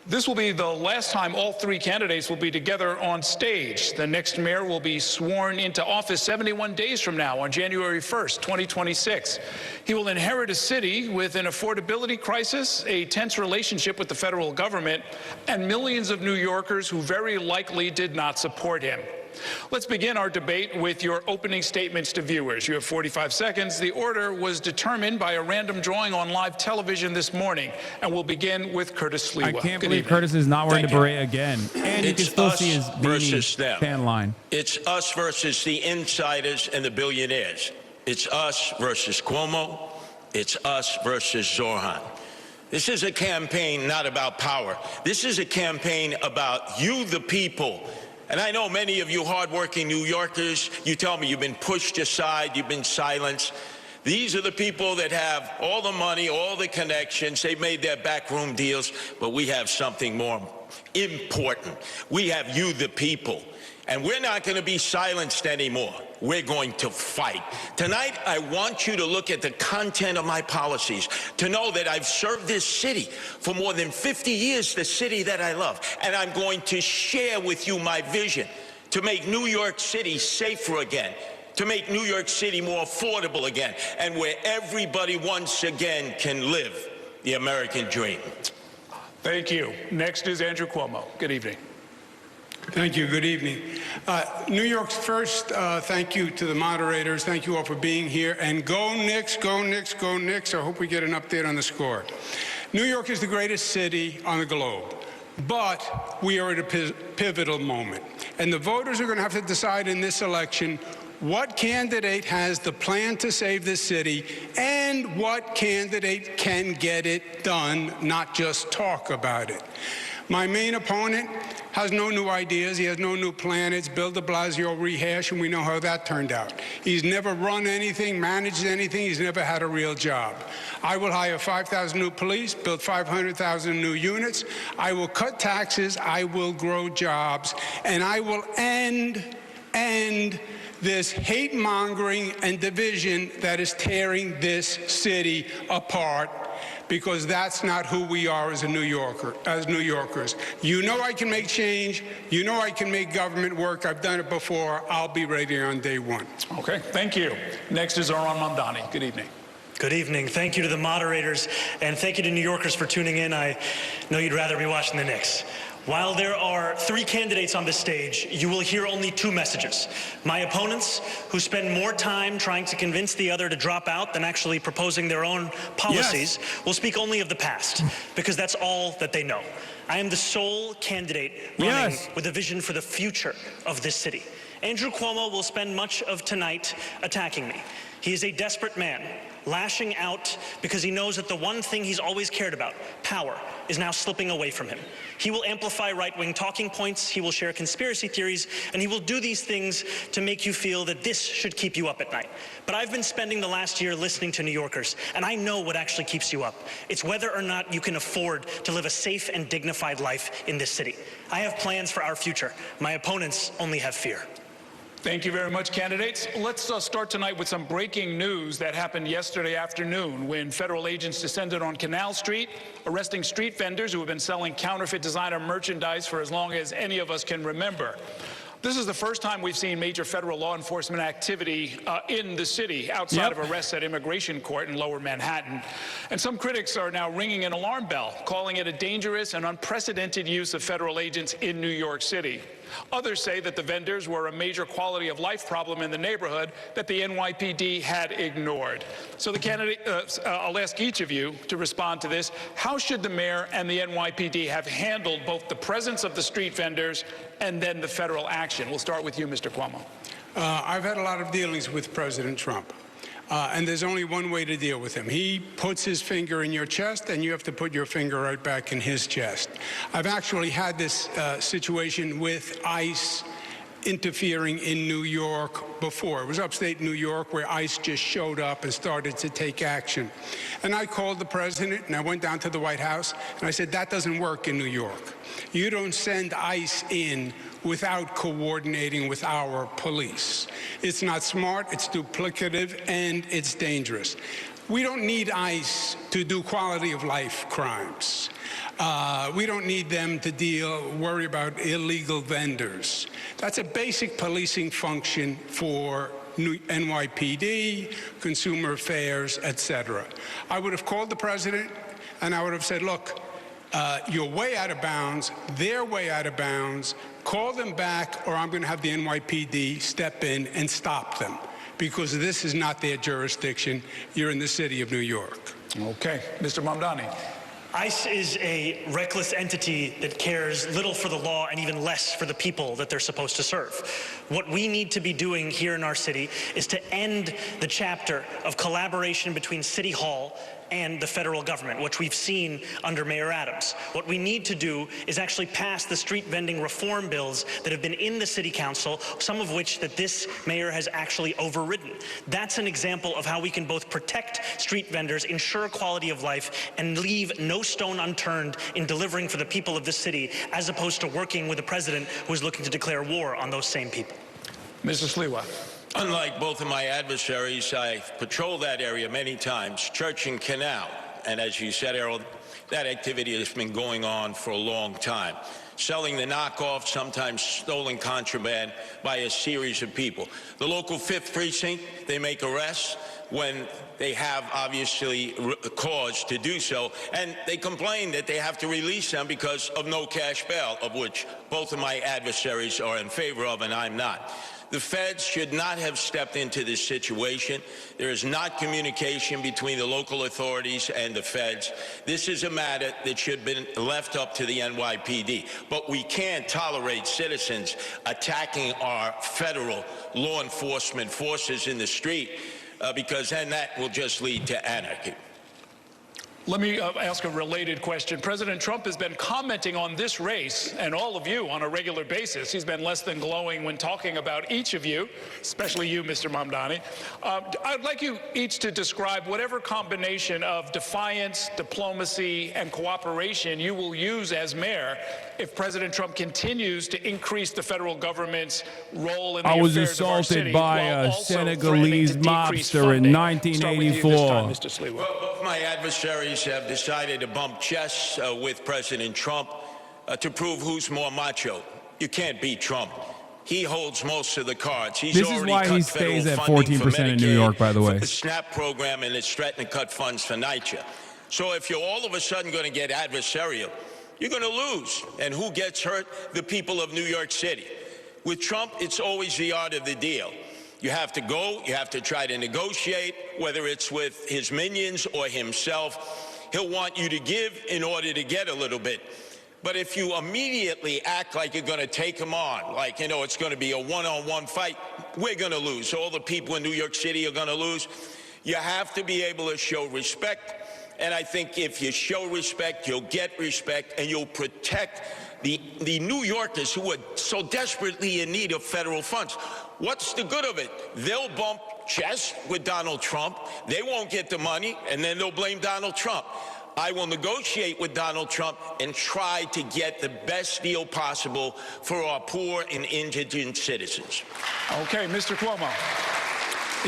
Speaker 11: This will be the last time all three candidates will be together on stage. The next mayor will be sworn into office 71 days from now on January 1st, 2026. He will inherit a city with an affordability crisis, a tense relationship with the federal government, and millions of New Yorkers who very likely did not support him. Let's begin our debate with your opening statements to viewers. You have 45 seconds. The order was determined by a random drawing on live television this morning, and we'll begin with Curtis Sliwa.
Speaker 5: I can't believe Curtis is not wearing the beret again. And you can still see his
Speaker 16: versus them.
Speaker 5: tan line.
Speaker 16: It's us versus the insiders and the billionaires. It's us versus Cuomo. It's us versus Zohran. This is a campaign not about power. This is a campaign about you, the people. And I know many of you hardworking New Yorkers, you tell me you've been pushed aside, you've been silenced. These are the people that have all the money, all the connections. They've made their backroom deals, but we have something more important. We have you, the people. And we're not going to be silenced anymore. We're going to fight. Tonight, I want you to look at the content of my policies, to know that I've served this city for more than 50 years, the city that I love. And I'm going to share with you my vision to make New York City safer again, to make New York City more affordable again, and where everybody once again can live the American dream.
Speaker 11: Thank you. Next is Andrew Cuomo. Good evening.
Speaker 7: Thank you. Good evening. New York's first, thank you to the moderators. Thank you all for being here. And go Knicks, go Knicks, go Knicks. I hope we get an update on the score. New York is the greatest city on the globe. But we are at a pivotal moment. And the voters are going to have to decide in this election what candidate has the plan to save this city and what candidate can get it done, not just talk about it. My main opponent has no new ideas. He has no new plan. It's Bill de Blasio rehash, and we know how that turned out. He's never run anything, managed anything. He's never had a real job. I will hire 5,000 new police, build 500,000 new units. I will cut taxes. I will grow jobs. And I will end this hate-mongering and division that is tearing this city apart, because that's not who we are as New Yorkers. You know I can make change. You know I can make government work. I've done it before. I'll be ready on day one.
Speaker 11: Okay, thank you. Next is Zohran Mamdani. Good evening.
Speaker 9: Good evening. Thank you to the moderators, and thank you to New Yorkers for tuning in. I know you'd rather be watching the Knicks. While there are 3 candidates on this stage, you will hear only 2 messages. My opponents, who spend more time trying to convince the other to drop out than actually proposing their own policies, will speak only of the past, because that's all that they know. I am the sole candidate running with a vision for the future of this city. Andrew Cuomo will spend much of tonight attacking me. He is a desperate man, lashing out because he knows that the one thing he's always cared about, power, is now slipping away from him. He will amplify right-wing talking points, he will share conspiracy theories, and he will do these things to make you feel that this should keep you up at night. But I've been spending the last year listening to New Yorkers, and I know what actually keeps you up. It's whether or not you can afford to live a safe and dignified life in this city. I have plans for our future. My opponents only have fear.
Speaker 11: Thank you very much, candidates. Let's start tonight with some breaking news that happened yesterday afternoon when federal agents descended on Canal Street, arresting street vendors who have been selling counterfeit designer merchandise for as long as any of us can remember. This is the first time we've seen major federal law enforcement activity in the city outside of arrests at immigration court in Lower Manhattan. And some critics are now ringing an alarm bell, calling it a dangerous and unprecedented use of federal agents in New York City. Others say that the vendors were a major quality of life problem in the neighborhood that the NYPD had ignored. So the candidate, I'll ask each of you to respond to this. How should the mayor and the NYPD have handled both the presence of the street vendors and then the federal action? We'll start with you, Mr. Cuomo.
Speaker 7: I've had a lot of dealings with President Trump. And there's only one way to deal with him. He puts his finger in your chest, and you have to put your finger right back in his chest. I've actually had this situation with ICE interfering in New York before. It was upstate New York where ICE just showed up and started to take action. And I called the president, and I went down to the White House, and I said, that doesn't work in New York. You don't send ICE in without coordinating with our police. It's not smart, it's duplicative, and it's dangerous. We don't need ICE to do quality of life crimes. We don't need them to worry about illegal vendors. That's a basic policing function for NYPD, Consumer Affairs, etc. I would have called the president, and I would have said, look, you're way out of bounds, they're way out of bounds, call them back, or I'm going to have the NYPD step in and stop them, because this is not their jurisdiction. You're in the city of New York.
Speaker 11: Okay. Mr. Mamdani.
Speaker 9: ICE is a reckless entity that cares little for the law and even less for the people that they're supposed to serve. What we need to be doing here in our city is to end the chapter of collaboration between City Hall and the federal government, which we've seen under Mayor Adams. What we need to do is actually pass the street vending reform bills that have been in the city council, some of which that this mayor has actually overridden. That's an example of how we can both protect street vendors, ensure quality of life, and leave no stone unturned in delivering for the people of the city, as opposed to working with a president who is looking to declare war on those same people.
Speaker 11: Mr. Sliwa.
Speaker 16: Unlike both of my adversaries, I've patrolled that area many times, Church and Canal. And as you said, Harold, that activity has been going on for a long time. Selling the knockoff, sometimes stolen contraband by a series of people. The local 5th precinct, they make arrests when they have obviously cause to do so, and they complain that they have to release them because of no cash bail, of which both of my adversaries are in favor of and I'm not. The feds should not have stepped into this situation. There is not communication between the local authorities and the feds. This is a matter that should have been left up to the NYPD. But we can't tolerate citizens attacking our federal law enforcement forces in the street because then that will just lead to anarchy.
Speaker 11: Let me ask a related question. President Trump has been commenting on this race and all of you on a regular basis. He's been less than glowing when talking about each of you, especially you, Mr. Mamdani. I'd like you each to describe whatever combination of defiance, diplomacy, and cooperation you will use as mayor if President Trump continues to increase the federal government's role in the affairs of our city.
Speaker 5: I was assaulted by a Senegalese mobster in 1984.
Speaker 16: Both my adversaries have decided to bump chests with President Trump to prove who's more macho. You can't beat Trump. He holds most of the cards. He's
Speaker 5: this is why he stays at 14% in New York, by the way.
Speaker 16: The SNAP program, and it's threatening to cut funds for NYCHA. So if you're all of a sudden going to get adversarial, you're going to lose. And who gets hurt? The people of New York City. With Trump, it's always the art of the deal. You have to go, you have to try to negotiate, whether it's with his minions or himself. He'll want you to give in order to get a little bit. But if you immediately act like you're going to take him on, like, you know, it's going to be a one-on-one fight, we're going to lose. All the people in New York City are going to lose. You have to be able to show respect. And I think if you show respect, you'll get respect, and you'll protect the New Yorkers who are so desperately in need of federal funds. What's the good of it? They'll bump chests with Donald Trump. They won't get the money, and then they'll blame Donald Trump. I will negotiate with Donald Trump and try to get the best deal possible for our poor and indigent citizens.
Speaker 11: Okay, Mr. Cuomo.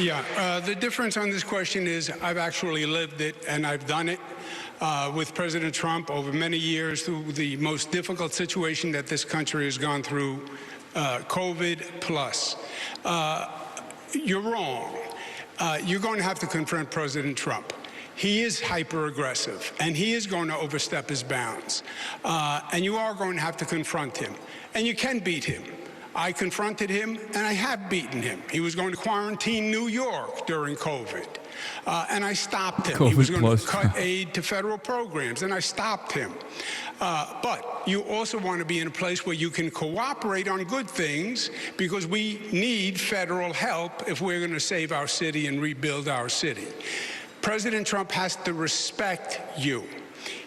Speaker 7: Yeah, the difference on this question is I've actually lived it, and I've done it with President Trump over many years through the most difficult situation that this country has gone through, COVID plus. You're wrong. You're going to have to confront President Trump. He is hyper-aggressive, and he is going to overstep his bounds. And you are going to have to confront him. And you can beat him. I confronted him, and I have beaten him. He was going to quarantine New York during COVID, and I stopped him. He was going to cut aid to federal programs, and I stopped him. But you also want to be in a place where you can cooperate on good things, because we need federal help if we're going to save our city and rebuild our city. President Trump has to respect you.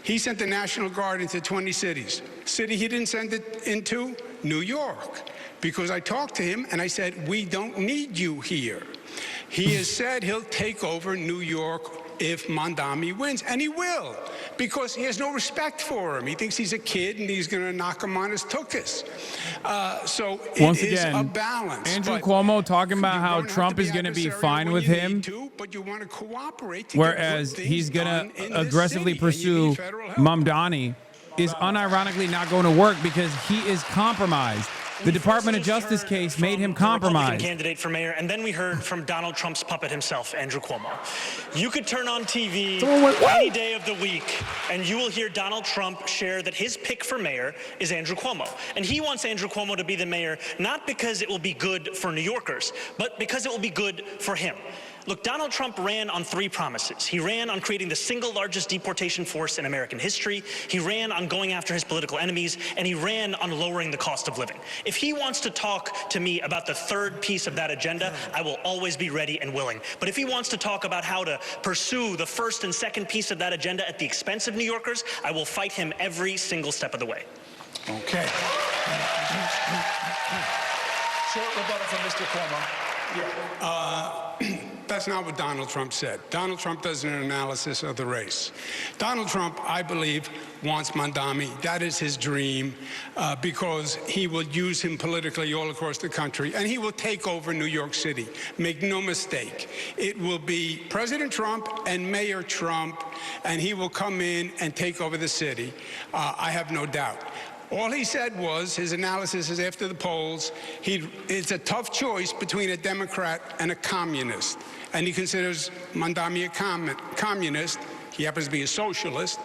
Speaker 7: He sent the National Guard into 20 cities. City he didn't send it into? New York. Because I talked to him and I said, we don't need you here. He has said he'll take over New York if Mamdani wins, and he will, because he has no respect for him. He thinks he's a kid and he's going to knock him on his tuchus. So
Speaker 5: once
Speaker 7: it
Speaker 5: again,
Speaker 7: is a balance.
Speaker 5: Andrew Cuomo talking about how Trump is going to be fine with him,
Speaker 7: but you want to cooperate
Speaker 5: whereas he's going to aggressively pursue Mamdani is unironically not going to work because he is compromised. The Department of Justice case made him compromised.
Speaker 9: Candidate for mayor, and then we heard from Donald Trump's puppet himself, Andrew Cuomo. You could turn on TV any day of the week, and you will hear Donald Trump share that his pick for mayor is Andrew Cuomo. And he wants Andrew Cuomo to be the mayor, not because it will be good for New Yorkers, but because it will be good for him. Look, Donald Trump ran on 3 promises. He ran on creating the single largest deportation force in American history. He ran on going after his political enemies, and he ran on lowering the cost of living. If he wants to talk to me about the 3rd piece of that agenda, I will always be ready and willing. But if he wants to talk about how to pursue the 1st and 2nd piece of that agenda at the expense of New Yorkers, I will fight him every single step of the way.
Speaker 11: Okay. Short rebuttal from Mr. Cuomo.
Speaker 7: That's not what Donald Trump said. Donald Trump does an analysis of the race. Donald Trump, I believe, wants Mamdani. That is his dream, because he will use him politically all across the country, and he will take over New York City. Make no mistake. It will be President Trump and Mayor Trump, and he will come in and take over the city. I have no doubt. All he said was, his analysis is after the polls, it's a tough choice between a Democrat and a communist. And he considers Mamdani a communist. He happens to be a socialist.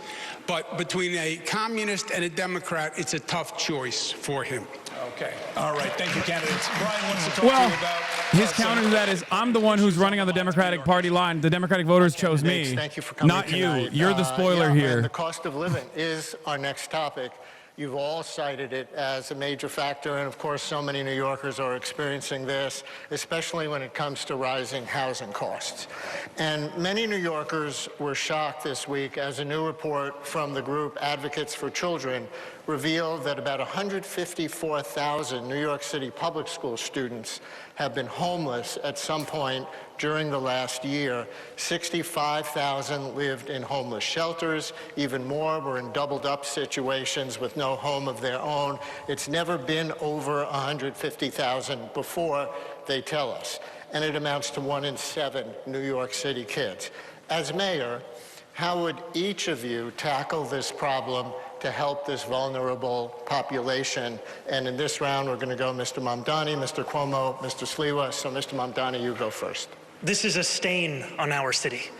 Speaker 7: But between a communist and a Democrat, it's a tough choice for him.
Speaker 11: Okay. All right. Thank you, candidates. Brian wants to talk to you about...
Speaker 5: His counter to that is, I'm the one who's running on the Democratic Party line. The Democratic voters chose me,
Speaker 13: Thank you for coming
Speaker 5: not
Speaker 13: tonight.
Speaker 5: you. You're the spoiler
Speaker 13: yeah,
Speaker 5: here.
Speaker 13: And the cost of living is our next topic. You've all cited it as a major factor, and of course so many New Yorkers are experiencing this, especially when it comes to rising housing costs. And many New Yorkers were shocked this week as a new report from the group Advocates for Children revealed that about 154,000 New York City public school students have been homeless at some point during the last year. 65,000 lived in homeless shelters. Even more were in doubled-up situations with no home of their own. It's never been over 150,000 before, they tell us. And it amounts to 1 in 7 New York City kids. As mayor, how would each of you tackle this problem to help this vulnerable population? And in this round, we're going to go Mr. Mamdani, Mr. Cuomo, Mr. Sliwa. So, Mr. Mamdani, you go first.
Speaker 9: This is a stain on our city.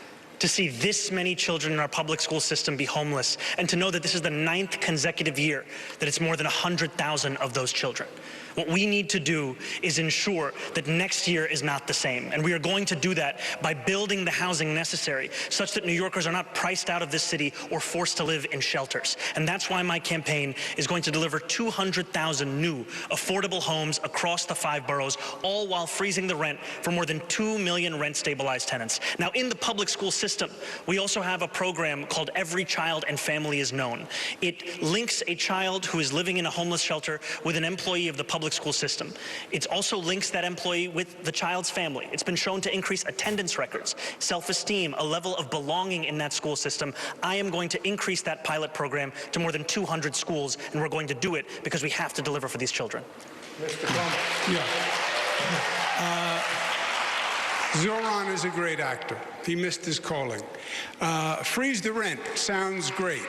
Speaker 9: To see this many children in our public school system be homeless, and to know that this is the 9th consecutive year that it's more than 100,000 of those children. What we need to do is ensure that next year is not the same. And we are going to do that by building the housing necessary such that New Yorkers are not priced out of this city or forced to live in shelters. And that's why my campaign is going to deliver 200,000 new affordable homes across the 5 boroughs, all while freezing the rent for more than 2 million rent-stabilized tenants. Now, in the public school system, we also have a program called Every Child and Family is Known. It links a child who is living in a homeless shelter with an employee of the public school system. It also links that employee with the child's family. It's been shown to increase attendance records, self-esteem, a level of belonging in that school system. I am going to increase that pilot program to more than 200 schools, and we're going to do it because we have to deliver for these children.
Speaker 7: Mr. Cuomo. Yeah. Zohran is a great actor. He missed his calling. Freeze the rent sounds great.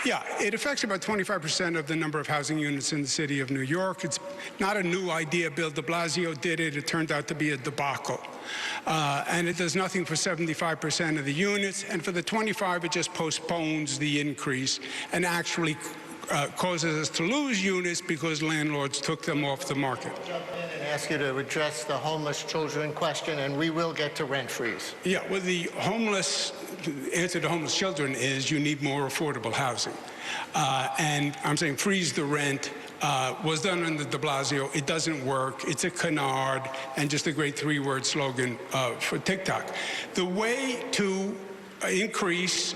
Speaker 7: Yeah, it affects about 25% of the number of housing units in the city of New York. It's not a new idea. Bill de Blasio did it. It turned out to be a debacle. And it does nothing for 75% of the units. And for the 25, it just postpones the increase and actually causes us to lose units because landlords took them off the market.
Speaker 13: And ask you to address the homeless children question, and we will get to rent freeze.
Speaker 7: Yeah, well, the answer to homeless children is you need more affordable housing. And I'm saying freeze the rent was done under de Blasio. It doesn't work. It's a canard and just a great 3-word slogan for TikTok. The way to increase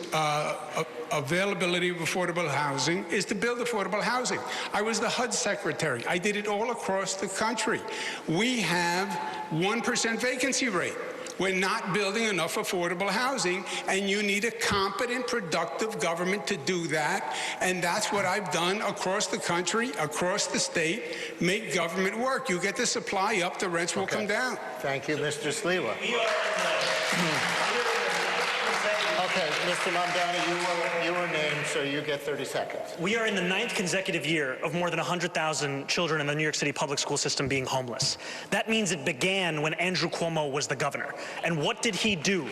Speaker 7: availability of affordable housing is to build affordable housing. I was the HUD secretary. I did it all across the country. We have 1% vacancy rate. We're not building enough affordable housing, and you need a competent, productive government to do that. And that's what I've done across the country, across the state. Make government work. You get the supply up, the rents will come down.
Speaker 13: Thank you, Mr. Sliwa. Okay, Mr. Mamdani, you were named, so you get 30 seconds.
Speaker 9: We are in the 9th consecutive year of more than 100,000 children in the New York City public school system being homeless. That means it began when Andrew Cuomo was the governor. And what did he do?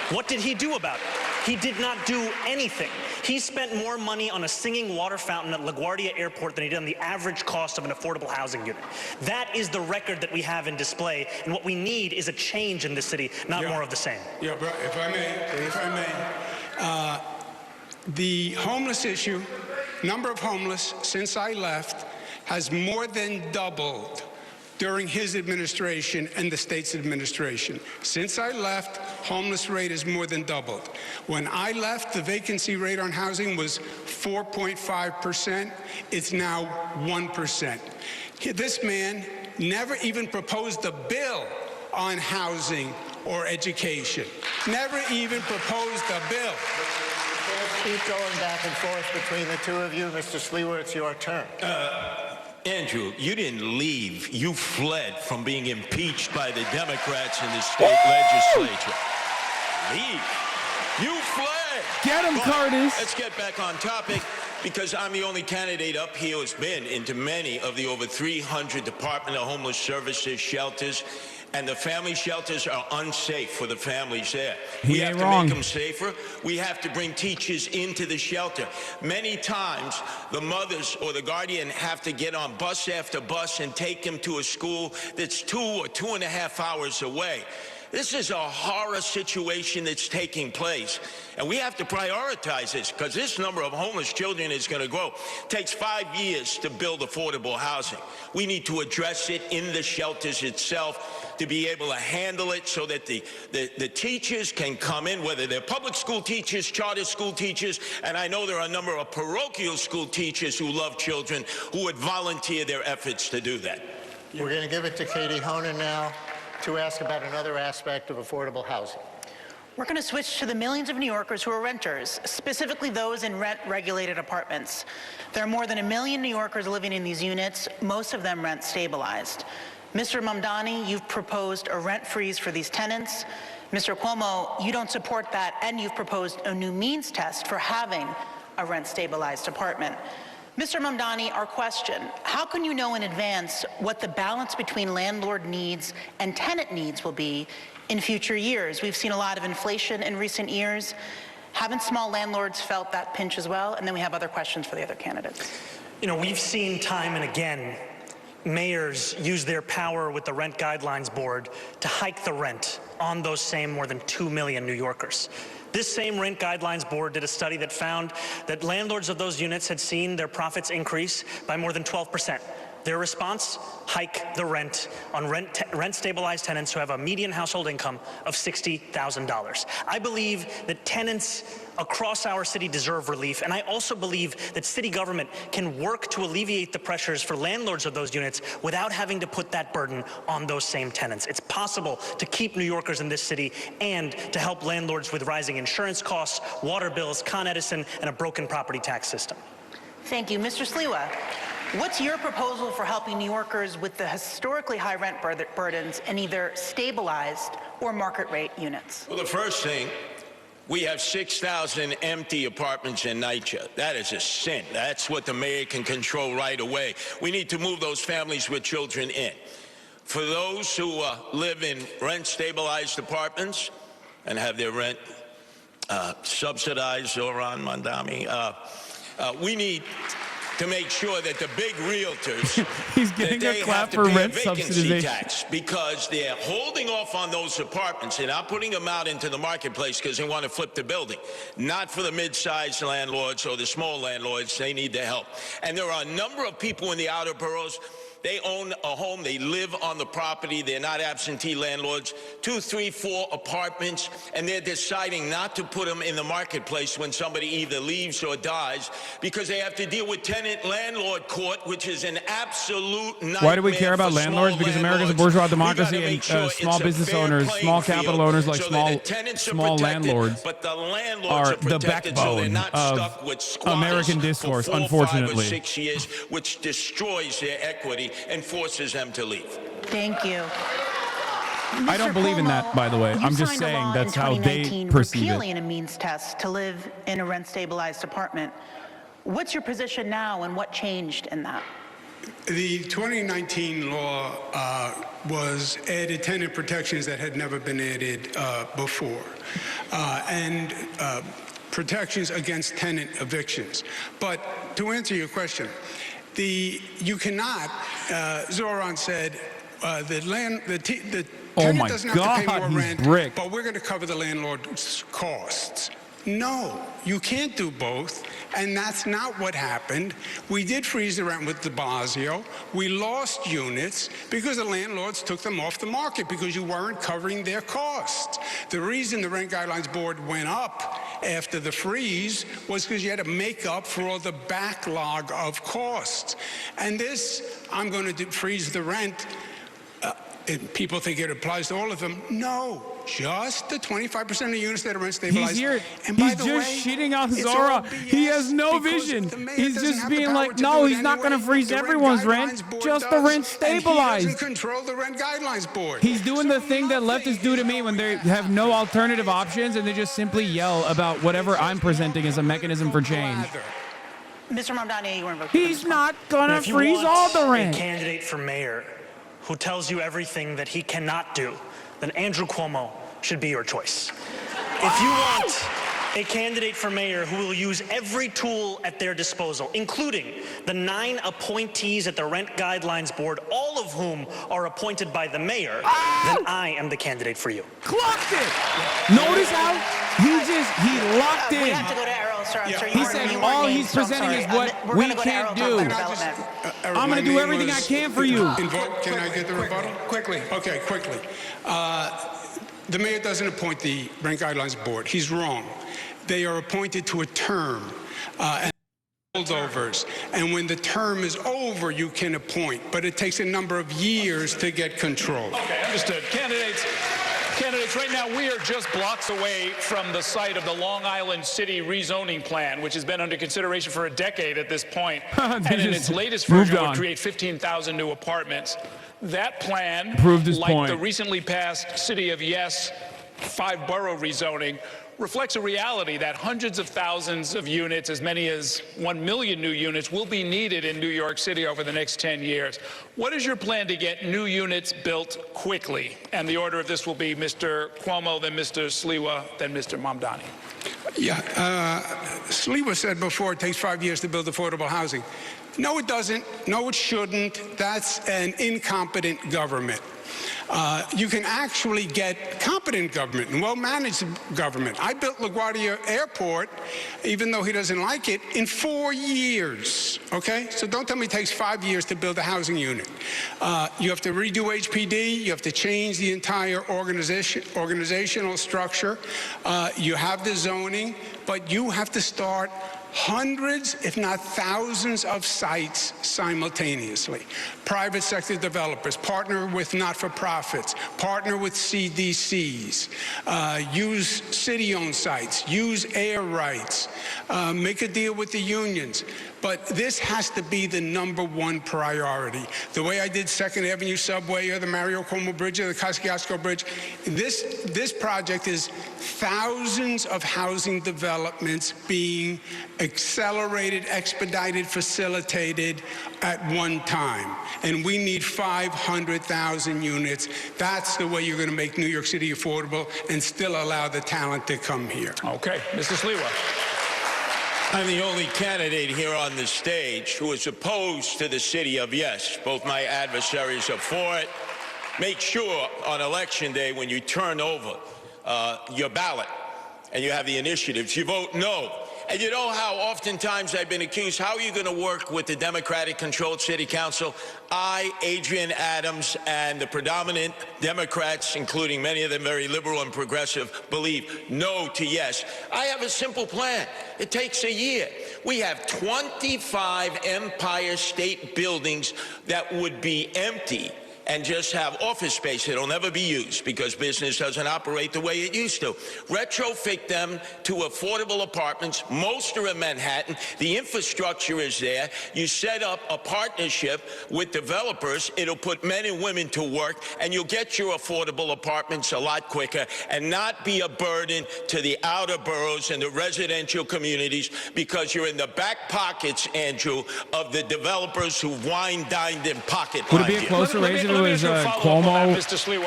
Speaker 9: What did he do about it? He did not do anything. He spent more money on a singing water fountain at LaGuardia Airport than he did on the average cost of an affordable housing unit. That is the record that we have in display, and what we need is a change in this city, not more of the same.
Speaker 7: Yeah, but if I may, the homeless issue, number of homeless since I left, has more than doubled during his administration and the state's administration. Since I left, homeless rate has more than doubled. When I left, the vacancy rate on housing was 4.5%. It's now 1%. This man never even proposed a bill on housing or education. Never even proposed a bill.
Speaker 13: Keep going back and forth between the two of you. Mr. Sliwa, it's your turn.
Speaker 16: Andrew, you didn't leave. You fled from being impeached by the Democrats in the state legislature. Leave. You fled.
Speaker 5: Get him, Curtis.
Speaker 16: Let's get back on topic, because I'm the only candidate up here who's been into many of the over 300 Department of Homeless Services shelters, and the family shelters are unsafe for the families there. We have to make them safer. We have to bring teachers into the shelter. Many times, the mothers or the guardian have to get on bus after bus and take them to a school that's 2 or 2.5 hours away. This is a horror situation that's taking place, and we have to prioritize this, because this number of homeless children is going to grow. It takes 5 years to build affordable housing. We need to address it in the shelters itself to be able to handle it, so that the teachers can come in, whether they're public school teachers, charter school teachers, and I know there are a number of parochial school teachers who love children who would volunteer their efforts to do that.
Speaker 13: We're going to give it to Katie Honan now to ask about another aspect of affordable housing.
Speaker 15: We're going to switch to the millions of New Yorkers who are renters, specifically those in rent-regulated apartments. There are more than 1 million New Yorkers living in these units, most of them rent-stabilized. Mr. Mamdani, you've proposed a rent freeze for these tenants. Mr. Cuomo, you don't support that, and you've proposed a new means test for having a rent-stabilized apartment. Mr. Mamdani, our question: how can you know in advance what the balance between landlord needs and tenant needs will be in future years? We've seen a lot of inflation in recent years. Haven't small landlords felt that pinch as well? And then we have other questions for the other candidates.
Speaker 9: You know, we've seen time and again mayors use their power with the Rent Guidelines Board to hike the rent on those same more than 2 million New Yorkers. This same Rent Guidelines Board did a study that found that landlords of those units had seen their profits increase by more than 12%. Their response: hike the rent on rent-stabilized tenants who have a median household income of $60,000. I believe that tenants across our city deserve relief, and I also believe that city government can work to alleviate the pressures for landlords of those units without having to put that burden on those same tenants. It's possible to keep New Yorkers in this city and to help landlords with rising insurance costs, water bills, Con Edison, and a broken property tax system.
Speaker 15: Thank you. Mr. Sliwa, what's your proposal for helping New Yorkers with the historically high rent burdens in either stabilized or market rate units?
Speaker 16: Well, the first thing, we have 6,000 empty apartments in NYCHA. That is a sin. That's what the mayor can control right away. We need to move those families with children in. For those who live in rent-stabilized apartments and have their rent subsidized, Zohran, Mamdani, we need to make sure that the big realtors
Speaker 5: he's getting a clap for rent subsidization
Speaker 16: tax, because they're holding off on those apartments and not putting them out into the marketplace because they want to flip the building. Not for the mid-sized landlords or the small landlords. They need the help. And there are a number of people in the outer boroughs. They own a home, they live on the property, they're not absentee landlords, 2, 3, 4 apartments, and they're deciding not to put them in the marketplace when somebody either leaves or dies, because they have to deal with tenant-landlord court, which is an absolute nightmare.
Speaker 5: Why do we care about landlords? Because America's a bourgeois democracy, and small business owners, small capital owners like small landlords are the backbone of American discourse, unfortunately.
Speaker 16: 6 years, which destroys their equity and forces them to leave.
Speaker 15: Thank you.
Speaker 5: I don't believe in that, by the way. I'm just saying that's how they perceive it.
Speaker 15: Repealing a means test to live in a rent-stabilized apartment. What's your position now, and what changed in that?
Speaker 7: The 2019 law was added tenant protections that had never been added before. protections against tenant evictions. But to answer your question, you cannot, Zohran said, the tenant doesn't have to pay more rent, but we're going to cover the landlord's costs. No, you can't do both, and that's not what happened. We did freeze the rent with de Blasio. We lost units because the landlords took them off the market because you weren't covering their costs. The reason the Rent Guidelines Board went up after the freeze was because you had to make up for all the backlog of costs. And this, I'm going to freeze the rent. And people think it applies to all of them. No, just the 25% of units that are rent stabilized.
Speaker 5: He's here.
Speaker 7: And
Speaker 5: he's just shitting on Zohran. He has no vision. He's just being like, no, he's not going to freeze everyone's rent, just the rent stabilized.
Speaker 7: He doesn't control the Rent Guidelines Board.
Speaker 5: He's doing the thing that leftists do to me when they have no alternative options and they just simply yell about whatever I'm presenting as a mechanism for change.
Speaker 15: Mr. Mamdani, you were invoking.
Speaker 5: He's not going to freeze all the rent.
Speaker 9: A candidate for mayor who tells you everything that he cannot do, then Andrew Cuomo should be your choice. If you want a candidate for mayor who will use every tool at their disposal, including the 9 appointees at the Rent Guidelines Board, all of whom are appointed by the mayor, then I am the candidate for you.
Speaker 5: Clocked it! Notice how he locked in.
Speaker 15: We have to go to Errol, sir. I'm sure
Speaker 5: He said all he's presenting is what we can't do. I'm going to do everything I can for you.
Speaker 7: Can I get the rebuttal? Quickly. Okay, quickly. The mayor doesn't appoint the Rent Guidelines Board. He's wrong. They are appointed to a term and holdovers. And when the term is over, you can appoint. But it takes a number of years to get control.
Speaker 11: Okay, understood. Candidates, right now we are just blocks away from the site of the Long Island City rezoning plan, which has been under consideration for a decade at this point. And in its latest version would create 15,000 new apartments. That plan, like the recently passed City of Yes 5-borough rezoning, reflects a reality that hundreds of thousands of units, as many as 1 million new units, will be needed in New York City over the next 10 years. What is your plan to get new units built quickly? And the order of this will be Mr. Cuomo, then Mr. Sliwa, then Mr. Mamdani.
Speaker 7: Yeah, Sliwa said before it takes 5 years to build affordable housing. No, it doesn't. No, it shouldn't. That's an incompetent government. You can actually get competent government and well-managed government. I built LaGuardia Airport, even though he doesn't like it, in 4 years, okay? So don't tell me it takes 5 years to build a housing unit. You have to redo HPD. You have to change the entire organizational structure. You have the zoning, but you have to start hundreds, if not thousands, of sites simultaneously. Private sector developers, partner with not-for-profits, partner with CDCs, use city-owned sites, use air rights, make a deal with the unions. But this has to be the #1 priority. The way I did 2nd Avenue Subway or the Mario Cuomo Bridge or the Kosciuszko Bridge, this project is thousands of housing developments being accelerated, expedited, facilitated at one time. And we need 500,000 units. That's the way you're going to make New York City affordable and still allow the talent to come here.
Speaker 11: Okay, Mr. Sliwa.
Speaker 16: I'm the only candidate here on the stage who is opposed to the City of Yes. Both my adversaries are for it. Make sure on Election Day, when you turn over your ballot and you have the initiatives, you vote no. And you know how oftentimes I've been accused, how are you going to work with the Democratic-controlled city council? I, Adrian Adams, and the predominant Democrats, including many of them very liberal and progressive, believe no to yes. I have a simple plan. It takes a year. We have 25 Empire State buildings that would be empty and just have office space that'll never be used because business doesn't operate the way it used to. Retrofit them to affordable apartments. Most are in Manhattan. The infrastructure is there. You set up a partnership with developers. It'll put men and women to work, and you'll get your affordable apartments a lot quicker and not be a burden to the outer boroughs and the residential communities because you're in the back pockets, Andrew, of the developers who wine-dined and pocket-lined you.
Speaker 5: Would it be a closer race if it was Cuomo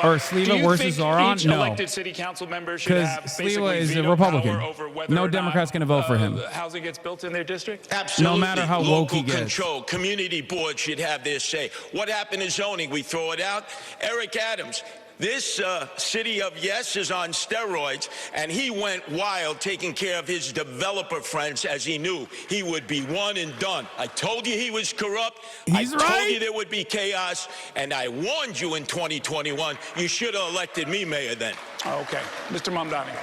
Speaker 5: or Sliwa versus Zohran? No,
Speaker 11: elected city council members should
Speaker 5: because
Speaker 11: have
Speaker 5: Sliwa is a
Speaker 11: veto
Speaker 5: Republican.
Speaker 11: power over whether
Speaker 5: No
Speaker 11: or
Speaker 5: Democrat's
Speaker 11: not,
Speaker 5: going to vote for him.
Speaker 11: housing gets built in their district?
Speaker 16: Absolutely.
Speaker 5: No matter how woke he gets.
Speaker 16: Control. Community boards should have their say. What happened in zoning? We throw it out. Eric Adams. This city of yes is on steroids, and he went wild taking care of his developer friends as he knew he would be one and done. I told you he was corrupt. I told you there would be chaos, and I warned you in 2021. You should have elected me mayor then.
Speaker 11: Okay. Mr. Mamdani.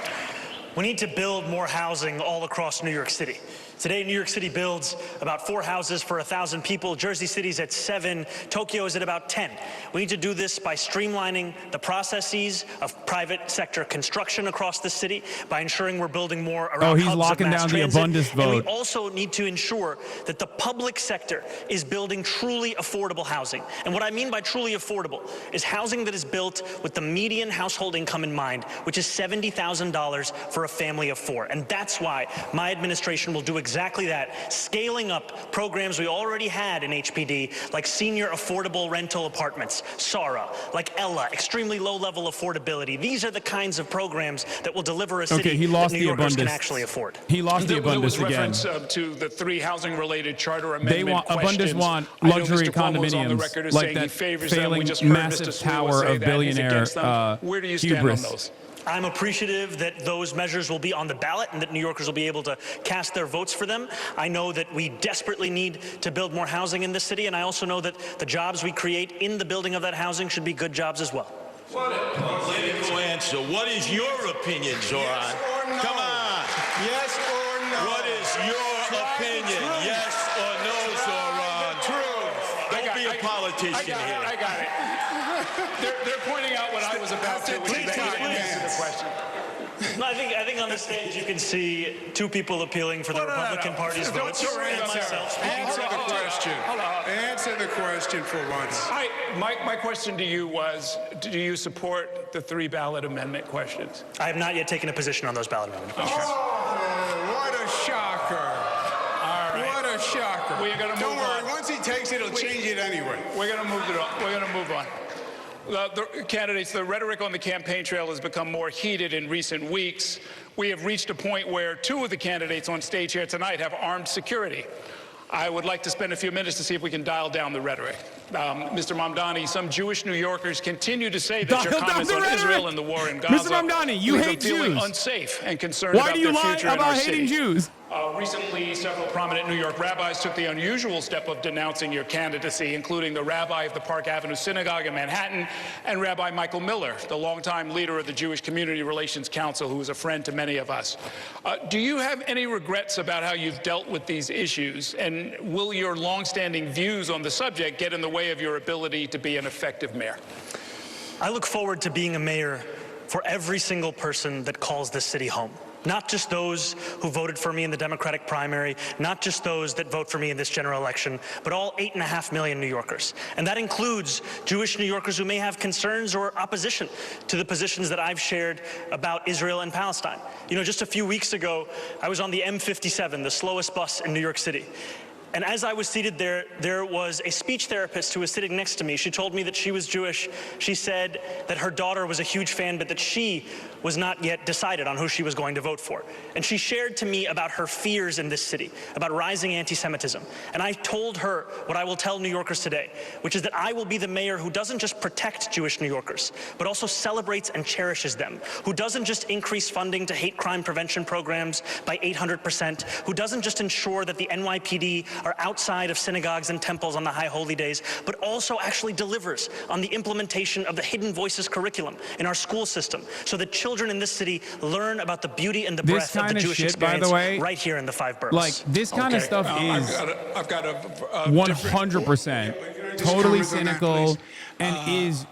Speaker 9: We need to build more housing all across New York City. Today, New York City builds about 4 houses for 1,000 people. Jersey City's at 7. Tokyo is at about 10. We need to do this by streamlining the processes of private sector construction across the city, by ensuring we're building more around
Speaker 5: he's
Speaker 9: hubs
Speaker 5: locking
Speaker 9: of mass
Speaker 5: down the
Speaker 9: transit.
Speaker 5: abundance
Speaker 9: And we
Speaker 5: vote.
Speaker 9: also need to ensure that the public sector is building truly affordable housing. And what I mean by truly affordable is housing that is built with the median household income in mind, which is $70,000 for a family of 4. And that's why my administration will do exactly that, scaling up programs we already had in HPD, like senior affordable rental apartments, SARA, like Ella, extremely low-level affordability. These are the kinds of programs that will deliver a city
Speaker 5: he lost
Speaker 9: that New
Speaker 5: the
Speaker 9: Yorkers can
Speaker 5: abundance.
Speaker 9: actually afford.
Speaker 5: He lost the abundance
Speaker 11: there was
Speaker 5: again.
Speaker 11: reference to the 3 housing-related charter amendment
Speaker 5: They want abundance want luxury condominiums like that failing massive tower of billionaire
Speaker 11: Where do you stand on
Speaker 5: hubris.
Speaker 11: those?
Speaker 9: I'm appreciative that those measures will be on the ballot and that New Yorkers will be able to cast their votes for them. I know that we desperately need to build more housing in this city, and I also know that the jobs we create in the building of that housing should be good jobs as well.
Speaker 16: What a political answer. What is your opinion, Zohran?
Speaker 12: Yes or no?
Speaker 16: Come on.
Speaker 12: Yes or no?
Speaker 16: What is your opinion? Yes or no, Zohran? Don't be a politician here.
Speaker 11: I got it. They're pointing out what I was about to, which is that you didn't answer the question.
Speaker 9: No, I think on the stage you can see 2 people appealing for the Republican Party's votes. And myself speaking
Speaker 12: Answer
Speaker 9: for
Speaker 12: the question. Answer the question for once.
Speaker 11: My question to you was, do you support the 3 ballot amendment questions?
Speaker 9: I have not yet taken a position on those ballot amendment questions.
Speaker 12: Oh, what a shocker.
Speaker 11: All right.
Speaker 12: What a shocker.
Speaker 11: We're gonna
Speaker 12: Don't
Speaker 11: move
Speaker 12: worry,
Speaker 11: on.
Speaker 12: once he takes it, he'll change it anyway.
Speaker 11: We're going to move it on. We're going to move on. The candidates, the rhetoric on the campaign trail has become more heated in recent weeks. We have reached a point where 2 of the candidates on stage here tonight have armed security. I would like to spend a few minutes to see if we can dial down the rhetoric. Mr. Mamdani, some Jewish New Yorkers continue to say that your comments on Israel and the war in Gaza
Speaker 5: Mr. Mamdani, you
Speaker 11: leave
Speaker 5: hate
Speaker 11: them feeling
Speaker 5: Jews.
Speaker 11: unsafe and concerned
Speaker 5: Why
Speaker 11: about
Speaker 5: do you
Speaker 11: their
Speaker 5: lie
Speaker 11: future in our
Speaker 5: about
Speaker 11: city.
Speaker 5: hating Jews?
Speaker 11: Recently, several prominent New York rabbis took the unusual step of denouncing your candidacy, including the rabbi of the Park Avenue Synagogue in Manhattan and Rabbi Michael Miller, the longtime leader of the Jewish Community Relations Council, who is a friend to many of us. Do you have any regrets about how you've dealt with these issues? And will your longstanding views on the subject get in the way of your ability to be an effective mayor?
Speaker 9: I look forward to being a mayor for every single person that calls this city home. Not just those who voted for me in the Democratic primary, not just those that vote for me in this general election, but all 8.5 million New Yorkers. And that includes Jewish New Yorkers who may have concerns or opposition to the positions that I've shared about Israel and Palestine. You know, just a few weeks ago, I was on the M57, the slowest bus in New York City. And as I was seated there, there was a speech therapist who was sitting next to me. She told me that she was Jewish. She said that her daughter was a huge fan, but that she was not yet decided on who she was going to vote for. And she shared to me about her fears in this city, about rising anti-Semitism. And I told her what I will tell New Yorkers today, which is that I will be the mayor who doesn't just protect Jewish New Yorkers, but also celebrates and cherishes them, who doesn't just increase funding to hate crime prevention programs by 800%, who doesn't just ensure that the NYPD are outside of synagogues and temples on the high holy days, but also actually delivers on the implementation of the Hidden Voices curriculum in our school system, so that children in this city learn about the beauty and the breadth of the Jewish experience right here in the 5 boroughs.
Speaker 5: Like, this kind of stuff is
Speaker 12: I've got a
Speaker 5: 100% totally cynical and is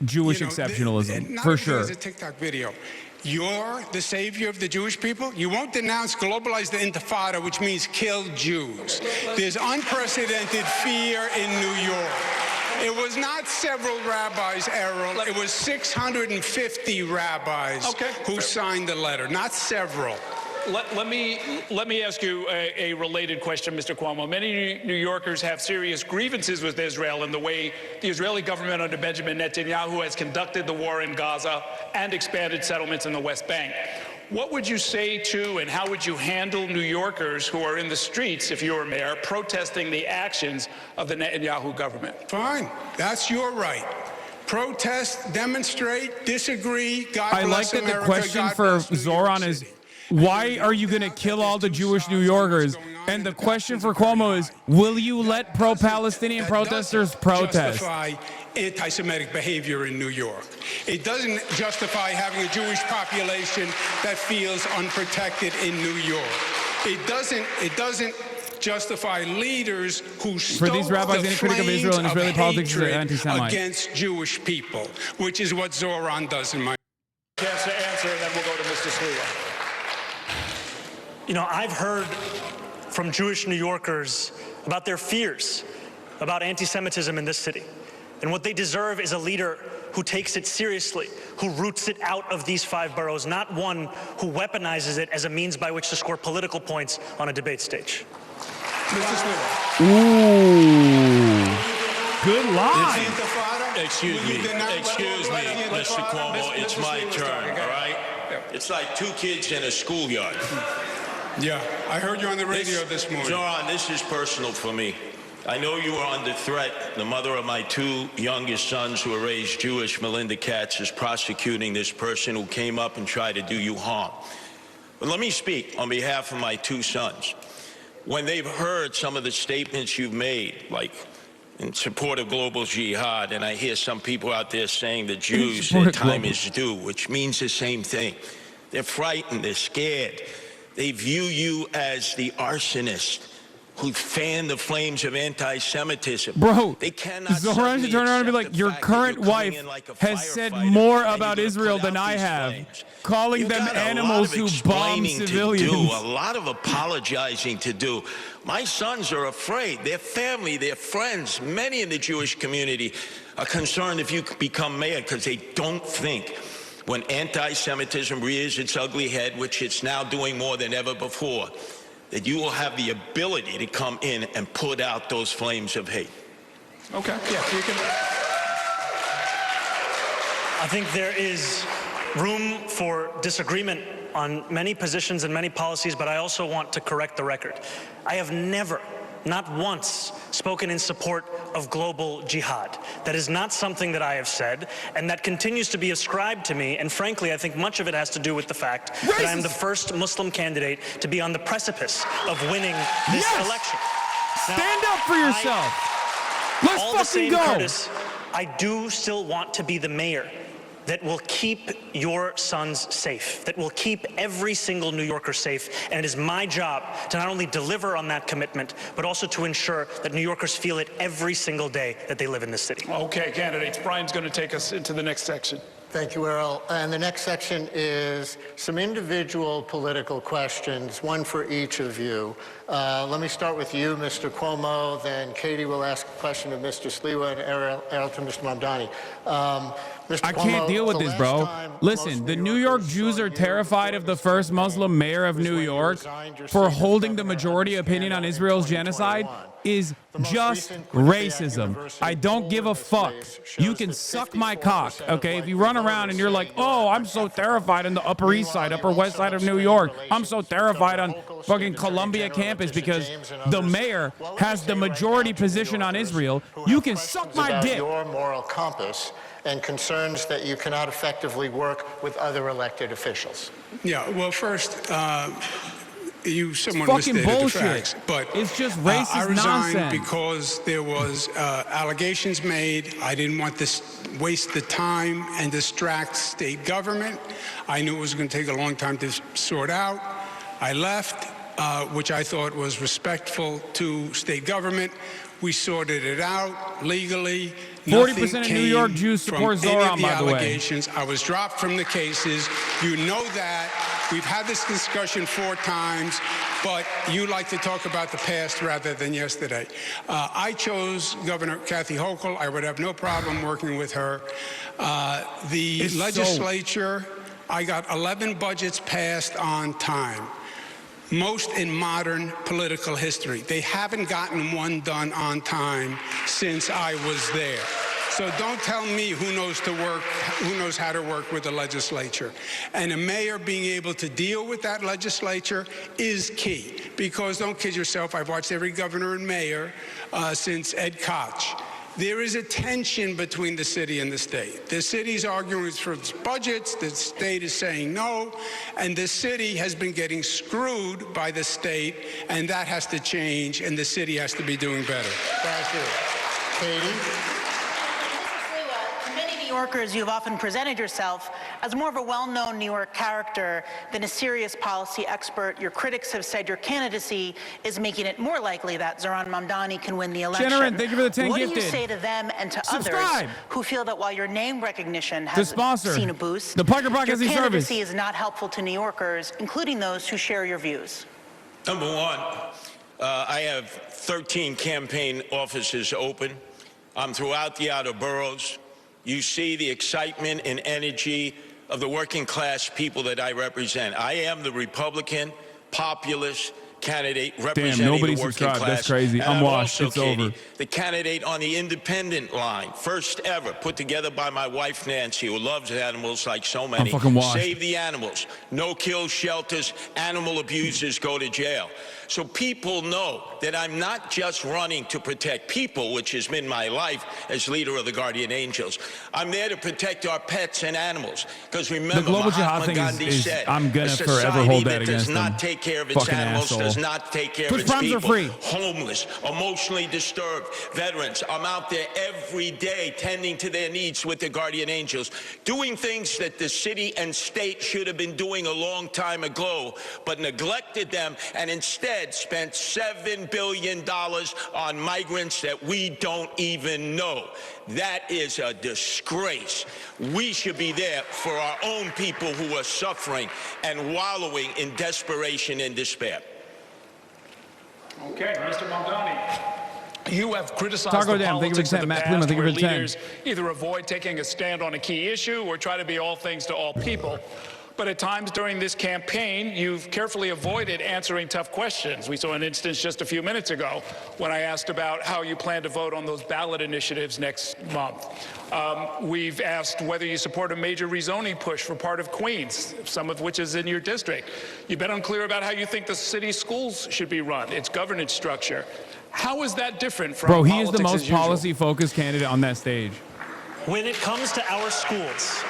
Speaker 5: Jewish exceptionalism, for sure.
Speaker 12: There's a TikTok video. You're the savior of the Jewish people? You won't denounce globalize the intifada, which means kill Jews. There's unprecedented fear in New York. It was not several rabbis, Errol. It was 650 rabbis who signed the letter, not several.
Speaker 11: let me ask you a related question, Mr. Cuomo. Many New Yorkers have serious grievances with Israel and the way the Israeli government under Benjamin Netanyahu has conducted the war in Gaza and expanded settlements in the West Bank. What would you say to and how would you handle New Yorkers who are in the streets, if you were mayor, protesting the actions of the Netanyahu government?
Speaker 12: Fine. That's your right. Protest, demonstrate, disagree. God
Speaker 5: I like
Speaker 12: bless
Speaker 5: that
Speaker 12: America.
Speaker 5: the question
Speaker 12: God
Speaker 5: for
Speaker 12: bless New
Speaker 5: Zohran
Speaker 12: York
Speaker 5: is,
Speaker 12: City.
Speaker 5: why are you going to kill all the Jewish New Yorkers? And the question for Cuomo is, will you let pro-Palestinian protesters protest?
Speaker 12: Justify anti-Semitic behavior in New York. It doesn't justify having a Jewish population that feels unprotected in New York. It doesn't justify leaders who stoke
Speaker 5: these rabbis,
Speaker 12: the
Speaker 5: any critic of Israel and
Speaker 12: flames
Speaker 5: Israeli
Speaker 12: of
Speaker 5: politics is
Speaker 12: hatred
Speaker 5: anti-Semite.
Speaker 12: against Jewish people, which is what Zohran does in my.
Speaker 11: Chance to answer, and then we'll go to Mr. Sliwa.
Speaker 9: You know, I've heard from Jewish New Yorkers about their fears about anti-Semitism in this city. And what they deserve is a leader who takes it seriously, who roots it out of these 5 boroughs, not one who weaponizes it as a means by which to score political points on a debate stage.
Speaker 12: Mr. Sliwa.
Speaker 5: Ooh. Good line.
Speaker 16: Excuse me, Mr. Cuomo, it's my turn, all right? It's like 2 kids in a schoolyard.
Speaker 12: Yeah, I heard you on the radio this morning.
Speaker 16: Zohran, this is personal for me. I know you are under threat. The mother of my 2 youngest sons who are raised Jewish, Melinda Katz, is prosecuting this person who came up and tried to do you harm. But let me speak on behalf of my 2 sons. When they've heard some of the statements you've made, like in support of global jihad, and I hear some people out there saying that Jews, their time is due, which means the same thing. They're frightened, they're scared. They view you as the arsonist who fanned the flames of anti-Semitism.
Speaker 5: Bro,
Speaker 16: they cannot
Speaker 5: Zohran should turn around and be like, your current wife has said more about Israel than I have, calling them animals who bomb civilians.
Speaker 16: A lot of apologizing to do. My sons are afraid. Their family, their friends, many in the Jewish community are concerned if you become mayor because they don't think when anti-Semitism rears its ugly head, which it's now doing more than ever before, that you will have the ability to come in and put out those flames of hate.
Speaker 11: Okay, yeah, you can.
Speaker 9: I think there is room for disagreement on many positions and many policies, but I also want to correct the record. I have never, not once, spoken in support of global jihad. That is not something that I have said, and that continues to be ascribed to me, and frankly, I think much of it has to do with the fact that I am the first Muslim candidate to be on the precipice of winning this election. Now,
Speaker 5: stand up for yourself. Let's
Speaker 9: all
Speaker 5: fucking
Speaker 9: the same,
Speaker 5: go.
Speaker 9: Curtis, I do still want to be the mayor that will keep your sons safe, that will keep every single New Yorker safe. And it is my job to not only deliver on that commitment, but also to ensure that New Yorkers feel it every single day that they live in this city.
Speaker 11: Okay, candidates, Brian's going to take us into the next section.
Speaker 13: Thank you, Earl. And the next section is some individual political questions, one for each of you. Let me start with you, Mr. Cuomo, then Katie will ask a question of Mr. Sliwa and Errol to Mr. Mamdani.
Speaker 5: I can't deal with this, bro. Listen, the New York Jews are terrified of the first Muslim mayor of New York for holding the majority opinion on Israel's genocide is just racism. I don't give a fuck. You can suck my cock, okay? If you run around and you're like, oh, I'm so terrified on the Upper East Side, Upper West Side of New York. I'm so terrified on fucking Columbia campus because the mayor has the majority position on Israel. You can suck my dick.
Speaker 13: Your moral compass and concerns that you cannot effectively work with other elected officials.
Speaker 12: Yeah, well, first, you somewhat
Speaker 5: fucking
Speaker 12: misstated
Speaker 5: bullshit.
Speaker 12: the facts, but
Speaker 5: it's just racist
Speaker 12: I resigned
Speaker 5: nonsense.
Speaker 12: because there was allegations made. I didn't want to waste the time and distract state government. I knew it was going to take a long time to sort out. I left, which I thought was respectful to state government. We sorted it out legally.
Speaker 5: 40% of New York Jews support Zohran, by the way.
Speaker 12: I was dropped from the cases. You know that. We've had this discussion 4 times, but you like to talk about the past rather than yesterday. I chose Governor Kathy Hochul. I would have no problem working with her. The legislature, I got 11 budgets passed on time. most in modern political history. They haven't gotten one done on time since I was there. So don't tell me who knows how to work with the legislature. And a mayor being able to deal with that legislature is key. Because don't kid yourself, I've watched every governor and mayor since Ed Koch. There is a tension between the city and the state. The city's arguing for its budgets, the state is saying no, and the city has been getting screwed by the state, and that has to change, and the city has to be doing better.
Speaker 13: Thank you. Katie?
Speaker 15: New Yorkers, you've often presented yourself as more of a well-known New York character than a serious policy expert. Your critics have said your candidacy is making it more likely that Zohran Mamdani can win the election.
Speaker 5: Sharon, thank you for the 10
Speaker 15: What
Speaker 5: gifted.
Speaker 15: do you say to them and to others who feel that while your name recognition has seen a boost,
Speaker 5: the Parker
Speaker 15: your
Speaker 5: Broadcasting
Speaker 15: candidacy
Speaker 5: Service
Speaker 15: is not helpful to New Yorkers, including those who share your views?
Speaker 16: Number one, I have 13 campaign offices open. I'm throughout the outer boroughs. You see the excitement and energy of the working class people that I represent. I am the Republican populist candidate representing
Speaker 5: nobody
Speaker 16: the working
Speaker 5: subscribed.
Speaker 16: class.
Speaker 5: That's crazy.
Speaker 16: And
Speaker 5: I'm washed.
Speaker 16: also,
Speaker 5: It's
Speaker 16: Katie,
Speaker 5: over.
Speaker 16: the candidate on the independent line, first ever, put together by my wife Nancy, who loves animals like so many.
Speaker 5: fucking washed.
Speaker 16: Save the animals. No kill shelters. Animal abusers go to jail. So people know that I'm not just running to protect people, which has been my life as leader of the Guardian Angels. I'm there to protect our pets and animals. Because remember,
Speaker 5: The global jihad
Speaker 16: Mahatma
Speaker 5: thing
Speaker 16: Gandhi
Speaker 5: is
Speaker 16: said,
Speaker 5: I'm gonna
Speaker 16: a
Speaker 5: forever
Speaker 16: society
Speaker 5: hold that
Speaker 16: that
Speaker 5: against
Speaker 16: does not
Speaker 5: them.
Speaker 16: take care of its
Speaker 5: Fucking
Speaker 16: animals,
Speaker 5: asshole.
Speaker 16: does not take care of
Speaker 5: Twitch
Speaker 16: its
Speaker 5: Primes are
Speaker 16: people.
Speaker 5: free.
Speaker 16: Homeless, emotionally disturbed, veterans. I'm out there every day tending to their needs with the Guardian Angels, doing things that the city and state should have been doing a long time ago, but neglected them and instead spent $7 billion on migrants that we don't even know. That is a disgrace. We should be there for our own people who are suffering and wallowing in desperation and despair.
Speaker 11: Okay, Mr. Mamdani. You have criticized
Speaker 5: Taco
Speaker 11: the
Speaker 5: Dam, thank you for
Speaker 11: politics of
Speaker 5: 10.
Speaker 11: the
Speaker 5: Matt
Speaker 11: past
Speaker 5: Pluma, thank you
Speaker 11: where
Speaker 5: for 10.
Speaker 11: leaders either avoid taking a stand on a key issue or try to be all things to all people. But at times during this campaign, you've carefully avoided answering tough questions. We saw an instance just a few minutes ago when I asked about how you plan to vote on those ballot initiatives next month. We've asked whether you support a major rezoning push for part of Queens, some of which is in your district. You've been unclear about how you think the city schools should be run, its governance structure. How is that different from
Speaker 5: Bro, he
Speaker 11: politics
Speaker 5: is the most
Speaker 11: as usual?
Speaker 5: policy-focused candidate on that stage.
Speaker 9: When it comes to our schools,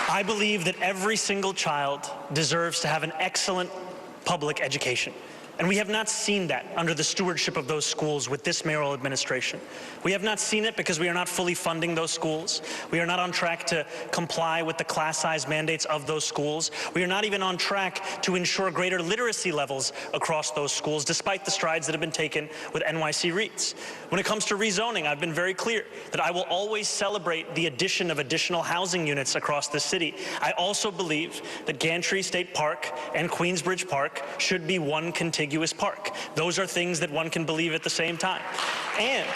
Speaker 9: I believe that every single child deserves to have an excellent public education. And we have not seen that under the stewardship of those schools with this mayoral administration. We have not seen it because we are not fully funding those schools. We are not on track to comply with the class size mandates of those schools. We are not even on track to ensure greater literacy levels across those schools, despite the strides that have been taken with NYC REITs. When it comes to rezoning, I've been very clear that I will always celebrate the addition of additional housing units across the city. I also believe that Gantry State Park and Queensbridge Park should be one contiguous park. Those are things that one can believe at the same time. And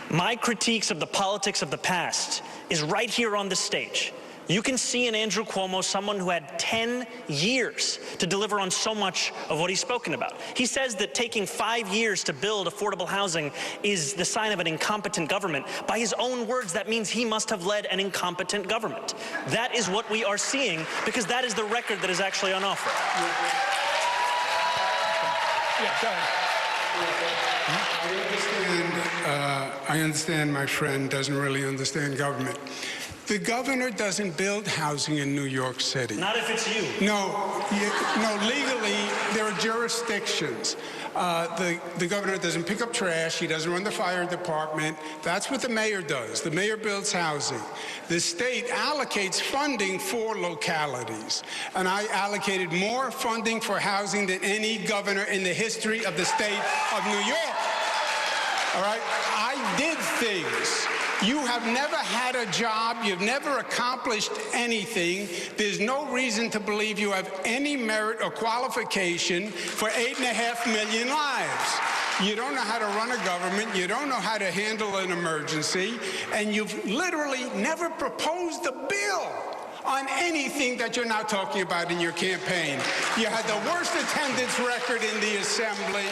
Speaker 9: my critiques of the politics of the past is right here on this stage. You can see in Andrew Cuomo someone who had 10 years to deliver on so much of what he's spoken about. He says that taking 5 years to build affordable housing is the sign of an incompetent government. By his own words, that means he must have led an incompetent government. That is what we are seeing because that is the record that is actually on offer.
Speaker 11: Yeah, go ahead.
Speaker 12: I understand my friend doesn't really understand government. The governor doesn't build housing in New York City.
Speaker 9: Not if it's you.
Speaker 12: No, legally, there are jurisdictions. The governor doesn't pick up trash. He doesn't run the fire department. That's what the mayor does. The mayor builds housing. The state allocates funding for localities. And I allocated more funding for housing than any governor in the history of the state of New York. All right? I did things. You have never had a job. You've never accomplished anything. There's no reason to believe you have any merit or qualification for 8.5 million lives. You don't know how to run a government. You don't know how to handle an emergency. And you've literally never proposed a bill. on anything that you're now talking about in your campaign. You had the worst attendance record in the assembly,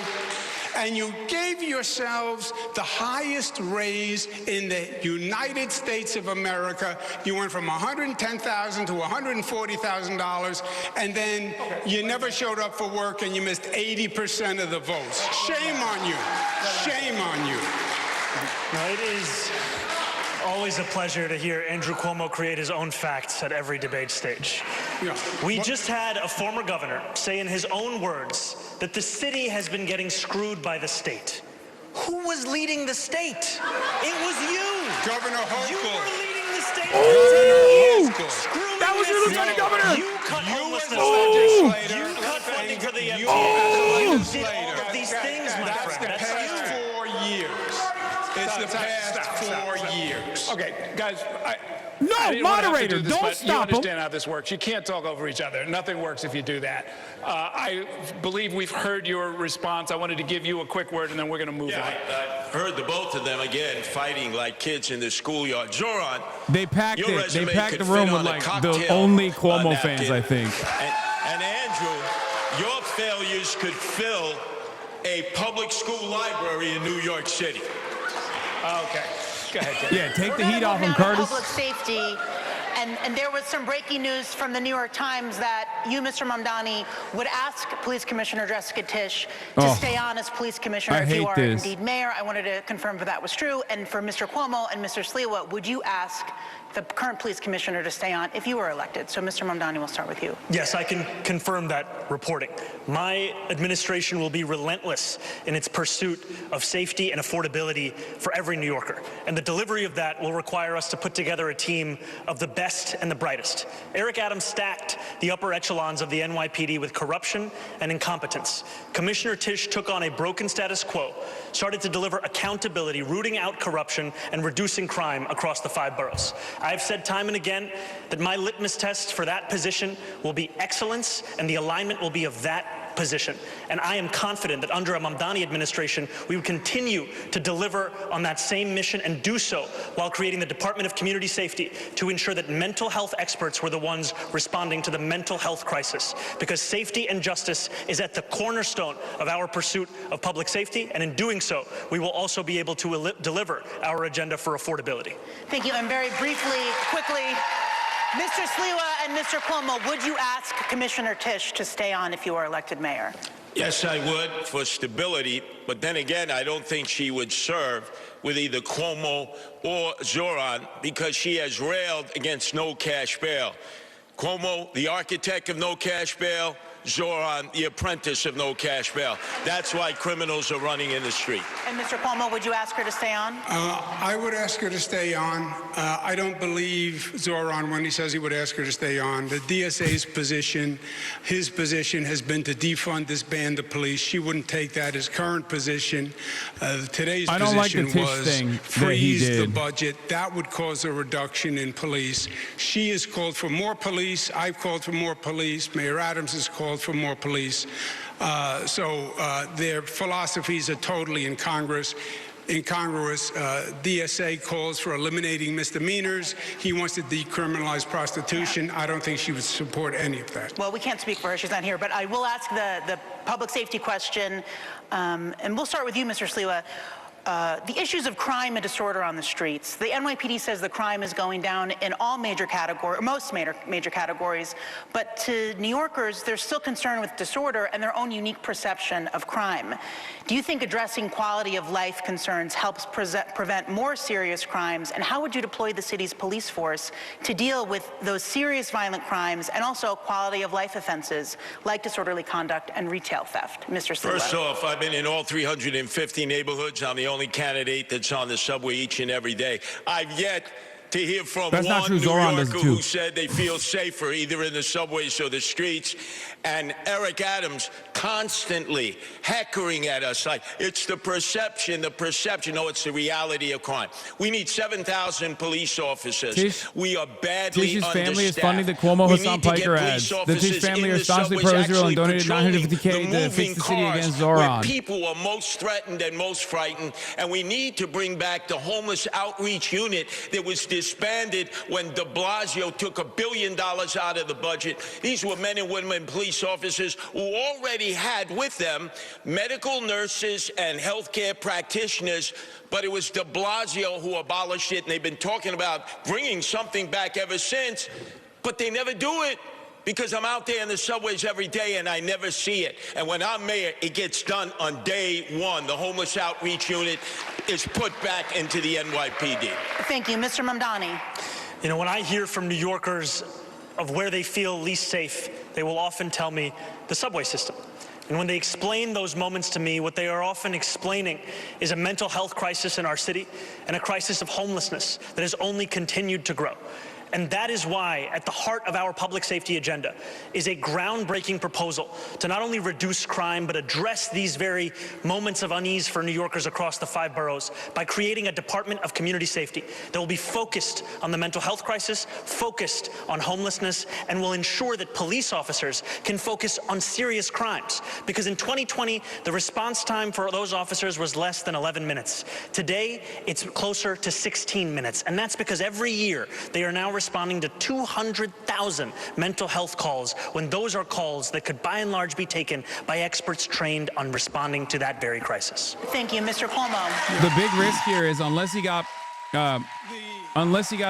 Speaker 12: and you gave yourselves the highest raise in the United States of America. You went from $110,000 to $140,000, and then you never showed up for work, and you missed 80% of the votes. Shame on you. Shame on you.
Speaker 9: No, it is always a pleasure to hear Andrew Cuomo create his own facts at every debate stage. We just had a former governor say in his own words that the city has been getting screwed by the state. Who was leading the state? It was you.
Speaker 12: Governor Hochul.
Speaker 9: You were leading the state.
Speaker 5: That was your lieutenant governor.
Speaker 9: You cut homelessness funding. You cut funding for the MTA. You did all of these things, my friend.
Speaker 12: That's the past 4 years. It's the past 4 years.
Speaker 11: Okay, guys,
Speaker 5: No, moderator, don't stop him.
Speaker 11: You understand how this works. You can't talk over each other. Nothing works if you do that. I believe we've heard your response. I wanted to give you a quick word, and then we're going to move on.
Speaker 16: I heard the both of them again fighting like kids in the schoolyard. Zohran,
Speaker 5: they packed
Speaker 16: your
Speaker 5: it. They
Speaker 16: resume
Speaker 5: packed
Speaker 16: could
Speaker 5: the
Speaker 16: fit
Speaker 5: room
Speaker 16: on
Speaker 5: with
Speaker 16: a
Speaker 5: like
Speaker 16: cocktail,
Speaker 5: the only Cuomo
Speaker 16: napkin.
Speaker 5: fans, I think.
Speaker 16: And Andrew, your failures could fill a public school library in New York City.
Speaker 11: Okay. Go ahead, Jim.
Speaker 5: Yeah, take the
Speaker 15: We're
Speaker 5: heat
Speaker 15: gonna
Speaker 5: off
Speaker 15: move
Speaker 5: him,
Speaker 15: now to
Speaker 5: Curtis.
Speaker 15: Public safety. And there was some breaking news from the New York Times that you, Mr. Mamdani, would ask Police Commissioner Jessica Tisch to stay on as police commissioner if you are indeed mayor. I wanted to confirm if that was true. And for Mr. Cuomo and Mr. Sliwa, would you ask the current police commissioner to stay on if you were elected? So, Mr. Mamdani, we'll start with you.
Speaker 9: Yes, I can confirm that reporting. My administration will be relentless in its pursuit of safety and affordability for every New Yorker. And the delivery of that will require us to put together a team of the best and the brightest. Eric Adams stacked the upper echelons of the NYPD with corruption and incompetence. Commissioner Tisch took on a broken status quo, started to deliver accountability, rooting out corruption, and reducing crime across the 5 boroughs. I've said time and again that my litmus test for that position will be excellence, and the alignment will be of that position. And I am confident that under a Mamdani administration, we would continue to deliver on that same mission and do so while creating the Department of Community Safety to ensure that mental health experts were the ones responding to the mental health crisis. Because safety and justice is at the cornerstone of our pursuit of public safety, and in doing so, we will also be able to deliver our agenda for affordability.
Speaker 15: Thank you. And very briefly, quickly, Mr. Sliwa and Mr. Cuomo, would you ask Commissioner Tisch to stay on if you are elected mayor?
Speaker 16: Yes, I would, for stability. But then again, I don't think she would serve with either Cuomo or Zohran because she has railed against no cash bail. Cuomo, the architect of no cash bail. Zohran, the apprentice of no cash bail. That's why criminals are running in the street.
Speaker 15: And Mr. Cuomo, would you ask her to stay on?
Speaker 12: I would ask her to stay on. I don't believe Zohran when he says he would ask her to stay on. The DSA's position, his position has been to defund, disband the police. She wouldn't take that as current position. Today's position was freeze the budget. That would cause a reduction in police. She has called for more police. I've called for more police. Mayor Adams has called for more police. So their philosophies are totally incongruous. DSA calls for eliminating misdemeanors. He wants to decriminalize prostitution. I don't think she would support any of that.
Speaker 15: Well, we can't speak for her. She's not here. But I will ask the public safety question. And we'll start with you, Mr. Sliwa. The issues of crime and disorder on the streets. The NYPD says the crime is going down in all major categories, or most major categories, but to New Yorkers, they're still concerned with disorder and their own unique perception of crime. Do you think addressing quality of life concerns helps prevent more serious crimes, and how would you deploy the city's police force to deal with those serious violent crimes and also quality of life offenses like disorderly conduct and retail theft? Mr. Sliwa.
Speaker 16: First off, I've been in all 350 neighborhoods. I'm the only candidate that's on the subway each and every day. I've yet to hear from one New Yorker who said they feel safer either in the subways or the streets. And Eric Adams constantly heckling at us like it's the perception. No, it's the reality of crime. We need 7,000 police officers. We are badly
Speaker 5: Tish's
Speaker 16: understaffed.
Speaker 5: family is funding the Cuomo
Speaker 16: We
Speaker 5: Hassan
Speaker 16: need to get
Speaker 5: Piker
Speaker 16: police
Speaker 5: ads. The Tish
Speaker 16: officers
Speaker 5: family
Speaker 16: in
Speaker 5: are
Speaker 16: the
Speaker 5: staunchly
Speaker 16: subways
Speaker 5: pro-Israel and
Speaker 16: actually
Speaker 5: donated
Speaker 16: patrolling
Speaker 5: $950K
Speaker 16: the
Speaker 5: to fix
Speaker 16: moving
Speaker 5: the city
Speaker 16: cars
Speaker 5: against
Speaker 16: where
Speaker 5: Zohran.
Speaker 16: people are most threatened and most frightened, and we need to bring back the homeless outreach unit that was disbanded when de Blasio took $1 billion out of the budget. These were men and women police officers who already had with them medical nurses and healthcare practitioners, but it was de Blasio who abolished it, and they've been talking about bringing something back ever since, but they never do it. Because I'm out there in the subways every day and I never see it. And when I'm mayor, it gets done on day one. The homeless outreach unit is put back into the NYPD.
Speaker 15: Thank you. Mr. Mamdani.
Speaker 9: You know, when I hear from New Yorkers of where they feel least safe, they will often tell me the subway system. And when they explain those moments to me, what they are often explaining is a mental health crisis in our city and a crisis of homelessness that has only continued to grow. And that is why, at the heart of our public safety agenda, is a groundbreaking proposal to not only reduce crime, but address these very moments of unease for New Yorkers across the 5 boroughs by creating a Department of Community Safety that will be focused on the mental health crisis, focused on homelessness, and will ensure that police officers can focus on serious crimes. Because in 2020, the response time for those officers was less than 11 minutes. Today, it's closer to 16 minutes. And that's because every year, they are now responding to 200,000 mental health calls, when those are calls that could by and large be taken by experts trained on responding to that very crisis.
Speaker 15: Thank you, Mr. Cuomo.
Speaker 5: The big risk here is unless he got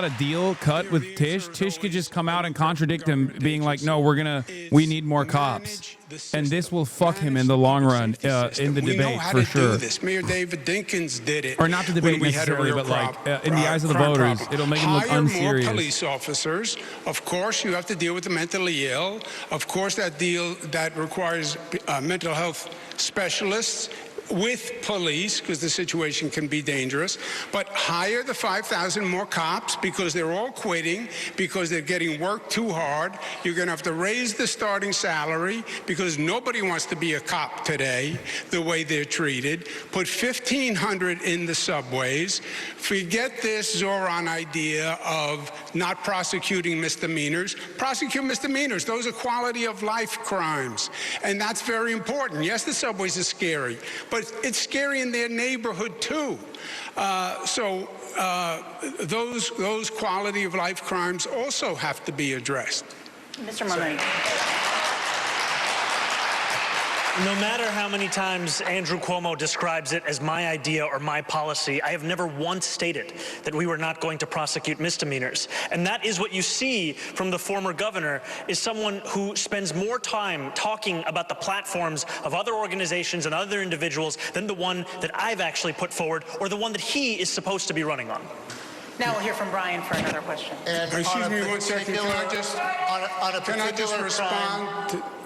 Speaker 5: a deal cut with Tish could just come out and contradict him, being like, no, we need more cops. And this will fuck him in the long run in the debate, for sure.
Speaker 12: Mayor David Dinkins did it.
Speaker 5: Or not the debate necessarily, but like in the eyes of the voters, it'll make him look unserious.
Speaker 12: Hire more police officers. Of course, you have to deal with the mentally ill. Of course, that requires mental health specialists with police, because the situation can be dangerous, but hire the 5,000 more cops, because they're all quitting, because they're getting worked too hard. You're going to have to raise the starting salary, because nobody wants to be a cop today, the way they're treated. Put 1,500 in the subways. Forget this Zohran idea of not prosecuting misdemeanors. Prosecute misdemeanors. Those are quality of life crimes. And that's very important. Yes, the subways are scary, but it's scary in their neighborhood too. Those quality of life crimes also have to be addressed.
Speaker 15: Mr. Mamdani.
Speaker 9: No matter how many times Andrew Cuomo describes it as my idea or my policy, I have never once stated that we were not going to prosecute misdemeanors. And that is what you see from the former governor, is someone who spends more time talking about the platforms of other organizations and other individuals than the one that I've actually put forward, or the one that he is supposed to be running on.
Speaker 15: Now we'll hear from Brian for another question.
Speaker 12: And excuse me 1 second.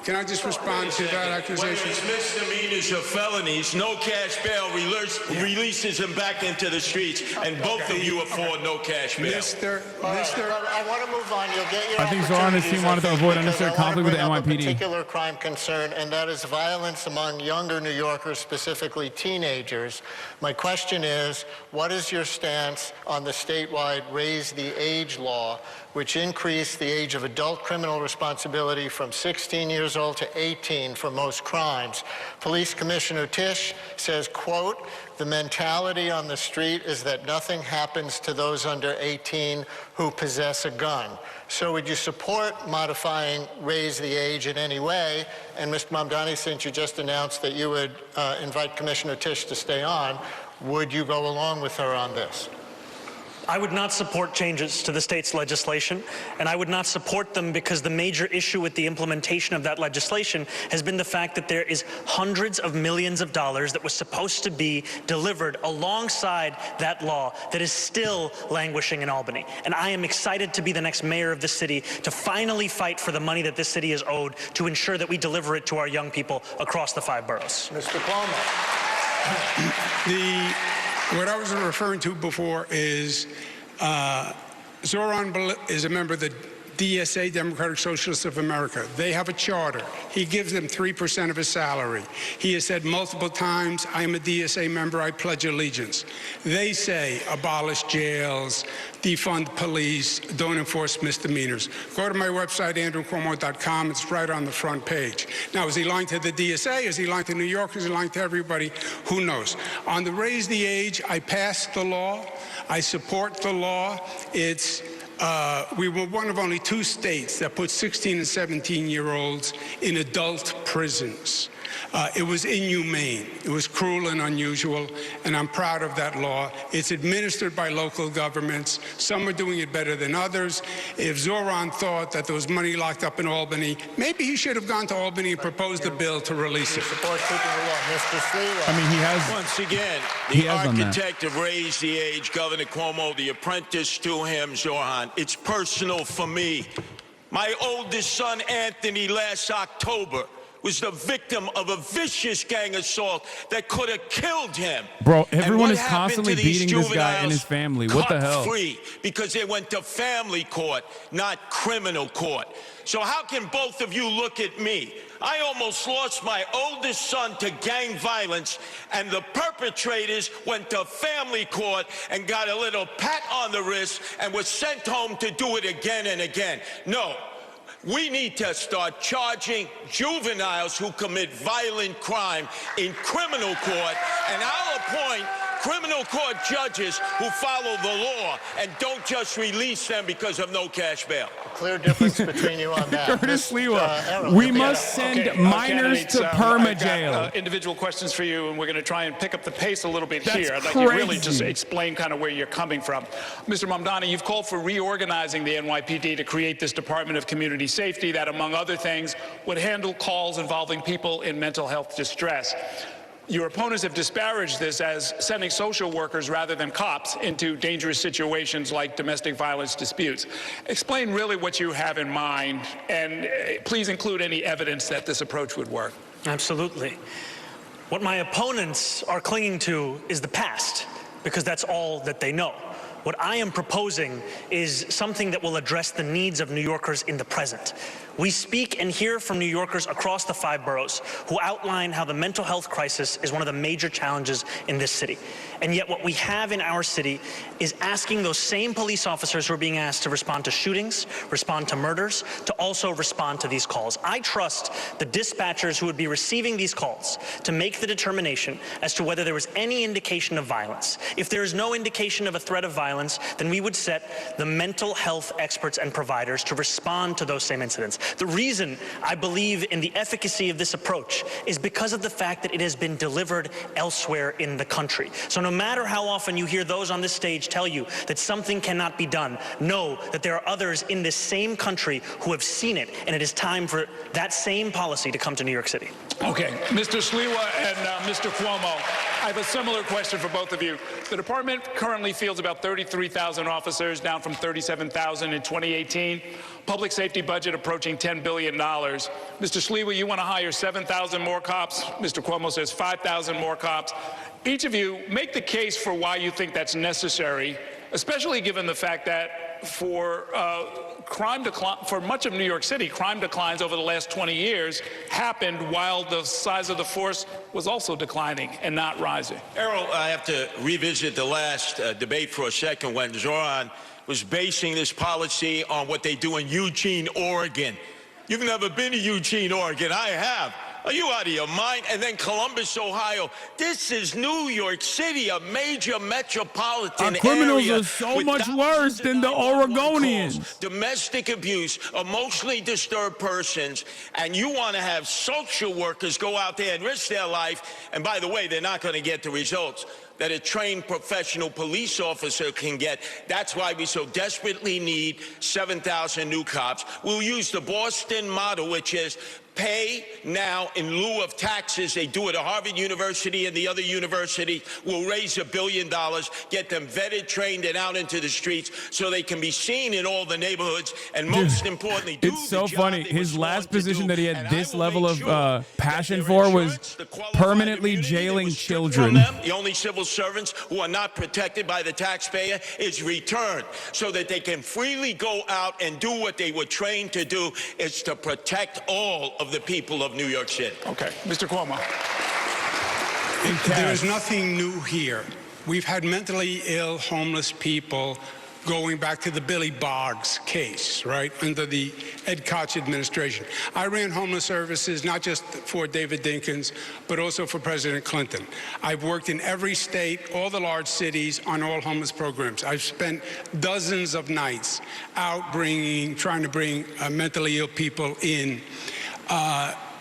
Speaker 12: Can I just respond to that accusation?
Speaker 16: Whether it's misdemeanors or felonies, no cash bail releases him back into the streets, and both of you afford no cash bail.
Speaker 13: I want to move on. You'll get your
Speaker 5: I think Zohran and his team wanted to avoid unnecessary conflict with the NYPD.
Speaker 13: A particular crime concern, and that is violence among younger New Yorkers, specifically teenagers. My question is, what is your stance on the statewide Raise the Age law, which increased the age of adult criminal responsibility from 16 years old to 18 for most crimes? Police Commissioner Tish says, quote, "The mentality on the street is that nothing happens to those under 18 who possess a gun." So would you support modifying Raise the Age in any way? And Mr. Mamdani, since you just announced that you would invite Commissioner Tish to stay on, would you go along with her on this?
Speaker 9: I would not support changes to the state's legislation, and I would not support them because the major issue with the implementation of that legislation has been the fact that there is hundreds of millions of dollars that was supposed to be delivered alongside that law that is still languishing in Albany. And I am excited to be the next mayor of the city to finally fight for the money that this city is owed, to ensure that we deliver it to our young people across the 5 boroughs.
Speaker 13: Mr. Cuomo.
Speaker 12: What I was referring to before is Zohran is a member of the
Speaker 7: DSA, Democratic Socialists of America. They have a charter. He gives them 3% of his salary. He has said multiple times, I'm a DSA member, I pledge allegiance. They say abolish jails, defund police, don't enforce misdemeanors. Go to my website, andrewcuomo.com. It's right on the front page. Now, is he lying to the DSA? Is he lying to New York? Is he lying to everybody? Who knows? On the raise the age, I passed the law. I support the law. We were one of only 2 states that put 16 and 17-year-olds in adult prisons. It was inhumane. It was cruel and unusual, and I'm proud of that law. It's administered by local governments. Some are doing it better than others. If Zohran thought that there was money locked up in Albany, maybe he should have gone to Albany and proposed a bill to release it.
Speaker 5: I mean, he has.
Speaker 16: Once again, the architect of Raise the Age, Governor Cuomo, the apprentice to him, Zohran. It's personal for me. My oldest son, Anthony, last October was the victim of a vicious gang assault that could have killed him.
Speaker 5: Bro, everyone is constantly beating this guy and his family. What the hell?
Speaker 16: Free because they went to family court, not criminal court. So how can both of you look at me? I almost lost my oldest son to gang violence, and the perpetrators went to family court and got a little pat on the wrist and was sent home to do it again and again. No. We need to start charging juveniles who commit violent crime in criminal court, and I'll appoint criminal court judges who follow the law and don't just release them because of no cash bail.
Speaker 13: Clear difference between you on that.
Speaker 5: Curtis Lewa, we must send minors to perma jail.
Speaker 11: Individual questions for you, and we're going to try and pick up the pace a little bit here. I'd like
Speaker 5: crazy.
Speaker 11: you to really just explain kind of where you're coming from. Mr. Mamdani, you've called for reorganizing the NYPD to create this Department of Community Safety that, among other things, would handle calls involving people in mental health distress. Your opponents have disparaged this as sending social workers rather than cops into dangerous situations like domestic violence disputes. Explain really what you have in mind, and please include any evidence that this approach would work.
Speaker 9: Absolutely. What my opponents are clinging to is the past, because that's all that they know. What I am proposing is something that will address the needs of New Yorkers in the present. We speak and hear from New Yorkers across the 5 boroughs who outline how the mental health crisis is one of the major challenges in this city. And yet what we have in our city is asking those same police officers who are being asked to respond to shootings, respond to murders, to also respond to these calls. I trust the dispatchers who would be receiving these calls to make the determination as to whether there was any indication of violence. If there is no indication of a threat of violence, then we would set the mental health experts and providers to respond to those same incidents. The reason I believe in the efficacy of this approach is because of the fact that it has been delivered elsewhere in the country. So no matter how often you hear those on this stage tell you that something cannot be done, know that there are others in this same country who have seen it, and it is time for that same policy to come to New York City.
Speaker 11: Okay, Mr. Sliwa and Mr. Cuomo, I have a similar question for both of you. The department currently fields about 33,000 officers, down from 37,000 in 2018. Public safety budget approaching $10 billion. Mr. Sliwa, you want to hire 7,000 more cops. Mr. Cuomo says 5,000 more cops. Each of you make the case for why you think that's necessary, especially given the fact that for much of New York City, crime declines over the last 20 years happened while the size of the force was also declining and not rising.
Speaker 16: Errol, I have to revisit the last debate for a second when Zohran was basing this policy on what they do in Eugene, Oregon. You've never been to Eugene, Oregon. I have. Are you out of your mind? And then Columbus, Ohio. This is New York City, a major metropolitan
Speaker 5: Our criminals
Speaker 16: area
Speaker 5: are so much worse than the Oregonians.
Speaker 16: Domestic abuse, emotionally disturbed persons, and you want to have social workers go out there and risk their life. And by the way, they're not going to get the results that a trained professional police officer can get. That's why we so desperately need 7,000 new cops. We'll use the Boston model, which is pay now in lieu of taxes. They do it at Harvard University and the other university. We'll raise $1 billion, get them vetted, trained, and out into the streets so they can be seen in all the neighborhoods. And most importantly,
Speaker 5: it's so funny. His last position that he had this level of passion for was permanently jailing children.
Speaker 16: The only civil servants who are not protected by the taxpayer is returned so that they can freely go out and do what they were trained to do, is to protect all of the people of New York City.
Speaker 11: Okay, Mr. Cuomo.
Speaker 12: There is nothing new here. We've had mentally ill, homeless people going back to the Billy Boggs case, right, under the Ed Koch administration. I ran homeless services not just for David Dinkins, but also for President Clinton. I've worked in every state, all the large cities, on all homeless programs. I've spent dozens of nights out trying to bring mentally ill people in.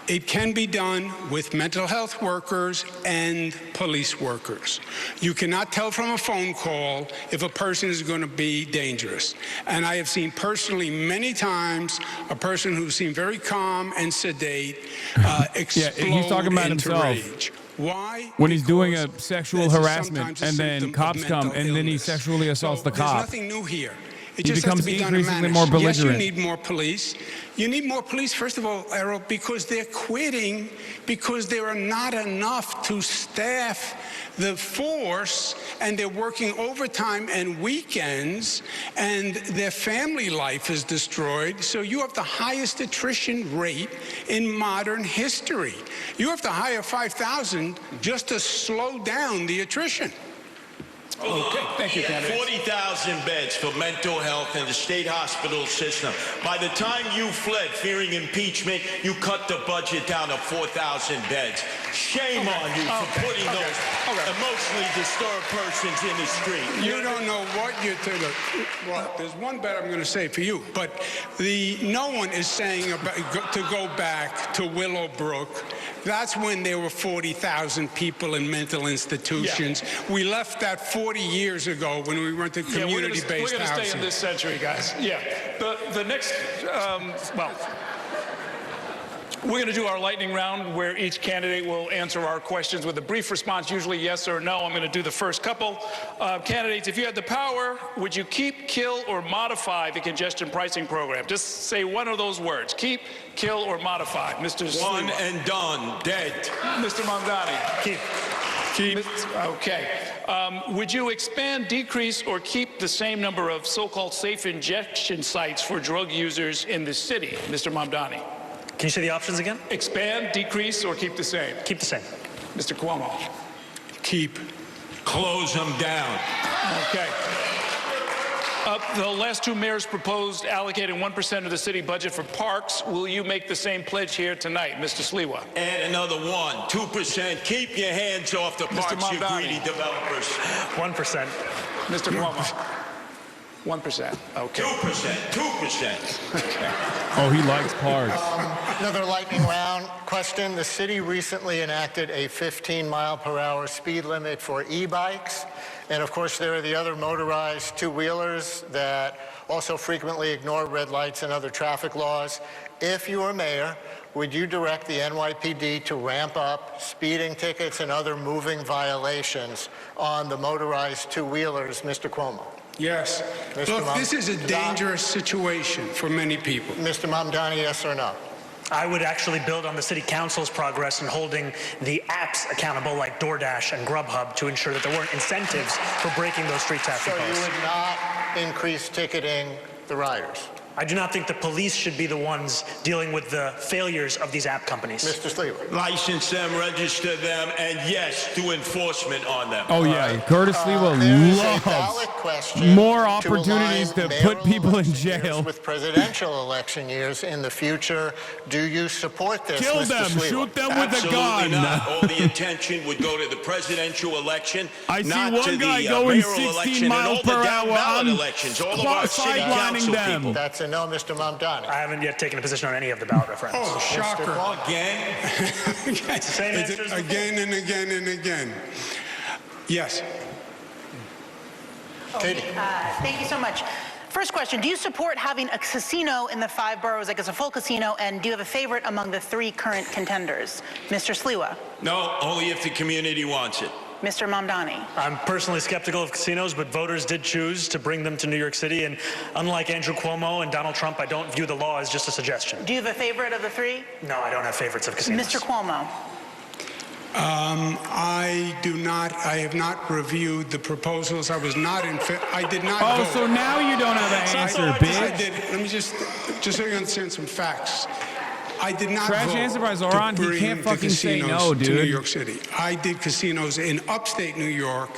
Speaker 12: It can be done with mental health workers and police workers. You cannot tell from a phone call if a person is going to be dangerous. And I have seen personally many times a person who seemed very calm and sedate explode
Speaker 5: yeah, he's talking about
Speaker 12: into
Speaker 5: himself.
Speaker 12: rage. Why?
Speaker 5: When he's doing a sexual harassment and then cops come and then he sexually assaults the cop.
Speaker 12: There's nothing new here. It
Speaker 5: He
Speaker 12: just has
Speaker 5: becomes
Speaker 12: to be done and
Speaker 5: increasingly
Speaker 12: managed.
Speaker 5: more belligerent.
Speaker 12: Yes, you need more police. You need more police, first of all, Errol, because they're quitting because there are not enough to staff the force, and they're working overtime and weekends, and their family life is destroyed. So you have the highest attrition rate in modern history. You have to hire 5,000 just to slow down the attrition.
Speaker 11: Okay, thank you, candidate.
Speaker 16: 40,000 beds for mental health in the state hospital system. By the time you fled fearing impeachment, you cut the budget down to 4,000 beds. Shame on you for putting those emotionally disturbed persons in the street.
Speaker 12: You don't know what you're doing. Well, there's one bet I'm going to say for you, but no one is saying to go back to Willowbrook. That's when there were 40,000 people in mental institutions. Yeah. We left that 40 years ago when we went to community-based housing.
Speaker 11: We're going to stay in this century, guys. Yeah. The next, we're going to do our lightning round where each candidate will answer our questions with a brief response, usually yes or no. I'm going to do the first couple. Candidates, if you had the power, would you keep, kill, or modify the congestion pricing program? Just say one of those words. Keep, kill, or modify. Mr.
Speaker 16: One
Speaker 11: Sliwa.
Speaker 16: and done. Dead.
Speaker 11: Mr. Mamdani.
Speaker 21: Keep.
Speaker 11: Keep. Okay. Would you expand, decrease, or keep the same number of so-called safe injection sites for drug users in the city? Mr. Mamdani.
Speaker 9: Can you say the options again?
Speaker 11: Expand, decrease, or keep the same?
Speaker 9: Keep the same.
Speaker 11: Mr. Cuomo.
Speaker 12: Keep.
Speaker 16: Close them down.
Speaker 11: Okay. The last two mayors proposed allocating 1% of the city budget for parks. Will you make the same pledge here tonight, Mr. Sliwa?
Speaker 16: Add another 2%. Keep your hands off the parks, you greedy developers.
Speaker 9: 1%.
Speaker 11: Mr. Cuomo. 1%. Okay.
Speaker 16: 2%.
Speaker 11: Okay.
Speaker 5: Oh, he likes parks.
Speaker 13: Another lightning round question. The city recently enacted a 15-mile-per-hour speed limit for e-bikes. And of course, there are the other motorized two-wheelers that also frequently ignore red lights and other traffic laws. If you were mayor, would you direct the NYPD to ramp up speeding tickets and other moving violations on the motorized two-wheelers, Mr. Cuomo?
Speaker 12: Yes. Look, this is a dangerous situation for many people.
Speaker 13: Mr. Mamdani, yes or no?
Speaker 9: I would actually build on the city council's progress in holding the apps accountable like DoorDash and Grubhub to ensure that there weren't incentives for breaking those street traffic laws.
Speaker 13: So you would not increase ticketing the riders?
Speaker 9: I do not think the police should be the ones dealing with the failures of these app companies.
Speaker 13: Mr. Sliwa.
Speaker 16: License them, register them, and yes, do enforcement on them.
Speaker 5: Oh, yeah. Curtis Sliwa loves more opportunities to put people in jail.
Speaker 13: With presidential election years in the future, do you support this,
Speaker 5: Kill
Speaker 13: Mr.
Speaker 5: them.
Speaker 13: Sliwa?
Speaker 5: Shoot them with a gun.
Speaker 16: Not. All the attention would go to the presidential election.
Speaker 5: I see
Speaker 16: not
Speaker 5: one
Speaker 16: to
Speaker 5: guy
Speaker 16: the,
Speaker 5: going
Speaker 16: mayoral
Speaker 5: 16
Speaker 16: election
Speaker 5: miles
Speaker 16: and all
Speaker 5: per
Speaker 16: the
Speaker 5: hour
Speaker 16: down-ballot
Speaker 5: on
Speaker 16: elections. All of our city council
Speaker 5: sidelining them.
Speaker 16: people.
Speaker 13: That's a no, Mr. Mamdani.
Speaker 9: I haven't yet taken a position on any of the ballot referendums.
Speaker 12: Oh, shocker.
Speaker 16: Again?
Speaker 9: Same answers
Speaker 12: again and again and again. Yes.
Speaker 13: Katie.
Speaker 15: Thank you so much. First question, do you support having a casino in the 5 boroughs, like it's a full casino, and do you have a favorite among the 3 current contenders? Mr. Sliwa.
Speaker 16: No, only if the community wants it.
Speaker 15: Mr. Mamdani.
Speaker 9: I'm personally skeptical of casinos, but voters did choose to bring them to New York City, and unlike Andrew Cuomo and Donald Trump, I don't view the law as just a suggestion.
Speaker 15: Do you have a favorite of the 3?
Speaker 9: No, I don't have favorites of casinos.
Speaker 15: Mr. Cuomo.
Speaker 12: I do not. I have not reviewed the proposals. I was not in. I did not.
Speaker 5: Oh,
Speaker 12: vote.
Speaker 5: so now you don't have an answer, bitch.
Speaker 12: I did. Let me just so you understand some facts. I did not
Speaker 5: Trash
Speaker 12: vote
Speaker 5: answer by Zohran.
Speaker 12: to
Speaker 5: He
Speaker 12: bring
Speaker 5: can't
Speaker 12: the
Speaker 5: fucking say
Speaker 12: casinos
Speaker 5: no,
Speaker 12: to
Speaker 5: dude.
Speaker 12: New York City. I did casinos in upstate New York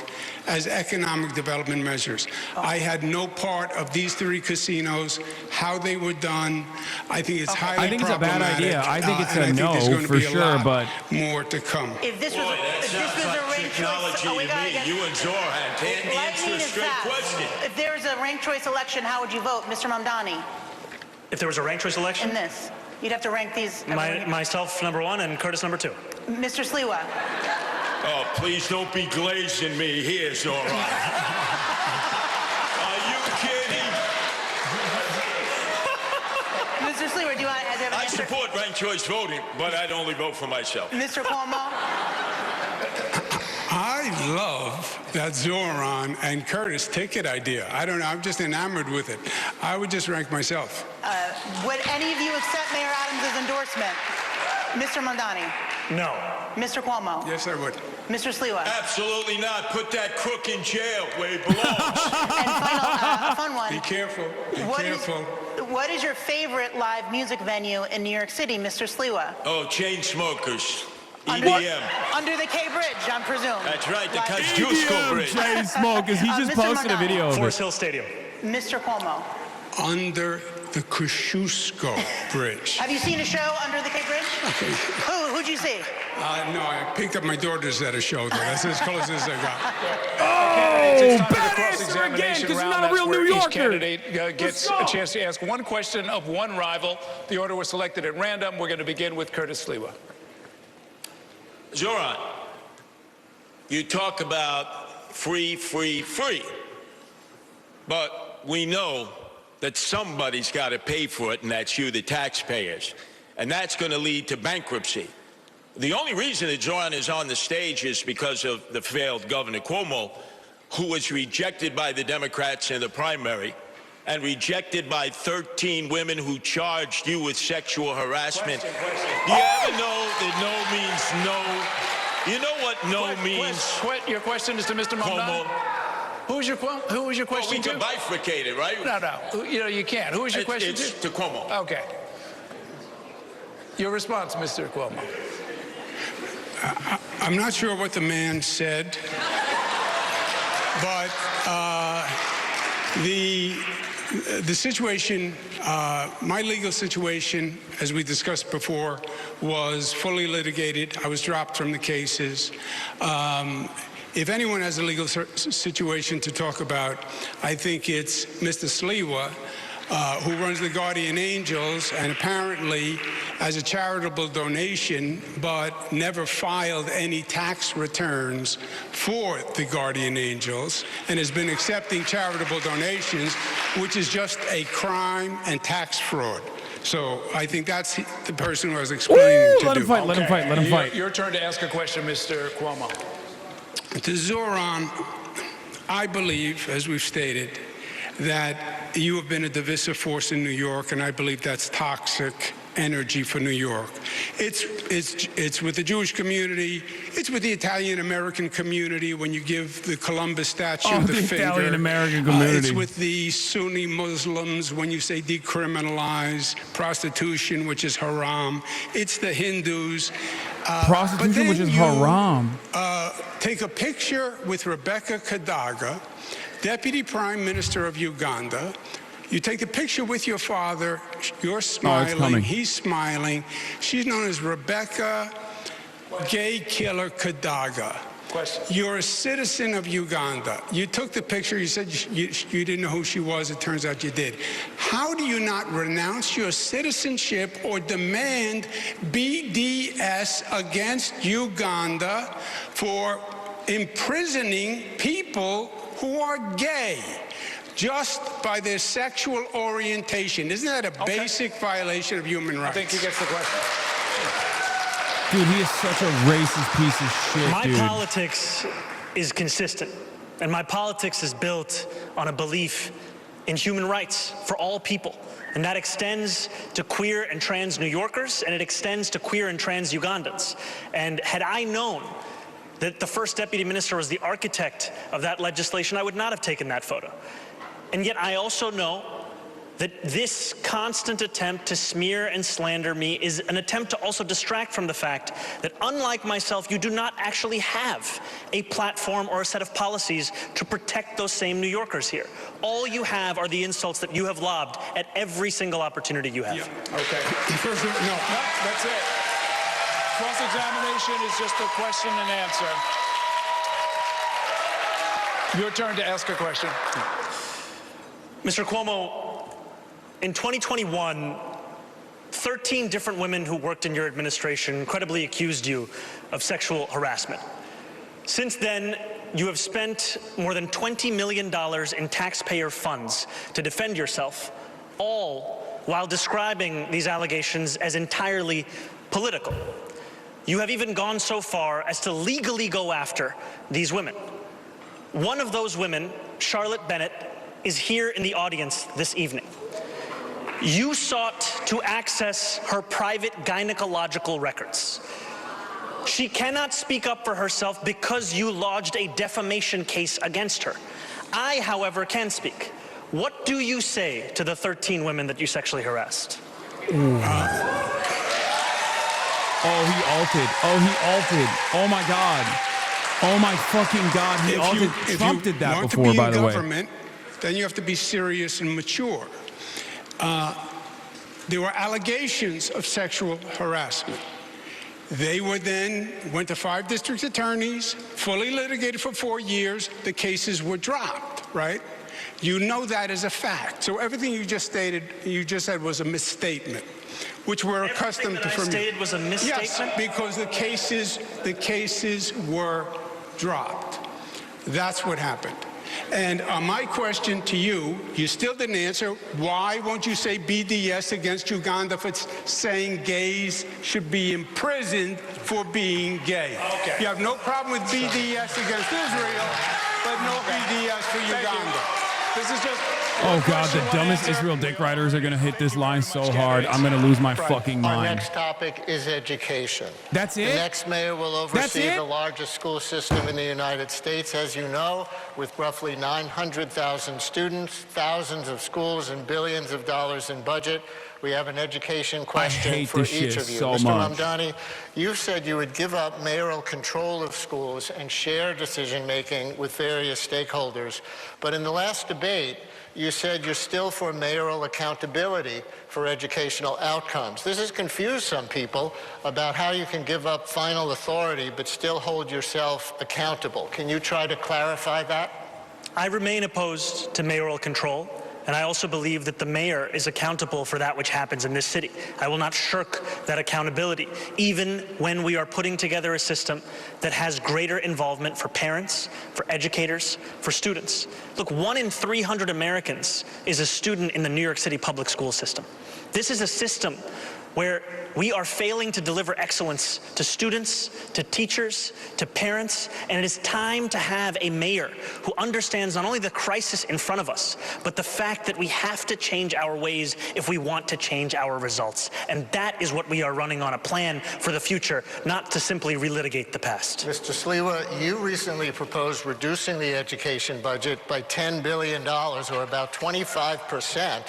Speaker 12: as economic development measures. I had no part of these 3 casinos, how they were done. I think it's highly
Speaker 5: I think it's a bad idea. I think it's a no for sure, but
Speaker 12: more to come.
Speaker 15: If this was, if this was a ranked choice,
Speaker 16: You and Zohran can't answer a straight question.
Speaker 15: If there was a ranked choice election, how would you vote, Mr. Mamdani?
Speaker 9: If there was a ranked choice election?
Speaker 15: In this, you'd have to rank these.
Speaker 9: Myself number 1 and Curtis number 2.
Speaker 15: Mr. Sliwa.
Speaker 16: Oh, please don't be glazing me here, Zohran. Are you kidding?
Speaker 15: Mr. Sliwa, do you want to have an
Speaker 16: I
Speaker 15: answer?
Speaker 16: support ranked choice voting, but I'd only vote for myself.
Speaker 15: Mr. Cuomo.
Speaker 12: I love that Zohran and Curtis ticket idea. I don't know. I'm just enamored with it. I would just rank myself.
Speaker 15: Would any of you accept Mayor Adams' endorsement? Mr. Mamdani.
Speaker 9: No.
Speaker 15: Mr. Cuomo.
Speaker 12: Yes, I would.
Speaker 15: Mr. Sliwa.
Speaker 16: Absolutely not. Put that crook in jail where he belongs.
Speaker 15: And final, a fun one.
Speaker 12: Be careful. Be careful.
Speaker 15: What is your favorite live music venue in New York City, Mr. Sliwa?
Speaker 16: Oh, chain smokers.
Speaker 15: Under,
Speaker 16: EDM.
Speaker 15: Under the K Bridge, I presume.
Speaker 16: That's right, the
Speaker 15: Live-
Speaker 16: Kosciuszko Bridge.
Speaker 5: chain smokers. He just
Speaker 15: Mr.
Speaker 5: posted a
Speaker 15: Mamdani.
Speaker 5: video of it.
Speaker 9: Forest Hill Stadium.
Speaker 15: Mr. Cuomo.
Speaker 12: Under the Kosciuszko Bridge.
Speaker 15: Have you seen a show under the K Bridge? Who'd you see?
Speaker 12: No, I picked up my daughters at a show there. That's as close as I got.
Speaker 5: Oh, bad answer again, because you're not a real New
Speaker 11: Each
Speaker 5: Yorker.
Speaker 11: candidate gets a chance to ask 1 question of 1 rival. The order was selected at random. We're going to begin with Curtis Sliwa.
Speaker 16: Zohran, you talk about free, free, free. But we know that somebody's got to pay for it, and that's you, the taxpayers. And that's going to lead to bankruptcy. The only reason that Zohran is on the stage is because of the failed Governor Cuomo, who was rejected by the Democrats in the primary and rejected by 13 women who charged you with sexual harassment. Do you ever know that no means no? You know what no means?
Speaker 11: Your question is to Mr. Mamdani. Who was your question
Speaker 16: well, we
Speaker 11: to?
Speaker 16: can bifurcate it, right?
Speaker 11: No. You can't. Who is your question
Speaker 16: it's
Speaker 11: to?
Speaker 16: to Cuomo.
Speaker 11: Okay. Your response, Mr. Cuomo.
Speaker 12: I'm not sure what the man said, but the situation, my legal situation, as we discussed before, was fully litigated. I was dropped from the cases. If anyone has a legal situation to talk about, I think it's Mr. Sliwa, who runs the Guardian Angels, and apparently as a charitable donation, but never filed any tax returns for the Guardian Angels, and has been accepting charitable donations, which is just a crime and tax fraud. So I think that's the person who I was explaining to
Speaker 5: let
Speaker 12: do.
Speaker 5: him fight, let him fight, let him fight.
Speaker 11: Your turn to ask a question, Mr. Cuomo.
Speaker 12: To Zohran, I believe, as we've stated, that you have been a divisive force in New York, and I believe that's toxic energy for New York. It's with the Jewish community. It's with the Italian-American community when you give the Columbus statue the finger.
Speaker 5: Italian-American community.
Speaker 12: It's with the Sunni Muslims when you say decriminalize prostitution, which is haram. It's the Hindus.
Speaker 5: Prostitution, which is haram.
Speaker 12: Take a picture with Rebecca Kadaga, Deputy Prime Minister of Uganda. You take a picture with your father. You're smiling. He's smiling. She's known as Rebecca Gay Killer Kadaga.
Speaker 11: Question.
Speaker 12: You're a citizen of Uganda. You took the picture. You said you didn't know who she was. It turns out you did. How do you not renounce your citizenship or demand BDS against Uganda for imprisoning people who are gay? just by their sexual orientation. Isn't that a basic violation of human rights?
Speaker 11: I think he gets the question.
Speaker 5: Dude, he is such a racist piece of shit,
Speaker 9: My
Speaker 5: dude.
Speaker 9: politics is consistent, and my politics is built on a belief in human rights for all people. And that extends to queer and trans New Yorkers, and it extends to queer and trans Ugandans. And had I known that the first deputy minister was the architect of that legislation, I would not have taken that photo. And yet I also know that this constant attempt to smear and slander me is an attempt to also distract from the fact that, unlike myself, you do not actually have a platform or a set of policies to protect those same New Yorkers here. All you have are the insults that you have lobbed at every single opportunity you have.
Speaker 12: Yeah. Okay. First, no,
Speaker 11: that's it. Cross-examination is just a question and answer. Your turn to ask a question.
Speaker 9: Mr. Cuomo, in 2021, 13 different women who worked in your administration credibly accused you of sexual harassment. Since then, you have spent more than $20 million in taxpayer funds to defend yourself, all while describing these allegations as entirely political. You have even gone so far as to legally go after these women. One of those women, Charlotte Bennett, is here in the audience this evening. You sought to access her private gynecological records. She cannot speak up for herself because you lodged a defamation case against her. I, however, can speak. What do you say to the 13 women that you sexually harassed?
Speaker 5: Oh, he altered. Oh, he altered. Oh, my God. Oh, my fucking God. He altered. Trump did that before, by the way.
Speaker 12: Then you have to be serious and mature. There were allegations of sexual harassment. They were then went to 5 district attorneys, fully litigated for 4 years. The cases were dropped, right? You know that as a fact. So everything you just stated, you just said was a misstatement, which we're accustomed to from you.
Speaker 9: Stated was a misstatement?
Speaker 12: Yes, because the cases were dropped. That's what happened. And my question to you, you still didn't answer, why won't you say BDS against Uganda for saying gays should be imprisoned for being gay? Okay. You have no problem with BDS against Israel, but no BDS for Uganda.
Speaker 11: This is just...
Speaker 5: Oh, God, the dumbest Israel dick riders are going to hit this line so hard. I'm going to lose my fucking mind.
Speaker 13: Our next topic is education.
Speaker 5: That's it?
Speaker 13: The next mayor will oversee the largest school system in the United States, as you know, with roughly 900,000 students, thousands of schools, and billions of dollars in budget. We have an education question for each of you.
Speaker 5: So
Speaker 13: Mr.
Speaker 5: much.
Speaker 13: Mamdani, you said you would give up mayoral control of schools and share decision-making with various stakeholders. But in the last debate, you said you're still for mayoral accountability for educational outcomes. This has confused some people about how you can give up final authority but still hold yourself accountable. Can you try to clarify that?
Speaker 9: I remain opposed to mayoral control, and I also believe that the mayor is accountable for that which happens in this city. I will not shirk that accountability, even when we are putting together a system that has greater involvement for parents, for educators, for students. Look, 1 in 300 Americans is a student in the New York City public school system. This is a system where we are failing to deliver excellence to students, to teachers, to parents, and it is time to have a mayor who understands not only the crisis in front of us, but the fact that we have to change our ways if we want to change our results. And that is what we are running on, a plan for the future, not to simply relitigate the past.
Speaker 13: Mr. Sliwa, you recently proposed reducing the education budget by $10 billion, or about 25%,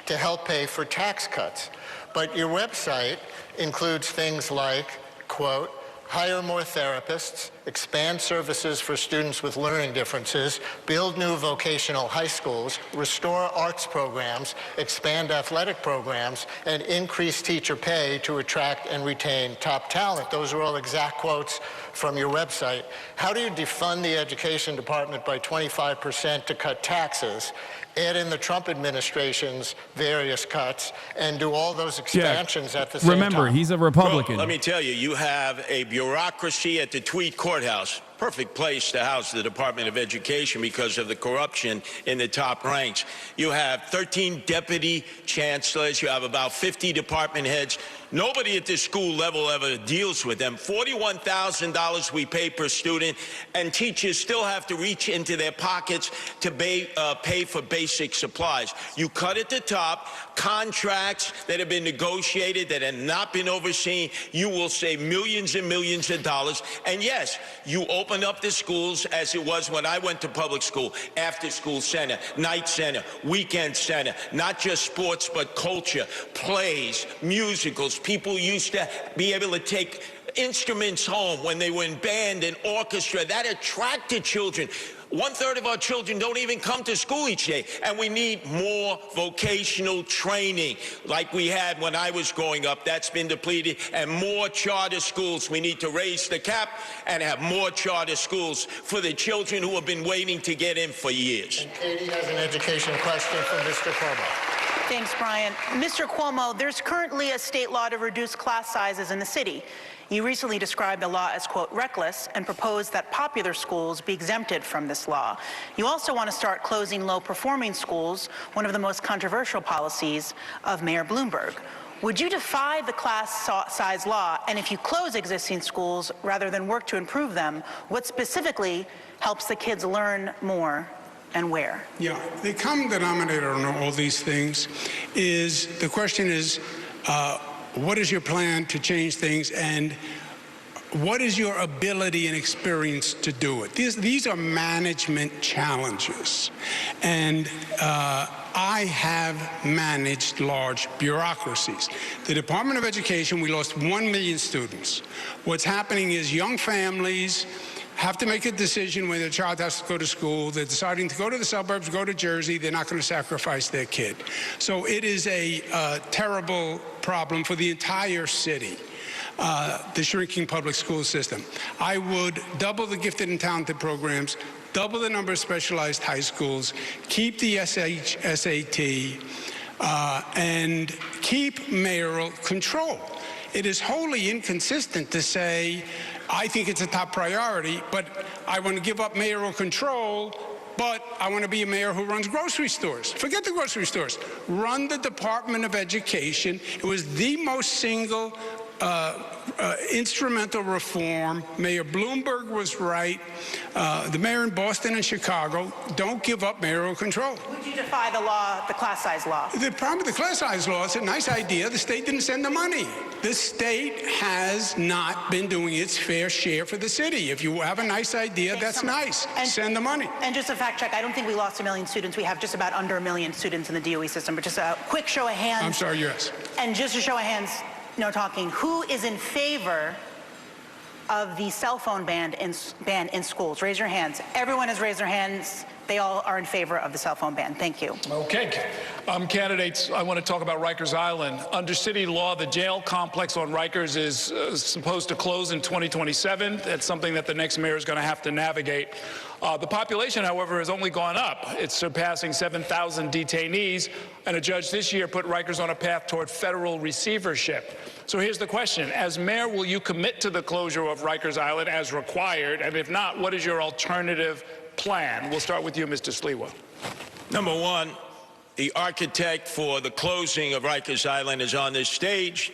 Speaker 13: to help pay for tax cuts. But your website includes things like, quote, hire more therapists, expand services for students with learning differences, build new vocational high schools, restore arts programs, expand athletic programs, and increase teacher pay to attract and retain top talent. Those are all exact quotes from your website. How do you defund the education department by 25% to cut taxes, add in the Trump administration's various cuts, and do all those expansions at the same time?
Speaker 5: Remember, he's a Republican.
Speaker 16: Well, let me tell you, you have a bureaucracy at the Tweed Courthouse. Perfect place to house the Department of Education because of the corruption in the top ranks. You have 13 deputy chancellors. You have about 50 department heads. Nobody at the school level ever deals with them. $41,000 we pay per student, and teachers still have to reach into their pockets to pay for basic supplies. You cut at the top, contracts that have been negotiated that have not been overseen. You will save millions and millions of dollars. And yes, you open up the schools as it was when I went to public school, after school center, night center, weekend center, not just sports, but culture, plays, musicals. People used to be able to take instruments home when they were in band and orchestra. That attracted children. 1/3 of our children don't even come to school each day, and we need more vocational training like we had when I was growing up. That's been depleted, and more charter schools. We need to raise the cap and have more charter schools for the children who have been waiting to get in for years.
Speaker 13: And Katie has an education question for Mr. Cuomo.
Speaker 15: Thanks, Brian. Mr. Cuomo, there's currently a state law to reduce class sizes in the city. You recently described the law as, quote, reckless, and proposed that popular schools be exempted from this law. You also want to start closing low-performing schools, one of the most controversial policies of Mayor Bloomberg. Would you defy the class size law, and if you close existing schools rather than work to improve them, what specifically helps the kids learn more and where?
Speaker 12: Yeah, the common denominator on all these things is, the question is, what is your plan to change things, and what is your ability and experience to do it? These are management challenges. And I have managed large bureaucracies. The Department of Education, we lost 1 million students. What's happening is young families have to make a decision when their child has to go to school. They're deciding to go to the suburbs, go to Jersey. They're not going to sacrifice their kid. So it is a terrible problem for the entire city, the shrinking public school system. I would double the gifted and talented programs, double the number of specialized high schools, keep the SAT, and keep mayoral control. It is wholly inconsistent to say, I think it's a top priority, but I want to give up mayoral control, but I want to be a mayor who runs grocery stores. Forget the grocery stores. Run the Department of Education. It was the most single instrumental reform. Mayor Bloomberg was right. The mayor in Boston and Chicago, don't give up mayoral control.
Speaker 15: Would you defy the law, the class size law?
Speaker 12: The problem with the class size law, it's a nice idea. The state didn't send the money. The state has not been doing its fair share for the city. If you have a nice idea, that's nice. Send the money.
Speaker 15: And just a fact check, I don't think we lost 1 million students. We have just about under 1 million students in the DOE system. But just a quick show of hands.
Speaker 12: I'm sorry, yes.
Speaker 15: And just a show of hands, no talking. Who is in favor of the cell phone ban in schools? Raise your hands. Everyone has raised their hands. They all are in favor of the cell phone ban. Thank you.
Speaker 11: Okay. Candidates, I want to talk about Rikers Island. Under city law, the jail complex on Rikers is supposed to close in 2027. That's something that the next mayor is going to have to navigate. The population, however, has only gone up. It's surpassing 7,000 detainees, and a judge this year put Rikers on a path toward federal receivership. So here's the question. As mayor, will you commit to the closure of Rikers Island as required? And if not, what is your alternative plan? We'll start with you, Mr. Sliwa.
Speaker 16: Number one, the architect for the closing of Rikers Island is on this stage.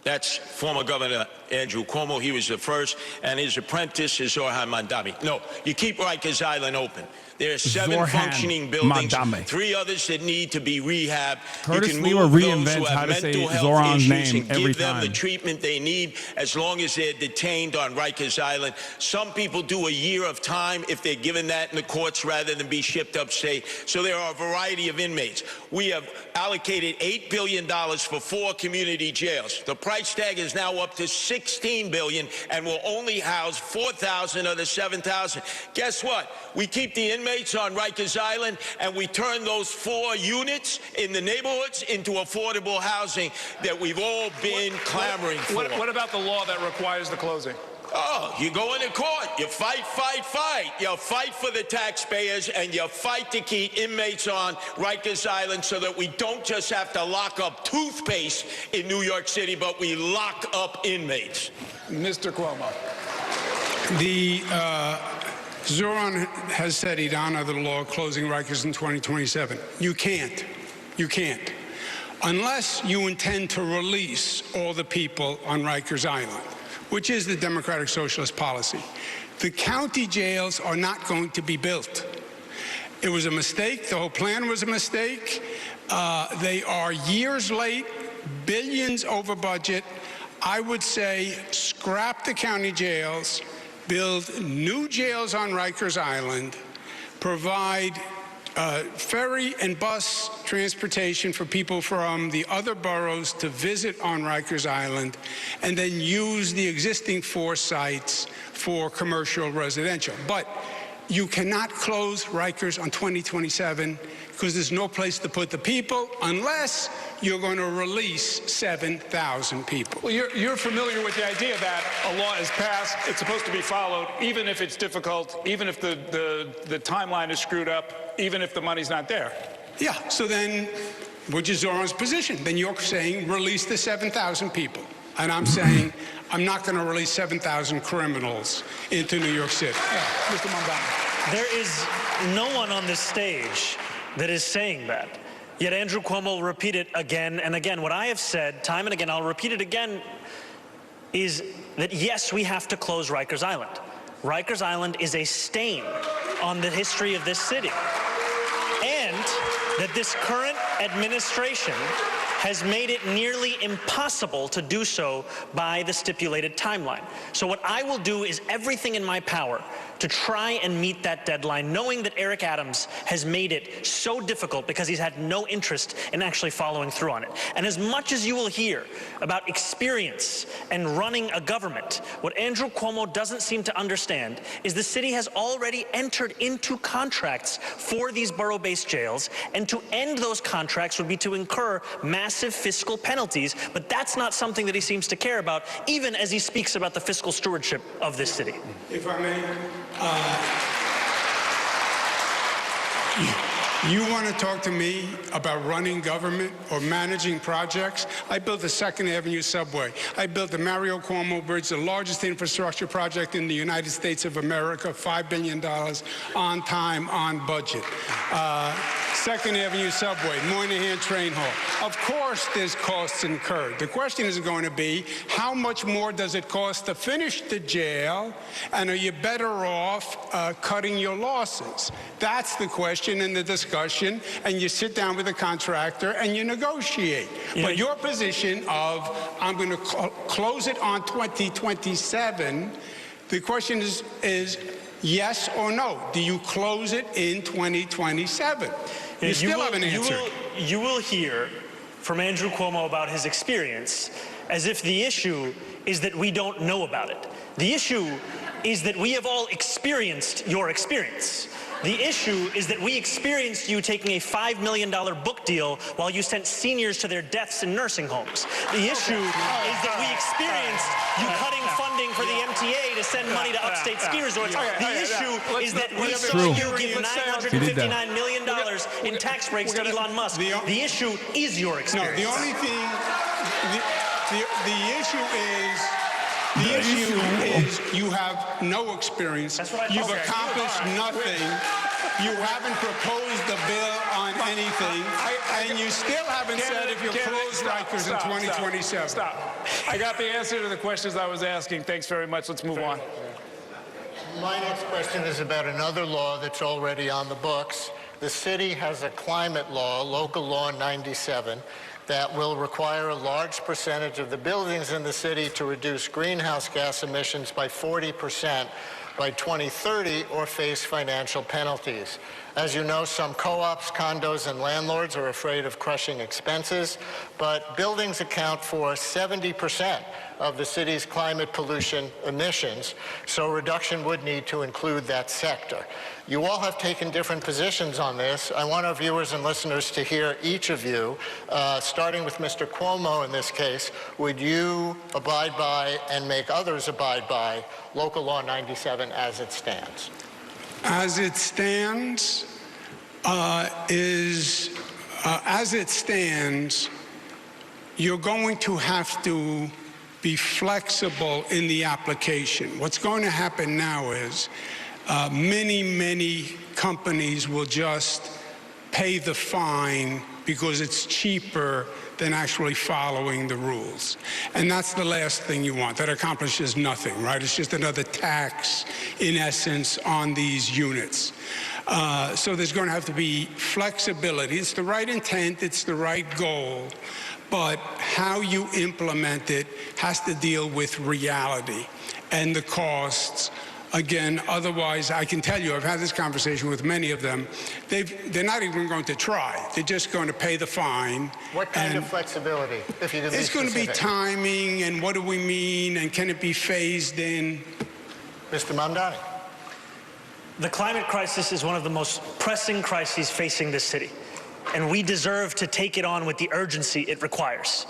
Speaker 16: That's former Governor Andrew Cuomo. He was the first, and his apprentice is Zohran Mamdani. No, you keep Rikers Island open. There are 7 functioning buildings, 3 others that need to be rehabbed.
Speaker 5: Curtis
Speaker 16: you can
Speaker 5: Sliwa
Speaker 16: move those
Speaker 5: reinvents
Speaker 16: who
Speaker 5: how
Speaker 16: have
Speaker 5: to say
Speaker 16: mental health
Speaker 5: Zoran's
Speaker 16: issues
Speaker 5: name
Speaker 16: and
Speaker 5: every
Speaker 16: give them
Speaker 5: time.
Speaker 16: the treatment they need as long as they're detained on Rikers Island. Some people do a year of time if they're given that in the courts rather than be shipped upstate. So there are a variety of inmates. We have allocated $8 billion for 4 community jails. The price tag is now up to $16 billion and will only house 4,000 of the 7,000. Guess what? We keep the inmates on Rikers Island, and we turn those 4 units in the neighborhoods into affordable housing that we've all been clamoring for.
Speaker 11: What about the law that requires the closing?
Speaker 16: Oh, you go into court, you fight, fight, fight. You fight for the taxpayers, and you fight to keep inmates on Rikers Island so that we don't just have to lock up toothpaste in New York City, but we lock up inmates.
Speaker 11: Mr. Cuomo.
Speaker 12: The Zohran has said he'd honor the law closing Rikers in 2027. You can't. You can't. Unless you intend to release all the people on Rikers Island, which is the Democratic Socialist policy. The county jails are not going to be built. It was a mistake. The whole plan was a mistake. They are years late, billions over budget. I would say scrap the county jails, build new jails on Rikers Island, provide ferry and bus transportation for people from the other boroughs to visit on Rikers Island, and then use the existing 4 sites for commercial residential. But you cannot close Rikers on 2027 because there's no place to put the people unless you're going to release 7,000 people.
Speaker 11: Well, you're familiar with the idea that a law is passed, it's supposed to be followed, even if it's difficult, even if the timeline is screwed up, even if the money's not there.
Speaker 12: Yeah, so then, which is Zohran's position, then you're saying release the 7,000 people. And I'm saying I'm not going to release 7,000 criminals into New York City.
Speaker 11: Yeah, Mr. Mamdani.
Speaker 9: There is no one on this stage that is saying that. Yet Andrew Cuomo will repeat it again and again. What I have said time and again, I'll repeat it again, is that yes, we have to close Rikers Island. Rikers Island is a stain on the history of this city. And that this current administration has made it nearly impossible to do so by the stipulated timeline. So what I will do is everything in my power to try and meet that deadline, knowing that Eric Adams has made it so difficult because he's had no interest in actually following through on it. And as much as you will hear about experience and running a government, what Andrew Cuomo doesn't seem to understand is the city has already entered into contracts for these borough-based jails, and to end those contracts would be to incur massive fiscal penalties, but that's not something that he seems to care about, even as he speaks about the fiscal stewardship of this city.
Speaker 12: If I may, you want to talk to me about running government or managing projects? I built the 2nd Avenue subway. I built the Mario Cuomo Bridge, the largest infrastructure project in the United States of America, $5 billion, on time, on budget. 2nd Avenue subway, Moynihan train hall. Of course there's costs incurred. The question is going to be, how much more does it cost to finish the jail, and are you better off cutting your losses? That's the question in the discussion, and you sit down with the contractor and you negotiate. But your position of, I'm going to close it on 2027, the question is yes or no? Do you close it in 2027? You still haven't answered.
Speaker 9: You will hear from Andrew Cuomo about his experience as if the issue is that we don't know about it. The issue is that we have all experienced your experience. The issue is that we experienced you taking a $5 million book deal while you sent seniors to their deaths in nursing homes. The issue is that we experienced you cutting funding for the MTA to send money to upstate ski resorts. The issue is that we saw you give $959 million in tax breaks to Elon Musk. The issue is your experience.
Speaker 12: No, the only thing, the issue is you have no experience. You've accomplished nothing. You haven't proposed a bill on anything, and you still haven't said if you close Rikers in 2027.
Speaker 11: Stop. I got the answer to the questions I was asking. Thanks very much. Let's move on.
Speaker 13: My next question is about another law that's already on the books. The city has a climate law, Local Law 97, that will require a large percentage of the buildings in the city to reduce greenhouse gas emissions by 40% by 2030 or face financial penalties. As you know, some co-ops, condos, and landlords are afraid of crushing expenses, but buildings account for 70% of the city's climate pollution emissions, so reduction would need to include that sector. You all have taken different positions on this. I want our viewers and listeners to hear each of you, starting with Mr. Cuomo in this case. Would you abide by and make others abide by Local Law 97 as it stands?
Speaker 12: As it stands, you're going to have to be flexible in the application. What's going to happen now is many companies will just pay the fine because it's cheaper than actually following the rules. And that's the last thing you want. That accomplishes nothing, right? It's just another tax, in essence, on these units. So there's going to have to be flexibility. It's the right intent, it's the right goal, but how you implement it has to deal with reality and the costs. Again, otherwise, I can tell you, I've had this conversation with many of them. They're not even going to try. They're just going to pay the fine.
Speaker 13: What kind of flexibility, if you could be
Speaker 12: It's going to be
Speaker 13: specific?
Speaker 12: timing, and what do we mean, and can it be phased in?
Speaker 13: Mr. Mamdani.
Speaker 9: The climate crisis is one of the most pressing crises facing this city, and we deserve to take it on with the urgency it requires.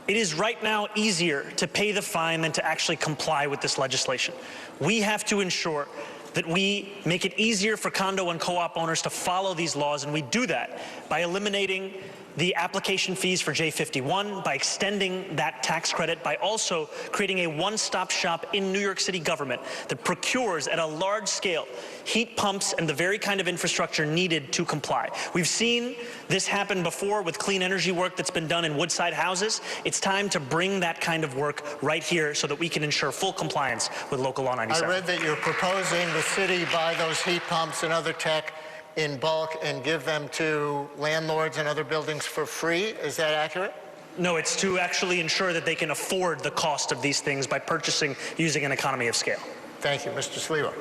Speaker 9: It is right now easier to pay the fine than to actually comply with this legislation. We have to ensure that we make it easier for condo and co-op owners to follow these laws, and we do that by eliminating the application fees for J51, by extending that tax credit, by also creating a one-stop shop in New York City government that procures at a large scale heat pumps and the very kind of infrastructure needed to comply. We've seen this happen before with clean energy work that's been done in Woodside houses. It's time to bring that kind of work right here so that we can ensure full compliance with Local Law 97.
Speaker 13: I read that you're proposing the city buy those heat pumps and other tech in bulk and give them to landlords and other buildings for free. Is that accurate?
Speaker 9: No, it's to actually ensure that they can afford the cost of these things by purchasing using an economy of scale.
Speaker 13: Thank you. Mr. Sliwa.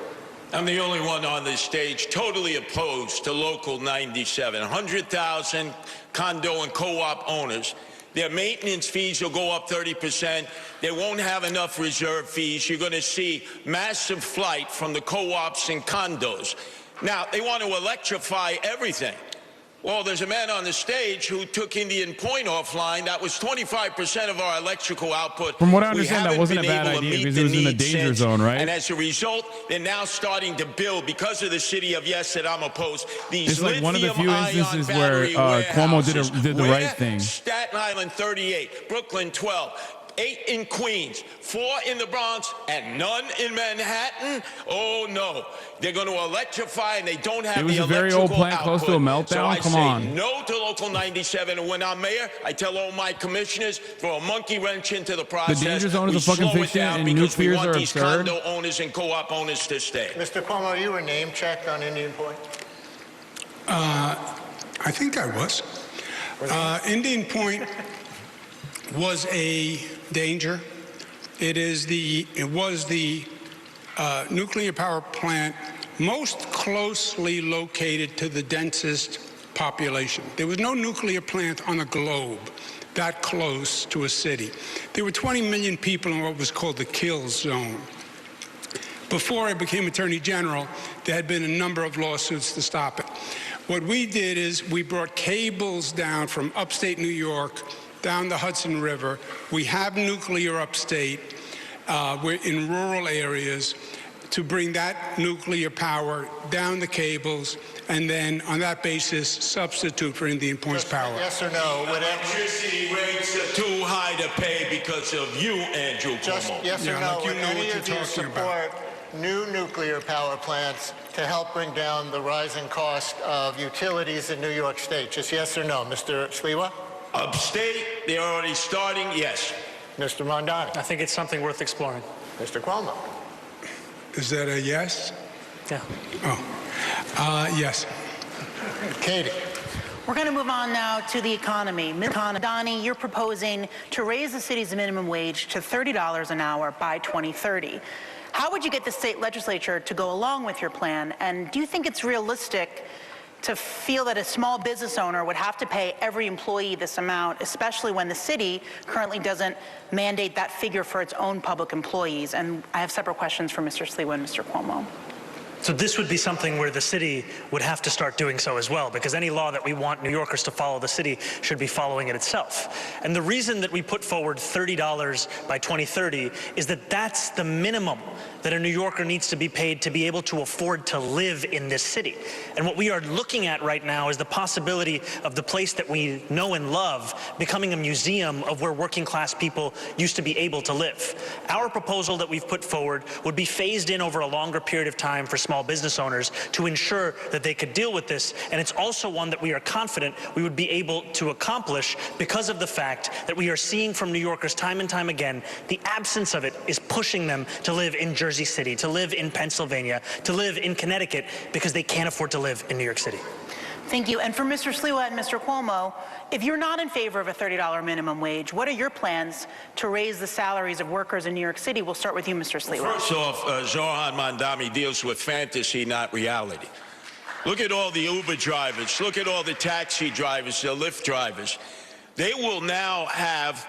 Speaker 16: I'm the only one on this stage totally opposed to Local 97. 100,000 condo and co-op owners. Their maintenance fees will go up 30%. They won't have enough reserve fees. You're going to see massive flight from the co-ops and condos. Now, they want to electrify everything. Well, there's a man on the stage who took Indian Point offline. That was 25% of our electrical output.
Speaker 5: From what I understand, that wasn't a bad idea because it was in the danger zone, right?
Speaker 16: And as a result, they're now starting to build, because of the city of yes that I'm opposed, these
Speaker 5: It's like one of the few instances where
Speaker 16: lithium-ion
Speaker 5: Cuomo
Speaker 16: battery
Speaker 5: did the right thing.
Speaker 16: Staten Island 38, Brooklyn 12. 8 in Queens, 4 in the Bronx, and none in Manhattan? Oh, no. They're going to electrify, and they don't have the electrical output.
Speaker 5: It was a very old plant close to a meltdown.
Speaker 16: So I
Speaker 5: Come
Speaker 16: say
Speaker 5: on.
Speaker 16: no to Local 97, and when I'm mayor, I tell all my commissioners, throw a monkey wrench into the process.
Speaker 5: The danger zone is
Speaker 16: We
Speaker 5: a fucking
Speaker 16: slow it
Speaker 5: fiction,
Speaker 16: down
Speaker 5: and
Speaker 16: because we
Speaker 5: nuclears
Speaker 16: want
Speaker 5: are
Speaker 16: these
Speaker 5: absurd.
Speaker 16: condo owners and co-op owners to stay.
Speaker 13: Mr. Cuomo, you were name checked on Indian Point?
Speaker 12: I think I was. Indian Point was a danger. It was the nuclear power plant most closely located to the densest population. There was no nuclear plant on the globe that close to a city. There were 20 million people in what was called the kill zone. Before I became Attorney General, there had been a number of lawsuits to stop it. What we did is we brought cables down from upstate New York down the Hudson River. We have nuclear upstate. We're in rural areas to bring that nuclear power down the cables and then on that basis substitute for Indian Point's power.
Speaker 13: Yes or no?
Speaker 16: Electricity rates are too high to pay because of you, Andrew Cuomo.
Speaker 13: Yes or no? Would any of you support new nuclear power plants to help bring down the rising cost of utilities in New York State? Just yes or no, Mr. Sliwa?
Speaker 16: Upstate, they're already starting, yes.
Speaker 13: Mr. Mamdani?
Speaker 9: I think it's something worth exploring.
Speaker 13: Mr. Cuomo?
Speaker 12: Is that a yes?
Speaker 9: Yeah.
Speaker 12: Oh, yes.
Speaker 13: Katie?
Speaker 15: We're going to move on now to the economy. Ms. Mamdani, you're proposing to raise the city's minimum wage to $30 an hour by 2030. How would you get the state legislature to go along with your plan? And do you think it's realistic to feel that a small business owner would have to pay every employee this amount, especially when the city currently doesn't mandate that figure for its own public employees? And I have separate questions for Mr. Sliwa and Mr. Cuomo.
Speaker 9: So this would be something where the city would have to start doing so as well, because any law that we want New Yorkers to follow, the city should be following it itself. And the reason that we put forward $30 by 2030 is that that's the minimum that a New Yorker needs to be paid to be able to afford to live in this city. And what we are looking at right now is the possibility of the place that we know and love becoming a museum of where working class people used to be able to live. Our proposal that we've put forward would be phased in over a longer period of time for small business owners to ensure that they could deal with this. And it's also one that we are confident we would be able to accomplish because of the fact that we are seeing from New Yorkers time and time again, the absence of it is pushing them to live in Jersey City, to live in Pennsylvania, to live in Connecticut, because they can't afford to live in New York City.
Speaker 15: Thank you. And for Mr. Sliwa and Mr. Cuomo, if you're not in favor of a $30 minimum wage, what are your plans to raise the salaries of workers in New York City? We'll start with you, Mr. Sliwa.
Speaker 16: First off, Zohran Mamdani deals with fantasy, not reality. Look at all the Uber drivers. Look at all the taxi drivers, the Lyft drivers. They will now have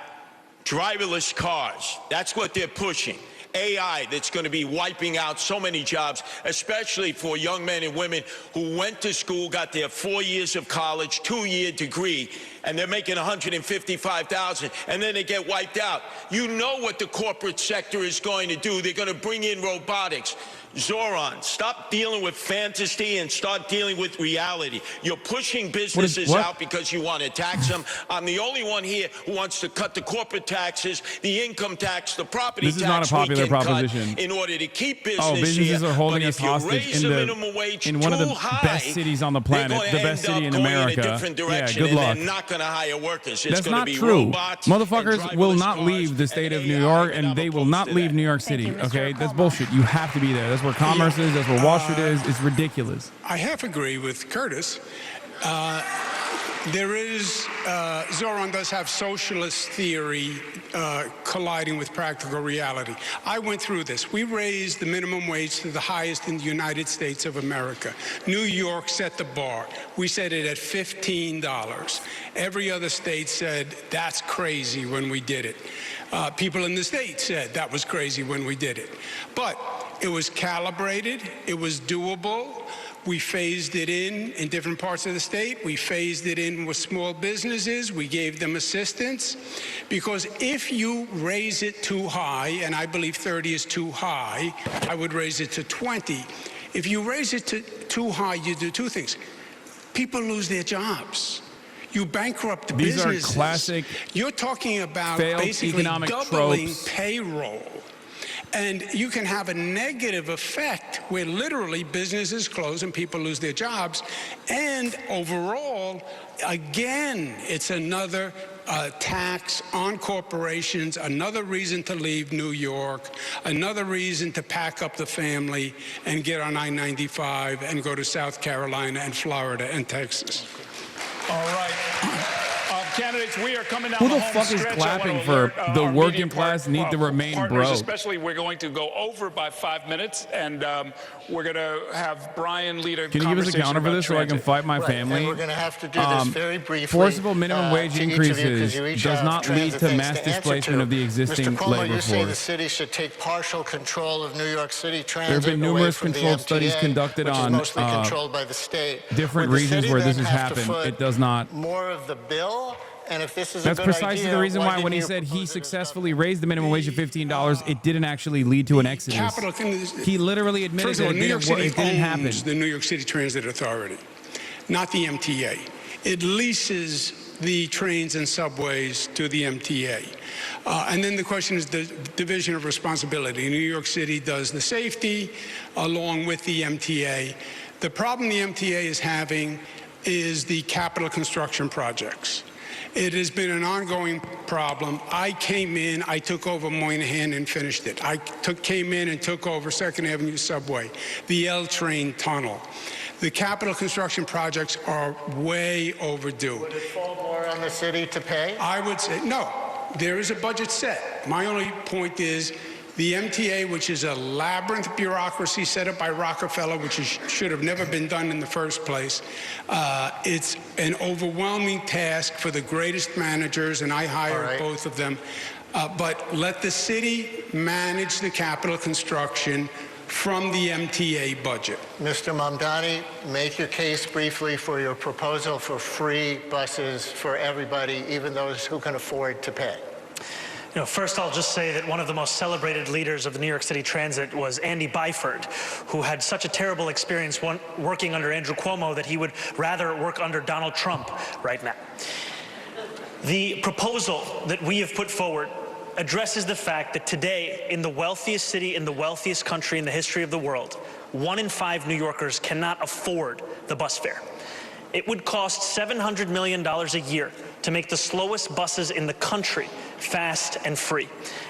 Speaker 16: driverless cars. That's what they're pushing. AI that's going to be wiping out so many jobs, especially for young men and women who went to school, got their 4 years of college, 2-year degree, and they're making $155,000, and then they get wiped out. You know what the corporate sector is going to do. They're going to bring in robotics. Zohran, stop dealing with fantasy and start dealing with reality. You're pushing businesses out because you want to tax them. I'm the only one here who wants to cut the corporate taxes, the income tax, the property tax.
Speaker 5: This is not a popular proposition.
Speaker 16: In order to keep business
Speaker 5: businesses
Speaker 16: here.
Speaker 5: are holding us hostage in one of the best cities on the planet, the best city in America. Yeah, good luck.
Speaker 16: They're not going to hire workers. It's
Speaker 5: That's
Speaker 16: going
Speaker 5: not
Speaker 16: to be
Speaker 5: true.
Speaker 16: robots.
Speaker 5: Motherfuckers will not leave the state of New York, and they will not leave New York City. Okay, that's bullshit. You have to be there. That's where commerce is. That's where Wall Street is. It's ridiculous.
Speaker 12: I half agree with Curtis. Zohran does have socialist theory colliding with practical reality. I went through this. We raised the minimum wage to the highest in the United States of America. New York set the bar. We set it at $15. Every other state said, that's crazy when we did it. People in the state said that was crazy when we did it. But it was calibrated. It was doable. We phased it in different parts of the state. We phased it in with small businesses. We gave them assistance. Because if you raise it too high, and I believe 30 is too high, I would raise it to 20. If you raise it to too high, you do two things. People lose their jobs. You bankrupt the businesses.
Speaker 5: These are classic.
Speaker 12: You're talking about basically doubling
Speaker 5: tropes.
Speaker 12: Payroll. And you can have a negative effect where literally businesses close and people lose their jobs. And overall, again, it's another tax on corporations, another reason to leave New York, another reason to pack up the family and get on I-95 and go to South Carolina and Florida and Texas.
Speaker 11: All right. Candidates, we are coming down
Speaker 5: Who
Speaker 11: the
Speaker 5: the
Speaker 11: home
Speaker 5: fuck is
Speaker 11: stretch.
Speaker 5: clapping for the working class need to remain broke?
Speaker 11: Especially, we're going to go over by 5 minutes, and we're going to have Brian lead a
Speaker 5: Can you give us a counter for this so I can fight my family?
Speaker 13: And we're going to have to do this very briefly.
Speaker 5: Forcible minimum wage increases does not lead to mass displacement of the existing
Speaker 13: Mr. Cuomo,
Speaker 5: labor
Speaker 13: you say the
Speaker 5: force.
Speaker 13: city should take partial control of New York City transit.
Speaker 5: There have been numerous
Speaker 13: away from
Speaker 5: controlled
Speaker 13: the
Speaker 5: studies
Speaker 13: MTA,
Speaker 5: conducted
Speaker 13: which is
Speaker 5: on
Speaker 13: mostly controlled by the state.
Speaker 5: different
Speaker 13: Would the
Speaker 5: regions
Speaker 13: city
Speaker 5: where this
Speaker 13: then
Speaker 5: has
Speaker 13: have to
Speaker 5: happened.
Speaker 13: foot
Speaker 5: It does not.
Speaker 13: more of the bill? And if this is
Speaker 5: That's
Speaker 13: a good
Speaker 5: precisely
Speaker 13: idea,
Speaker 5: the reason why when he
Speaker 13: didn't
Speaker 5: said he successfully raised the minimum wage to $15, it didn't actually lead to an exodus. He literally admitted that it didn't happen.
Speaker 12: The New York City Transit Authority, not the MTA. It leases the trains and subways to the MTA. And then the question is the division of responsibility. New York City does the safety along with the MTA. The problem the MTA is having is the capital construction projects. It has been an ongoing problem. I came in, I took over Moynihan and finished it. I came in and took over 2nd Avenue Subway, the L train tunnel. The capital construction projects are way overdue.
Speaker 13: Would it fall more on the city to pay?
Speaker 12: I would say, no, there is a budget set. My only point is
Speaker 7: The MTA, which is a labyrinth bureaucracy set up by Rockefeller, which should have never been done in the first place, it's an overwhelming task for the greatest managers, and I hired both of them. But let the city manage the capital construction from the MTA budget.
Speaker 13: Mr. Mamdani, make your case briefly for your proposal for free buses for everybody, even those who can afford to pay.
Speaker 9: You know, first I'll just say that one of the most celebrated leaders of the New York City Transit was Andy Byford, who had such a terrible experience working under Andrew Cuomo that he would rather work under Donald Trump right now. The proposal that we have put forward addresses the fact that today, in the wealthiest city, in the wealthiest country in the history of the world, 1 in 5 New Yorkers cannot afford the bus fare. It would cost $700 million a year to make the slowest buses in the country fast and free.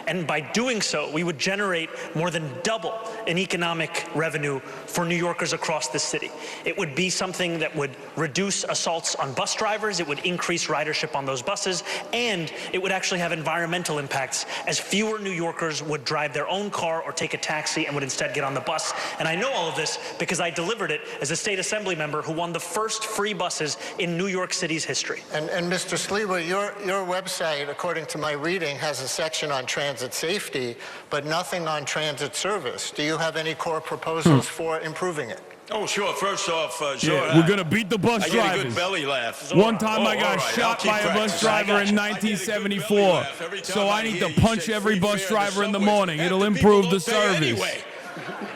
Speaker 9: And by doing so, we would generate more than double in economic revenue for New Yorkers across the city. It would be something that would reduce assaults on bus drivers, it would increase ridership on those buses, and it would actually have environmental impacts, as fewer New Yorkers would drive their own car or take a taxi and would instead get on the bus. And I know all of this because I delivered it as a state assembly member who won the first free buses in New York City's history.
Speaker 13: And Mr. Sliwa, your website, according to my reading, has a section on transit safety, but nothing on transit service. Do you have any core proposals for improving it?
Speaker 16: Oh, sure. First off, Zohran,
Speaker 5: we're going to beat the bus drivers.
Speaker 16: I get a good belly laugh.
Speaker 5: One time I got shot by a bus driver in 1974. So I need to punch every bus driver in the morning. It'll improve the service.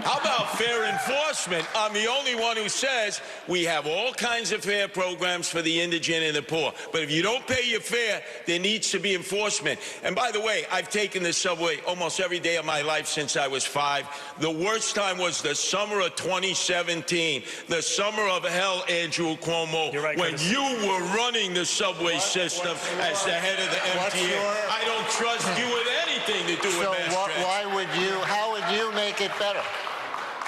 Speaker 16: How about fair enforcement? I'm the only one who says we have all kinds of fare programs for the indigent and the poor. But if you don't pay your fare, there needs to be enforcement. And by the way, I've taken the subway almost every day of my life since I was 5. The worst time was the summer of 2017, the summer of hell, Andrew Cuomo, when you were running the subway system as the head of the MTA. I don't trust you with anything to do with mass transit.
Speaker 13: How would you make it better?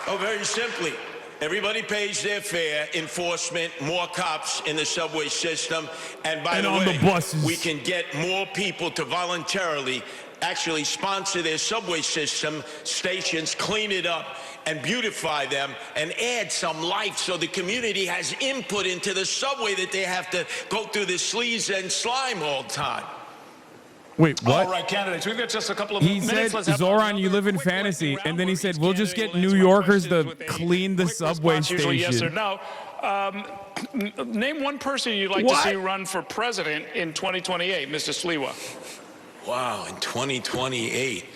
Speaker 16: Oh, very simply. Everybody pays their fare, enforcement, more cops in the subway system, and by the way, we can get more people to voluntarily actually sponsor their subway system stations, clean it up, and beautify them, and add some life so the community has input into the subway that they have to go through the sleaze and slime all the time.
Speaker 5: Wait, what?
Speaker 11: All right, candidates, we've got just a couple of
Speaker 5: He
Speaker 11: minutes.
Speaker 5: said, Zohran, you live in fantasy. And then he said, we'll just get New Yorkers to clean the subway station.
Speaker 11: Usually yes or no. Name one person you'd like to see run for president in 2028, Mr. Sliwa.
Speaker 16: Wow, in 2028.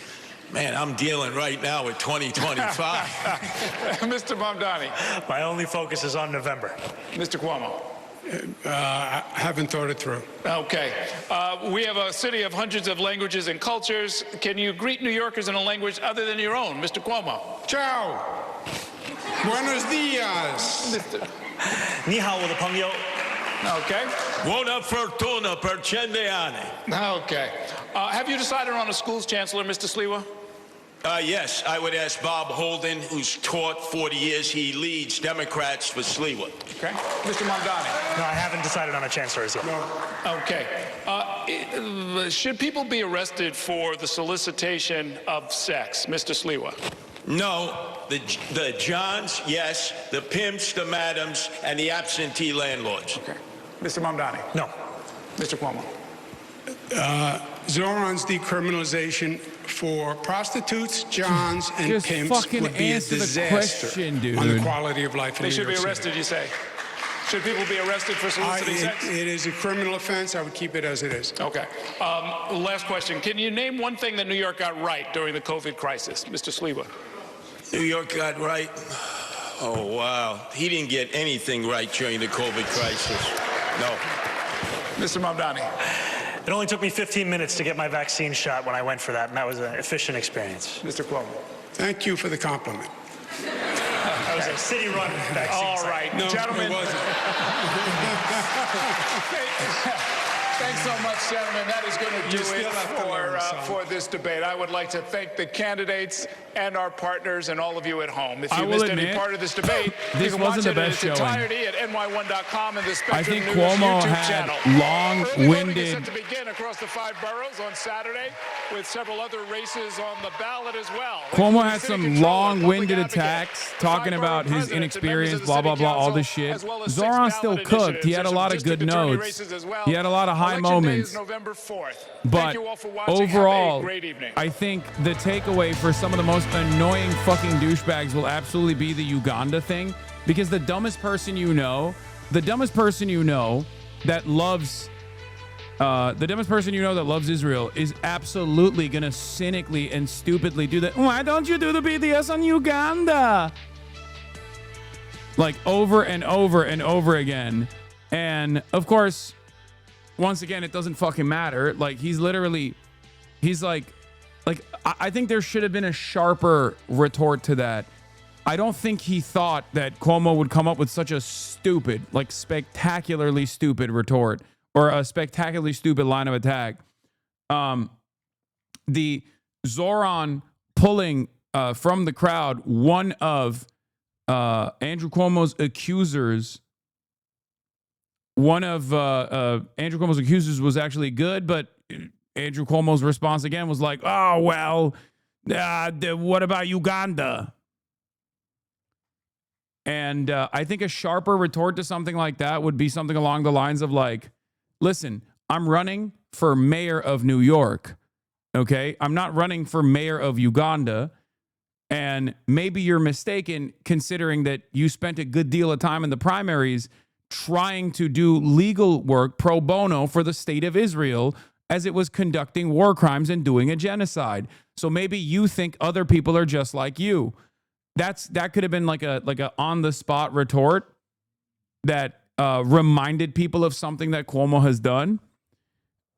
Speaker 16: Man, I'm dealing right now with 2025.
Speaker 11: Mr. Mamdani.
Speaker 9: My only focus is on November.
Speaker 11: Mr. Cuomo.
Speaker 7: I haven't thought it through.
Speaker 11: Okay. We have a city of hundreds of languages and cultures. Can you greet New Yorkers in a language other than your own? Mr. Cuomo.
Speaker 7: Ciao. Buenos dias.
Speaker 9: Ni hao with a pangyo.
Speaker 11: Okay.
Speaker 16: Buona fortuna per cendeane.
Speaker 11: Okay. Have you decided on a school's chancellor, Mr. Sliwa?
Speaker 16: Yes, I would ask Bob Holden, who's taught 40 years. He leads Democrats for Sliwa.
Speaker 11: Okay. Mr. Mamdani.
Speaker 9: No, I haven't decided on a chancellor as yet.
Speaker 11: No. Okay. Should people be arrested for the solicitation of sex, Mr. Sliwa?
Speaker 16: No. The Johns, yes. The pimps, the madams, and the absentee landlords.
Speaker 11: Okay. Mr. Mamdani.
Speaker 9: No.
Speaker 11: Mr. Cuomo.
Speaker 7: Zohran's decriminalization for prostitutes, Johns, and
Speaker 5: Just
Speaker 7: pimps would be a disaster on the quality of life in New York City.
Speaker 11: They should be arrested, you say? Should people be arrested for soliciting sex?
Speaker 7: It is a criminal offense. I would keep it as it is.
Speaker 11: Okay. Last question. Can you name one thing that New York got right during the COVID crisis, Mr. Sliwa?
Speaker 16: New York got right? Oh, wow. He didn't get anything right during the COVID crisis. No.
Speaker 11: Mr. Mamdani.
Speaker 9: It only took me 15 minutes to get my vaccine shot when I went for that, and that was an efficient experience.
Speaker 11: Mr. Cuomo.
Speaker 7: Thank you for the compliment.
Speaker 9: That was a city-run vaccine.
Speaker 11: All right,
Speaker 7: No,
Speaker 11: gentlemen.
Speaker 7: it wasn't.
Speaker 11: Thanks so much, gentlemen. That is going to do it for this debate. I would like to thank the candidates and our partners and all of you at home. If you missed any part of this debate, you can watch it in its entirety at ny1.com and the Spectrum News YouTube channel.
Speaker 5: Long-winded.
Speaker 11: Set to begin across the 5 boroughs on Saturday, with several other races on the ballot as well.
Speaker 5: Cuomo had some long-winded attacks talking about his inexperience, blah, blah, blah, all this shit. Zohran still cooked. He had a lot of good notes. He had a lot of high moments. But overall, I think the takeaway for some of the most annoying fucking douchebags will absolutely be the Uganda thing, because the dumbest person you know that loves Israel is absolutely gonna cynically and stupidly do that. Why don't you do the BDS on Uganda? Like over and over and over again. And of course, once again, it doesn't fucking matter. Like he's like, I think there should have been a sharper retort to that. I don't think he thought that Cuomo would come up with such a stupid, like spectacularly stupid retort or a spectacularly stupid line of attack. The Zohran pulling from the crowd one of Andrew Cuomo's accusers. One of Andrew Cuomo's accusers was actually good, but Andrew Cuomo's response again was like, oh, well, what about Uganda? And I think a sharper retort to something like that would be something along the lines of like, listen, I'm running for mayor of New York, okay? I'm not running for mayor of Uganda. And maybe you're mistaken considering that you spent a good deal of time in the primaries trying to do legal work pro bono for the state of Israel as it was conducting war crimes and doing a genocide. So maybe you think other people are just like you. That could have been like a on the spot retort that reminded people of something that Cuomo has done.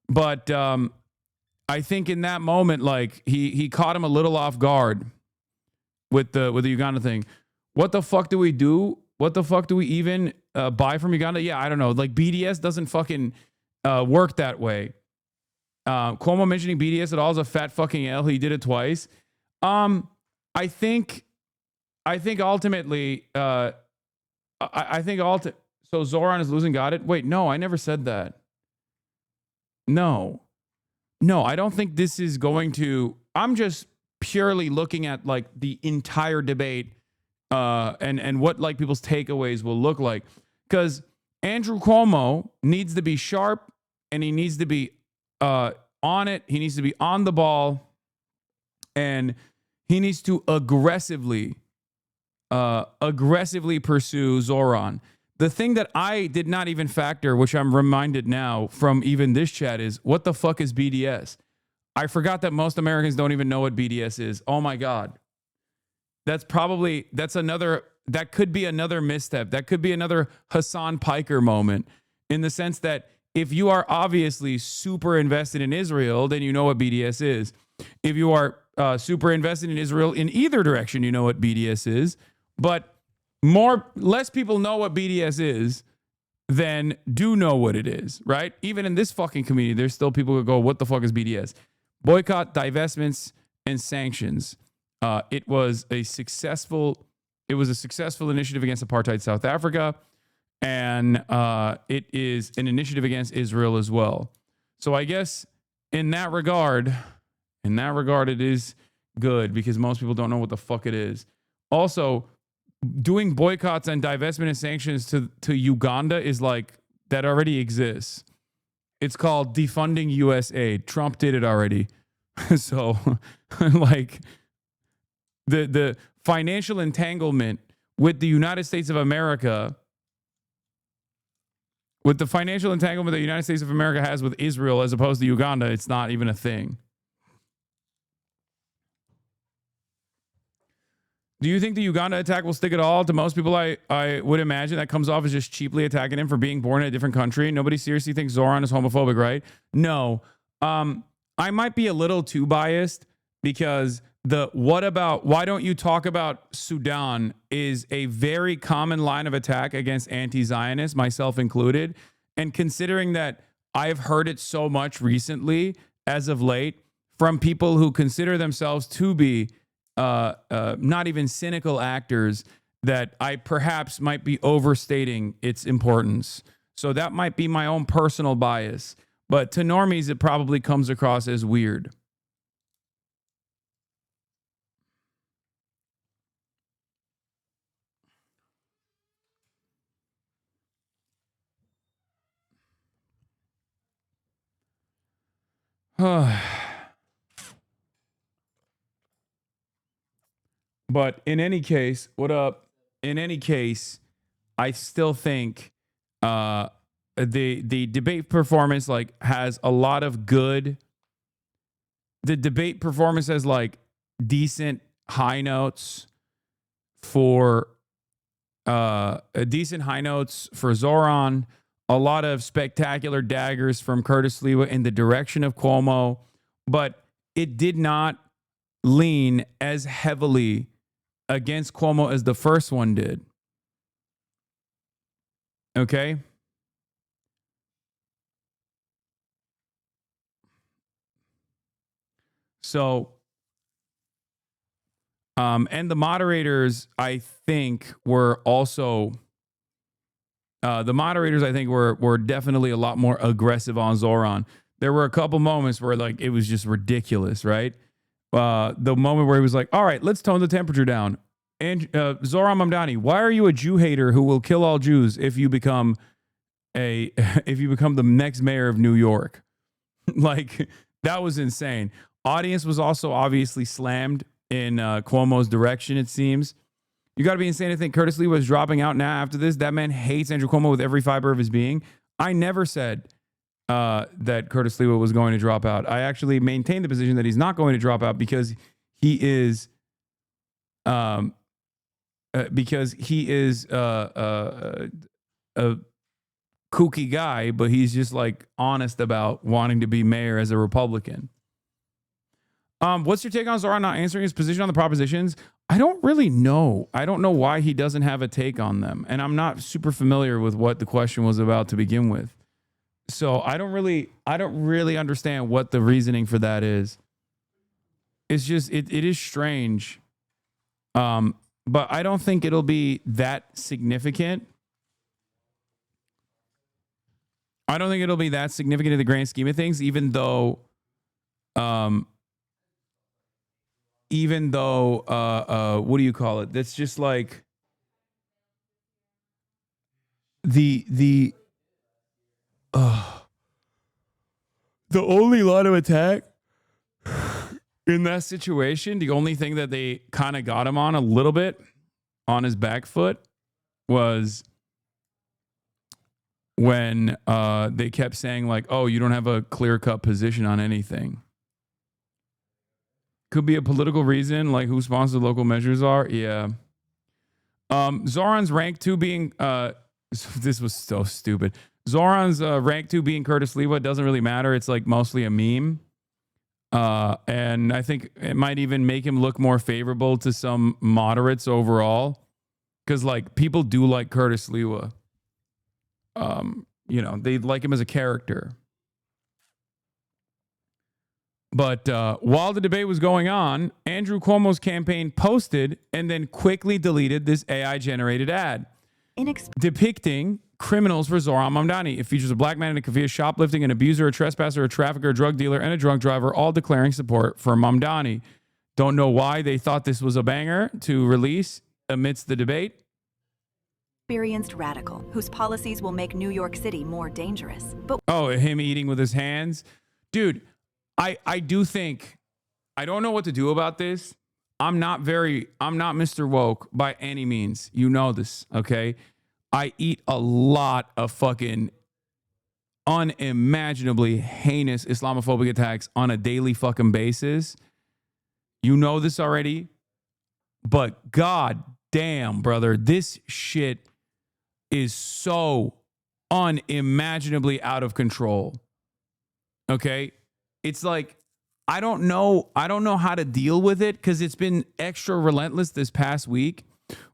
Speaker 5: But I think in that moment, like he caught him a little off guard with the Uganda thing. What the fuck do we do? What the fuck do we even buy from Uganda? Yeah, I don't know. Like BDS doesn't fucking work that way. Cuomo mentioning BDS at all is a fat fucking L. He did it twice. I think ultimately, so Zohran is losing got it. Wait, no, I never said that. No, I don't think this is going to, I'm just purely looking at like the entire debate and what like people's takeaways will look like. Because Andrew Cuomo needs to be sharp and he needs to be on it. He needs to be on the ball and he needs to aggressively pursue Zohran. The thing that I did not even factor, which I'm reminded now from even this chat, is what the fuck is BDS? I forgot that most Americans don't even know what BDS is. Oh my God. That could be another misstep. That could be another Hasan Piker moment, in the sense that if you are obviously super invested in Israel, then you know what BDS is. If you are super invested in Israel in either direction, you know what BDS is. But less people know what BDS is than do know what it is, right? Even in this fucking community, there's still people who go, what the fuck is BDS? Boycott, divestments, and sanctions. It was a successful initiative against apartheid South Africa, and it is an initiative against Israel as well. So I guess in that regard, it is good because most people don't know what the fuck it is. Also, doing boycotts and divestment and sanctions to Uganda is like, that already exists. It's called defunding U.S. aid. Trump did it already. So like the financial entanglement with the United States of America, with the financial entanglement that the United States of America has with Israel as opposed to Uganda, it's not even a thing. Do you think the Uganda attack will stick at all? To most people, I would imagine that comes off as just cheaply attacking him for being born in a different country. Nobody seriously thinks Zohran is homophobic, right? No. I might be a little too biased because why don't you talk about Sudan is a very common line of attack against anti-Zionists, myself included. And considering that I've heard it so much recently, as of late, from people who consider themselves to be not even cynical actors, that I perhaps might be overstating its importance. So that might be my own personal bias. But to normies, it probably comes across as weird. But in any case, what up? In any case, I still think the debate performance like has a lot of good. The debate performance has like decent high notes for decent high notes for Zohran. A lot of spectacular daggers from Curtis Lewa in the direction of Cuomo, but it did not lean as heavily against Cuomo as the first one did. Okay? So, and the moderators, I think, were also... the moderators, I think, were definitely a lot more aggressive on Zohran. There were a couple moments where, like, it was just ridiculous, right? The moment where he was like, all right, let's tone the temperature down. And Zohran Mamdani, why are you a Jew hater who will kill all Jews if you become the next mayor of New York? Like, that was insane. Audience was also obviously slammed in Cuomo's direction, it seems. You got to be insane to think Curtis Lee was dropping out now after this. That man hates Andrew Cuomo with every fiber of his being. I never said that Curtis Lee was going to drop out. I actually maintained the position that he's not going to drop out because he is a kooky guy, but he's just like honest about wanting to be mayor as a Republican. What's your take on Zohran not answering his position on the propositions? I don't really know. I don't know why he doesn't have a take on them. And I'm not super familiar with what the question was about to begin with. So I don't really understand what the reasoning for that is. It's just, it is strange. But I don't think it'll be that significant. I don't think it'll be that significant in the grand scheme of things, even though what do you call it? That's just like the only line of attack in that situation, the only thing that they kind of got him on a little bit on his back foot was when they kept saying like, oh, you don't have a clear-cut position on anything. Could be a political reason, like who sponsored local measures are. Yeah. Zohran's rank 2 being... this was so stupid. Zohran's rank 2 being Curtis Lewa doesn't really matter. It's like mostly a meme. And I think it might even make him look more favorable to some moderates overall. Because like people do like Curtis Lewa. They like him as a character. But while the debate was going on, Andrew Cuomo's campaign posted and then quickly deleted this AI-generated ad depicting criminals for Zohran Mamdani. It features a black man in a kafia shoplifting, an abuser, a trespasser, a trafficker, a drug dealer, and a drunk driver, all declaring support for Mamdani. Don't know why they thought this was a banger to release amidst the debate.
Speaker 17: Experienced radical whose policies will make New York City more dangerous. But
Speaker 5: him eating with his hands. Dude, I do think, I don't know what to do about this. I'm not Mr. Woke by any means. You know this, okay? I eat a lot of fucking unimaginably heinous Islamophobic attacks on a daily fucking basis. You know this already. But god damn, brother, this shit is so unimaginably out of control. Okay? It's like, I don't know how to deal with it because it's been extra relentless this past week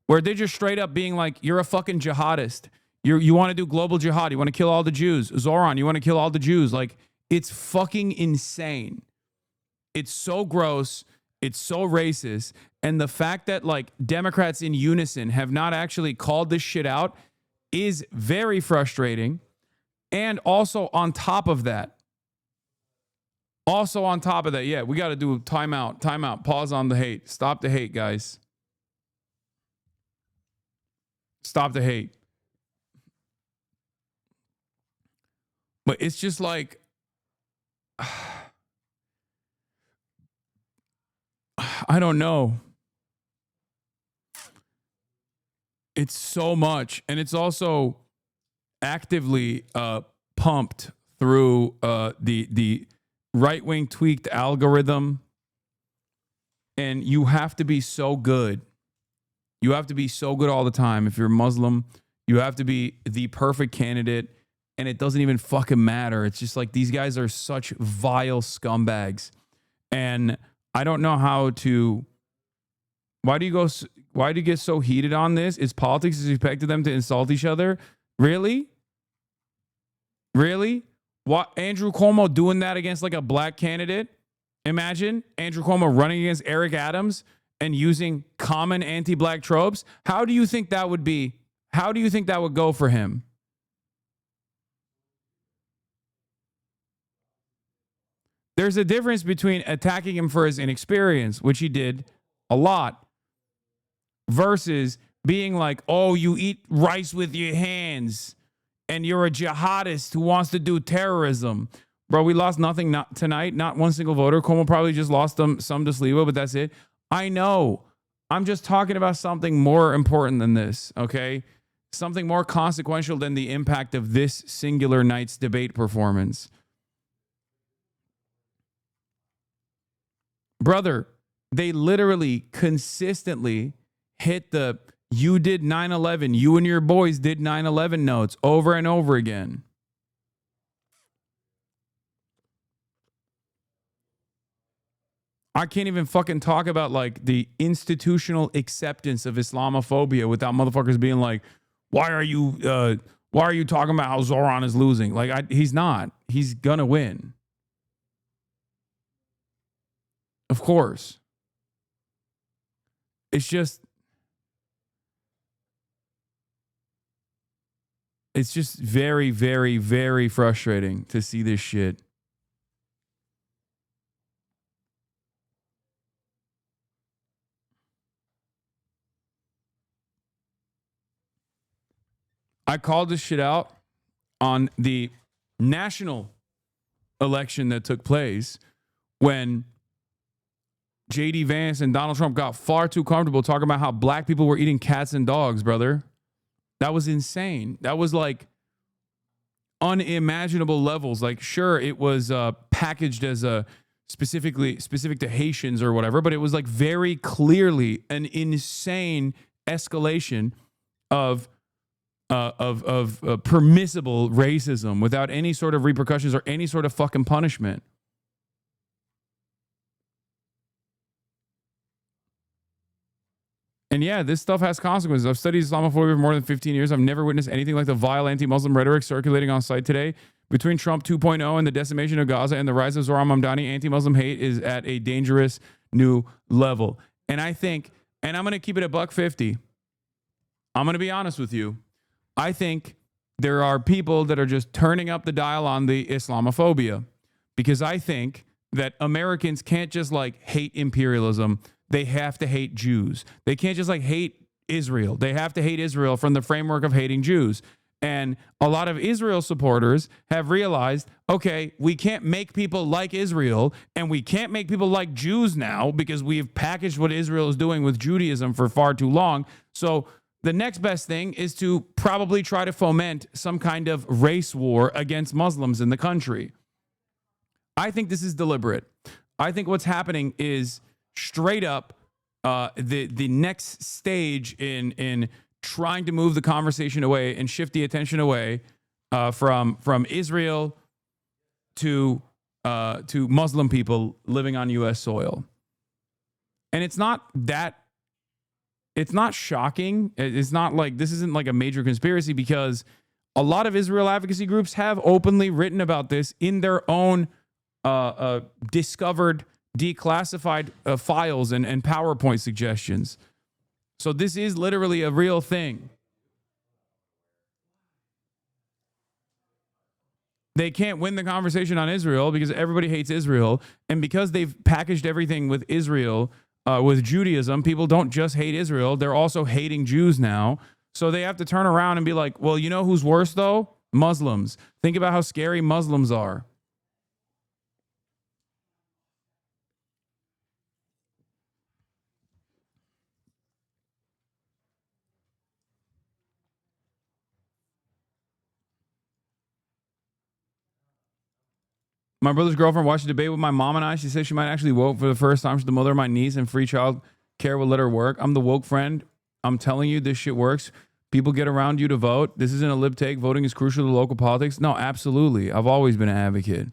Speaker 5: where they're just straight up being like, you're a fucking jihadist. You want to do global jihad. You want to kill all the Jews. Zohran, you want to kill all the Jews. Like, it's fucking insane. It's so gross. It's so racist. And the fact that like Democrats in unison have not actually called this shit out is very frustrating. And also on top of that, yeah, we got to do timeout, pause on the hate. Stop the hate, guys. Stop the hate. But it's just like, I don't know. It's so much. And it's also actively pumped through the right-wing tweaked algorithm. And you have to be so good. You have to be so good all the time. If you're Muslim, you have to be the perfect candidate. And it doesn't even fucking matter. It's just like these guys are such vile scumbags. And I don't know how to... Why do you get so heated on this? It's politics. It's expected them to insult each other. Really? Really? What, Andrew Cuomo doing that against like a black candidate? Imagine Andrew Cuomo running against Eric Adams and using common anti-black tropes. How do you think that would be? How do you think that would go for him? There's a difference between attacking him for his inexperience, which he did a lot, versus being like, oh, you eat rice with your hands and you're a jihadist who wants to do terrorism. Bro, we lost nothing tonight. Not one single voter. Cuomo probably just lost some to Sliwa, but that's it. I know. I'm just talking about something more important than this, okay? Something more consequential than the impact of this singular night's debate performance. Brother, they literally consistently hit the you did 9/11, you and your boys did 9/11 notes over and over again. I can't even fucking talk about like the institutional acceptance of Islamophobia without motherfuckers being like, why are you talking about how Zohran is losing? Like, he's not. He's gonna win. Of course. It's just very, very, very frustrating to see this shit. I called this shit out on the national election that took place when J.D. Vance and Donald Trump got far too comfortable talking about how black people were eating cats and dogs, brother. That was insane. That was like unimaginable levels. Like, sure, it was packaged as a specific to Haitians or whatever, but it was like very clearly an insane escalation of permissible racism without any sort of repercussions or any sort of fucking punishment. And yeah, this stuff has consequences. I've studied Islamophobia for more than 15 years. I've never witnessed anything like the vile anti-Muslim rhetoric circulating on site today. Between Trump 2.0 and the decimation of Gaza and the rise of Zohran Mamdani, anti-Muslim hate is at a dangerous new level. And I think, and I'm going to keep it $1.50. I'm going to be honest with you. I think there are people that are just turning up the dial on the Islamophobia, because I think that Americans can't just like hate imperialism. They have to hate Jews. They can't just like hate Israel. They have to hate Israel from the framework of hating Jews. And a lot of Israel supporters have realized, okay, we can't make people like Israel and we can't make people like Jews now because we've packaged what Israel is doing with Judaism for far too long. So the next best thing is to probably try to foment some kind of race war against Muslims in the country. I think this is deliberate. I think what's happening is straight up the next stage in trying to move the conversation away and shift the attention away from Israel to Muslim people living on U.S. soil. And it's not it's not shocking. It's not like this isn't like a major conspiracy because a lot of Israel advocacy groups have openly written about this in their own discovered, declassified files and PowerPoint suggestions. So this is literally a real thing. They can't win the conversation on Israel because everybody hates Israel. And because they've packaged everything with Israel, with Judaism, people don't just hate Israel. They're also hating Jews now. So they have to turn around and be like, well, you know who's worse, though? Muslims. Think about how scary Muslims are. My brother's girlfriend watched a debate with my mom and I. She said she might actually vote for the first time. She's the mother of my niece, and free child care will let her work. I'm the woke friend. I'm telling you, this shit works. People get around you to vote. This isn't a lip take. Voting is crucial to local politics. No, absolutely. I've always been an advocate.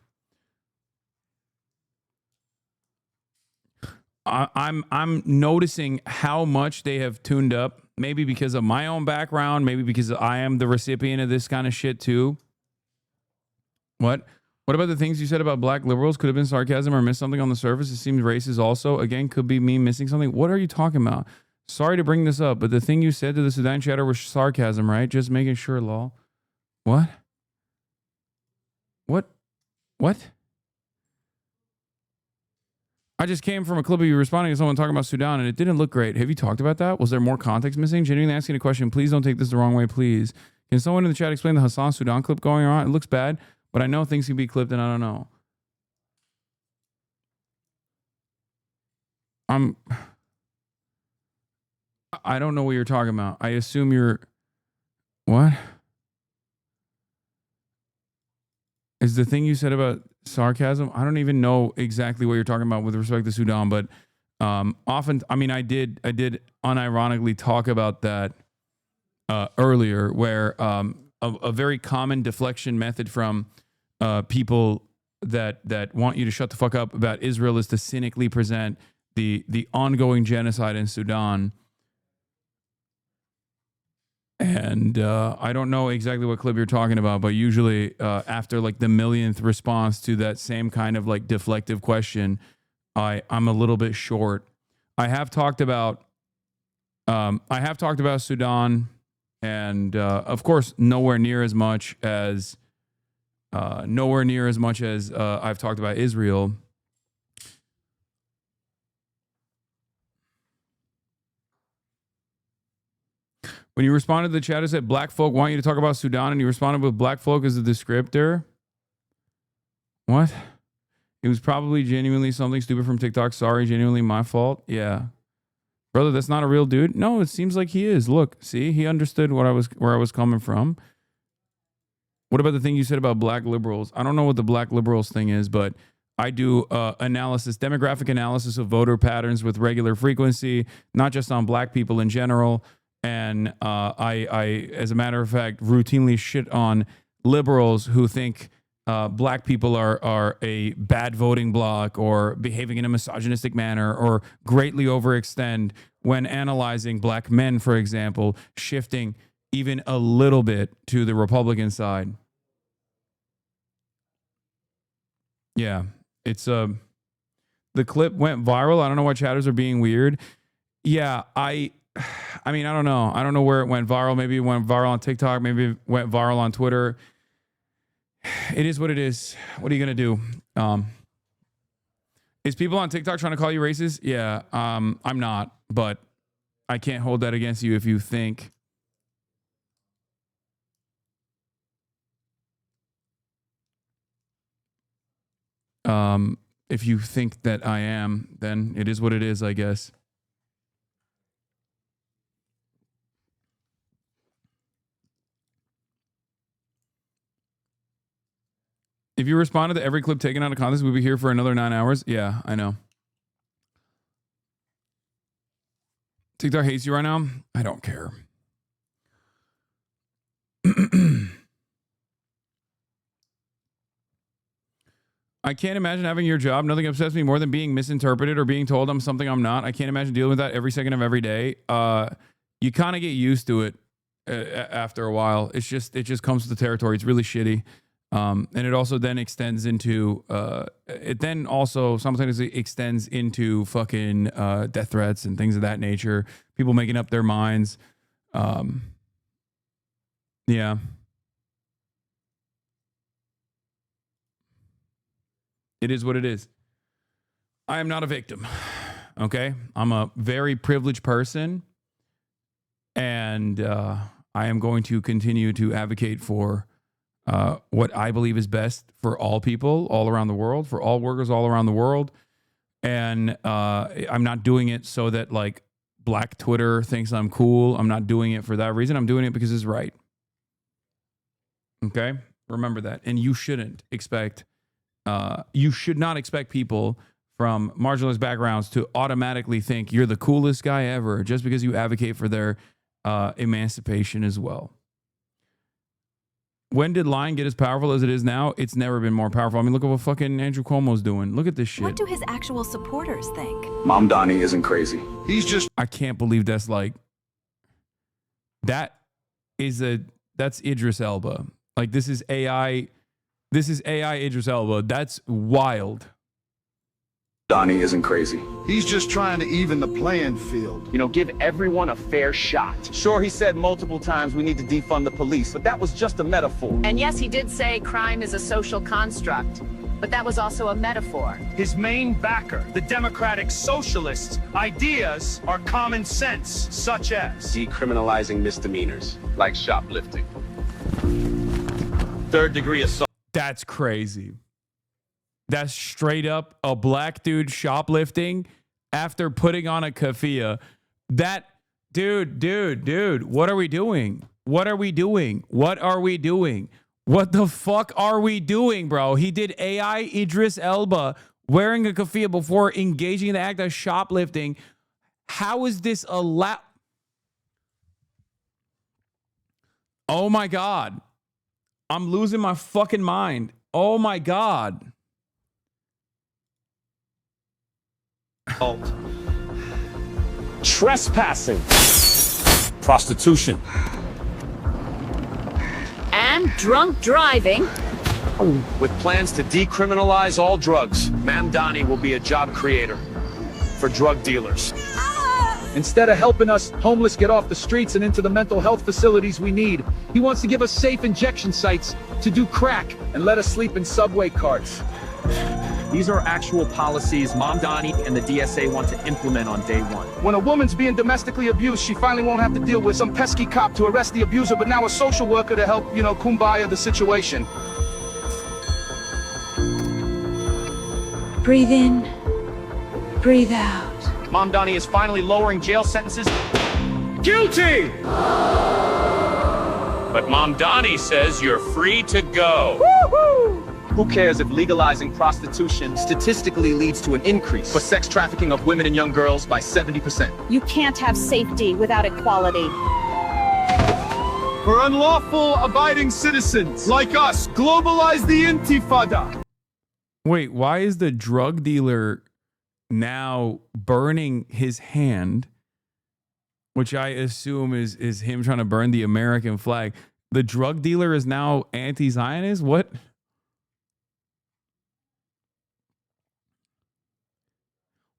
Speaker 5: I'm noticing how much they have tuned up. Maybe because of my own background. Maybe because I am the recipient of this kind of shit too. What? What about the things you said about black liberals? Could have been sarcasm or missed something on the surface. It seems racist also. Again, could be me missing something. What are you talking about? Sorry to bring this up, but the thing you said to the Sudan chatter was sarcasm, right? Just making sure, lol. What? What? What? I just came from a clip of you responding to someone talking about Sudan, and it didn't look great. Have you talked about that? Was there more context missing? Genuinely asking a question. Please don't take this the wrong way, please. Can someone in the chat explain the Hasan Sudan clip going on? It looks bad, but I know things can be clipped, and I don't know. I don't know what you're talking about. I assume you're... What? Is the thing you said about sarcasm? I don't even know exactly what you're talking about with respect to Sudan, but often, I mean, I did unironically talk about that earlier, where a very common deflection method from people that want you to shut the fuck up about Israel is to cynically present the ongoing genocide in Sudan. And I don't know exactly what clip you're talking about, but usually after like the millionth response to that same kind of like deflective question, I'm a little bit short. I have talked about Sudan, and of course nowhere near as much as I've talked about Israel. When you responded to the chat, it said black folk want you to talk about Sudan, and you responded with black folk as a descriptor. What? It was probably genuinely something stupid from TikTok. Sorry, genuinely my fault. Yeah. Brother, that's not a real dude. No, it seems like he is. Look, see, he understood where I was coming from. What about the thing you said about black liberals? I don't know what the black liberals thing is, but I do demographic analysis of voter patterns with regular frequency, not just on black people in general. And I, as a matter of fact, routinely shit on liberals who think black people are a bad voting bloc or behaving in a misogynistic manner or greatly overextend when analyzing black men, for example, shifting even a little bit to the Republican side. Yeah, it's the clip went viral. I don't know why chatters are being weird. Yeah, I mean, I don't know. I don't know where it went viral. Maybe it went viral on TikTok. Maybe it went viral on Twitter. It is what it is. What are you going to do? Is people on TikTok trying to call you racist? Yeah, I'm not, but I can't hold that against you if you think. If you think that I am, then it is what it is, I guess. If you responded to every clip taken out of context, we'd be here for another 9 hours. Yeah, I know. TikTok hates you right now. I don't care. I can't imagine having your job. Nothing upsets me more than being misinterpreted or being told I'm something I'm not. I can't imagine dealing with that every second of every day. You kind of get used to it after a while. It just comes with the territory. It's really shitty. And it also then extends into sometimes it extends into fucking death threats and things of that nature. People making up their minds. Yeah. It is what it is. I am not a victim. Okay? I'm a very privileged person. And I am going to continue to advocate for what I believe is best for all people all around the world, for all workers all around the world. And I'm not doing it so that like Black Twitter thinks I'm cool. I'm not doing it for that reason. I'm doing it because it's right. Okay? Remember that. And you shouldn't expect, you should not expect people from marginalized backgrounds to automatically think you're the coolest guy ever just because you advocate for their emancipation as well. When did lying get as powerful as it is now? It's never been more powerful. I mean, look at what fucking Andrew Cuomo's doing. Look at this shit.
Speaker 17: What do his actual supporters think?
Speaker 2: Mamdani isn't crazy. He's just...
Speaker 5: I can't believe that's like... That's Idris Elba. Like, this is AI... This is AI Idris Elba. That's wild.
Speaker 2: Donnie isn't crazy. He's just trying to even the playing field.
Speaker 18: You know, give everyone a fair shot. Sure, he said multiple times we need to defund the police, but that was just a metaphor.
Speaker 22: And yes, he did say crime is a social construct, but that was also a metaphor.
Speaker 23: His main backer, the Democratic Socialists' ideas are common sense, such as
Speaker 18: decriminalizing misdemeanors, like shoplifting. Third-degree assault.
Speaker 5: That's crazy. That's straight up a black dude shoplifting after putting on a keffiyeh. That, dude, what are we doing? What are we doing? What are we doing? What the fuck are we doing, bro? He did AI Idris Elba wearing a keffiyeh before engaging in the act of shoplifting. How is this allowed? Oh my God. I'm losing my fucking mind. Oh my God.
Speaker 23: trespassing, prostitution,
Speaker 22: And drunk driving.
Speaker 18: With plans to decriminalize all drugs, Mamdani will be a job creator for drug dealers.
Speaker 24: Instead of helping us homeless get off the streets and into the mental health facilities we need, he wants to give us safe injection sites to do crack and let us sleep in subway carts.
Speaker 18: These are actual policies Mamdani and the DSA want to implement on day one.
Speaker 24: When a woman's being domestically abused, she finally won't have to deal with some pesky cop to arrest the abuser, but now a social worker to help, kumbaya the situation.
Speaker 22: Breathe in, breathe out.
Speaker 18: Mamdani is finally lowering jail sentences.
Speaker 23: guilty!
Speaker 18: But Mamdani says you're free to go. Who cares if legalizing prostitution statistically leads to an increase for sex trafficking of women and young girls by 70%?
Speaker 25: You can't have safety without equality.
Speaker 24: For unlawful abiding citizens like us, globalize the intifada.
Speaker 5: Wait, why is the drug dealer now burning his hand, which I assume is him trying to burn the American flag? The drug dealer is now anti-Zionist? What?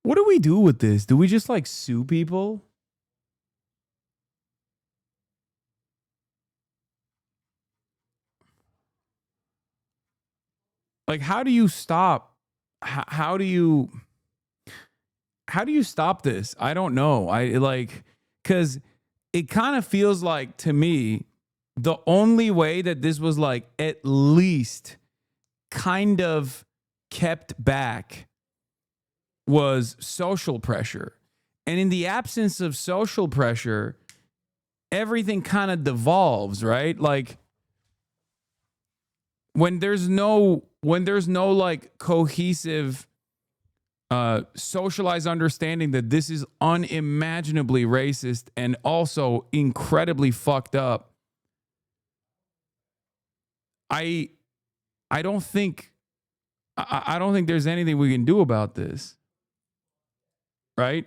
Speaker 5: What do we do with this? Do we just like sue people? Like, how do you stop? How do you stop this? I don't know. Because it kind of feels like to me, the only way that this was like at least kind of kept back was social pressure. And in the absence of social pressure, everything kind of devolves, right? Like when there's no like cohesive socialized understanding that this is unimaginably racist and also incredibly fucked up, I don't think I don't think there's anything we can do about this. Right?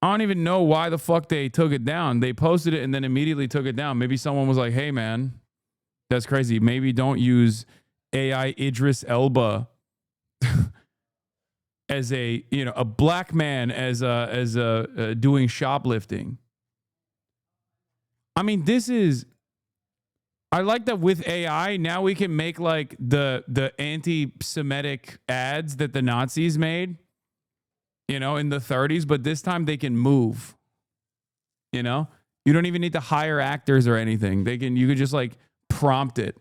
Speaker 5: I don't even know why the fuck they took it down. They posted it and then immediately took it down. Maybe someone was like, hey, man, that's crazy. Maybe don't use AI Idris Elba as a, a black man as doing shoplifting. I mean, I like that with AI, now we can make like the anti-Semitic ads that the Nazis made, in the 30s, but this time they can move. You don't even need to hire actors or anything. You could just like prompt it.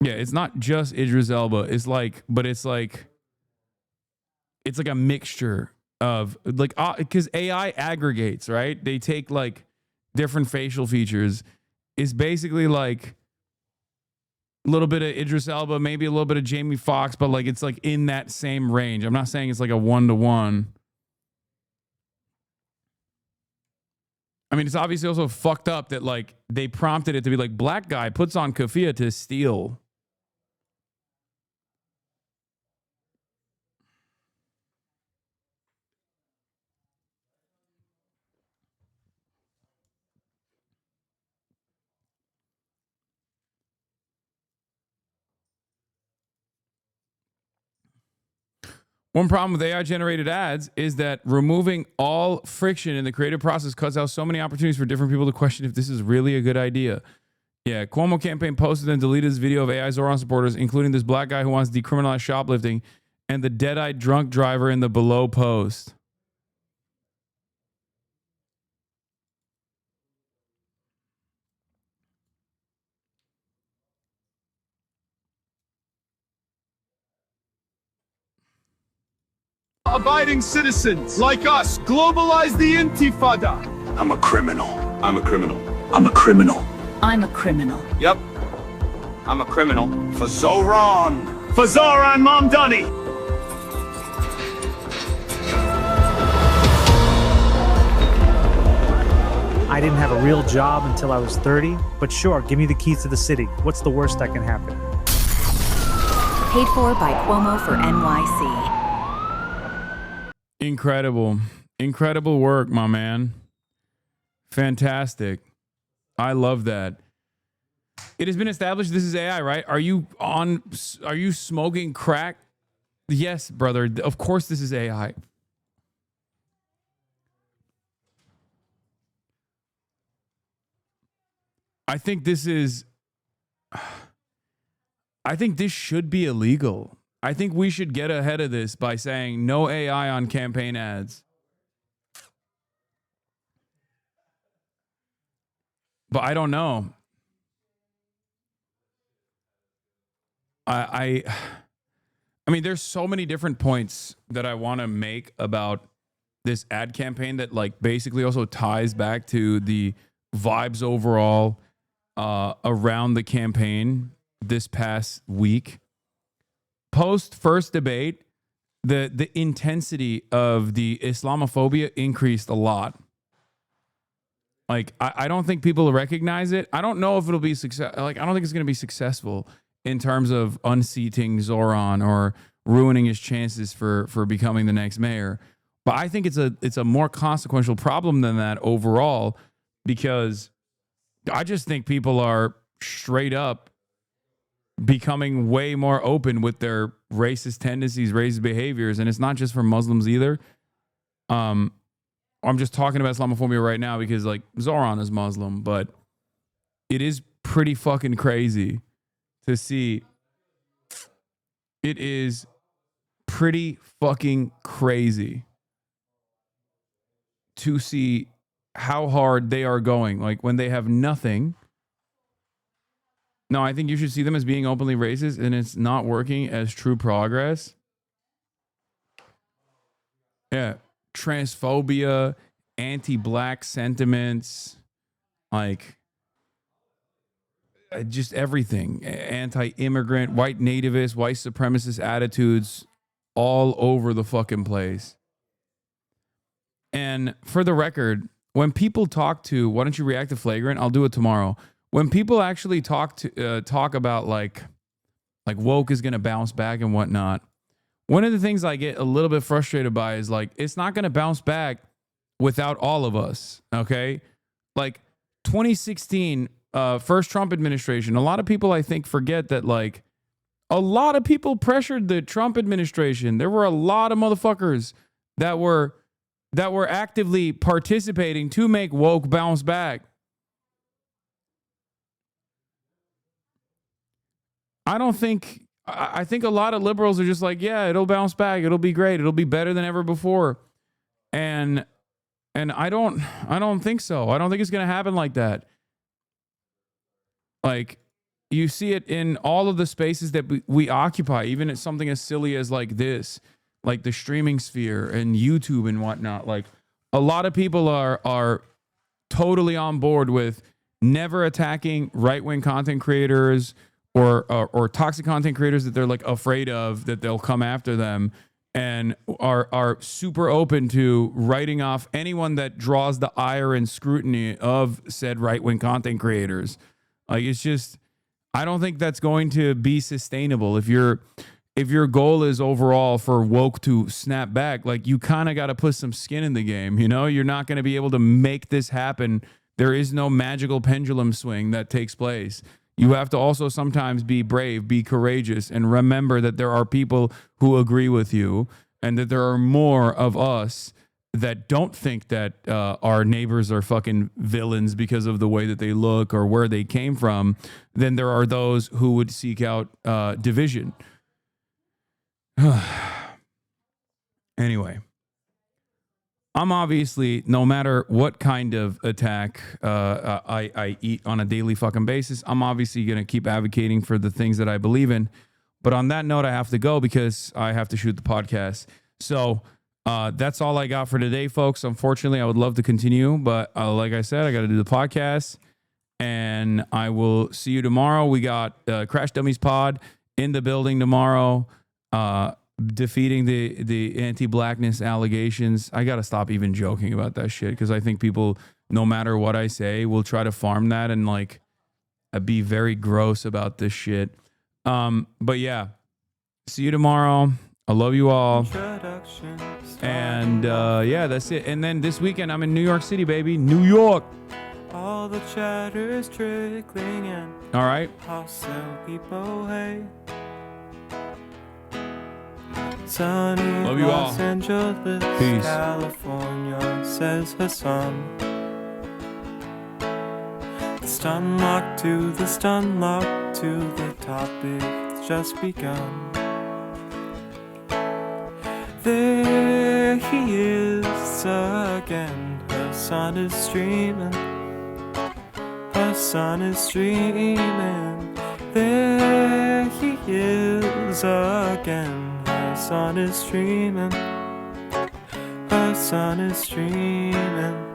Speaker 5: Yeah, it's not just Idris Elba. It's like a mixture of like, because AI aggregates, right? They take like different facial features. It's basically like a little bit of Idris Elba, maybe a little bit of Jamie Foxx, but like it's like in that same range. I'm not saying it's like a 1-to-1. I mean, it's obviously also fucked up that like they prompted it to be like black guy puts on keffiyeh to steal. One problem with AI-generated ads is that removing all friction in the creative process cuts out so many opportunities for different people to question if this is really a good idea. Yeah, Cuomo campaign posted and deleted this video of AI Zohran supporters, including this black guy who wants to decriminalize shoplifting and the dead-eyed drunk driver in the below post.
Speaker 23: Abiding citizens like us globalize the intifada.
Speaker 2: I'm a criminal. I'm a criminal. I'm a criminal.
Speaker 1: I'm a criminal.
Speaker 23: Yep. I'm a criminal. For Zohran. For Zohran Mamdani.
Speaker 3: I didn't have a real job until I was 30, but sure, give me the keys to the city. What's the worst that can happen?
Speaker 17: Paid for by Cuomo for NYC.
Speaker 5: Incredible work, my man. Fantastic. I love that. It has been established this is AI, right? Are you smoking crack? Yes, brother. Of course this is AI. I think this should be illegal. I think we should get ahead of this by saying no AI on campaign ads. But I don't know. I mean, there's so many different points that I want to make about this ad campaign that like basically also ties back to the vibes overall around the campaign this past week. Post first debate, the intensity of the Islamophobia increased a lot. Like, I don't think people recognize it. I don't know if it'll be success. Like, I don't think it's going to be successful in terms of unseating Zohran or ruining his chances for becoming the next mayor. But I think it's a more consequential problem than that overall, because I just think people are straight up becoming way more open with their racist tendencies, racist behaviors. And it's not just for Muslims either. I'm just talking about Islamophobia right now because like Zohran is Muslim, but it is pretty fucking crazy to see. It is pretty fucking crazy to see how hard they are going. Like when they have nothing. No, I think you should see them as being openly racist, and it's not working as true progress. Yeah. Transphobia, anti-black sentiments, like just everything. Anti-immigrant, white nativist, white supremacist attitudes all over the fucking place. And for the record, when people talk to, why don't you react to flagrant? I'll do it tomorrow. when people actually talk about like woke is going to bounce back and whatnot, one of the things I get a little bit frustrated by is like, it's not going to bounce back without all of us. Okay. Like 2016, first Trump administration, a lot of people I think forget that like a lot of people pressured the Trump administration. There were a lot of motherfuckers that were actively participating to make woke bounce back. I think a lot of liberals are just like, yeah, it'll bounce back. It'll be great. It'll be better than ever before. And I don't think so. I don't think it's going to happen like that. Like, you see it in all of the spaces that we occupy, even at something as silly as like this, like the streaming sphere and YouTube and whatnot. Like, a lot of people are totally on board with never attacking right-wing content creators or toxic content creators that they're like afraid of, that they'll come after them, and are super open to writing off anyone that draws the ire and scrutiny of said right-wing content creators. Like, it's just, I don't think that's going to be sustainable. If your goal is overall for woke to snap back, like, you kind of got to put some skin in the game. You know, you're not going to be able to make this happen. There is no magical pendulum swing that takes place. You have to also sometimes be brave, be courageous, and remember that there are people who agree with you, and that there are more of us that don't think that our neighbors are fucking villains because of the way that they look or where they came from, than there are those who would seek out division. Anyway, I'm obviously, no matter what kind of attack I eat on a daily fucking basis, I'm obviously going to keep advocating for the things that I believe in. But on that note, I have to go because I have to shoot the podcast. So that's all I got for today, folks. Unfortunately, I would love to continue, but like I said, I got to do the podcast, and I will see you tomorrow. We got Crash Dummies Pod in the building tomorrow, defeating the anti-blackness allegations. I got to stop even joking about that shit, because I think people, no matter what I say, will try to farm that and like be very gross about this shit. But yeah, see you tomorrow. I love you all. And yeah, that's it. And then this weekend, I'm in New York City, baby. New York.
Speaker 1: All the chatter is trickling in.
Speaker 5: All right.
Speaker 1: I'll sell people hay. Sunny
Speaker 5: love you all.
Speaker 1: Los Angeles,
Speaker 5: Peace.
Speaker 1: California, says Hasan. The stun lock to the stun lock to the topic that's just begun. There he is again. Hasan is streaming. Hasan is streaming. There he is again. Hasan is streaming. Hasan is streaming.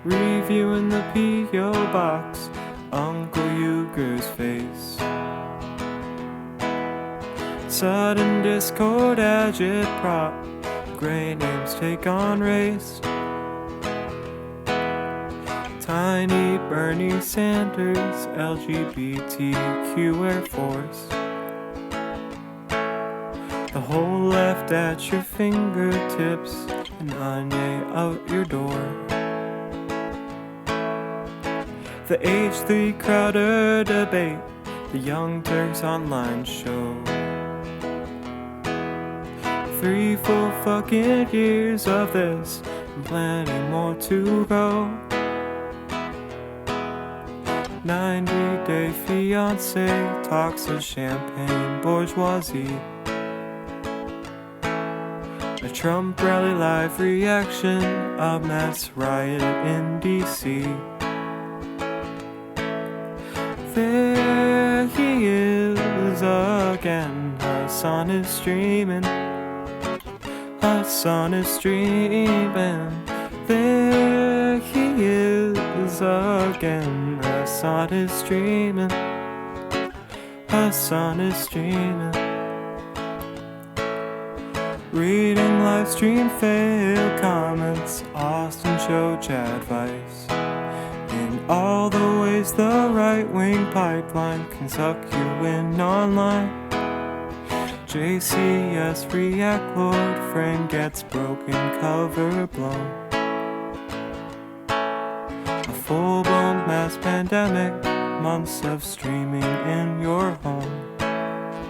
Speaker 1: Reviewing the P.O. box. Uncle Uger's face. Sudden discord agitprop. Gray names take on race. Tiny Bernie Sanders, LGBTQ Air Force. The whole left at your fingertips, and Anya out your door. The H3 Crowder debate, the Young Turks online show. 3 full fucking years of this, and plenty more to go. 90-day fiance talks of champagne bourgeoisie. A Trump rally live reaction, a mass riot in DC. There he is again. Hasan is streaming. Hasan is streaming. There he is again. Hasan is streaming. Hasan is streaming. Reading live stream fail comments. Austin show chat advice. In All the ways the right-wing pipeline can suck you in online. JCS react, Lord Frank gets broken cover blown. A full-blown mass pandemic, months of streaming in your home.